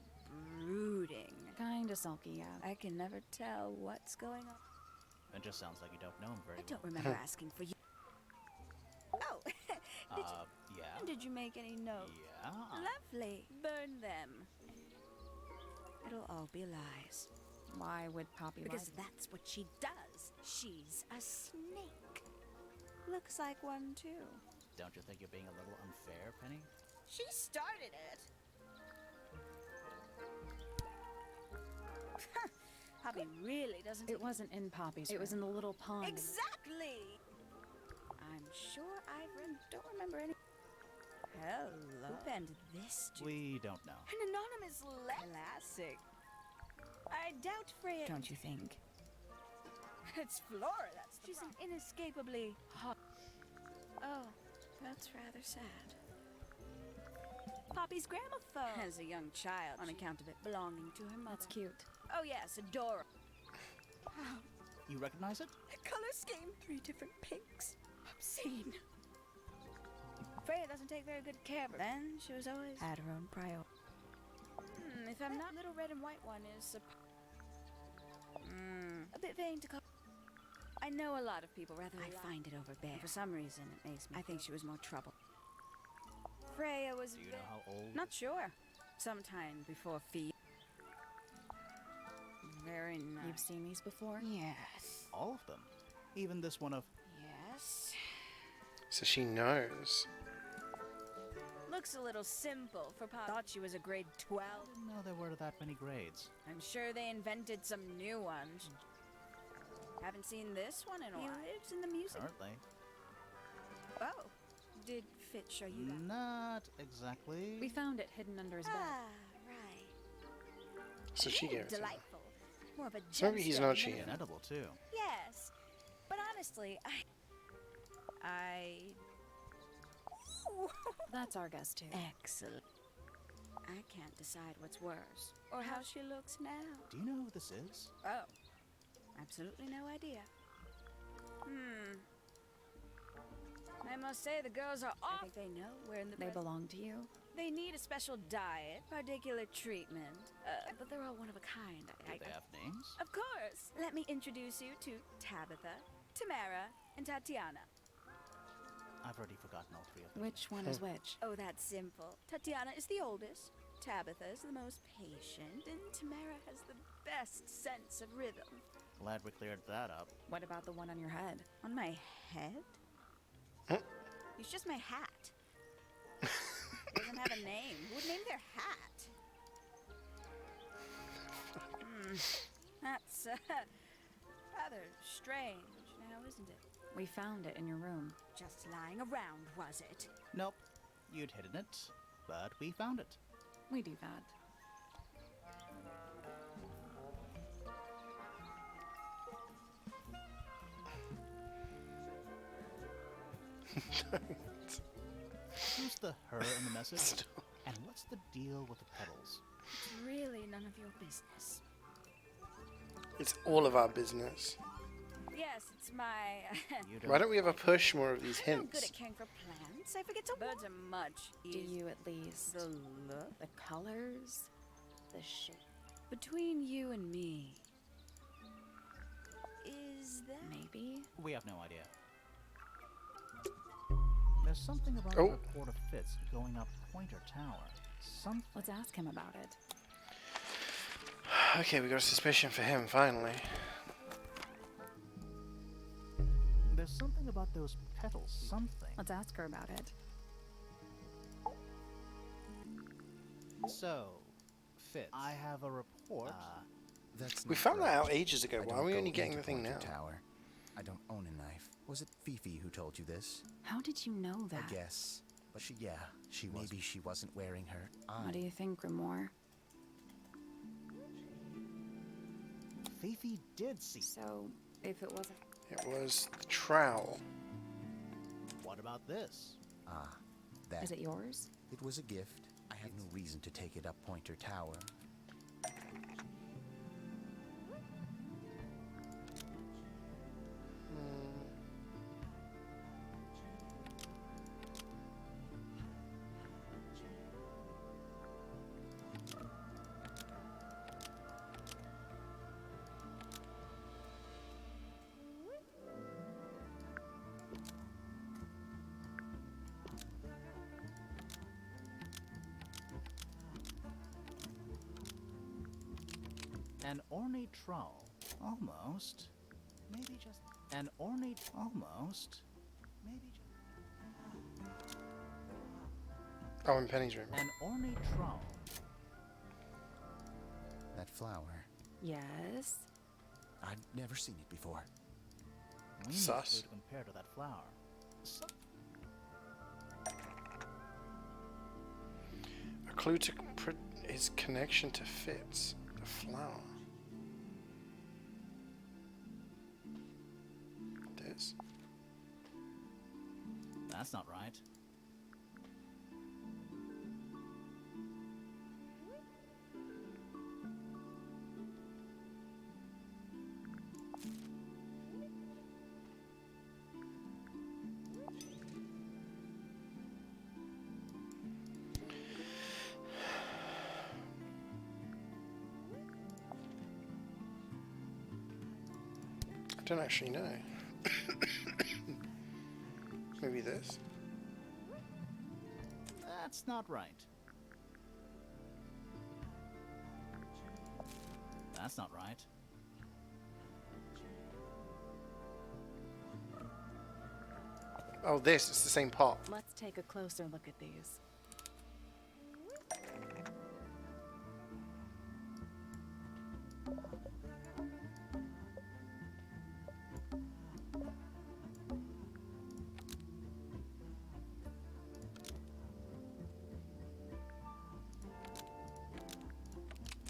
Speaker 11: brooding.
Speaker 2: Kinda sulky, yeah.
Speaker 11: I can never tell what's going on.
Speaker 3: It just sounds like you don't know him very
Speaker 11: I don't
Speaker 3: well.
Speaker 11: remember asking for you. Oh,
Speaker 3: Yeah?
Speaker 11: did you make any notes?
Speaker 3: Yeah?
Speaker 11: Lovely. Burn them. It'll all be lies.
Speaker 2: Why would Poppy
Speaker 11: Because
Speaker 2: lie?
Speaker 11: that's what she does. She's a snake. Looks like one, too.
Speaker 3: Don't you think you're being a little unfair, Penny?
Speaker 11: She started it. Poppy really doesn't...
Speaker 2: It wasn't in Poppy's room. It was in the little pond.
Speaker 11: Exactly! I'm sure I don't remember any... Hello. Who penned this?
Speaker 3: We don't know.
Speaker 11: An anonymous classic. I doubt Freya... Don't you think? It's Flora, that's the She's an inescapably hot... Oh, that's rather sad. Poppy's gramophone. As a young child, on account of it belonging to her mother.
Speaker 2: That's cute.
Speaker 11: Oh yes, adorable.
Speaker 3: You recognize it?
Speaker 11: The color scheme, 3 different pinks. Obscene. Freya doesn't take very good care of her. Then she was always had her own priority. If I'm not, little red and white one is a bit vain to call. I know a lot of people rather. I find it overbearing. For some reason, it makes me. I think she was more trouble. Freya was.
Speaker 3: Do you know how old?
Speaker 11: Not sure. Sometime before Fee. Very nice.
Speaker 2: You've seen these before?
Speaker 11: Yes.
Speaker 3: All of them? Even this one of...
Speaker 11: Yes.
Speaker 1: So she knows.
Speaker 11: Looks a little simple for Pop. Thought she was a grade 12.
Speaker 3: I didn't know there were that many grades.
Speaker 11: I'm sure they invented some new ones. Haven't seen this one in a while. He lives in the music.
Speaker 3: Currently.
Speaker 11: Oh. Did Fitch show you that?
Speaker 3: Not exactly.
Speaker 2: We found it hidden under his bed.
Speaker 11: Right.
Speaker 1: So she gave it to him.
Speaker 11: Delightful. More of a
Speaker 1: So maybe he's not cheating.
Speaker 3: And edible, too.
Speaker 11: Yes. But honestly,
Speaker 2: That's our guess, too.
Speaker 11: Excellent. I can't decide what's worse. Or how she looks now.
Speaker 3: Do you know who this is?
Speaker 11: Oh. Absolutely no idea. I must say the girls are off. I think they know we're in the...
Speaker 2: They belong to you?
Speaker 11: They need a special diet, particular treatment. But they're all one of a kind.
Speaker 3: Do they have names?
Speaker 11: Of course. Let me introduce you to Tabitha, Tamara, and Tatiana.
Speaker 3: I've already forgotten all 3 of them.
Speaker 2: Which one is which?
Speaker 11: Oh, that's simple. Tatiana is the oldest. Tabitha is the most patient. And Tamara has the best sense of rhythm.
Speaker 3: Glad we cleared that up.
Speaker 2: What about the one on your head?
Speaker 11: On my head? It's just my hat. Doesn't have a name. Who would name their hat? That's rather strange now, isn't it?
Speaker 2: We found it in your room.
Speaker 11: Just lying around, was it?
Speaker 3: Nope. You'd hidden it, but we found it.
Speaker 2: We do that.
Speaker 3: Who's the her in the message? And what's the deal with the petals?
Speaker 11: It's really none of your business.
Speaker 1: It's all of our business.
Speaker 11: Yes, it's my...
Speaker 1: Why don't we ever push more of these
Speaker 11: I'm not good
Speaker 1: hints?
Speaker 11: at caring for plants. I forget to... Birds are much
Speaker 2: Do
Speaker 11: easier.
Speaker 2: you at least?
Speaker 11: The look?
Speaker 2: The colors? The shape?
Speaker 11: Between you and me... Is that...
Speaker 2: Maybe?
Speaker 3: We have no idea. There's something about
Speaker 1: Oh.
Speaker 3: the report of Fitz going up Pointer Tower. Something.
Speaker 2: Let's ask him about it.
Speaker 1: Okay, we got a suspicion for him, finally.
Speaker 3: There's something about those petals. Something.
Speaker 2: Let's ask her about it.
Speaker 3: So, Fitz. I have a report.
Speaker 8: That's
Speaker 1: We
Speaker 8: not
Speaker 1: found that out
Speaker 8: correct.
Speaker 1: ages ago.
Speaker 8: I
Speaker 1: Why
Speaker 8: don't
Speaker 1: are we
Speaker 8: go
Speaker 1: only getting
Speaker 8: into
Speaker 1: the thing
Speaker 8: Pointer
Speaker 1: now?
Speaker 8: Tower. I don't own a knife. Was it Fifi who told you this?
Speaker 4: How did you know that?
Speaker 8: I guess. But she was. Maybe she wasn't wearing her eye.
Speaker 4: What do you think, Grimoire?
Speaker 3: Fifi did see.
Speaker 4: So, if it wasn't...
Speaker 1: It was the trowel.
Speaker 3: What about this?
Speaker 8: Ah, that.
Speaker 4: Is it yours?
Speaker 8: It was a gift. I had no reason to take it up Pointer Tower.
Speaker 3: An ornate trowel. Almost. Maybe just... An ornate... Almost. Maybe just...
Speaker 1: Oh, in Penny's room.
Speaker 3: An ornate trowel.
Speaker 8: That flower.
Speaker 4: Yes.
Speaker 8: I'd never seen it before.
Speaker 3: We need
Speaker 1: Sus.
Speaker 3: a clue to compare to that flower.
Speaker 1: A clue to his connection to Fitz, the flower. This.
Speaker 3: That's not right.
Speaker 1: I don't actually know. Maybe this?
Speaker 3: That's not right. That's not right.
Speaker 1: Oh, this. It's the same pot.
Speaker 4: Let's take a closer look at these.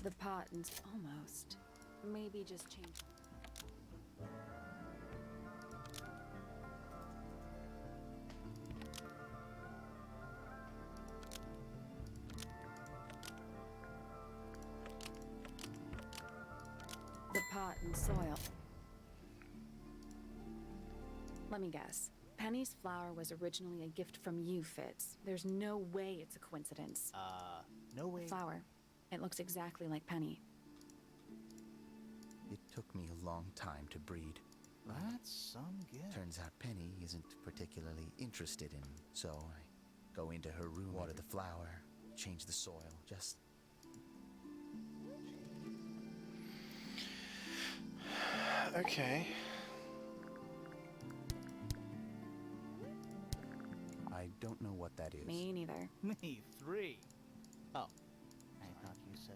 Speaker 4: The pot and almost. Maybe just change. The pot and soil. Let me guess. Penny's flower was originally a gift from you, Fitz. There's no way it's a coincidence.
Speaker 3: No way.
Speaker 4: Flower. It looks exactly like Penny.
Speaker 8: It took me a long time to breed.
Speaker 3: That's some gift.
Speaker 8: Turns out Penny isn't particularly interested in, so I go into her room, water the flower, change the soil, just...
Speaker 1: Okay.
Speaker 8: I don't know what that is.
Speaker 4: Me neither.
Speaker 3: Me, 3. Oh. I thought you said...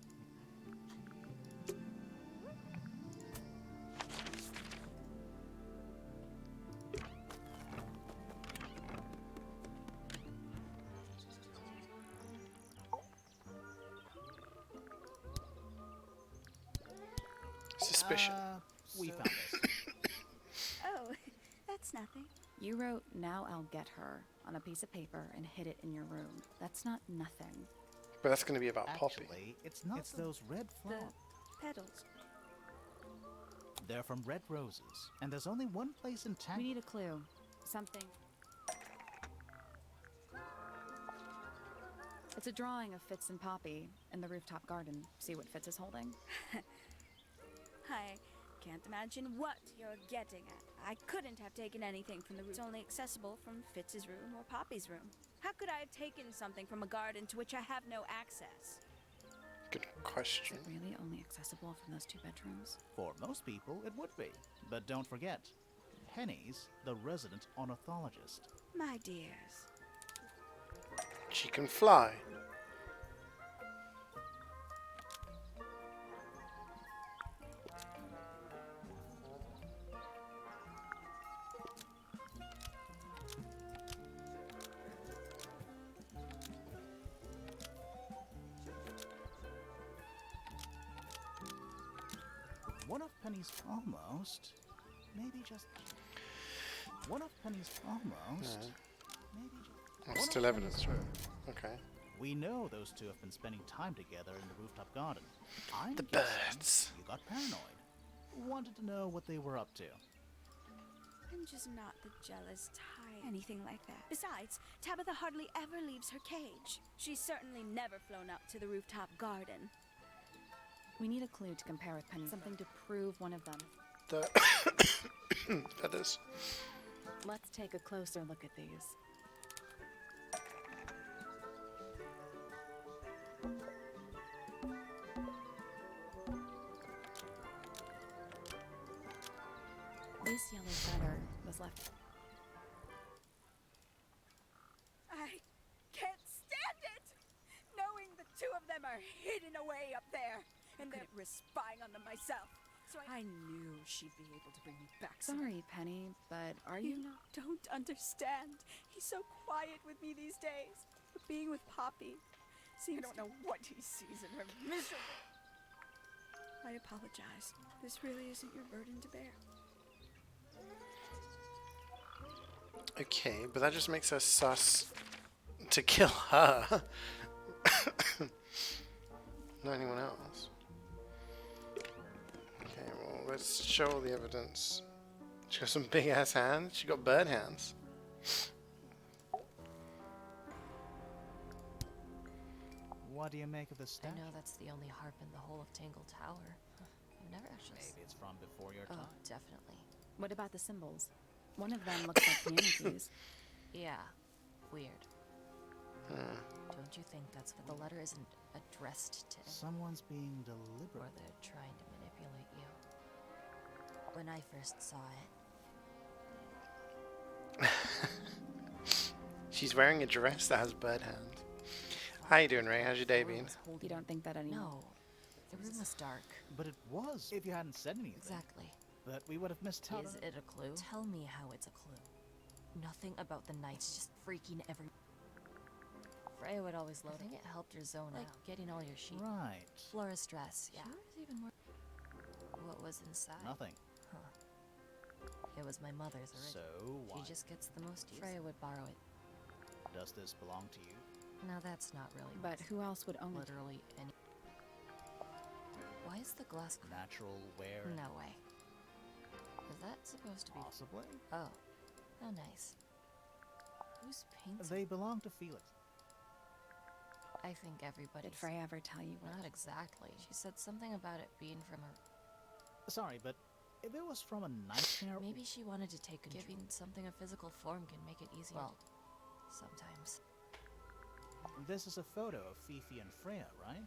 Speaker 1: Suspicion.
Speaker 3: We found this.
Speaker 11: Oh, that's nothing.
Speaker 4: You wrote, "Now I'll get her," on a piece of paper and hid it in your room. That's not nothing.
Speaker 1: But that's going to be about Poppy.
Speaker 3: Actually, it's not. It's those red flowers.
Speaker 11: The petals.
Speaker 3: They're from red roses, and there's only one place in town.
Speaker 4: We need a clue. Something. It's a drawing of Fitz and Poppy in the rooftop garden. See what Fitz is holding?
Speaker 11: I can't imagine what you're getting at. I couldn't have taken anything from the room. It's only accessible from Fitz's room or Poppy's room. How could I have taken something from a garden to which I have no access?
Speaker 1: Good
Speaker 4: Is
Speaker 1: question.
Speaker 4: it really only accessible from those 2 bedrooms?
Speaker 3: For most people, it would be. But don't forget, Penny's the resident ornithologist.
Speaker 11: My dears.
Speaker 1: She can fly.
Speaker 3: Penny's almost. Maybe just. One of Penny's almost. Maybe just.
Speaker 1: Oh,
Speaker 3: one
Speaker 1: still
Speaker 3: of
Speaker 1: evidence.
Speaker 3: Penny's
Speaker 1: Okay.
Speaker 3: We know those two have been spending time together in the rooftop garden. I'm
Speaker 1: The
Speaker 3: guessing
Speaker 1: birds.
Speaker 3: You got paranoid. Wanted to know what they were up to.
Speaker 11: I'm just not the jealous type. Anything like that. Besides, Tabitha hardly ever leaves her cage. She's certainly never flown up to the rooftop garden.
Speaker 4: We need a clue to compare with Penny. Something to prove one of them.
Speaker 1: The feathers.
Speaker 4: Let's take a closer look at these. This yellow feather was left.
Speaker 11: I can't stand it! Knowing the two of them are hidden away up there, and they're risk spying on them myself. So I knew she'd be able to bring me back.
Speaker 4: Sorry, Penny, but are you not?
Speaker 11: Don't understand. He's so quiet with me these days. But being with Poppy seems. I don't know what he sees in her miserable. I apologize. This really isn't your burden to bear.
Speaker 1: Okay, but that just makes us sus to kill her. Not anyone else. Okay, well, let's show all the evidence. She got some big ass hands. She got bird hands.
Speaker 3: What do you make of this
Speaker 9: I
Speaker 3: statue?
Speaker 9: know that's the only harp in the whole of Tangle Tower. I've never actually.
Speaker 3: Maybe it's from before your
Speaker 9: Oh,
Speaker 3: time.
Speaker 9: definitely.
Speaker 4: What about the symbols? One of them looks like piano keys.
Speaker 9: Yeah, weird. Don't you think that's what the letter isn't addressed to?
Speaker 3: Someone's being
Speaker 9: Or
Speaker 3: deliberate.
Speaker 9: they're trying to manipulate you. When I first saw it,
Speaker 1: She's wearing a dress that has bird hands. How you doing, Ray? How's your day been?
Speaker 4: You don't think that anymore?
Speaker 9: no, the room was dark.
Speaker 3: But it was, if you hadn't said anything.
Speaker 9: Exactly.
Speaker 3: But we would have missed out.
Speaker 9: Is it a clue? Tell me how it's a clue. Nothing about the nights just freaking every. Freya would always load. I think it helped her zone out. Getting all your sheep.
Speaker 3: Right.
Speaker 9: Flora's dress. Yeah. Even more. What was inside?
Speaker 3: Nothing.
Speaker 9: It was my mother's original.
Speaker 3: So why
Speaker 9: She just gets the most use. Freya would borrow it.
Speaker 3: does this belong to you?
Speaker 9: Now that's not really.
Speaker 4: But who else would own it?
Speaker 9: Literally any. Why is the glass?
Speaker 3: Natural wear?
Speaker 9: No way. Is that supposed to be?
Speaker 3: Possibly.
Speaker 9: Oh, how nice. Who's painting?
Speaker 3: They belong to Felix.
Speaker 9: I think everybody.
Speaker 4: Did Freya ever tell you what?
Speaker 9: Not exactly. She said something about it being from her.
Speaker 3: Sorry, but if it was from a nightmare.
Speaker 9: Maybe she wanted to take control. Giving something a physical form can make it easier. Well, sometimes.
Speaker 3: This is a photo of Fifi and Freya, right?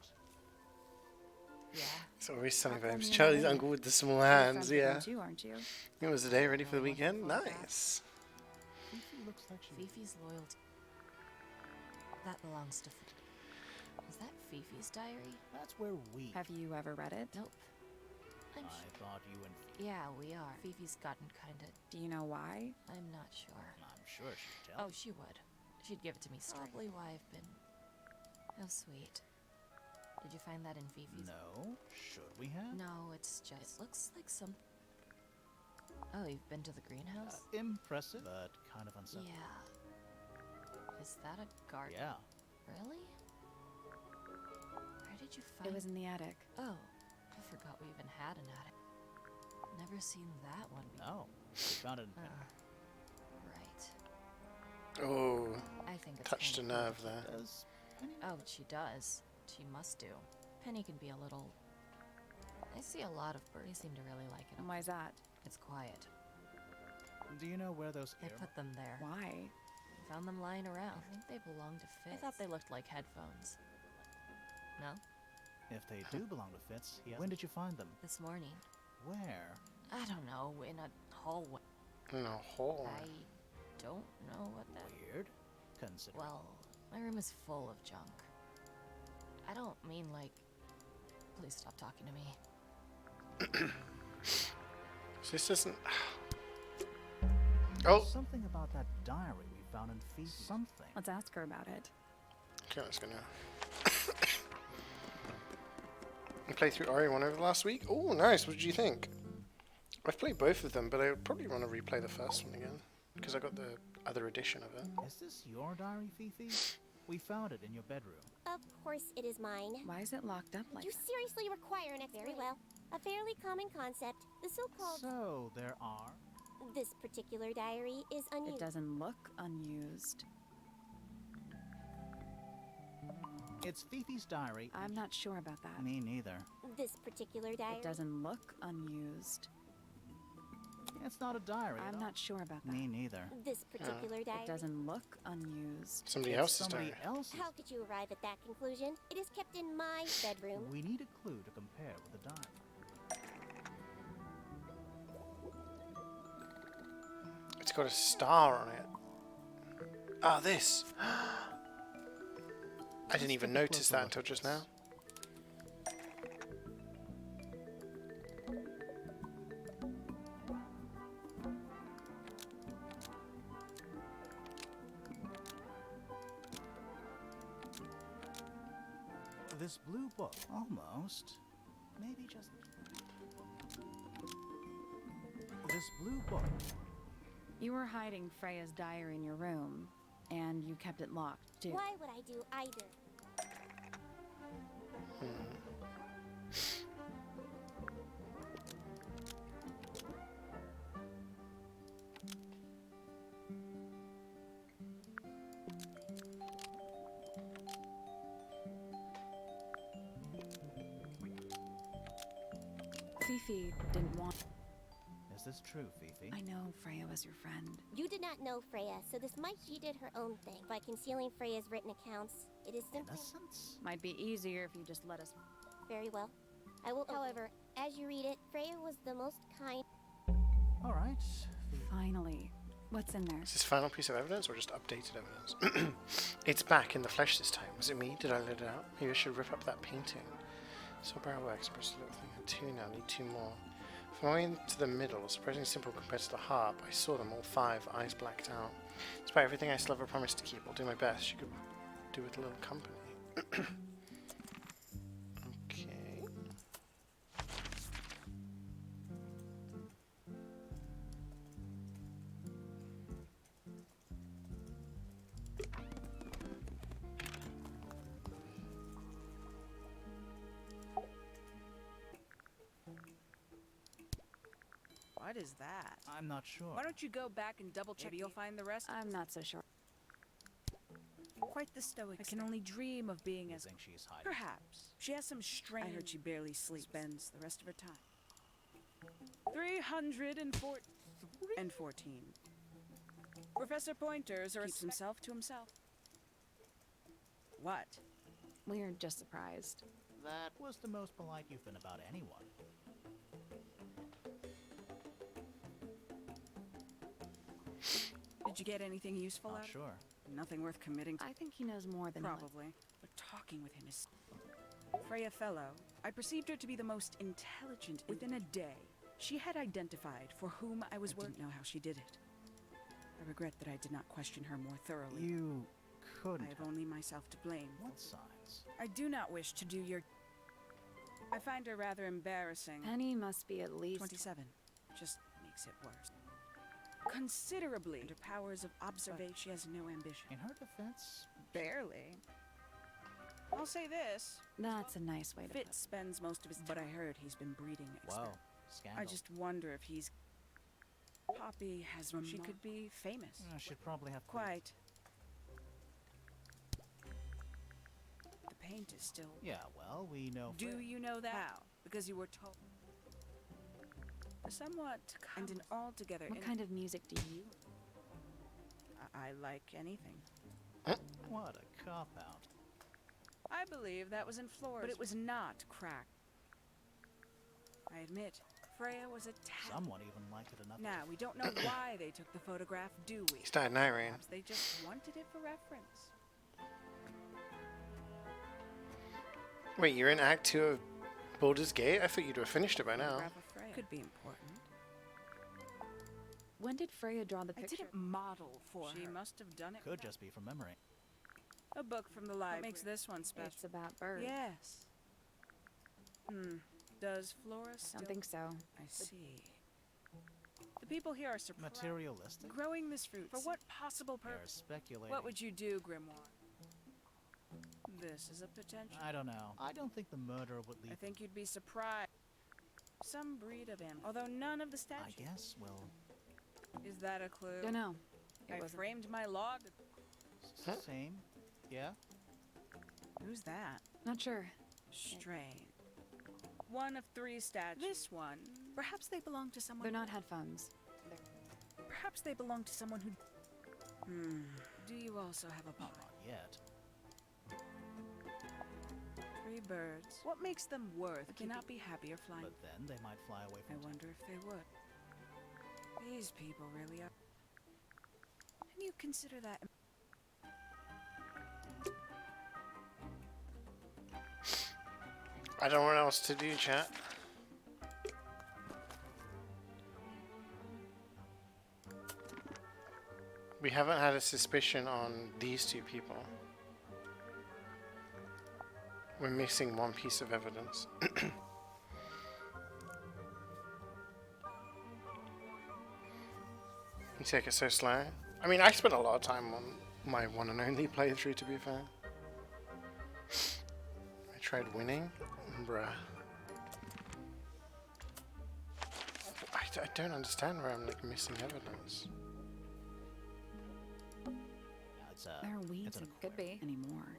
Speaker 9: Yeah.
Speaker 1: It's always sunny
Speaker 4: How come
Speaker 1: vibes.
Speaker 4: you're
Speaker 1: Charlie's
Speaker 4: not in
Speaker 1: uncle with the small
Speaker 4: You're
Speaker 1: hands,
Speaker 4: friends with
Speaker 1: yeah.
Speaker 4: them too, aren't you?
Speaker 1: It was the day ready for the
Speaker 9: Oh,
Speaker 1: weekend?
Speaker 9: wonderful.
Speaker 1: Nice.
Speaker 3: Fifi looks like she.
Speaker 9: Fifi's loyalty. That belongs to. Is that Fifi's diary?
Speaker 3: That's where we.
Speaker 4: Have you ever read it?
Speaker 9: Nope. I'm
Speaker 3: I thought you and Fifi.
Speaker 9: Yeah, we are. Fifi's gotten kinda.
Speaker 4: Do you know why?
Speaker 9: I'm not sure.
Speaker 3: I'm sure she'd tell.
Speaker 9: Oh, she would. She'd give it to me straight. Probably why I've been. How sweet. Did you find that in Fifi's?
Speaker 3: No. Should we have?
Speaker 9: No, it's just. It looks like some. Oh, you've been to the greenhouse?
Speaker 3: Impressive, but kind of unsettling.
Speaker 9: Yeah. Is that a garden?
Speaker 3: Yeah.
Speaker 9: Really? Where did you find
Speaker 4: It was in the attic.
Speaker 9: Oh, I forgot we even had an attic. Never seen that one before.
Speaker 3: No. We found it in Penny.
Speaker 9: Right.
Speaker 1: Oh,
Speaker 9: I think it's
Speaker 1: touched a
Speaker 9: kinda cool.
Speaker 1: nerve there.
Speaker 3: Does Penny?
Speaker 9: Oh, she does. She must do. Penny can be a little. I see a lot of birds. They seem to really like it.
Speaker 4: And why's that?
Speaker 9: It's quiet.
Speaker 3: Do you know where those
Speaker 9: I
Speaker 3: ear-
Speaker 9: put them there.
Speaker 4: Why?
Speaker 9: Found them lying around. I think they belong to Fitz. I thought they looked like headphones. No?
Speaker 3: If they do belong to Fitz, when did you find them?
Speaker 9: This morning.
Speaker 3: Where?
Speaker 9: I don't know. In a hallway.
Speaker 1: In a hole.
Speaker 9: I don't know what that.
Speaker 3: Weird. Consider.
Speaker 9: Well, my room is full of junk. I don't mean like. Please stop talking to me.
Speaker 1: This isn't. Oh!
Speaker 3: Something about that diary we found in Fifi. Something.
Speaker 4: Let's ask her about it.
Speaker 1: Okay, let's go now. I played through RE1 over the last week. Oh, nice. What did you think? I've played both of them, but I would probably want to replay the first one again because I got the other edition of it.
Speaker 3: Is this your diary, Fifi? We found it in your bedroom.
Speaker 6: Of course it is mine.
Speaker 4: Why is it locked up like
Speaker 6: You
Speaker 4: that?
Speaker 6: seriously require an explanation? Very well. A fairly common concept. The so-called...
Speaker 3: So, there are...
Speaker 6: This particular diary is
Speaker 4: It
Speaker 6: unused.
Speaker 4: doesn't look unused.
Speaker 3: It's Fifi's diary.
Speaker 4: I'm not sure about that.
Speaker 3: Me neither.
Speaker 6: This particular diary...
Speaker 4: It doesn't look unused.
Speaker 3: It's not a diary.
Speaker 4: I'm not sure about that.
Speaker 3: Me neither.
Speaker 6: This particular diary...
Speaker 4: It doesn't look unused.
Speaker 1: Somebody
Speaker 3: It's
Speaker 1: else's
Speaker 3: somebody
Speaker 1: diary.
Speaker 3: else's.
Speaker 6: How could you arrive at that conclusion? It is kept in my bedroom.
Speaker 3: We need a clue to compare with the diary.
Speaker 1: It's got a star on it. Ah, this. I didn't even notice that until just now.
Speaker 3: This blue book, almost. Maybe just... This blue book.
Speaker 4: You were hiding Freya's diary in your room, and you kept it locked, too.
Speaker 6: Why would I do either?
Speaker 4: Fifi didn't want...
Speaker 3: Is this true, Fifi?
Speaker 4: I know Freya was your friend.
Speaker 6: You did not know Freya, so this might she did her own thing. By concealing Freya's written accounts, it is simply...
Speaker 3: Innocence?
Speaker 4: Might be easier if you just let us...
Speaker 6: Very well. I will, however, as you read it, Freya was the most kind...
Speaker 3: Alright.
Speaker 4: Finally. What's in there?
Speaker 1: Is this final piece of evidence or just updated evidence? It's back in the flesh this time. Was it me? Did I let it out? Maybe I should rip up that painting. So barrel works, press a little thing. Two now, need two more. From way into the middle, surprisingly simple compared to the harp, I saw them all five, eyes blacked out. Despite everything I still have a promise to keep, I'll do my best. You could do with a little company. Okay.
Speaker 7: What is that?
Speaker 3: I'm not sure.
Speaker 7: Why don't you go back and double check? Maybe you'll find the rest.
Speaker 4: I'm not so sure.
Speaker 7: Quite the stoic. I can only dream of being as...
Speaker 3: Think she's hiding.
Speaker 7: Perhaps. She has some strange... I heard she barely sleeps. Spends the rest of her time. 314. Professor Pointers keeps himself to himself. What?
Speaker 4: We're just surprised.
Speaker 3: That was the most polite you've been about anyone.
Speaker 7: Did you get anything useful
Speaker 3: Not
Speaker 7: out of it?
Speaker 3: sure.
Speaker 7: Nothing worth committing to.
Speaker 4: I think he knows more than
Speaker 7: Probably. But talking with him is... Freya Fellow. I perceived her to be the most intelligent. Within a day, she had identified for whom I was working. I didn't know how she did it. I regret that I did not question her more thoroughly.
Speaker 3: You couldn't.
Speaker 7: I have only myself to blame.
Speaker 3: What signs?
Speaker 7: I do not wish to do your... I find her rather embarrassing.
Speaker 4: Penny must be at least...
Speaker 7: 27. Just makes it worse. Considerably. Under powers of observation, she has no ambition.
Speaker 3: In her defense...
Speaker 7: Barely. I'll say this.
Speaker 4: That's a nice way to put it.
Speaker 7: Fitz spends most of his time. But I heard he's been breeding
Speaker 3: Whoa. Scandal.
Speaker 7: I just wonder if he's... Poppy has... She could be famous.
Speaker 3: She'd probably have...
Speaker 7: Quite. The paint is still...
Speaker 3: Yeah, well, we know...
Speaker 7: Do you know that? How? Because you were told... Somewhat... And an altogether...
Speaker 4: What kind of music do you...
Speaker 7: I like anything.
Speaker 3: What a cop-out.
Speaker 7: I believe that was in Flores, but it was not crack. I admit, Freya was a tad...
Speaker 3: Someone even liked it enough.
Speaker 7: Now, we don't know why they took the photograph, do we?
Speaker 1: He's died now, Irene.
Speaker 7: Perhaps they just wanted it for reference.
Speaker 1: Wait, you're in Act 2 of Baldur's Gate? I thought you'd have finished it by now.
Speaker 7: Photograph of Freya. Could be important.
Speaker 4: When did Freya draw the picture?
Speaker 7: I didn't model for her. She must have done it.
Speaker 3: Could just be from memory.
Speaker 7: A book from the library. What makes this one special?
Speaker 4: It's about birds.
Speaker 7: Yes. Does Flora still...
Speaker 4: Don't think so.
Speaker 7: I see. The people here are surprised.
Speaker 3: Materialistic?
Speaker 7: Growing this fruit, for what possible
Speaker 3: You're
Speaker 7: purpose?
Speaker 3: speculating.
Speaker 7: What would you do, Grimoire? This is a potential.
Speaker 3: I don't know. I don't think the murderer would leave.
Speaker 7: I think you'd be surprised. Some breed of animal, although none of the statues.
Speaker 3: I guess, well...
Speaker 7: Is that a clue?
Speaker 4: Don't know.
Speaker 7: I framed my log.
Speaker 3: Same. Yeah?
Speaker 7: Who's that?
Speaker 4: Not sure.
Speaker 7: Strange. One of 3 statues. This one. Perhaps they belong to someone.
Speaker 4: They're not headphones.
Speaker 7: Perhaps they belong to someone who... Do you also have a
Speaker 3: Well,
Speaker 7: pot?
Speaker 3: not yet.
Speaker 7: 3 birds. What makes them worth? Cannot be happier flying.
Speaker 3: But then they might fly away
Speaker 7: I
Speaker 3: from
Speaker 7: wonder if they would. These people really are. Can you consider that?
Speaker 1: I don't know what else to do, chat. We haven't had a suspicion on these 2 people. We're missing one piece of evidence. You take it so slow. I mean, I spent a lot of time on my one and only playthrough, to be fair. I tried winning. Bruh. I don't understand where I'm like missing evidence.
Speaker 4: There are weeds and could be anymore.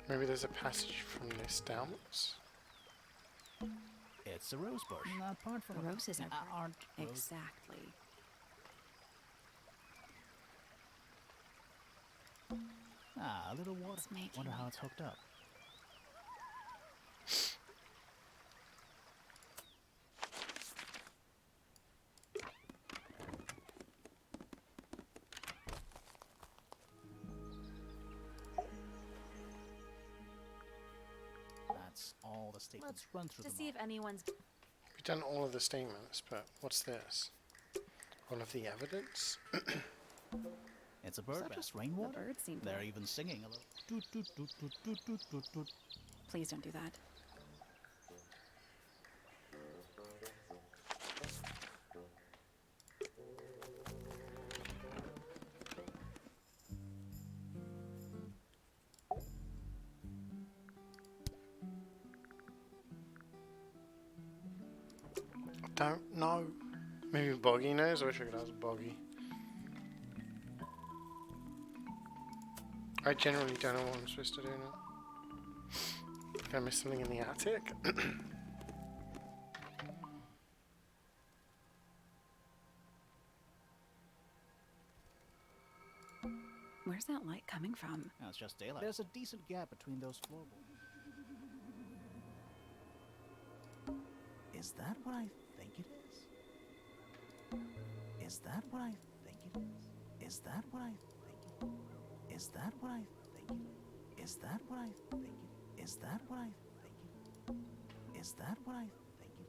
Speaker 1: Maybe there's a passage from this downwards.
Speaker 3: It's a rose bush. Not apart from
Speaker 4: The roses
Speaker 3: aren't rose.
Speaker 4: Exactly.
Speaker 3: Ah, a little water. Wonder how it's hooked up. That's all the statements. Let's run through
Speaker 4: To
Speaker 3: them
Speaker 4: see if anyone's...
Speaker 1: We've done all of the statements, but what's this? All of the evidence?
Speaker 3: It's a bird. Is that just rainwater?
Speaker 4: The birds seem...
Speaker 3: They're even singing a little. Toot, toot, toot, toot, toot, toot, toot, toot.
Speaker 4: Please don't do that.
Speaker 1: Don't know. Maybe Boggy knows. I wish I could ask Boggy. I generally don't know what I'm supposed to do now. Did I miss something in the attic?
Speaker 4: Where's that light coming from?
Speaker 3: No, it's just daylight. There's a decent gap between those floorboards. Is that what I think it is? Is that what I think it is? Is that what I think it is? Is that what I think it is? Is that what I think it is? Is that what I think it is? Is that what I think it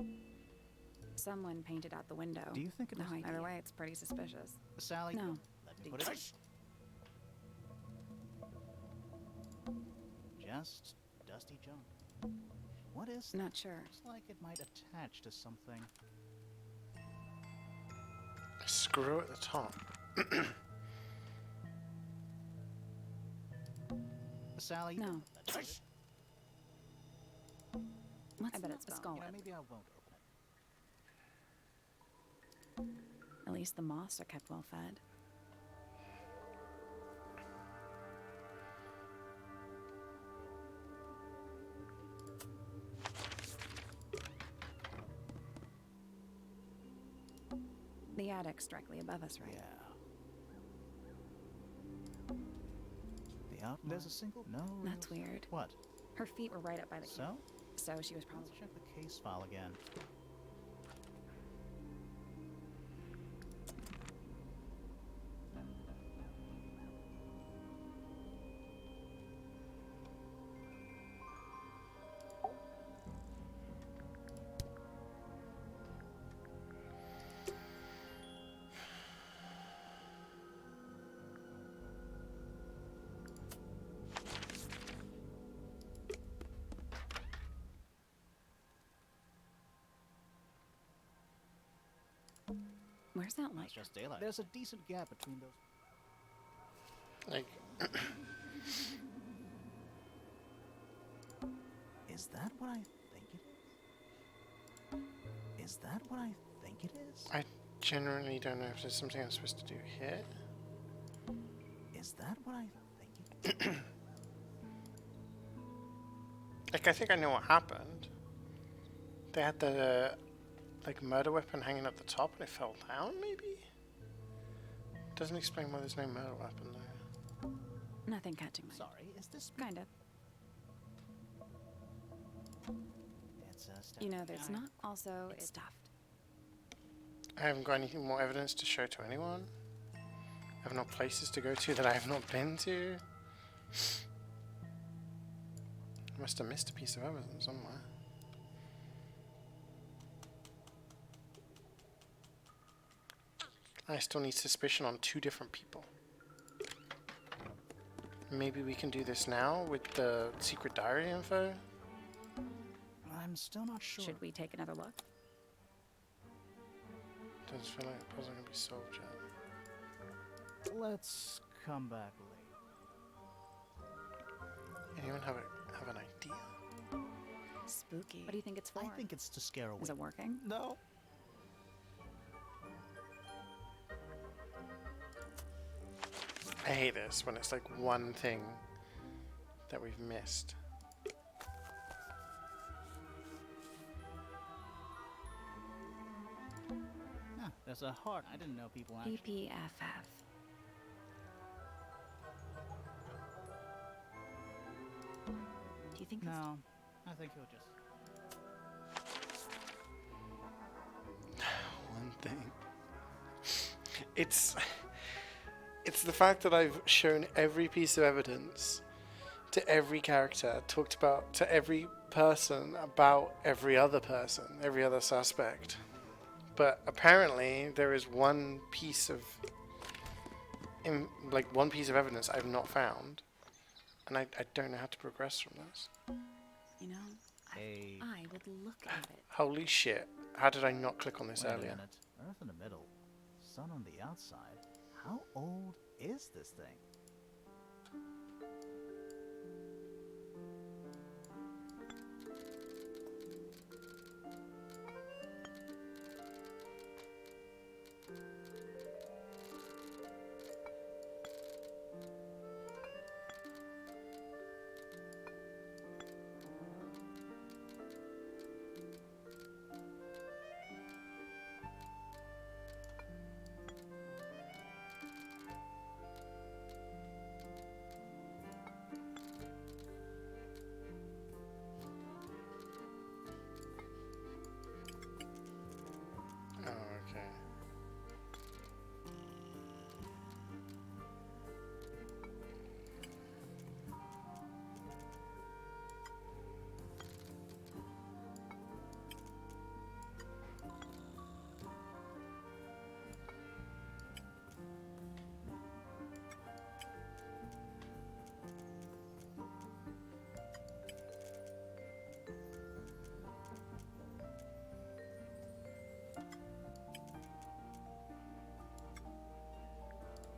Speaker 3: is?
Speaker 4: Someone painted out the window.
Speaker 3: Do you think it was...
Speaker 4: No, either way, it's pretty suspicious.
Speaker 3: Sally?
Speaker 4: No.
Speaker 3: Let me put it... Just dusty junk. What is...
Speaker 4: Not sure.
Speaker 3: Looks like it might attach to something.
Speaker 1: A screw at the top.
Speaker 3: Sally?
Speaker 4: No.
Speaker 3: Let's
Speaker 4: I bet it's a skull.
Speaker 3: You know, maybe I won't open it.
Speaker 4: At least the moths are kept well fed. The attic's directly above us, right?
Speaker 3: Yeah. The outline. There's a single... No.
Speaker 4: That's weird.
Speaker 3: What?
Speaker 4: Her feet were right up by the...
Speaker 3: So?
Speaker 4: So she was probably...
Speaker 3: Let's check the case file again.
Speaker 4: Where's that light?
Speaker 3: It's just daylight. There's a decent gap between those.
Speaker 1: Like,
Speaker 3: Is that what I think it is? Is that what I think it is?
Speaker 1: I genuinely don't know if there's something I'm supposed to do here.
Speaker 3: Is that what I think it is?
Speaker 1: Like, I think I know what happened. They had the, like, murder weapon hanging up the top and it fell down, maybe? Doesn't explain why there's no murder weapon there.
Speaker 4: Nothing catching my.
Speaker 3: Sorry, is this
Speaker 4: Kind of.
Speaker 3: It's a
Speaker 4: You know, there's not. Also, it's stuffed.
Speaker 1: I haven't got anything more evidence to show to anyone. I have no places to go to that I have not been to. I must have missed a piece of evidence somewhere. I still need suspicion on 2 different people. Maybe we can do this now with the secret diary info?
Speaker 3: I'm still not sure.
Speaker 4: Should we take another look?
Speaker 1: Doesn't feel like the puzzle can be solved yet.
Speaker 3: Let's come back later.
Speaker 1: Anyone have an idea?
Speaker 4: Spooky. What do you think it's for?
Speaker 3: I think it's to scare away.
Speaker 4: Is it working?
Speaker 3: No.
Speaker 1: I hate this when it's like one thing that we've missed.
Speaker 3: Huh, there's a heart. I didn't know people actually.
Speaker 4: PPFF. Do you think this?
Speaker 3: No, I think he'll just.
Speaker 1: One thing. It's the fact that I've shown every piece of evidence to every character, talked about to every person about every other person, every other suspect. But apparently there is one piece of one piece of evidence I've not found, and I don't know how to progress from this.
Speaker 4: You know, I would look at it.
Speaker 1: Holy shit. How did I not click on this
Speaker 3: Wait a
Speaker 1: earlier?
Speaker 3: minute. Earth in the middle, sun on the outside. How old is this thing?
Speaker 1: Oh, okay.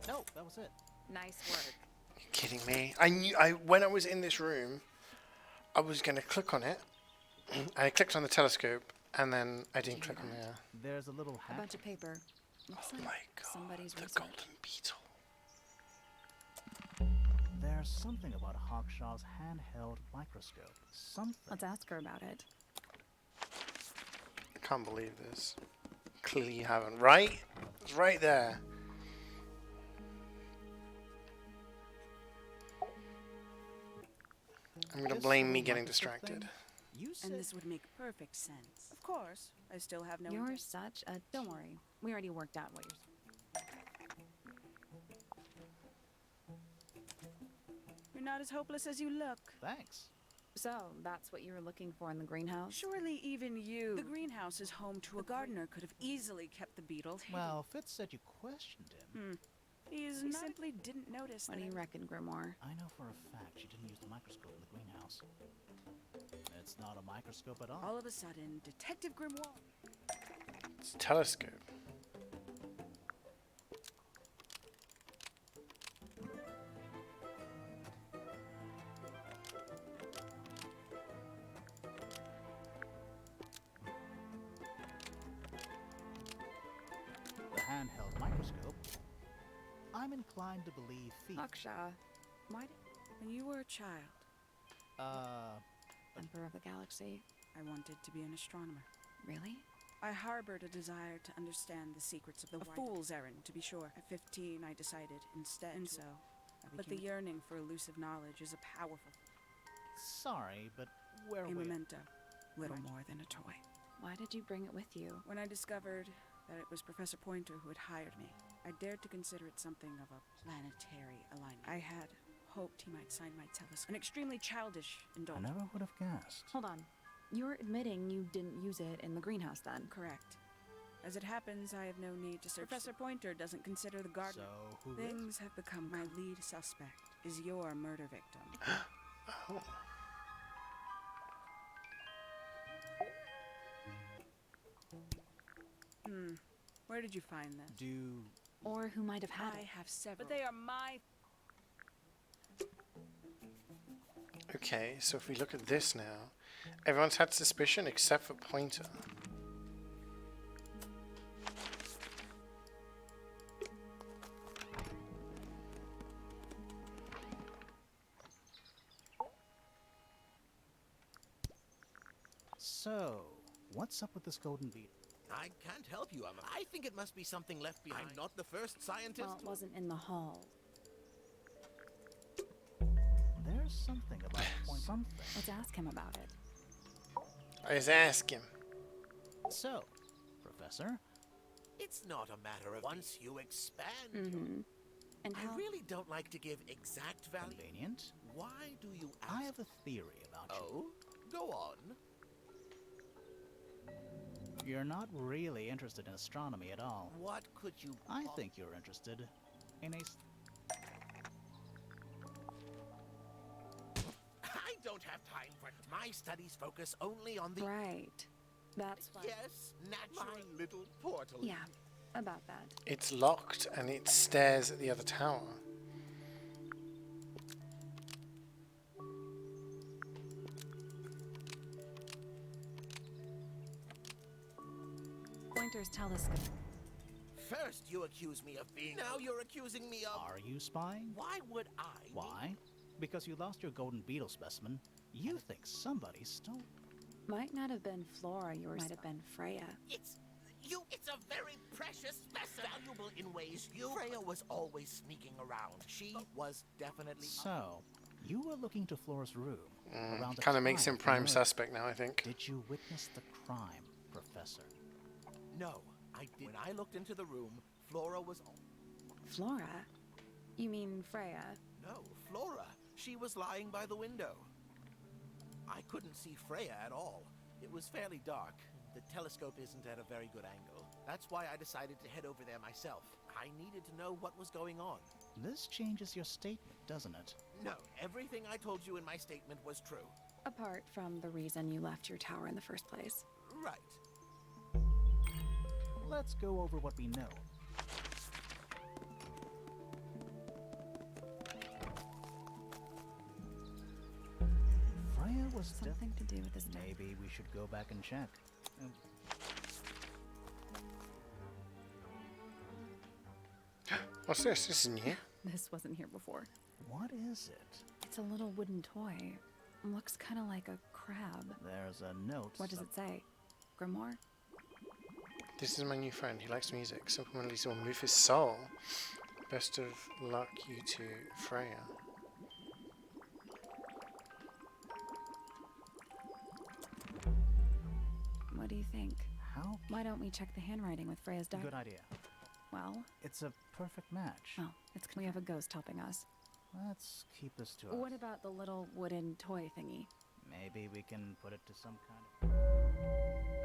Speaker 3: No, that was it.
Speaker 4: Nice work.
Speaker 1: You kidding me? I knew when I was in this room, I was gonna click on it. And I clicked on the telescope, and then I didn't click on the.
Speaker 3: There's a little
Speaker 4: A
Speaker 3: hat.
Speaker 4: bunch of paper. Looks
Speaker 1: Oh
Speaker 4: like
Speaker 1: my god!
Speaker 4: somebody's
Speaker 1: The
Speaker 4: research.
Speaker 1: golden beetle.
Speaker 3: There's something about Hawkshaw's handheld microscope. Something.
Speaker 4: Let's ask her about it.
Speaker 1: I can't believe this. Clearly you haven't, right? It's right there. I'm gonna
Speaker 3: This
Speaker 1: blame me
Speaker 3: little
Speaker 1: getting
Speaker 3: microscope
Speaker 1: distracted.
Speaker 3: thing? You said
Speaker 7: And this would make perfect sense. Of course, I still have no.
Speaker 4: You're such a. Don't worry. We already worked out what you're.
Speaker 7: You're not as hopeless as you look.
Speaker 3: Thanks.
Speaker 4: So, that's what you were looking for in the greenhouse?
Speaker 7: Surely even you. The greenhouse is home to a gardener could have easily kept the beetle hidden.
Speaker 3: Well, Fitz said you questioned him.
Speaker 7: He simply didn't notice.
Speaker 4: What do you reckon, Grimoire?
Speaker 3: I know for a fact she didn't use the microscope in the greenhouse. It's not a microscope at all.
Speaker 7: All of a sudden, Detective Grimoire.
Speaker 1: It's a telescope.
Speaker 3: I'm inclined to believe
Speaker 4: Aksha, why did
Speaker 7: When you were a child,
Speaker 4: Emperor of the Galaxy?
Speaker 7: I wanted to be an astronomer.
Speaker 4: Really?
Speaker 7: I harbored a desire to understand the secrets of the a fool's errand, to be sure. At 15, I decided instead, and so. But the yearning for elusive knowledge is a powerful
Speaker 3: Sorry, but where
Speaker 7: a
Speaker 3: we?
Speaker 7: memento, little more than a toy.
Speaker 4: Why did you bring it with you?
Speaker 7: When I discovered that it was Professor Pointer who had hired me, I dared to consider it something of a planetary alignment. I had hoped he might sign my telescope. An extremely childish
Speaker 3: I
Speaker 7: indulgence.
Speaker 3: never would have guessed.
Speaker 4: Hold on. You're admitting you didn't use it in the greenhouse then?
Speaker 7: Correct. As it happens, I have no need to search. Professor Pointer doesn't consider the garden.
Speaker 3: So who is?
Speaker 7: Things have become my lead suspect is your murder victim.
Speaker 1: Oh.
Speaker 7: Where did you find this?
Speaker 3: Do
Speaker 4: Or who might have had
Speaker 7: I
Speaker 4: it?
Speaker 7: have several. But they are my.
Speaker 1: Okay, so if we look at this now, everyone's had suspicion except for Pointer.
Speaker 3: so. What's up with this golden beetle?
Speaker 10: I can't help you, Emma. I think it must be something left behind. I'm not the first scientist.
Speaker 4: Well, it wasn't in the hall.
Speaker 3: There's something about something.
Speaker 4: Let's ask him about it.
Speaker 1: Let's ask him.
Speaker 3: So, Professor,
Speaker 10: It's not a matter of once you expand.
Speaker 4: Mm-hmm. And
Speaker 10: I
Speaker 4: how?
Speaker 10: really don't like to give exact value.
Speaker 3: convenient.
Speaker 10: Why do you ask?
Speaker 3: I have a theory about you.
Speaker 10: Oh, go on.
Speaker 3: You're not really interested in astronomy at all.
Speaker 10: What could you?
Speaker 3: I think you're interested in a.
Speaker 10: I don't have time for my studies. Focus only on the.
Speaker 4: Right. That's why.
Speaker 10: Yes, natural. My little portal.
Speaker 4: Yeah, about that.
Speaker 1: It's locked and it stares at the other tower.
Speaker 4: Pointer's telescope.
Speaker 10: First, you accuse me of being. Now you're accusing me of.
Speaker 3: Are you spying?
Speaker 10: Why would I?
Speaker 3: Why? Because you lost your golden beetle specimen. You think somebody stole.
Speaker 4: Might not have been Flora, yours might have been Freya.
Speaker 10: It's you. It's a very precious specimen, valuable in ways you. Freya was always sneaking around. She was definitely.
Speaker 3: So, you were looking to Flora's room around the
Speaker 1: Kind of makes
Speaker 3: time
Speaker 1: him
Speaker 3: of the
Speaker 1: prime
Speaker 3: murder.
Speaker 1: suspect now, I think.
Speaker 3: Did you witness the crime, Professor?
Speaker 10: No, I did. When I looked into the room, Flora was.
Speaker 4: Flora? You mean Freya?
Speaker 10: No, Flora. She was lying by the window. I couldn't see Freya at all. It was fairly dark. The telescope isn't at a very good angle. That's why I decided to head over there myself. I needed to know what was going on.
Speaker 3: This changes your statement, doesn't it?
Speaker 10: No, everything I told you in my statement was true.
Speaker 4: Apart from the reason you left your tower in the first place.
Speaker 10: Right.
Speaker 3: Let's go over what we know. Freya was
Speaker 4: Something to do with this death.
Speaker 3: Maybe we should go back and check.
Speaker 1: What's this? This is new.
Speaker 4: This wasn't here before.
Speaker 3: What is it?
Speaker 4: It's a little wooden toy. Looks kind of like a crab.
Speaker 3: There's a note.
Speaker 4: What does it say? Grimoire?
Speaker 1: This is my new friend. He likes music. Simply will move his soul. Best of luck, you two, Freya.
Speaker 4: What do you think?
Speaker 3: How?
Speaker 4: Why don't we check the handwriting with Freya's diary?
Speaker 3: Good idea.
Speaker 4: Well,
Speaker 3: It's a perfect match.
Speaker 4: oh, we have a ghost helping us.
Speaker 3: Let's keep this to us.
Speaker 4: What about the little wooden toy thingy?
Speaker 3: Maybe we can put it to some kind of...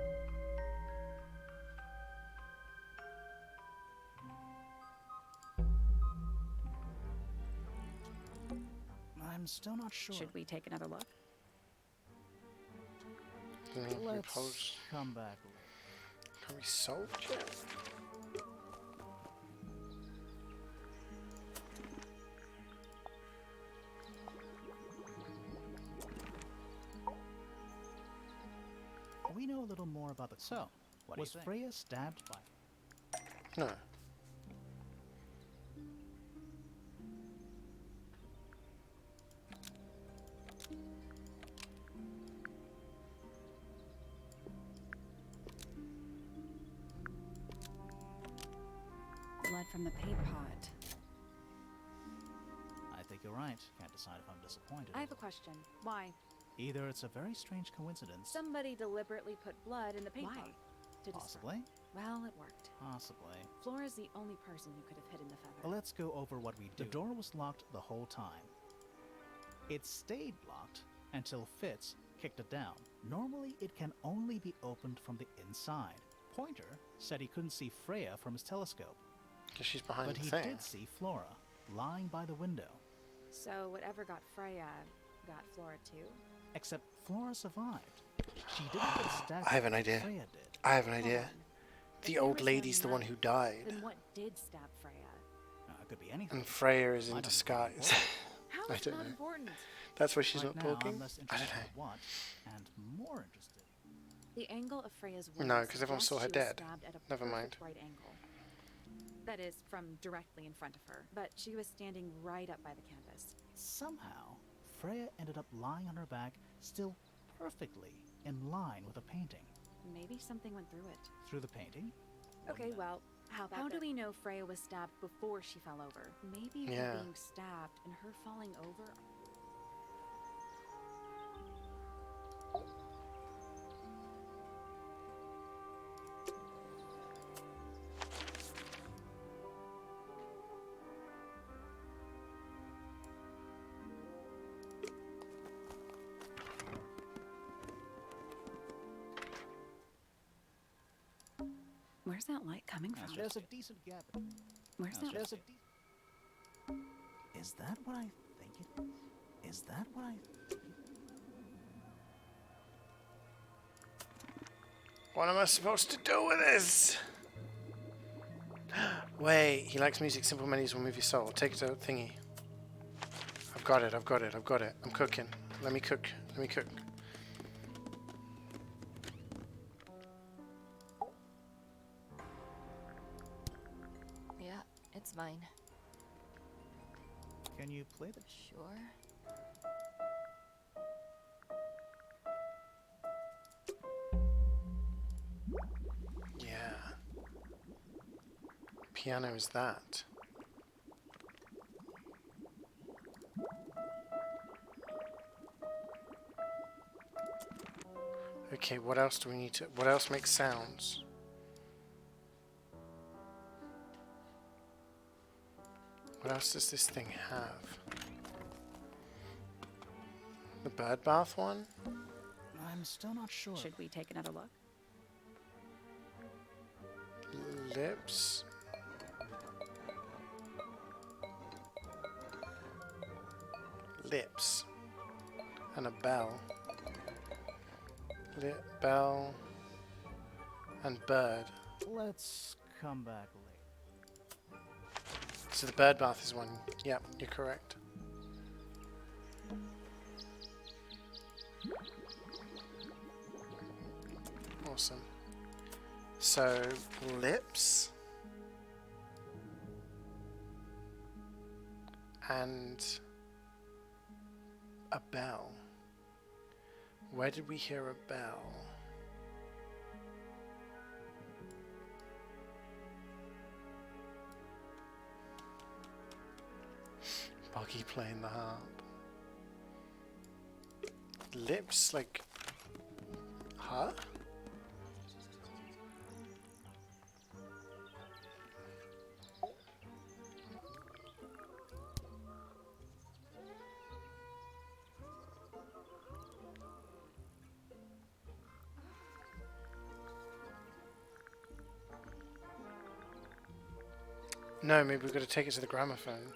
Speaker 3: I'm still not sure.
Speaker 4: Should we take another look?
Speaker 3: Let's come back later.
Speaker 1: Can we solve yet?
Speaker 3: We know a little more about the... So, was Freya stabbed by...
Speaker 1: No.
Speaker 4: from the paint pot.
Speaker 3: I think you're right. Can't decide if I'm disappointed.
Speaker 4: I have a question. Why?
Speaker 3: Either it's a very strange coincidence.
Speaker 4: Somebody deliberately put blood in the paint pot. To
Speaker 3: Possibly.
Speaker 4: Well, it worked.
Speaker 3: Possibly.
Speaker 4: Flora's the only person who could have hidden the feather.
Speaker 3: Well, let's go over what we do. The door was locked the whole time. It stayed locked until Fitz kicked it down. Normally, it can only be opened from the inside. Pointer said he couldn't see Freya from his telescope.
Speaker 1: Because she's behind
Speaker 3: But
Speaker 1: the
Speaker 3: he
Speaker 1: thing.
Speaker 3: did see Flora, lying by the window.
Speaker 4: So whatever got Freya, got Flora too?
Speaker 3: Except Flora survived. She didn't get stabbed.
Speaker 1: I have an idea.
Speaker 3: Freya did.
Speaker 1: I have an idea.
Speaker 4: on.
Speaker 1: The
Speaker 4: If
Speaker 1: old
Speaker 4: there was no
Speaker 1: lady's the one
Speaker 4: knife,
Speaker 1: who died.
Speaker 4: Then what did stab Freya?
Speaker 3: It could be anything.
Speaker 1: And Freya is in
Speaker 3: I don't
Speaker 1: disguise.
Speaker 4: How
Speaker 1: I
Speaker 4: is
Speaker 1: don't
Speaker 4: not
Speaker 1: know.
Speaker 4: important?
Speaker 1: That's why she's
Speaker 3: Right
Speaker 1: not
Speaker 3: now,
Speaker 1: talking?
Speaker 3: I'm less
Speaker 1: I don't
Speaker 3: interested
Speaker 1: know.
Speaker 3: in what, and more interested.
Speaker 4: The angle of Freya's wound.
Speaker 1: No, 'cause everyone saw her
Speaker 4: suggests she was
Speaker 1: dead.
Speaker 4: stabbed at a
Speaker 1: Never
Speaker 4: perfect
Speaker 1: mind.
Speaker 4: right angle. That is, from directly in front of her. But she was standing right up by the canvas.
Speaker 3: Somehow, Freya ended up lying on her back, still perfectly in line with the painting.
Speaker 4: Maybe something went through it.
Speaker 3: Through the painting?
Speaker 4: Okay, well, how do we know Freya was stabbed before she fell over? Maybe
Speaker 1: Yeah.
Speaker 4: her being stabbed and her falling over. Where's that light coming from?
Speaker 3: There's a decent gap.
Speaker 4: Where's that?
Speaker 3: There's a Is that what I think it is? Is that what I think it is?
Speaker 1: What am I supposed to do with this? Wait, he likes music. Simple menus will move your soul. Take it to thingy. I've got it. I'm cooking. Let me cook.
Speaker 9: Yeah, it's mine.
Speaker 3: Can you play the...
Speaker 9: Sure.
Speaker 1: Yeah. Piano is that. Okay, what else do we need to... What else makes sounds? What else does this thing have? The bird bath one?
Speaker 3: I'm still not sure.
Speaker 4: Should we take another look?
Speaker 1: Lips. Lips. And a bell. Lip, bell. And bird.
Speaker 3: Let's come back later.
Speaker 1: So the bird bath is one. Yep, you're correct. Awesome. So, lips. And a bell. Where did we hear a bell? Buggy playing the harp. Lips, like... Huh? No, maybe we've got to take it to the gramophone.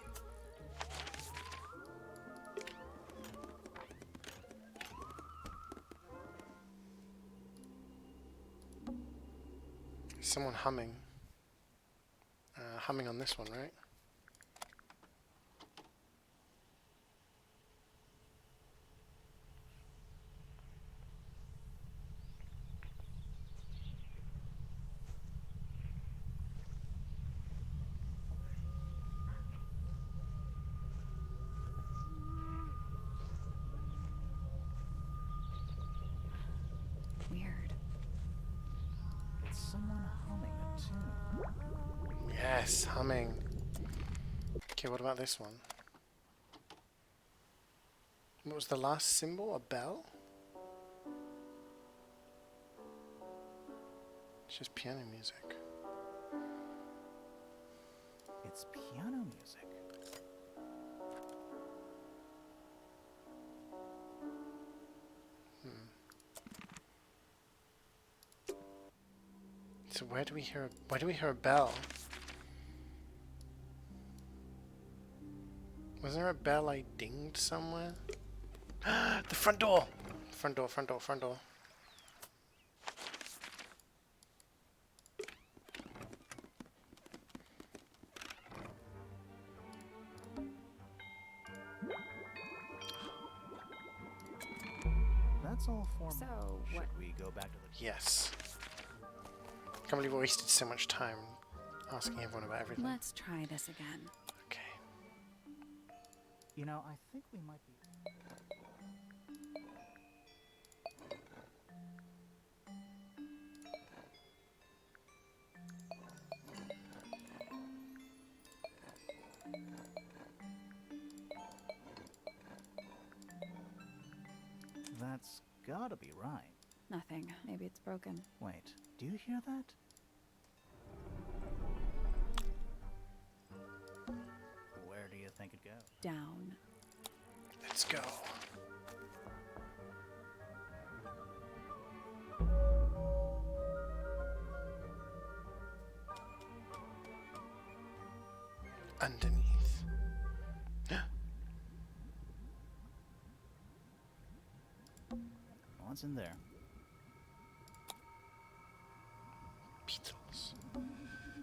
Speaker 1: Someone humming. Humming on this one, right?
Speaker 4: Weird.
Speaker 3: It's someone humming a tune.
Speaker 1: Yes, humming. Okay, what about this one? What was the last symbol? A bell? It's just piano music.
Speaker 3: It's piano music.
Speaker 1: So where do we hear a bell? Was there a bell I dinged somewhere? The front door! Front door, front door, front door.
Speaker 3: That's all for
Speaker 4: So,
Speaker 3: Should
Speaker 4: what?
Speaker 3: we go back to the...
Speaker 1: Yes. Can't believe we wasted so much time asking everyone about everything.
Speaker 4: Let's try this again.
Speaker 1: Okay.
Speaker 3: You know, I think we might be... That's gotta be right.
Speaker 4: Nothing. Maybe it's broken.
Speaker 3: Wait, do you hear that? Where do you think it goes?
Speaker 4: Down.
Speaker 1: Let's go. Underneath.
Speaker 3: What's in there?
Speaker 1: Beetles.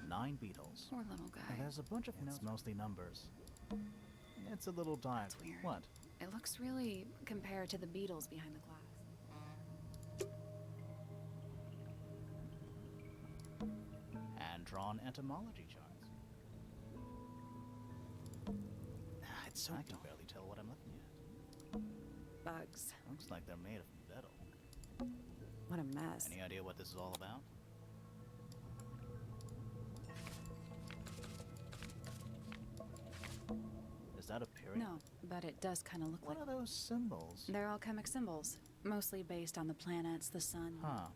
Speaker 3: 9 beetles.
Speaker 4: Poor little guy.
Speaker 3: And there's a bunch of notes, mostly numbers. It's a little dark.
Speaker 4: That's weird.
Speaker 3: What?
Speaker 4: It looks really compared to the beetles behind the glass.
Speaker 3: Hand-drawn entomology charts. It's so I can barely tell what I'm looking at.
Speaker 4: Bugs.
Speaker 3: Looks like they're made of metal.
Speaker 4: What a mess.
Speaker 3: Any idea what this is all about? Is that a period?
Speaker 4: No, but it does kind of look
Speaker 3: What
Speaker 4: like...
Speaker 3: are those symbols?
Speaker 4: They're alchemic symbols. Mostly based on the planets, the sun.
Speaker 3: Huh.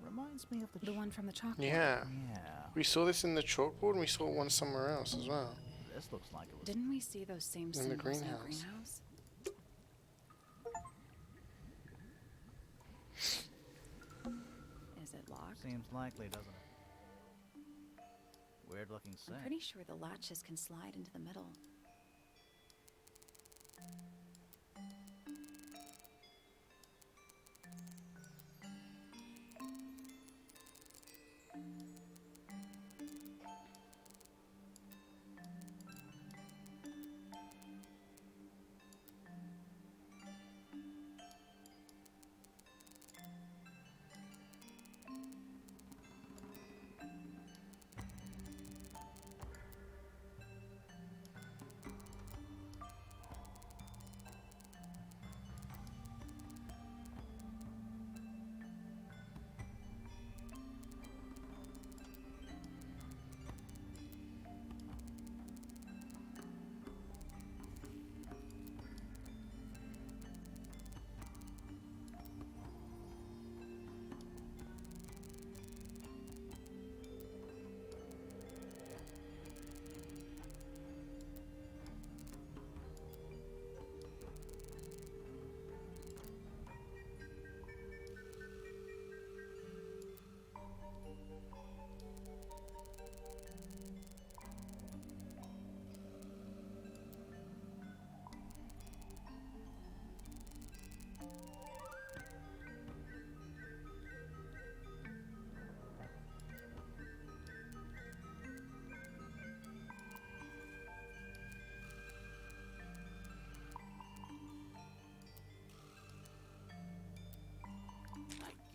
Speaker 3: Reminds me of the...
Speaker 4: The one from the chalkboard.
Speaker 1: Yeah.
Speaker 3: Yeah.
Speaker 1: We saw this in the chalkboard and we saw one somewhere else as well.
Speaker 3: This looks like it was...
Speaker 4: Didn't we see those same
Speaker 1: In the
Speaker 4: symbols in the
Speaker 1: greenhouse.
Speaker 4: greenhouse? Is it locked?
Speaker 3: Seems likely, doesn't it? Weird looking
Speaker 4: I'm
Speaker 3: safe.
Speaker 4: pretty sure the latches can slide into the middle.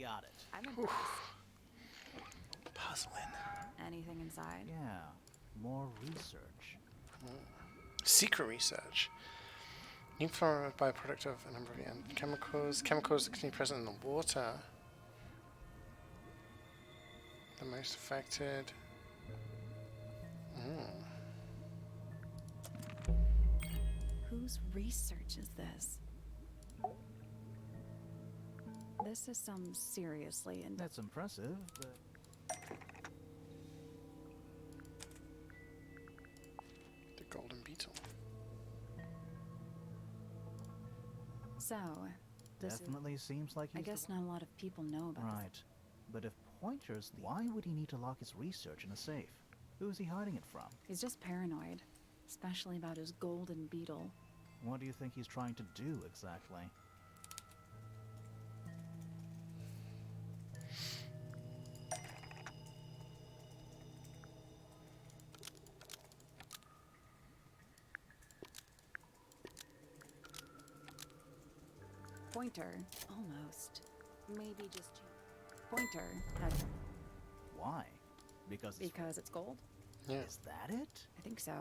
Speaker 3: Got it.
Speaker 4: I'm impressed.
Speaker 1: Puzzling.
Speaker 4: Anything inside?
Speaker 3: Yeah. More research.
Speaker 1: Secret research. New flora byproduct of a number of chemicals. Chemicals that can be present in the water. The most affected.
Speaker 4: Whose research is this? This is some seriously and
Speaker 3: That's impressive, but
Speaker 1: The golden beetle.
Speaker 4: so. This
Speaker 3: definitely seems like he's
Speaker 4: I guess not a lot of people know about this.
Speaker 3: right. But if Pointer's, why would he need to lock his research in a safe? Who is he hiding it from?
Speaker 4: He's just paranoid, especially about his golden beetle.
Speaker 3: What do you think he's trying to do exactly?
Speaker 4: Pointer, almost. Maybe just Pointer has
Speaker 3: Why? Because
Speaker 4: it's gold?
Speaker 1: Yeah.
Speaker 3: is that it?
Speaker 4: I think so.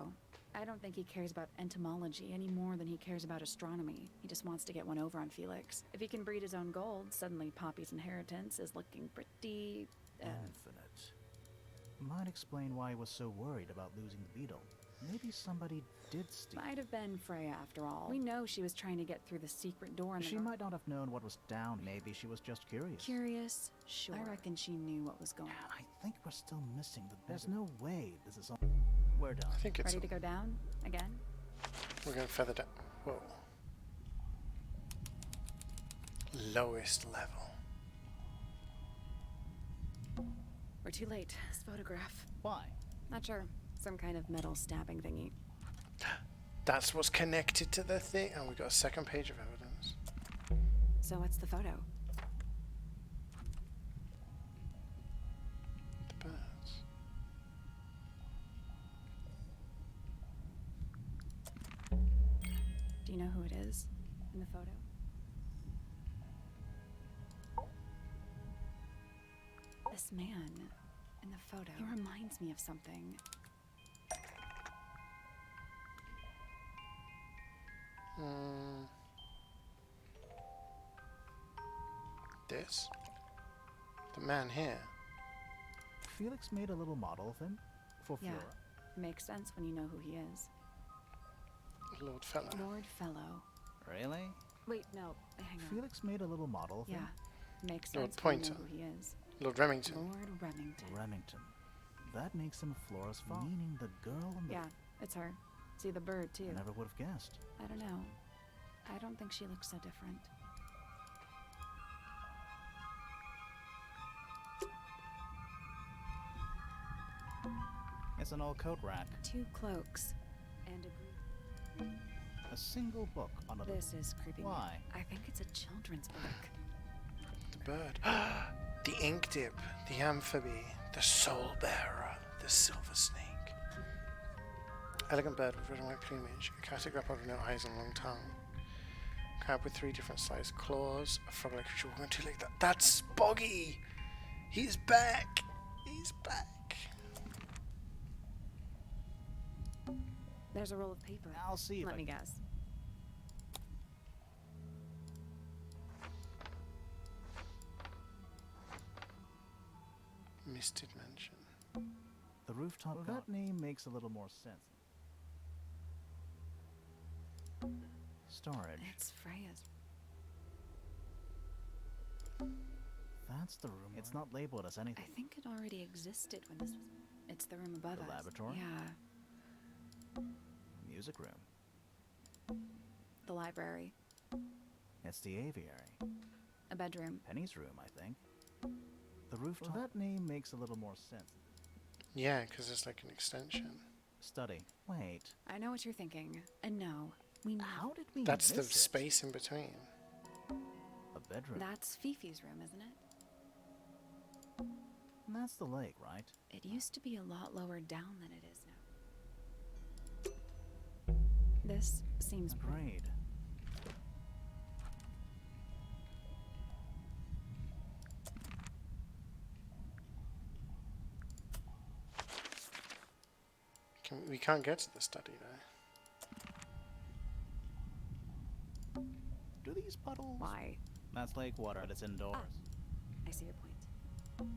Speaker 4: I don't think he cares about entomology any more than he cares about astronomy. He just wants to get one over on Felix. If he can breed his own gold, suddenly Poppy's inheritance is looking pretty...
Speaker 3: Infinite. Might explain why he was so worried about losing the beetle. Maybe somebody did steal.
Speaker 4: Might have been Freya after all. We know she was trying to get through the secret door in the
Speaker 3: She might not have known what was down. Maybe she was just curious.
Speaker 4: Curious? Sure. I reckon she knew what was going on.
Speaker 3: I think we're still missing the. There's no way this is all. We're done.
Speaker 1: I think it's.
Speaker 4: Ready to go down? Again?
Speaker 1: We're going further down. Whoa. Lowest level.
Speaker 4: We're too late. This photograph.
Speaker 3: Why?
Speaker 4: Not sure. Some kind of metal stabbing thingy.
Speaker 1: That's what's connected to the thing. And we got a second page of evidence.
Speaker 4: So what's the photo?
Speaker 1: The birds.
Speaker 4: Do you know who it is in the photo? This man in the photo. He reminds me of something.
Speaker 1: This? The man here.
Speaker 3: Felix made a little model of him for
Speaker 4: Yeah.
Speaker 3: Flora.
Speaker 4: Makes sense when you know who he is.
Speaker 1: Lord Fellow.
Speaker 4: Lord Fellow.
Speaker 3: Really?
Speaker 4: Wait, no, hang on.
Speaker 3: Felix made a little model of
Speaker 4: Yeah,
Speaker 3: him.
Speaker 4: makes
Speaker 1: Lord
Speaker 4: sense when you know
Speaker 1: Pointer.
Speaker 4: who he is.
Speaker 1: Lord Remington.
Speaker 4: Lord Remington.
Speaker 3: Remington. That makes him Flora's father. Meaning the girl in the.
Speaker 4: Yeah, it's her. See the bird too.
Speaker 3: I never would have guessed.
Speaker 4: I don't know. I don't think she looks so different.
Speaker 3: It's an old coat rack.
Speaker 4: 2 cloaks and a group.
Speaker 3: A single book on a.
Speaker 4: This is creeping me.
Speaker 3: Why?
Speaker 4: I think it's a children's book.
Speaker 1: The bird. The ink dip. The amphibie. The soul bearer. The silver snake. Elegant bird with red and white plumage. A caterpillar with no eyes and long tongue. Crab with 3 different sized claws. A frog-like creature walking on 2 legs. That's Boggy! He's back! He's back!
Speaker 4: There's a roll of paper.
Speaker 3: I'll see if
Speaker 4: Let
Speaker 3: I
Speaker 4: me
Speaker 3: can-
Speaker 4: guess.
Speaker 1: Misted Mansion.
Speaker 3: The rooftop. Well, that name makes a little more sense. Storage.
Speaker 4: It's Freya's.
Speaker 3: That's the room. It's not labeled as
Speaker 4: I
Speaker 3: anything.
Speaker 4: think it already existed when this was. It's the room above
Speaker 3: The
Speaker 4: us.
Speaker 3: laboratory?
Speaker 4: Yeah.
Speaker 3: Music room.
Speaker 4: The library.
Speaker 3: It's the aviary.
Speaker 4: A bedroom.
Speaker 3: Penny's room, I think. The rooftop. Well, that name makes a little more sense.
Speaker 1: Yeah, because it's like an extension.
Speaker 3: Study. Wait.
Speaker 4: I know what you're thinking. And no, we know.
Speaker 3: How did we
Speaker 1: That's the
Speaker 3: miss it?
Speaker 1: space in between.
Speaker 3: A bedroom.
Speaker 4: That's Fifi's room, isn't it?
Speaker 3: And that's the lake, right?
Speaker 4: It used to be a lot lower down than it is now. This seems pretty.
Speaker 3: Agreed.
Speaker 1: We can't get to the study though.
Speaker 3: Do these puddles?
Speaker 4: Why?
Speaker 3: That's lake water. It's indoors.
Speaker 4: I see your point.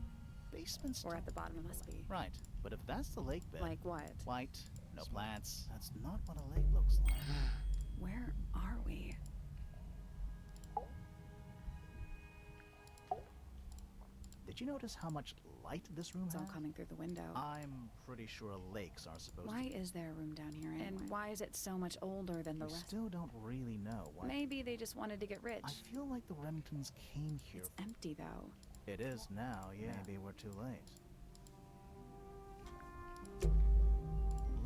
Speaker 3: They basement's
Speaker 4: Or at the bottom, it must be.
Speaker 3: Right, but if that's the lake bed...
Speaker 4: Like what?
Speaker 3: White, no plants. That's not what a lake looks like.
Speaker 4: Where are we?
Speaker 3: Did you notice how much light this room
Speaker 4: It's all
Speaker 3: has?
Speaker 4: coming through the window.
Speaker 3: I'm pretty sure lakes are supposed
Speaker 4: Why
Speaker 3: to...
Speaker 4: is there a room down here anyway? And why is it so much older than the
Speaker 3: We
Speaker 4: rest?
Speaker 3: still don't really know why.
Speaker 4: Maybe they just wanted to get rich.
Speaker 3: I feel like the Remingtons came here...
Speaker 4: It's empty, though.
Speaker 3: It is now, yeah. Maybe we're too late.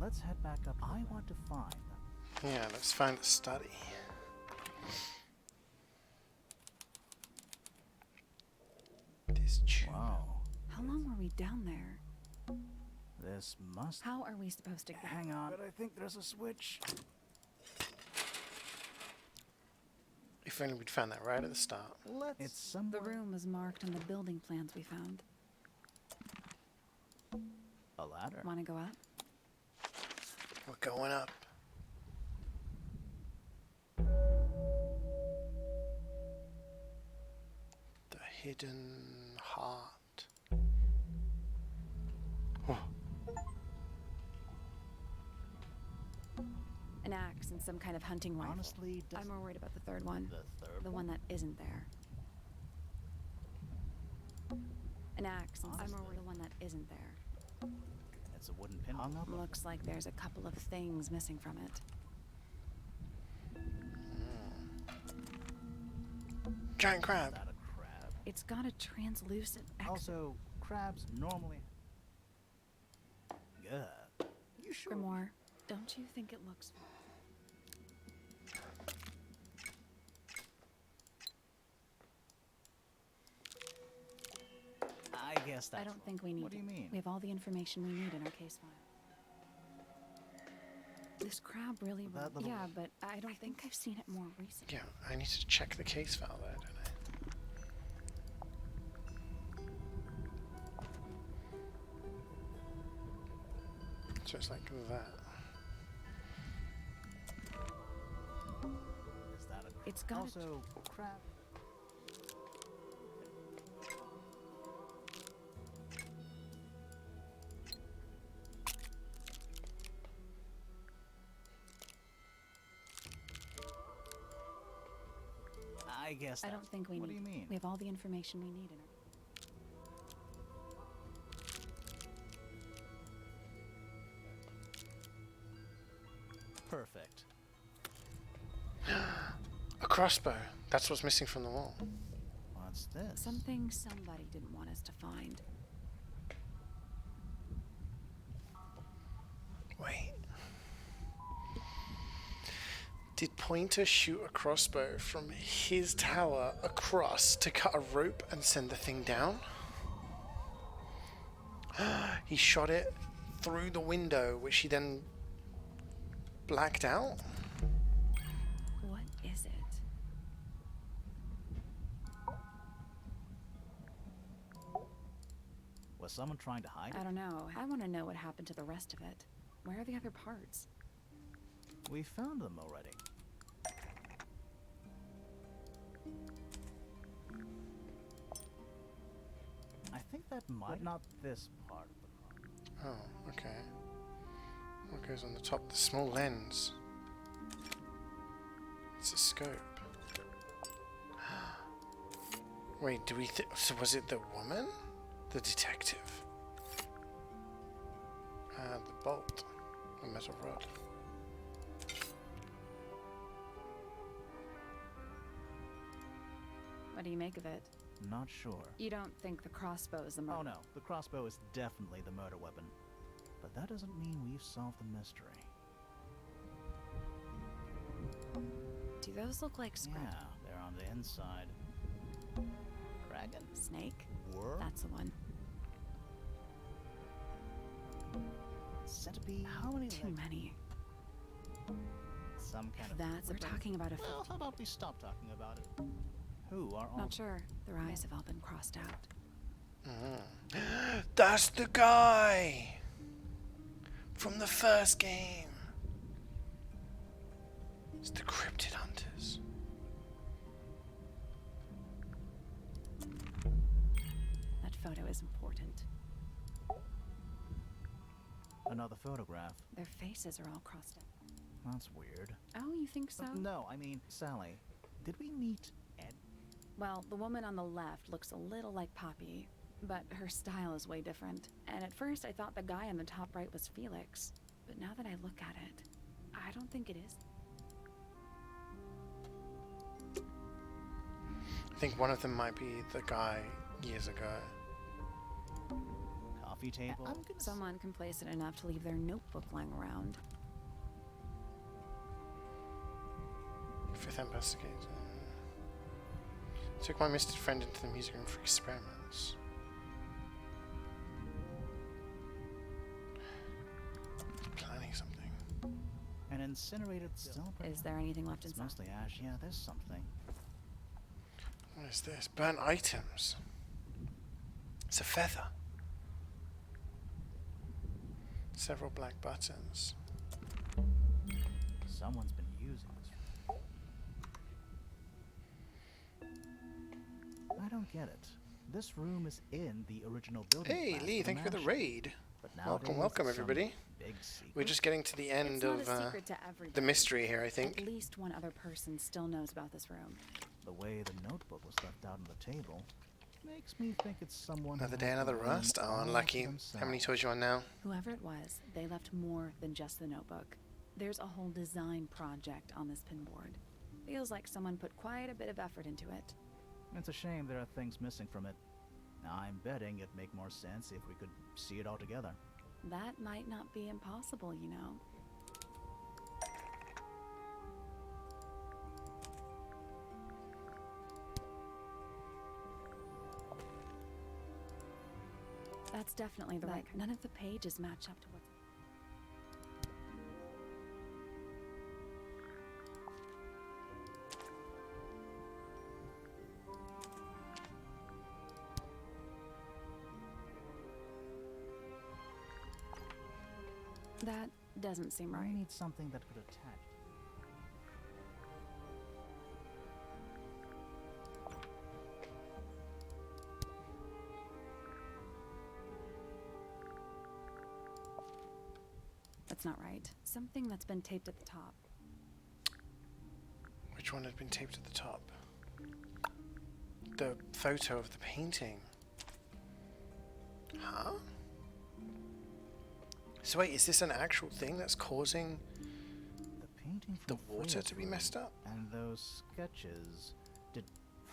Speaker 3: Let's head back up. I want to find...
Speaker 1: Yeah, let's find the study. This tube.
Speaker 3: Wow.
Speaker 4: How long were we down there?
Speaker 3: This must...
Speaker 4: How are we supposed to get...
Speaker 3: Hang on. But I think there's a switch.
Speaker 1: If only we'd found that right at the start.
Speaker 3: It's somewhere...
Speaker 4: The room was marked on the building plans we found.
Speaker 3: A ladder.
Speaker 4: Want to go up?
Speaker 1: We're going up. The hidden heart. Oh.
Speaker 4: An axe and some kind of hunting rifle.
Speaker 3: Honestly,
Speaker 4: I'm more worried about the third one.
Speaker 3: The third
Speaker 4: The one that isn't there. An axe and I'm more worried the one that isn't there.
Speaker 3: It's a wooden pin hung up.
Speaker 4: Looks like there's a couple of things missing from it.
Speaker 1: Giant
Speaker 3: Is
Speaker 1: crab.
Speaker 3: that a crab?
Speaker 4: It's got a translucent
Speaker 3: Also, crabs normally... Yeah. You sure?
Speaker 4: Grimoire, don't you think it looks...
Speaker 3: I guess that's...
Speaker 4: I don't think we need
Speaker 3: What do you mean?
Speaker 4: We have all the information we need in our case file. This crab really...
Speaker 3: That little-
Speaker 4: Yeah, but I think I've seen it more recently.
Speaker 1: Yeah, I need to check the case file there, don't I? So it's like that.
Speaker 3: Is that a...
Speaker 4: It's got
Speaker 3: Also, crab... I guess
Speaker 4: I
Speaker 3: that's...
Speaker 4: don't think we
Speaker 3: What
Speaker 4: need...
Speaker 3: do you mean?
Speaker 4: We have all the information we need in our...
Speaker 3: Perfect.
Speaker 1: A crossbow. That's what's missing from the wall.
Speaker 3: What's this?
Speaker 4: Something somebody didn't want us to find.
Speaker 1: Wait. Did Pointer shoot a crossbow from his tower across to cut a rope and send the thing down? He shot it through the window, which he then blacked out?
Speaker 4: What is it?
Speaker 3: Was someone trying to hide
Speaker 4: I
Speaker 3: it?
Speaker 4: don't know. I want to know what happened to the rest of it. Where are the other parts?
Speaker 3: We found them already. I think that might... Not this part of the car.
Speaker 1: Oh, okay. What goes on the top? The small lens. It's a scope. Wait, do we so was it the woman? The detective? The bolt. The metal rod.
Speaker 4: What do you make of it?
Speaker 3: Not sure.
Speaker 4: You don't think the crossbow is the murder?
Speaker 3: Oh no, the crossbow is definitely the murder weapon. But that doesn't mean we've solved the mystery.
Speaker 4: Do those look like
Speaker 3: Yeah, they're on the inside. Dragon?
Speaker 4: Snake?
Speaker 3: Worm?
Speaker 4: That's the one.
Speaker 3: Centipede? How many
Speaker 4: Too
Speaker 3: legs?
Speaker 4: many.
Speaker 3: Some kind of...
Speaker 4: That's we're talking about a...
Speaker 3: Well, how about we stop talking about it? Who are all...
Speaker 4: Not sure. Their eyes have all been crossed out.
Speaker 1: That's the guy from the first game. It's the Cryptid Hunters.
Speaker 4: That photo is important.
Speaker 3: Another photograph.
Speaker 4: Their faces are all crossed out.
Speaker 3: That's weird.
Speaker 4: Oh, you think so?
Speaker 3: No, I mean, Sally, did we meet Ed?
Speaker 4: Well, the woman on the left looks a little like Poppy, but her style is way different. And at first I thought the guy on the top right was Felix, but now that I look at it, I don't think it is.
Speaker 1: I think one of them might be the guy years ago.
Speaker 3: Coffee table?
Speaker 4: Someone complacent enough to leave their notebook lying around.
Speaker 1: Fifth investigator. Took my misted friend into the music room for experiments. Planning something.
Speaker 3: An incinerated still.
Speaker 4: Is there anything left
Speaker 3: It's
Speaker 4: inside?
Speaker 3: mostly ash. Yeah, there's something.
Speaker 1: What is this? Burnt items. It's a feather. Several black buttons.
Speaker 3: Someone's been using this. I don't get it. This room is in the original building.
Speaker 1: Hey,
Speaker 3: plan
Speaker 1: Lee,
Speaker 3: for
Speaker 1: thank you for the
Speaker 3: mansion.
Speaker 1: raid.
Speaker 3: But
Speaker 1: Welcome,
Speaker 3: nowadays,
Speaker 1: welcome,
Speaker 3: it's some
Speaker 1: everybody.
Speaker 3: Big secret.
Speaker 1: We're just getting to the end
Speaker 4: It's not
Speaker 1: of
Speaker 4: a secret to everybody.
Speaker 1: the mystery here, I think.
Speaker 4: At least one other person still knows about this room.
Speaker 3: The way the notebook was left out on the table makes me think it's someone.
Speaker 1: Another
Speaker 3: who
Speaker 1: day,
Speaker 3: has the
Speaker 1: another
Speaker 3: room
Speaker 1: rust. Oh,
Speaker 3: all to
Speaker 1: unlucky. How many
Speaker 3: themselves.
Speaker 1: toys you on now?
Speaker 4: Whoever it was, they left more than just the notebook. There's a whole design project on this pinboard. Feels like someone put quite a bit of effort into it.
Speaker 3: It's a shame there are things missing from it. I'm betting it'd make more sense if we could see it all together.
Speaker 4: That might not be impossible, you know. That's definitely the right. None of the pages match up to what's. That doesn't seem
Speaker 3: I
Speaker 4: right.
Speaker 3: need something that could attach.
Speaker 4: That's not right. Something that's been taped at the top.
Speaker 1: Which one had been taped at the top? The photo of the painting. Huh? So wait, is this an actual thing that's causing
Speaker 3: The painting
Speaker 1: the
Speaker 3: from
Speaker 1: water
Speaker 3: Freya's
Speaker 1: to be
Speaker 3: room
Speaker 1: messed up?
Speaker 3: And those sketches. Did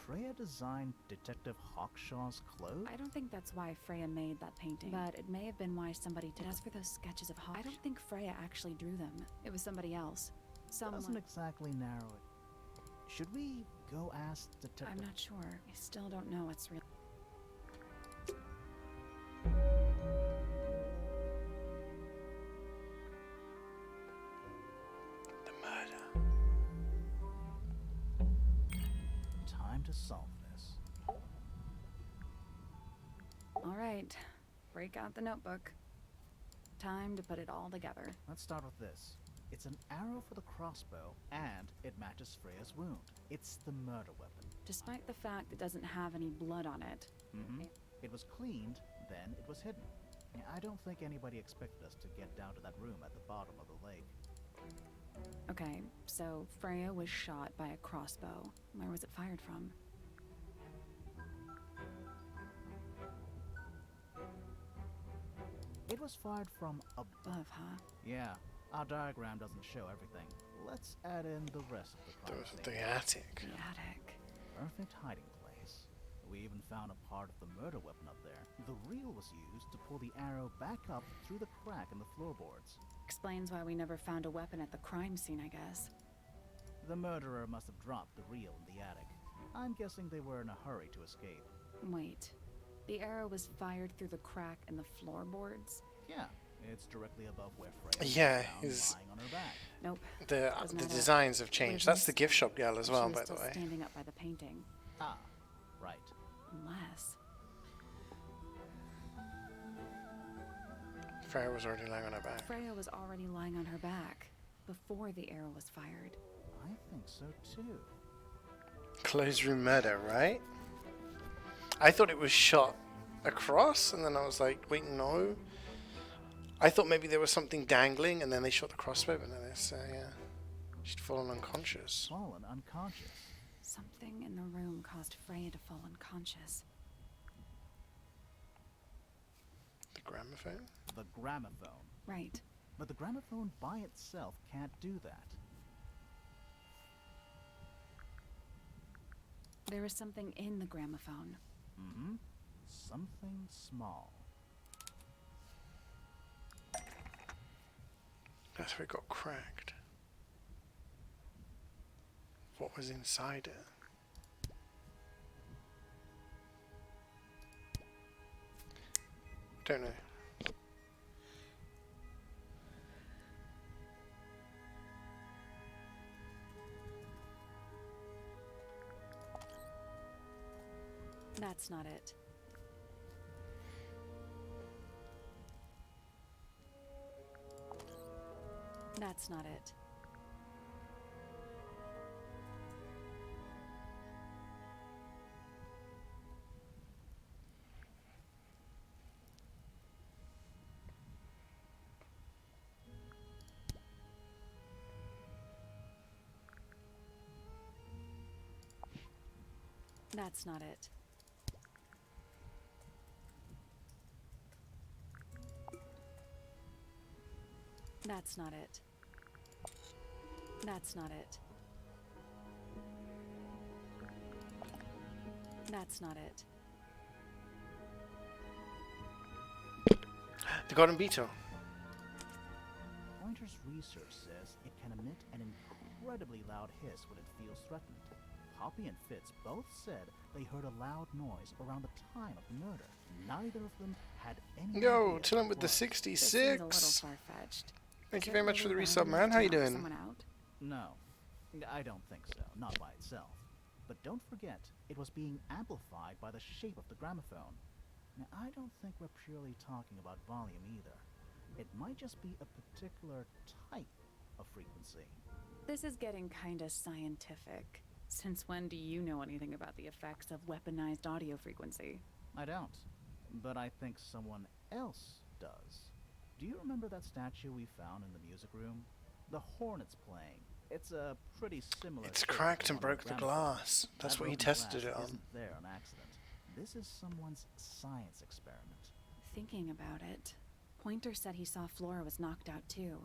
Speaker 3: Freya design Detective Hawkshaw's clothes?
Speaker 4: I don't think that's why Freya made that painting, but it may have been why somebody did. As for those sketches of Hawk, I don't think Freya actually drew them. It was somebody else.
Speaker 3: Doesn't
Speaker 4: Someone.
Speaker 3: exactly narrow it. Should we go ask Detective?
Speaker 4: I'm not sure. I still don't know what's real.
Speaker 1: The murder.
Speaker 3: Time to solve this.
Speaker 4: All right, break out the notebook. Time to put it all together.
Speaker 3: Let's start with this. It's an arrow for the crossbow, and it matches Freya's wound. It's the murder weapon.
Speaker 4: Despite the fact it doesn't have any blood on it.
Speaker 3: Mm-hmm. It was cleaned, then it was hidden. Yeah, I don't think anybody expected us to get down to that room at the bottom of the lake.
Speaker 4: Okay, so Freya was shot by a crossbow. Where was it fired from?
Speaker 3: It was fired from above.
Speaker 4: Above, huh?
Speaker 3: Yeah, our diagram doesn't show everything. Let's add in the rest of the crime scene.
Speaker 1: The attic.
Speaker 4: The attic.
Speaker 3: Perfect hiding place. We even found a part of the murder weapon up there. The reel was used to pull the arrow back up through the crack in the floorboards.
Speaker 4: Explains why we never found a weapon at the crime scene, I guess.
Speaker 3: The murderer must have dropped the reel in the attic. I'm guessing they were in a hurry to escape.
Speaker 4: Wait. The arrow was fired through the crack in the floorboards?
Speaker 3: Yeah, it's directly above where Freya
Speaker 1: Yeah,
Speaker 3: was found
Speaker 1: his-
Speaker 3: lying on her back.
Speaker 4: Nope.
Speaker 1: The
Speaker 4: Doesn't add up.
Speaker 1: designs have changed.
Speaker 4: Would've
Speaker 1: That's the
Speaker 4: missed-
Speaker 1: gift shop girl as
Speaker 4: She
Speaker 1: well,
Speaker 4: was
Speaker 1: by the
Speaker 4: still
Speaker 1: way.
Speaker 4: standing up by the painting.
Speaker 3: Ah, right.
Speaker 4: Unless...
Speaker 1: Freya was already lying on her back.
Speaker 4: Freya was already lying on her back before the arrow was fired.
Speaker 3: I think so too.
Speaker 1: Closed room murder, right? I thought it was shot across, and then I was like, wait, no. I thought maybe there was something dangling, and then they shot the crossbow, but no, it's, yeah. She'd fallen unconscious.
Speaker 3: Fallen unconscious.
Speaker 4: Something in the room caused Freya to fall unconscious.
Speaker 1: The gramophone?
Speaker 3: The gramophone.
Speaker 4: Right.
Speaker 3: But the gramophone by itself can't do that.
Speaker 4: There was something in the gramophone.
Speaker 3: Mm-hmm. Something small.
Speaker 1: That's where it got cracked. What was inside it? Don't know.
Speaker 4: That's not it. That's not it. That's not it. That's not it. That's not it. That's not it.
Speaker 1: The golden beetle.
Speaker 3: Pointer's research says it can emit an incredibly loud hiss when it feels threatened. Poppy and Fitz both said they heard a loud noise around the time of the murder. Neither of them had any
Speaker 1: Yo,
Speaker 3: idea
Speaker 1: chilling
Speaker 3: what
Speaker 1: with
Speaker 3: it
Speaker 1: the
Speaker 3: was.
Speaker 1: 66.
Speaker 4: This seems a little far-fetched.
Speaker 1: Thank
Speaker 4: Is
Speaker 1: you
Speaker 4: it
Speaker 1: very much for the
Speaker 4: really
Speaker 1: resub,
Speaker 4: wrong
Speaker 1: man.
Speaker 4: to
Speaker 1: How you
Speaker 4: knock
Speaker 1: doing?
Speaker 4: someone out?
Speaker 3: No, I don't think so. Not by itself. But don't forget, it was being amplified by the shape of the gramophone. Now, I don't think we're purely talking about volume either. It might just be a particular type of frequency.
Speaker 4: This is getting kinda scientific. Since when do you know anything about the effects of weaponized audio frequency?
Speaker 3: I don't, but I think someone else does. Do you remember that statue we found in the music room? The hornet's playing. It's a pretty similar.
Speaker 1: It's
Speaker 3: shape to
Speaker 1: cracked
Speaker 3: the
Speaker 1: and
Speaker 3: one on
Speaker 1: broke the
Speaker 3: gramophone.
Speaker 1: glass.
Speaker 3: That
Speaker 1: That's what he
Speaker 3: broken
Speaker 1: tested
Speaker 3: glass
Speaker 1: it on.
Speaker 3: isn't there on accident. This is someone's science experiment.
Speaker 4: Thinking about it, Pointer said he saw Flora was knocked out too.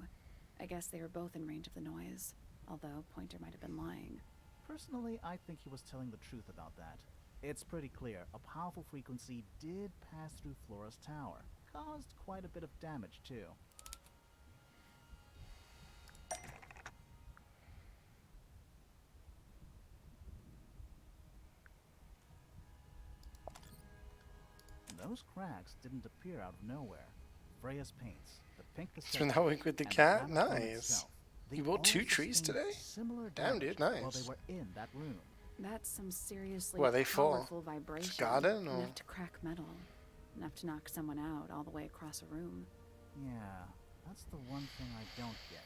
Speaker 4: I guess they were both in range of the noise, although Pointer might have been lying.
Speaker 3: Personally, I think he was telling the truth about that. It's pretty clear a powerful frequency did pass through Flora's tower. Caused quite a bit of damage too. Those cracks didn't appear out of nowhere. Freya's paints, the pink
Speaker 1: Spend that week with the cat? Nice.
Speaker 3: They
Speaker 1: You bought
Speaker 3: all
Speaker 1: 2 trees
Speaker 3: sustained
Speaker 1: today?
Speaker 3: similar
Speaker 1: Damn,
Speaker 3: damage
Speaker 1: dude,
Speaker 3: while
Speaker 1: nice.
Speaker 3: they were in that room.
Speaker 4: That's some seriously
Speaker 1: What are they for?
Speaker 4: powerful vibration.
Speaker 1: Just garden, or?
Speaker 4: Enough to crack metal. Enough to knock someone out all the way across a room.
Speaker 3: Yeah, that's the one thing I don't get.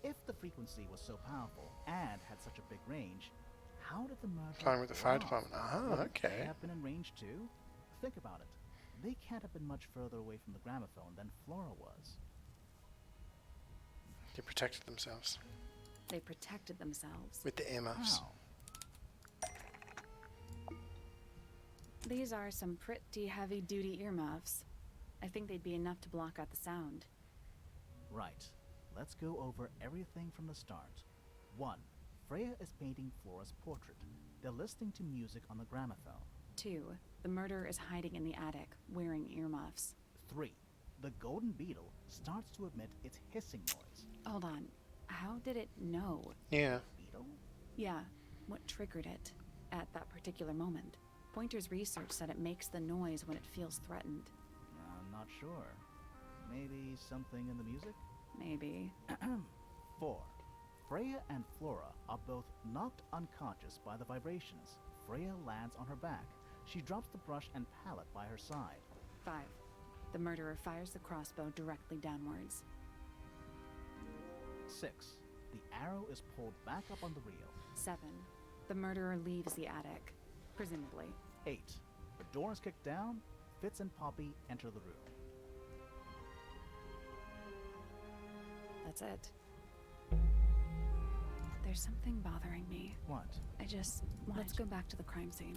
Speaker 3: If the frequency was so powerful and had such a big range, how did the murderer
Speaker 1: Flying with the
Speaker 3: pull
Speaker 1: fire
Speaker 3: it off?
Speaker 1: department. Ah,
Speaker 3: Wouldn't
Speaker 1: okay.
Speaker 3: they have been in range too? Think about it. They can't have been much further away from the gramophone than Flora was.
Speaker 1: They protected themselves
Speaker 4: They protected themselves.
Speaker 1: with the earmuffs.
Speaker 3: How?
Speaker 4: These are some pretty heavy-duty earmuffs. I think they'd be enough to block out the sound.
Speaker 3: Right. Let's go over everything from the start. 1. Freya is painting Flora's portrait. They're listening to music on the gramophone.
Speaker 4: 2. The murderer is hiding in the attic, wearing earmuffs.
Speaker 3: 3. The golden beetle starts to emit its hissing noise.
Speaker 4: Hold on. How did it know?
Speaker 1: Yeah.
Speaker 3: Beetle?
Speaker 4: Yeah, what triggered it at that particular moment? Pointer's research said it makes the noise when it feels threatened.
Speaker 3: I'm not sure. Maybe something in the music?
Speaker 4: Maybe.
Speaker 3: 4. Freya and Flora are both knocked unconscious by the vibrations. Freya lands on her back. She drops the brush and palette by her side.
Speaker 4: 5. The murderer fires the crossbow directly downwards.
Speaker 3: 6. The arrow is pulled back up on the reel.
Speaker 4: 7. The murderer leaves the attic, presumably.
Speaker 3: 8. The door is kicked down. Fitz and Poppy enter the room.
Speaker 4: That's it. There's something bothering me.
Speaker 3: What?
Speaker 4: Let's go back to the crime scene.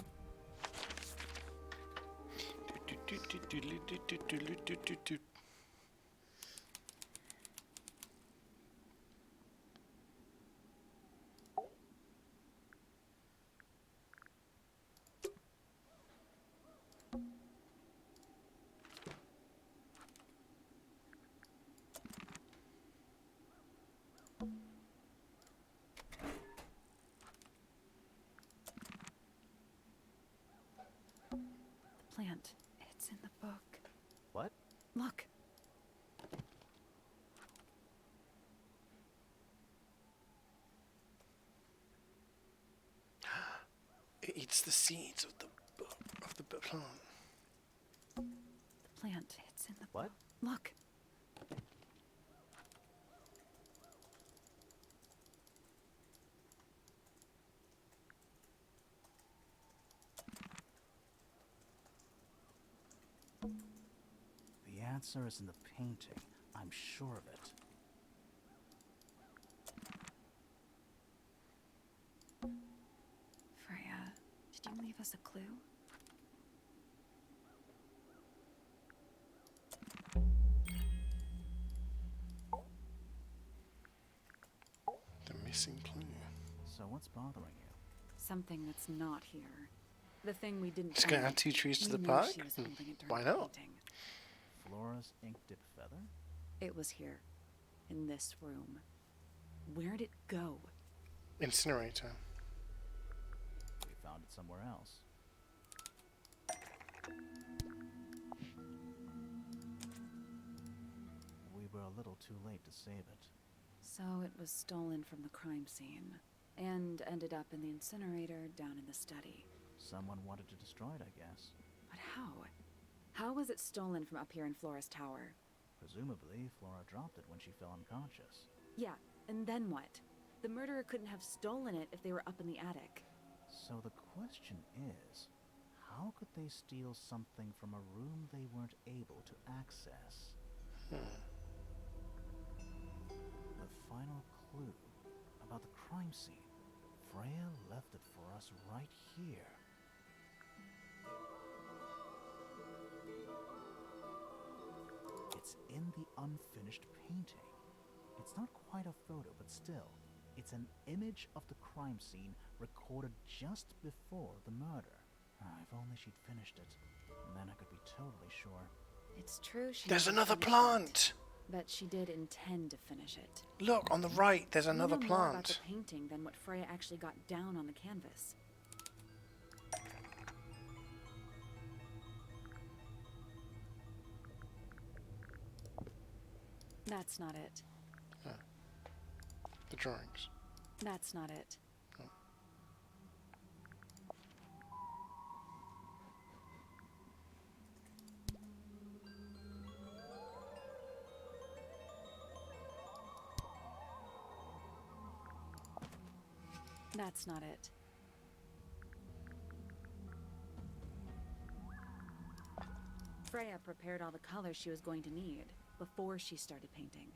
Speaker 4: The plant. It's in the book.
Speaker 3: What?
Speaker 4: Look.
Speaker 1: It eats the seeds of the plant.
Speaker 4: The plant. It's in the
Speaker 3: What?
Speaker 4: book. Look.
Speaker 3: The answer is in the painting. I'm sure of it.
Speaker 4: Freya, did you leave us a clue?
Speaker 1: The missing clue.
Speaker 3: So what's bothering you?
Speaker 4: Something that's not here. The thing we didn't
Speaker 1: Just gonna
Speaker 4: find.
Speaker 1: add 2 trees to
Speaker 4: We
Speaker 1: the
Speaker 4: know
Speaker 1: park?
Speaker 4: she was holding it during
Speaker 1: Why
Speaker 4: the
Speaker 1: not?
Speaker 4: painting.
Speaker 3: Flora's ink dip feather?
Speaker 4: It was here. In this room. Where'd it go?
Speaker 1: Incinerator.
Speaker 3: We found it somewhere else. We were a little too late to save it.
Speaker 4: So it was stolen from the crime scene. And ended up in the incinerator down in the study.
Speaker 3: Someone wanted to destroy it, I guess.
Speaker 4: But how? How was it stolen from up here in Flora's tower?
Speaker 3: Presumably, Flora dropped it when she fell unconscious.
Speaker 4: Yeah, and then what? The murderer couldn't have stolen it if they were up in the attic.
Speaker 3: So the question is, how could they steal something from a room they weren't able to access? The final clue about the crime scene. Freya left it for us right here. It's in the unfinished painting. It's not quite a photo, but still, it's an image of the crime scene recorded just before the murder. If only she'd finished it. Then I could be totally sure.
Speaker 4: It's true she
Speaker 1: There's
Speaker 4: didn't
Speaker 1: another
Speaker 4: finish
Speaker 1: plant!
Speaker 4: it, but she did intend to finish it.
Speaker 1: Look, on the right, there's another
Speaker 4: We know more about
Speaker 1: plant.
Speaker 4: the painting than what Freya actually got down on the canvas. That's not it.
Speaker 1: The drawings.
Speaker 4: That's not it.
Speaker 1: Oh.
Speaker 4: That's not it. Freya prepared all the colors she was going to need before she started painting.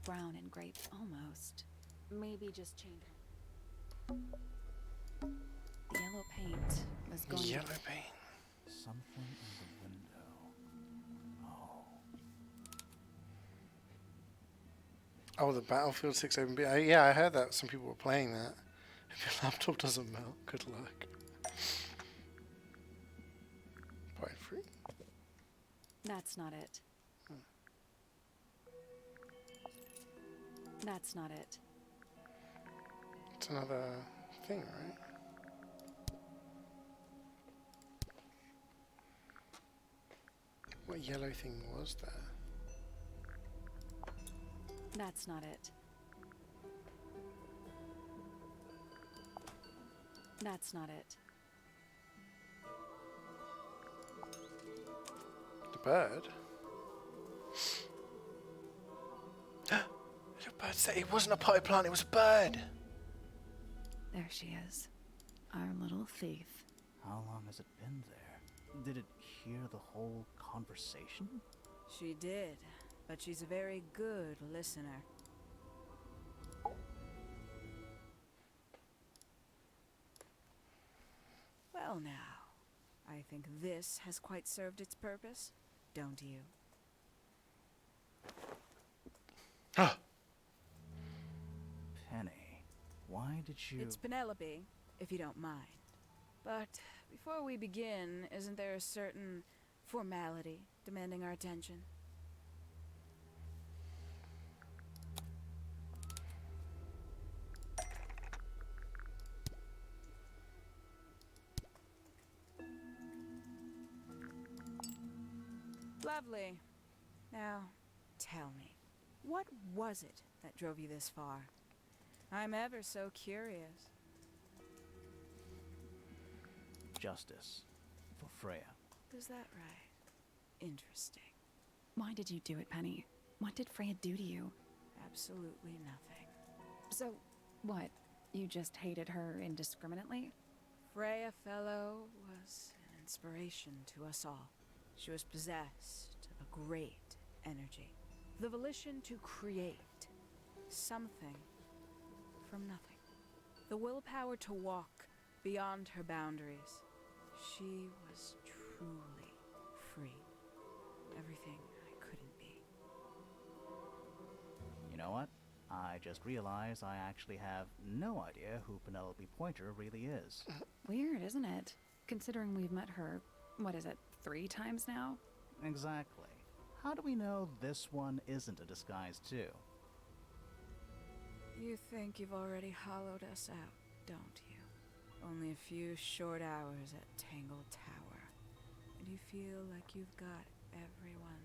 Speaker 4: Brown and grape, almost. Maybe just change it. The yellow paint was going
Speaker 1: Yellow paint.
Speaker 3: Something in
Speaker 1: Oh, the Battlefield 6 open beta. Yeah, I heard that some people were playing that. If your laptop doesn't melt, good luck. Buy it free.
Speaker 4: That's not it. That's not it.
Speaker 1: It's another thing, right? What yellow thing was there?
Speaker 4: That's not it. That's not it.
Speaker 1: The bird? Little bird said it wasn't a potted plant, it was a bird!
Speaker 4: There she is. Our little thief.
Speaker 3: How long has it been there? Did it hear the whole conversation?
Speaker 7: She did, but she's a very good listener. Well now, I think this has quite served its purpose, don't you?
Speaker 3: Penny, why did you...
Speaker 7: It's Penelope, if you don't mind. But before we begin, isn't there a certain formality demanding our attention? Lovely. Now, tell me, what was it that drove you this far? I'm ever so curious.
Speaker 3: Justice for Freya.
Speaker 7: Is that right? Interesting.
Speaker 4: Why did you do it, Penny? What did Freya do to you?
Speaker 7: Absolutely nothing.
Speaker 4: So, what? You just hated her indiscriminately?
Speaker 7: Freya Fellow was an inspiration to us all. She was possessed of a great energy. The volition to create something from nothing. The willpower to walk beyond her boundaries. She was truly free. Everything I couldn't be.
Speaker 3: You know what? I just realized I actually have no idea who Penelope Pointer really is.
Speaker 4: Weird, isn't it? Considering we've met her, what is it, 3 times now?
Speaker 3: Exactly. How do we know this one isn't a disguise too?
Speaker 7: You think you've already hollowed us out, don't you? Only a few short hours at Tangle Tower, and you feel like you've got everyone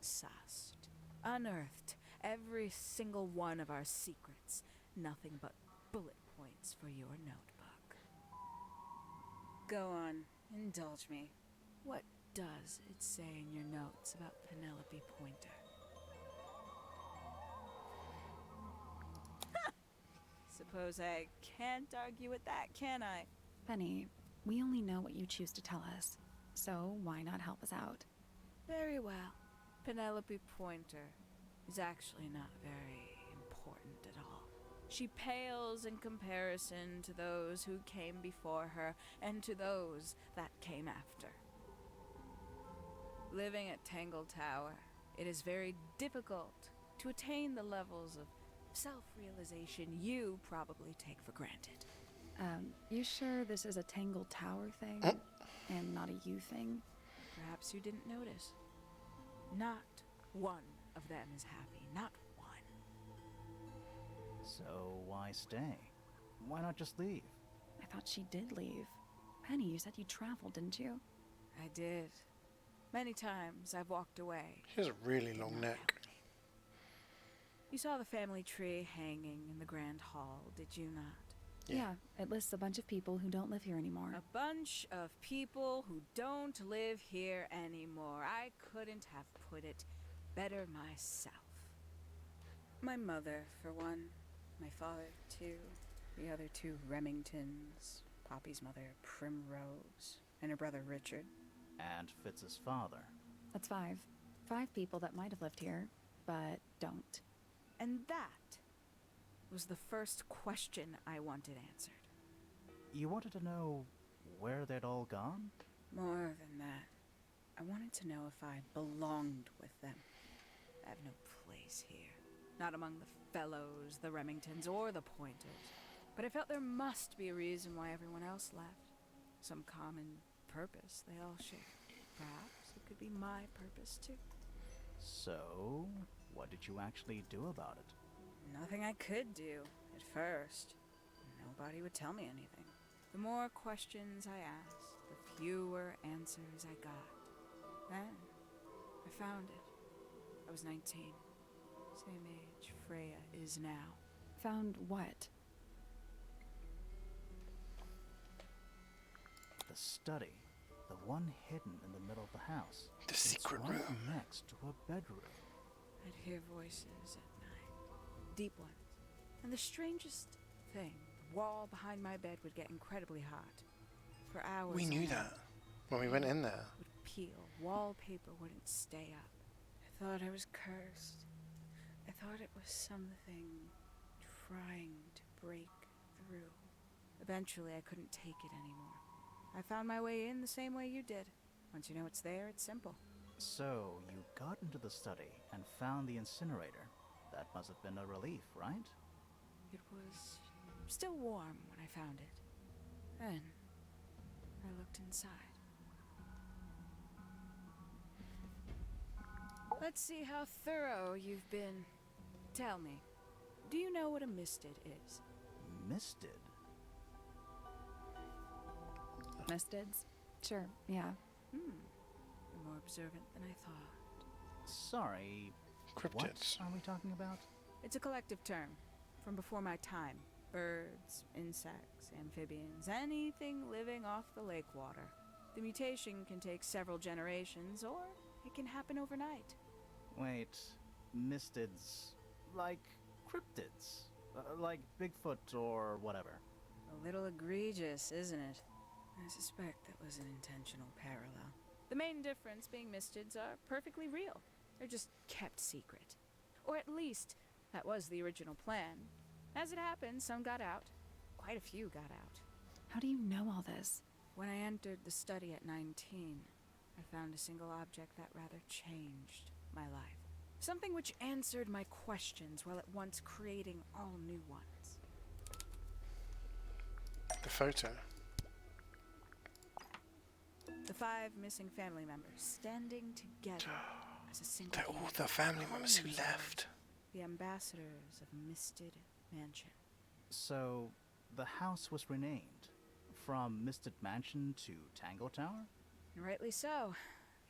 Speaker 7: sussed. Unearthed every single one of our secrets. Nothing but bullet points for your notebook. Go on, indulge me. What does it say in your notes about Penelope Pointer? Suppose I can't argue with that, can I?
Speaker 4: Penny, we only know what you choose to tell us, so why not help us out?
Speaker 7: Very well. Penelope Pointer is actually not very important at all. She pales in comparison to those who came before her and to those that came after. Living at Tangle Tower, it is very difficult to attain the levels of self-realization you probably take for granted.
Speaker 4: You sure this is a Tangle Tower thing and not a you thing?
Speaker 7: Perhaps you didn't notice. Not one of them is happy. Not one.
Speaker 3: So why stay? Why not just leave?
Speaker 4: I thought she did leave. Penny, you said you traveled, didn't you?
Speaker 7: I did. Many times I've walked away.
Speaker 1: She has a really long neck.
Speaker 7: You saw the family tree hanging in the grand hall, did you not?
Speaker 4: Yeah, it lists a bunch of people who don't live here anymore.
Speaker 7: A bunch of people who don't live here anymore. I couldn't have put it better myself. My mother, for one. My father, too. The other 2 Remingtons. Poppy's mother, Primrose. And her brother, Richard.
Speaker 3: And Fitz's father.
Speaker 4: That's 5. 5 people that might have lived here, but don't.
Speaker 7: And that was the first question I wanted answered.
Speaker 3: You wanted to know where they'd all gone?
Speaker 7: More than that, I wanted to know if I belonged with them. I have no place here. Not among the Fellows, the Remingtons, or the Pointers. But I felt there must be a reason why everyone else left. Some common purpose they all shared. Perhaps it could be my purpose, too.
Speaker 3: So, what did you actually do about it?
Speaker 7: Nothing I could do, at first. Nobody would tell me anything. The more questions I asked, the fewer answers I got. Then, I found it. I was 19. Same age Freya is now.
Speaker 4: Found what?
Speaker 3: The study. The one hidden in the middle of the house.
Speaker 1: The
Speaker 3: It's
Speaker 1: secret
Speaker 3: right
Speaker 1: room.
Speaker 3: next to a bedroom.
Speaker 7: I'd hear voices at night. Deep ones. And the strangest thing, the wall behind my bed would get incredibly hot. For hours
Speaker 1: We
Speaker 7: on
Speaker 1: knew
Speaker 7: end,
Speaker 1: that when we went in there.
Speaker 7: would peel. Wallpaper wouldn't stay up. I thought I was cursed. I thought it was something trying to break through. Eventually, I couldn't take it anymore. I found my way in the same way you did. Once you know it's there, it's simple.
Speaker 3: So, you got into the study and found the incinerator. That must have been a relief, right?
Speaker 7: It was still warm when I found it. Then, I looked inside. Let's see how thorough you've been. Tell me, do you know what a misted is?
Speaker 3: Misted?
Speaker 4: Mistids? Sure, yeah.
Speaker 7: You're more observant than I thought.
Speaker 3: Sorry,
Speaker 1: Cryptids.
Speaker 3: what are we talking about?
Speaker 7: It's a collective term from before my time. Birds, insects, amphibians, anything living off the lake water. The mutation can take several generations, or it can happen overnight.
Speaker 3: Wait, mistids, like cryptids, like Bigfoot or whatever.
Speaker 7: A little egregious, isn't it? I suspect that was an intentional parallel. The main difference being mistids are perfectly real. They're just kept secret. Or at least, that was the original plan. As it happened, some got out. Quite a few got out.
Speaker 4: How do you know all this?
Speaker 7: When I entered the study at 19, I found a single object that rather changed my life. Something which answered my questions while at once creating all new ones.
Speaker 1: The photo.
Speaker 7: The 5 missing family members standing together as a single
Speaker 1: They're all
Speaker 7: unit,
Speaker 1: the family
Speaker 7: calling
Speaker 1: members who
Speaker 7: themselves
Speaker 1: left.
Speaker 7: The ambassadors of Misted Mansion.
Speaker 3: So, the house was renamed from Misted Mansion to Tangle Tower?
Speaker 7: And rightly so.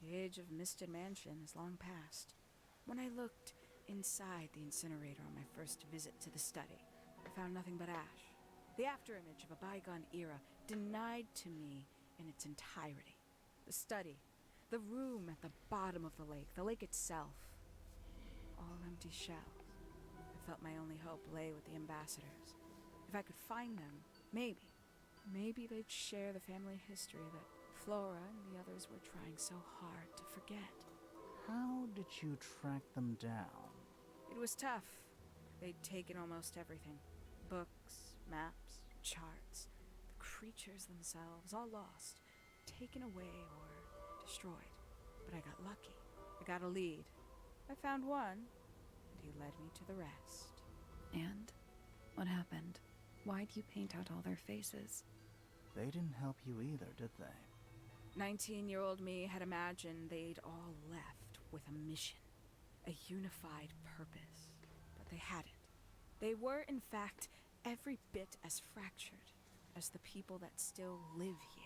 Speaker 7: The age of Misted Mansion is long past. When I looked inside the incinerator on my first visit to the study, I found nothing but ash. The afterimage of a bygone era denied to me in its entirety. The study, the room at the bottom of the lake itself, all empty shells. I felt my only hope lay with the ambassadors. If I could find them, maybe they'd share the family history that Flora and the others were trying so hard to forget.
Speaker 3: How did you track them down?
Speaker 7: It was tough. They'd taken almost everything. Books, maps, charts, the creatures themselves, all lost, taken away or destroyed. But I got lucky. I got a lead. I found one, and he led me to the rest.
Speaker 4: And? What happened? Why'd you paint out all their faces?
Speaker 3: They didn't help you either, did they?
Speaker 7: 19-year-old me had imagined they'd all left with a mission, a unified purpose. But they hadn't. They were, in fact, every bit as fractured as the people that still live here.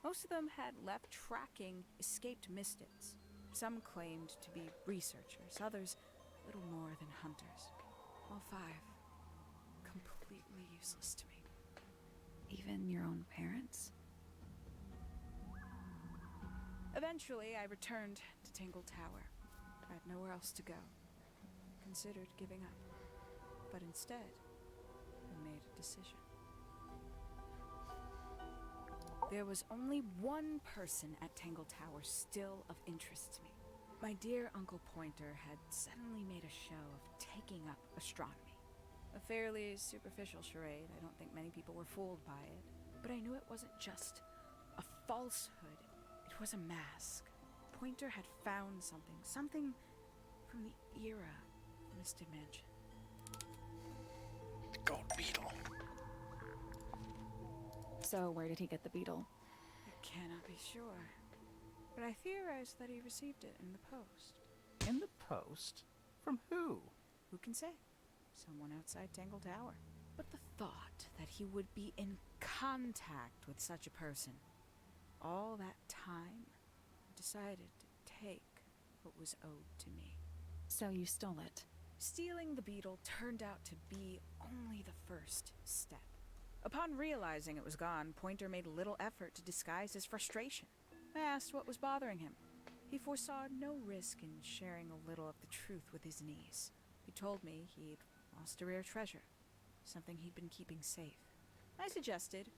Speaker 7: Most of them had left tracking escaped mystics. Some claimed to be researchers, others little more than hunters. All 5 completely useless to me.
Speaker 4: Even your own parents?
Speaker 7: Eventually, I returned to Tangle Tower. I had nowhere else to go. Considered giving up. But instead, I made a decision. There was only one person at Tangle Tower still of interest to me. My dear Uncle Pointer had suddenly made a show of taking up astronomy. A fairly superficial charade. I don't think many people were fooled by it. But I knew it wasn't just a falsehood. It was a mask. Pointer had found something from the era of Misted Mansion.
Speaker 1: Gold beetle.
Speaker 4: So, where did he get the beetle?
Speaker 7: I cannot be sure, but I theorize that he received it in the post.
Speaker 3: In the post? From who?
Speaker 7: Who can say? Someone outside Tangle Tower. But the thought that he would be in contact with such a person, all that time, decided to take what was owed to me.
Speaker 4: So you stole it.
Speaker 7: Stealing the beetle turned out to be only the first step. Upon realizing it was gone, Pointer made little effort to disguise his frustration. I asked what was bothering him. He foresaw no risk in sharing a little of the truth with his niece. He told me he'd lost a rare treasure, something he'd been keeping safe. I suggested,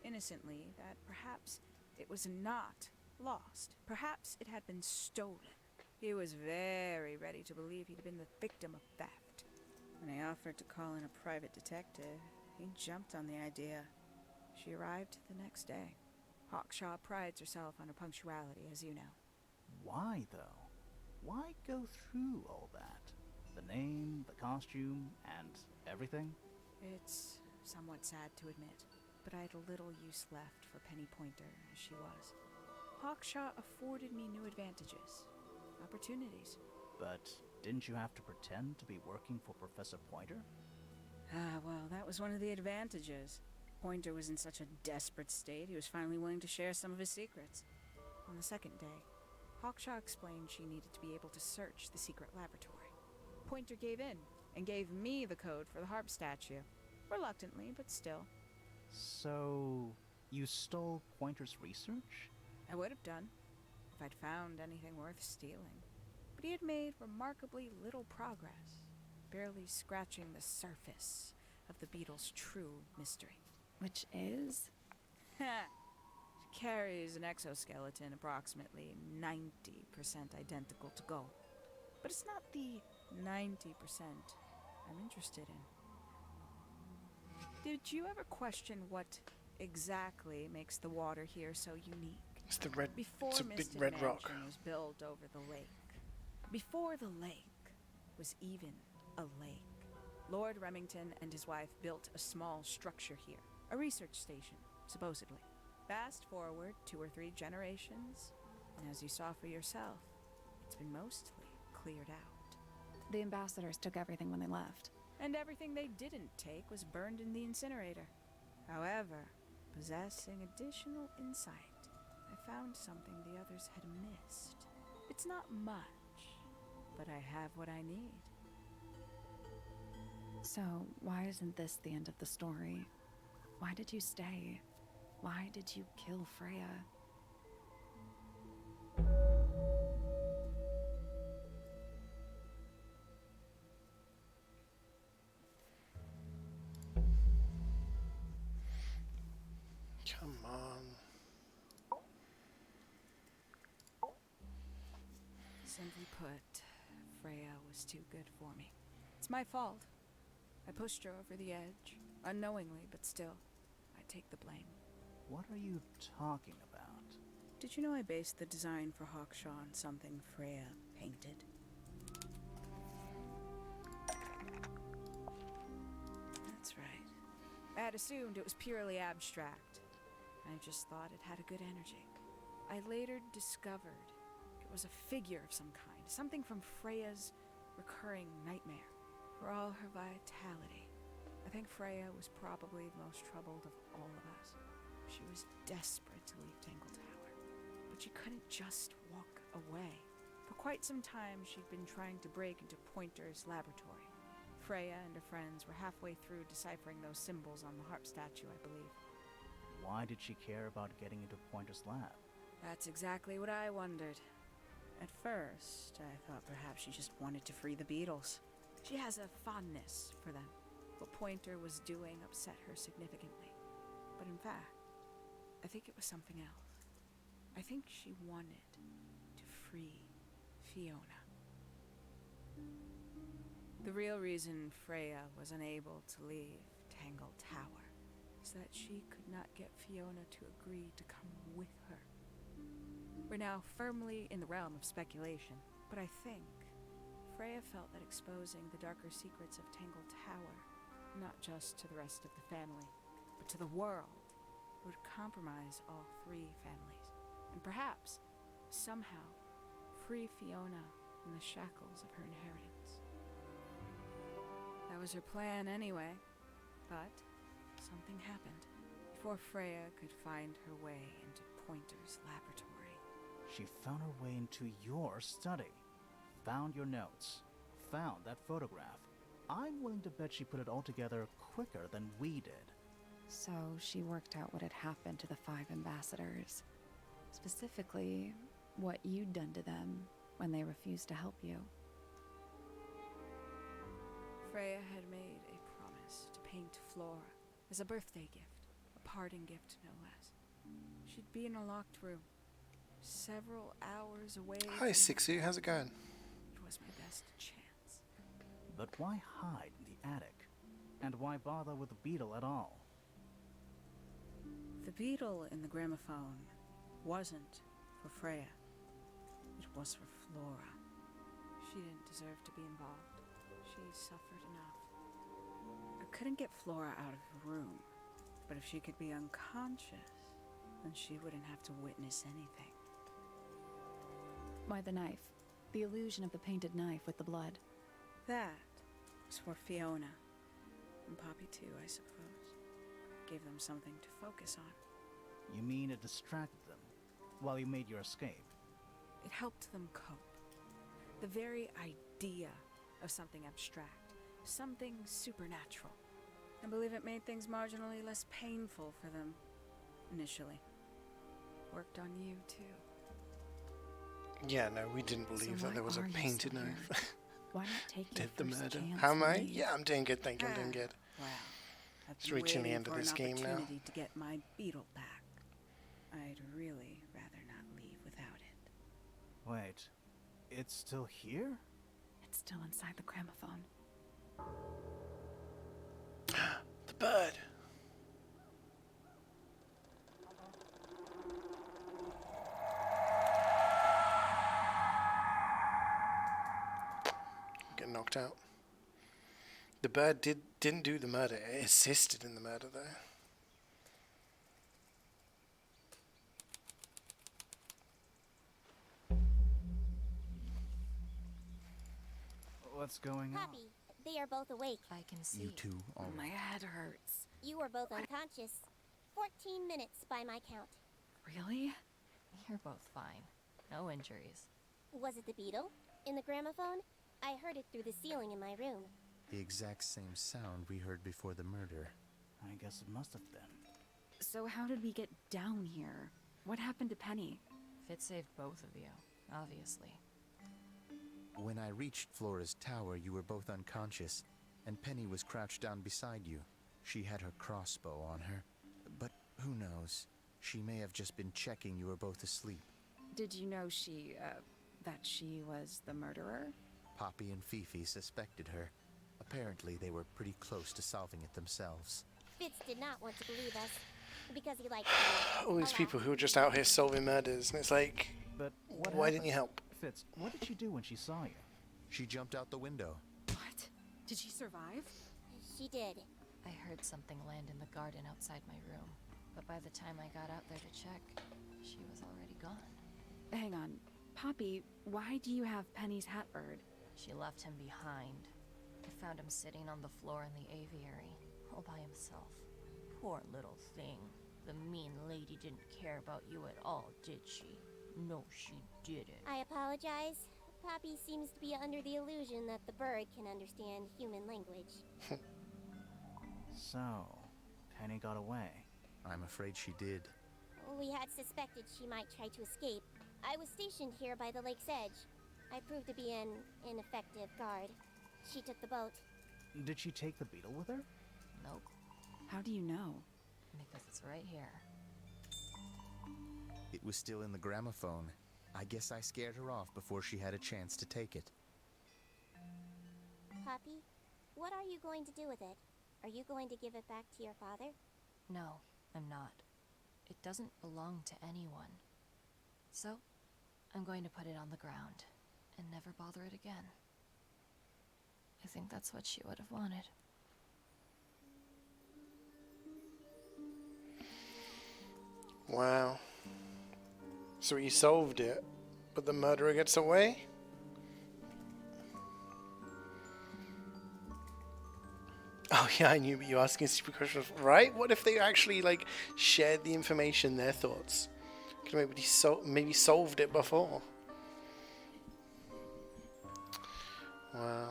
Speaker 7: innocently, that perhaps it was not lost. Perhaps it had been stolen. He was very ready to believe he'd been the victim of theft. When I offered to call in a private detective, he jumped on the idea. She arrived the next day. Hawkshaw prides herself on her punctuality, as you know.
Speaker 3: Why, though? Why go through all that? The name, the costume, and everything?
Speaker 7: It's somewhat sad to admit, but I had little use left for Penny Pointer as she was. Hawkshaw afforded me new advantages, opportunities.
Speaker 3: But didn't you have to pretend to be working for Professor Pointer?
Speaker 7: Well, that was one of the advantages. Pointer was in such a desperate state, he was finally willing to share some of his secrets. On the second day, Hawkshaw explained she needed to be able to search the secret laboratory. Pointer gave in and gave me the code for the harp statue. Reluctantly, but still.
Speaker 3: So, you stole Pointer's research?
Speaker 7: I would have done, if I'd found anything worth stealing. But he had made remarkably little progress, barely scratching the surface of the beetle's true mystery.
Speaker 4: Which is?
Speaker 7: She carries an exoskeleton approximately 90% identical to gold. But it's not the 90% I'm interested in. Did you ever question what exactly makes the water here so unique?
Speaker 1: It's the red.
Speaker 7: Before
Speaker 1: It's a big
Speaker 7: Mystic
Speaker 1: red
Speaker 7: Mansion
Speaker 1: rock.
Speaker 7: was built over the lake. Before the lake was even a lake. Lord Remington and his wife built a small structure here, a research station, supposedly. Fast forward 2 or 3 generations, and as you saw for yourself, it's been mostly cleared out.
Speaker 4: The ambassadors took everything when they left.
Speaker 7: And everything they didn't take was burned in the incinerator. However, possessing additional insight, I found something the others had missed. It's not much, but I have what I need.
Speaker 4: So, why isn't this the end of the story? Why did you stay? Why did you kill Freya?
Speaker 1: Come on.
Speaker 7: Simply put, Freya was too good for me. It's my fault. I pushed her over the edge, unknowingly, but still, I take the blame.
Speaker 3: What are you talking about?
Speaker 7: Did you know I based the design for Hawkshaw on something Freya painted? That's right. I had assumed it was purely abstract. I just thought it had a good energy. I later discovered it was a figure of some kind, something from Freya's recurring nightmare. For all her vitality, I think Freya was probably the most troubled of all of us. She was desperate to leave Tangle Tower, but she couldn't just walk away. For quite some time, she'd been trying to break into Pointer's laboratory. Freya and her friends were halfway through deciphering those symbols on the harp statue, I believe.
Speaker 3: Why did she care about getting into Pointer's lab?
Speaker 7: That's exactly what I wondered. At first, I thought perhaps she just wanted to free the beetles. She has a fondness for them. What Pointer was doing upset her significantly. But in fact, I think it was something else. I think she wanted to free Fiona. The real reason Freya was unable to leave Tangle Tower is that she could not get Fiona to agree to come with her. We're now firmly in the realm of speculation, but I think Freya felt that exposing the darker secrets of Tangle Tower not just to the rest of the family, but to the world. It would compromise all three families, and perhaps, somehow, free Fiona from the shackles of her inheritance. That was her plan anyway, but something happened before Freya could find her way into Pointer's laboratory.
Speaker 3: She found her way into your study, found your notes, found that photograph. I'm willing to bet she put it all together quicker than we did.
Speaker 4: So she worked out what had happened to the 5 ambassadors. Specifically, what you'd done to them when they refused to help you.
Speaker 7: Freya had made a promise to paint Flora as a birthday gift, a parting gift no less. She'd be in a locked room, several hours away.
Speaker 1: Hi, Sixu. How's it going?
Speaker 7: It was my best chance.
Speaker 3: But why hide in the attic? And why bother with the beetle at all?
Speaker 7: The beetle in the gramophone wasn't for Freya. It was for Flora. She didn't deserve to be involved. She suffered enough. I couldn't get Flora out of her room, but if she could be unconscious, then she wouldn't have to witness anything.
Speaker 4: Why the knife? The illusion of the painted knife with the blood.
Speaker 7: That was for Fiona. And Poppy too, I suppose. Gave them something to focus on.
Speaker 3: You mean it distracted them while you made your escape?
Speaker 7: It helped them cope. The very idea of something abstract, something supernatural. I believe it made things marginally less painful for them, initially. Worked on you, too.
Speaker 1: Yeah, no, we didn't believe
Speaker 4: So
Speaker 1: that there was a
Speaker 4: why are you
Speaker 1: painted
Speaker 4: still
Speaker 1: knife.
Speaker 4: here? Why not take your
Speaker 1: Did the
Speaker 4: first
Speaker 1: murder.
Speaker 4: chance
Speaker 1: How am
Speaker 4: and
Speaker 1: I?
Speaker 4: leave?
Speaker 1: Yeah, I'm doing good, thank you, I'm doing good.
Speaker 7: Well, I've
Speaker 1: It's
Speaker 7: been
Speaker 1: reaching the
Speaker 7: waiting
Speaker 1: end of
Speaker 7: for
Speaker 1: this
Speaker 7: an
Speaker 1: game now.
Speaker 7: opportunity to get my beetle back. I'd really rather not leave without it.
Speaker 3: Wait, it's still here?
Speaker 4: It's still inside the gramophone.
Speaker 1: The bird. Get knocked out. The bird didn't do the murder. It assisted in the murder, though.
Speaker 3: What's going on?
Speaker 6: Poppy, they are both awake.
Speaker 9: I can see.
Speaker 8: You two all
Speaker 4: My
Speaker 8: right?
Speaker 4: head hurts.
Speaker 6: You were both unconscious. 14 minutes by my count.
Speaker 4: Really?
Speaker 9: You're both fine. No injuries.
Speaker 6: Was it the beetle? In the gramophone? I heard it through the ceiling in my room.
Speaker 8: The exact same sound we heard before the murder.
Speaker 3: I guess it must have been.
Speaker 4: So how did we get down here? What happened to Penny?
Speaker 9: Fit saved both of you, obviously.
Speaker 8: When I reached Flora's tower, you were both unconscious, and Penny was crouched down beside you. She had her crossbow on her, but who knows? She may have just been checking you were both asleep.
Speaker 4: Did you know that she was the murderer?
Speaker 8: Poppy and Fifi suspected her. Apparently, they were pretty close to solving it themselves.
Speaker 6: Fitz did not want to believe us because he liked
Speaker 1: All these people who are just out here solving murders, and it's like,
Speaker 3: But what
Speaker 1: why
Speaker 3: happened?
Speaker 1: didn't you help?
Speaker 3: Fitz, what did she do when she saw you?
Speaker 8: She jumped out the window.
Speaker 4: What? Did she survive?
Speaker 6: She did.
Speaker 9: I heard something land in the garden outside my room, but by the time I got out there to check, she was already gone.
Speaker 4: Hang on. Poppy, why do you have Penny's hat bird?
Speaker 9: She left him behind. I found him sitting on the floor in the aviary, all by himself. Poor little thing. The mean lady didn't care about you at all, did she? No, she didn't.
Speaker 6: I apologize. Poppy seems to be under the illusion that the bird can understand human language.
Speaker 3: So, Penny got away.
Speaker 8: I'm afraid she did.
Speaker 6: We had suspected she might try to escape. I was stationed here by the lake's edge. I proved to be an ineffective guard. She took the boat.
Speaker 3: Did she take the beetle with her?
Speaker 9: Nope,
Speaker 4: How do you know?
Speaker 9: because it's right here.
Speaker 8: It was still in the gramophone. I guess I scared her off before she had a chance to take it.
Speaker 6: Poppy, what are you going to do with it? Are you going to give it back to your father?
Speaker 9: No, I'm not. It doesn't belong to anyone. So, I'm going to put it on the ground and never bother it again. I think that's what she would have wanted.
Speaker 1: Wow. So he solved it, but the murderer gets away? Oh yeah, I knew you asking stupid questions, right? What if they actually like shared the information, their thoughts? Could maybe solved it before. Wow.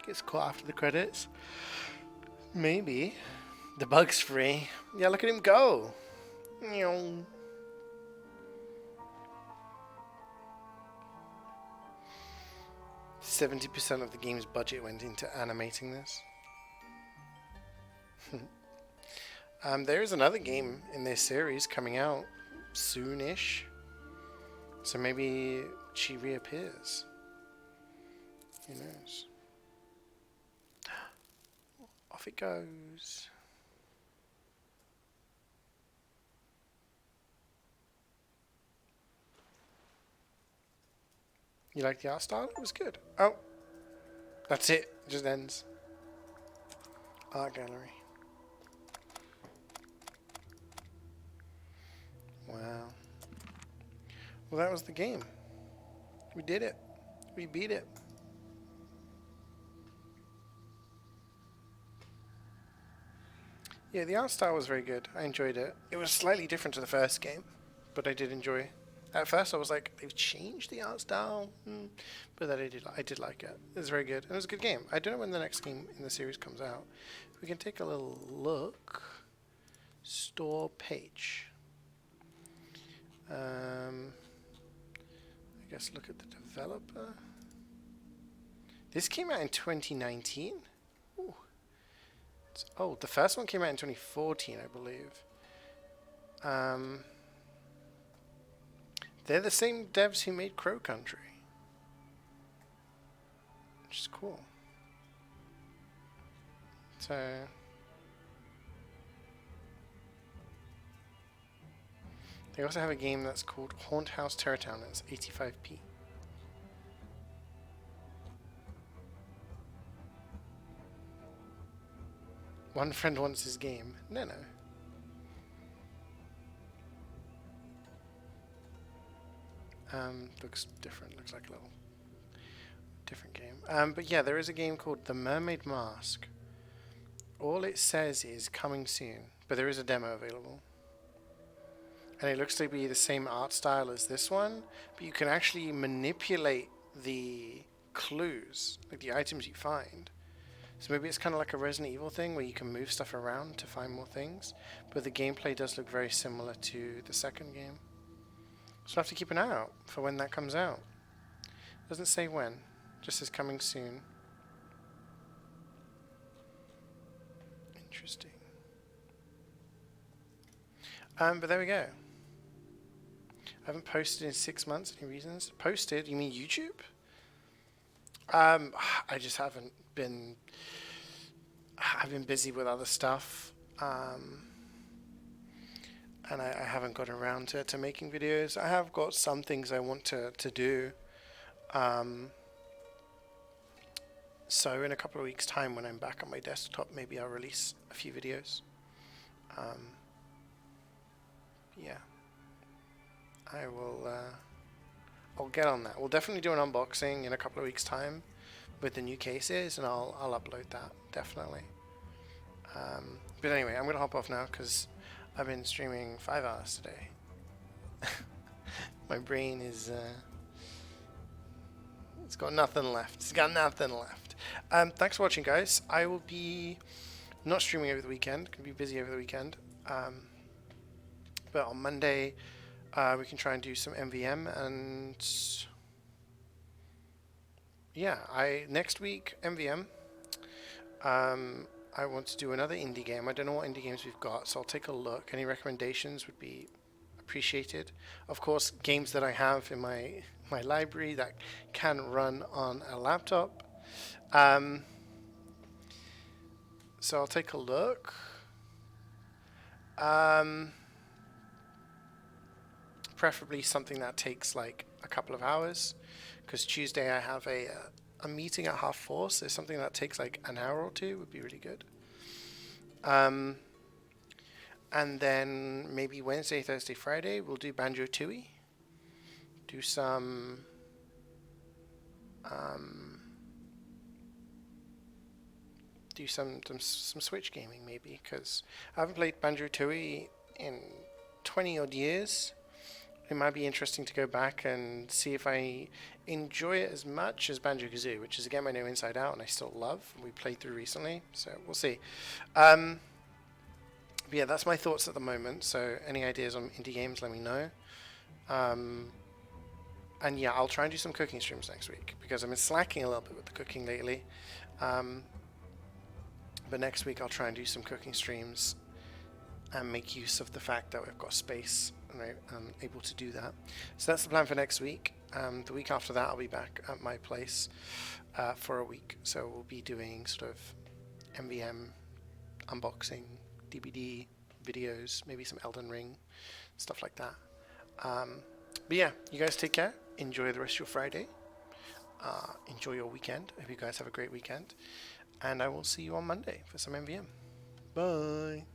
Speaker 1: Gets caught after the credits. Maybe. The bug's free. Yeah, look at him go. 70% of the game's budget went into animating this. There is another game in this series coming out soonish. So maybe she reappears. Who knows? Off it goes. You like the art style? It was good. Oh. That's it. It just ends. Art gallery. Wow. Well, that was the game. We did it. We beat it. Yeah, the art style was very good. I enjoyed it. It was slightly different to the first game, but I did enjoy it. At first I was like, they've changed the art style, but then I did like it. It was very good. It was a good game. I don't know when the next game in the series comes out. We can take a little look. Store page. I guess look at the developer. This came out in 2019. Ooh. Oh, the first one came out in 2014, I believe. They're the same devs who made Crow Country, which is cool. So they also have a game that's called Haunt House Terror Town. It's 85p. One friend wants his game. No. Looks different. Looks like a little different game. But yeah, there is a game called The Mermaid Mask. All it says is coming soon, but there is a demo available. And it looks to be the same art style as this one, but you can actually manipulate the clues, like the items you find. So maybe it's kind of like a Resident Evil thing where you can move stuff around to find more things, but the gameplay does look very similar to the second game. So we'll have to keep an eye out for when that comes out. Doesn't say when, just says coming soon. Interesting. But there we go. I haven't posted in 6 months. Any reasons? Posted? You mean YouTube? I just haven't been. I've been busy with other stuff, and I haven't got around to making videos. I have got some things I want to do. So in a couple of weeks' time, when I'm back on my desktop, maybe I'll release a few videos. Yeah, I will. I'll get on that. We'll definitely do an unboxing in a couple of weeks' time with the new cases, and I'll upload that definitely. But anyway, I'm gonna hop off now because I've been streaming 5 hours today. My brain is it's got nothing left. It's got nothing left. Thanks for watching, guys. I will be not streaming over the weekend. Gonna be busy over the weekend. But on Monday, we can try and do some MVM, and yeah, next week MVM. I want to do another indie game. I don't know what indie games we've got, so I'll take a look. Any recommendations would be appreciated. Of course, games that I have in my library that can run on a laptop. So I'll take a look. Preferably something that takes like a couple of hours, because Tuesday I have a a meeting at 4:30, so something that takes like an hour or two would be really good. And then maybe Wednesday, Thursday, Friday, we'll do Banjo-Tooie. Do some Switch gaming maybe, because I haven't played Banjo-Tooie in 20 odd years. It might be interesting to go back and see if I enjoy it as much as Banjo-Kazooie, which is a game I know inside out and I still love. We played through recently, so we'll see. But yeah, that's my thoughts at the moment. So any ideas on indie games, let me know. And yeah, I'll try and do some cooking streams next week, because I've been slacking a little bit with the cooking lately. But next week I'll try and do some cooking streams and make use of the fact that we've got space and I'm able to do that. So that's the plan for next week. The week after that I'll be back at my place for a week. So we'll be doing sort of MVM unboxing, DVD videos, maybe some Elden Ring, stuff like that. But yeah, you guys take care. Enjoy the rest of your Friday. Enjoy your weekend. I hope you guys have a great weekend. And I will see you on Monday for some MVM. Bye.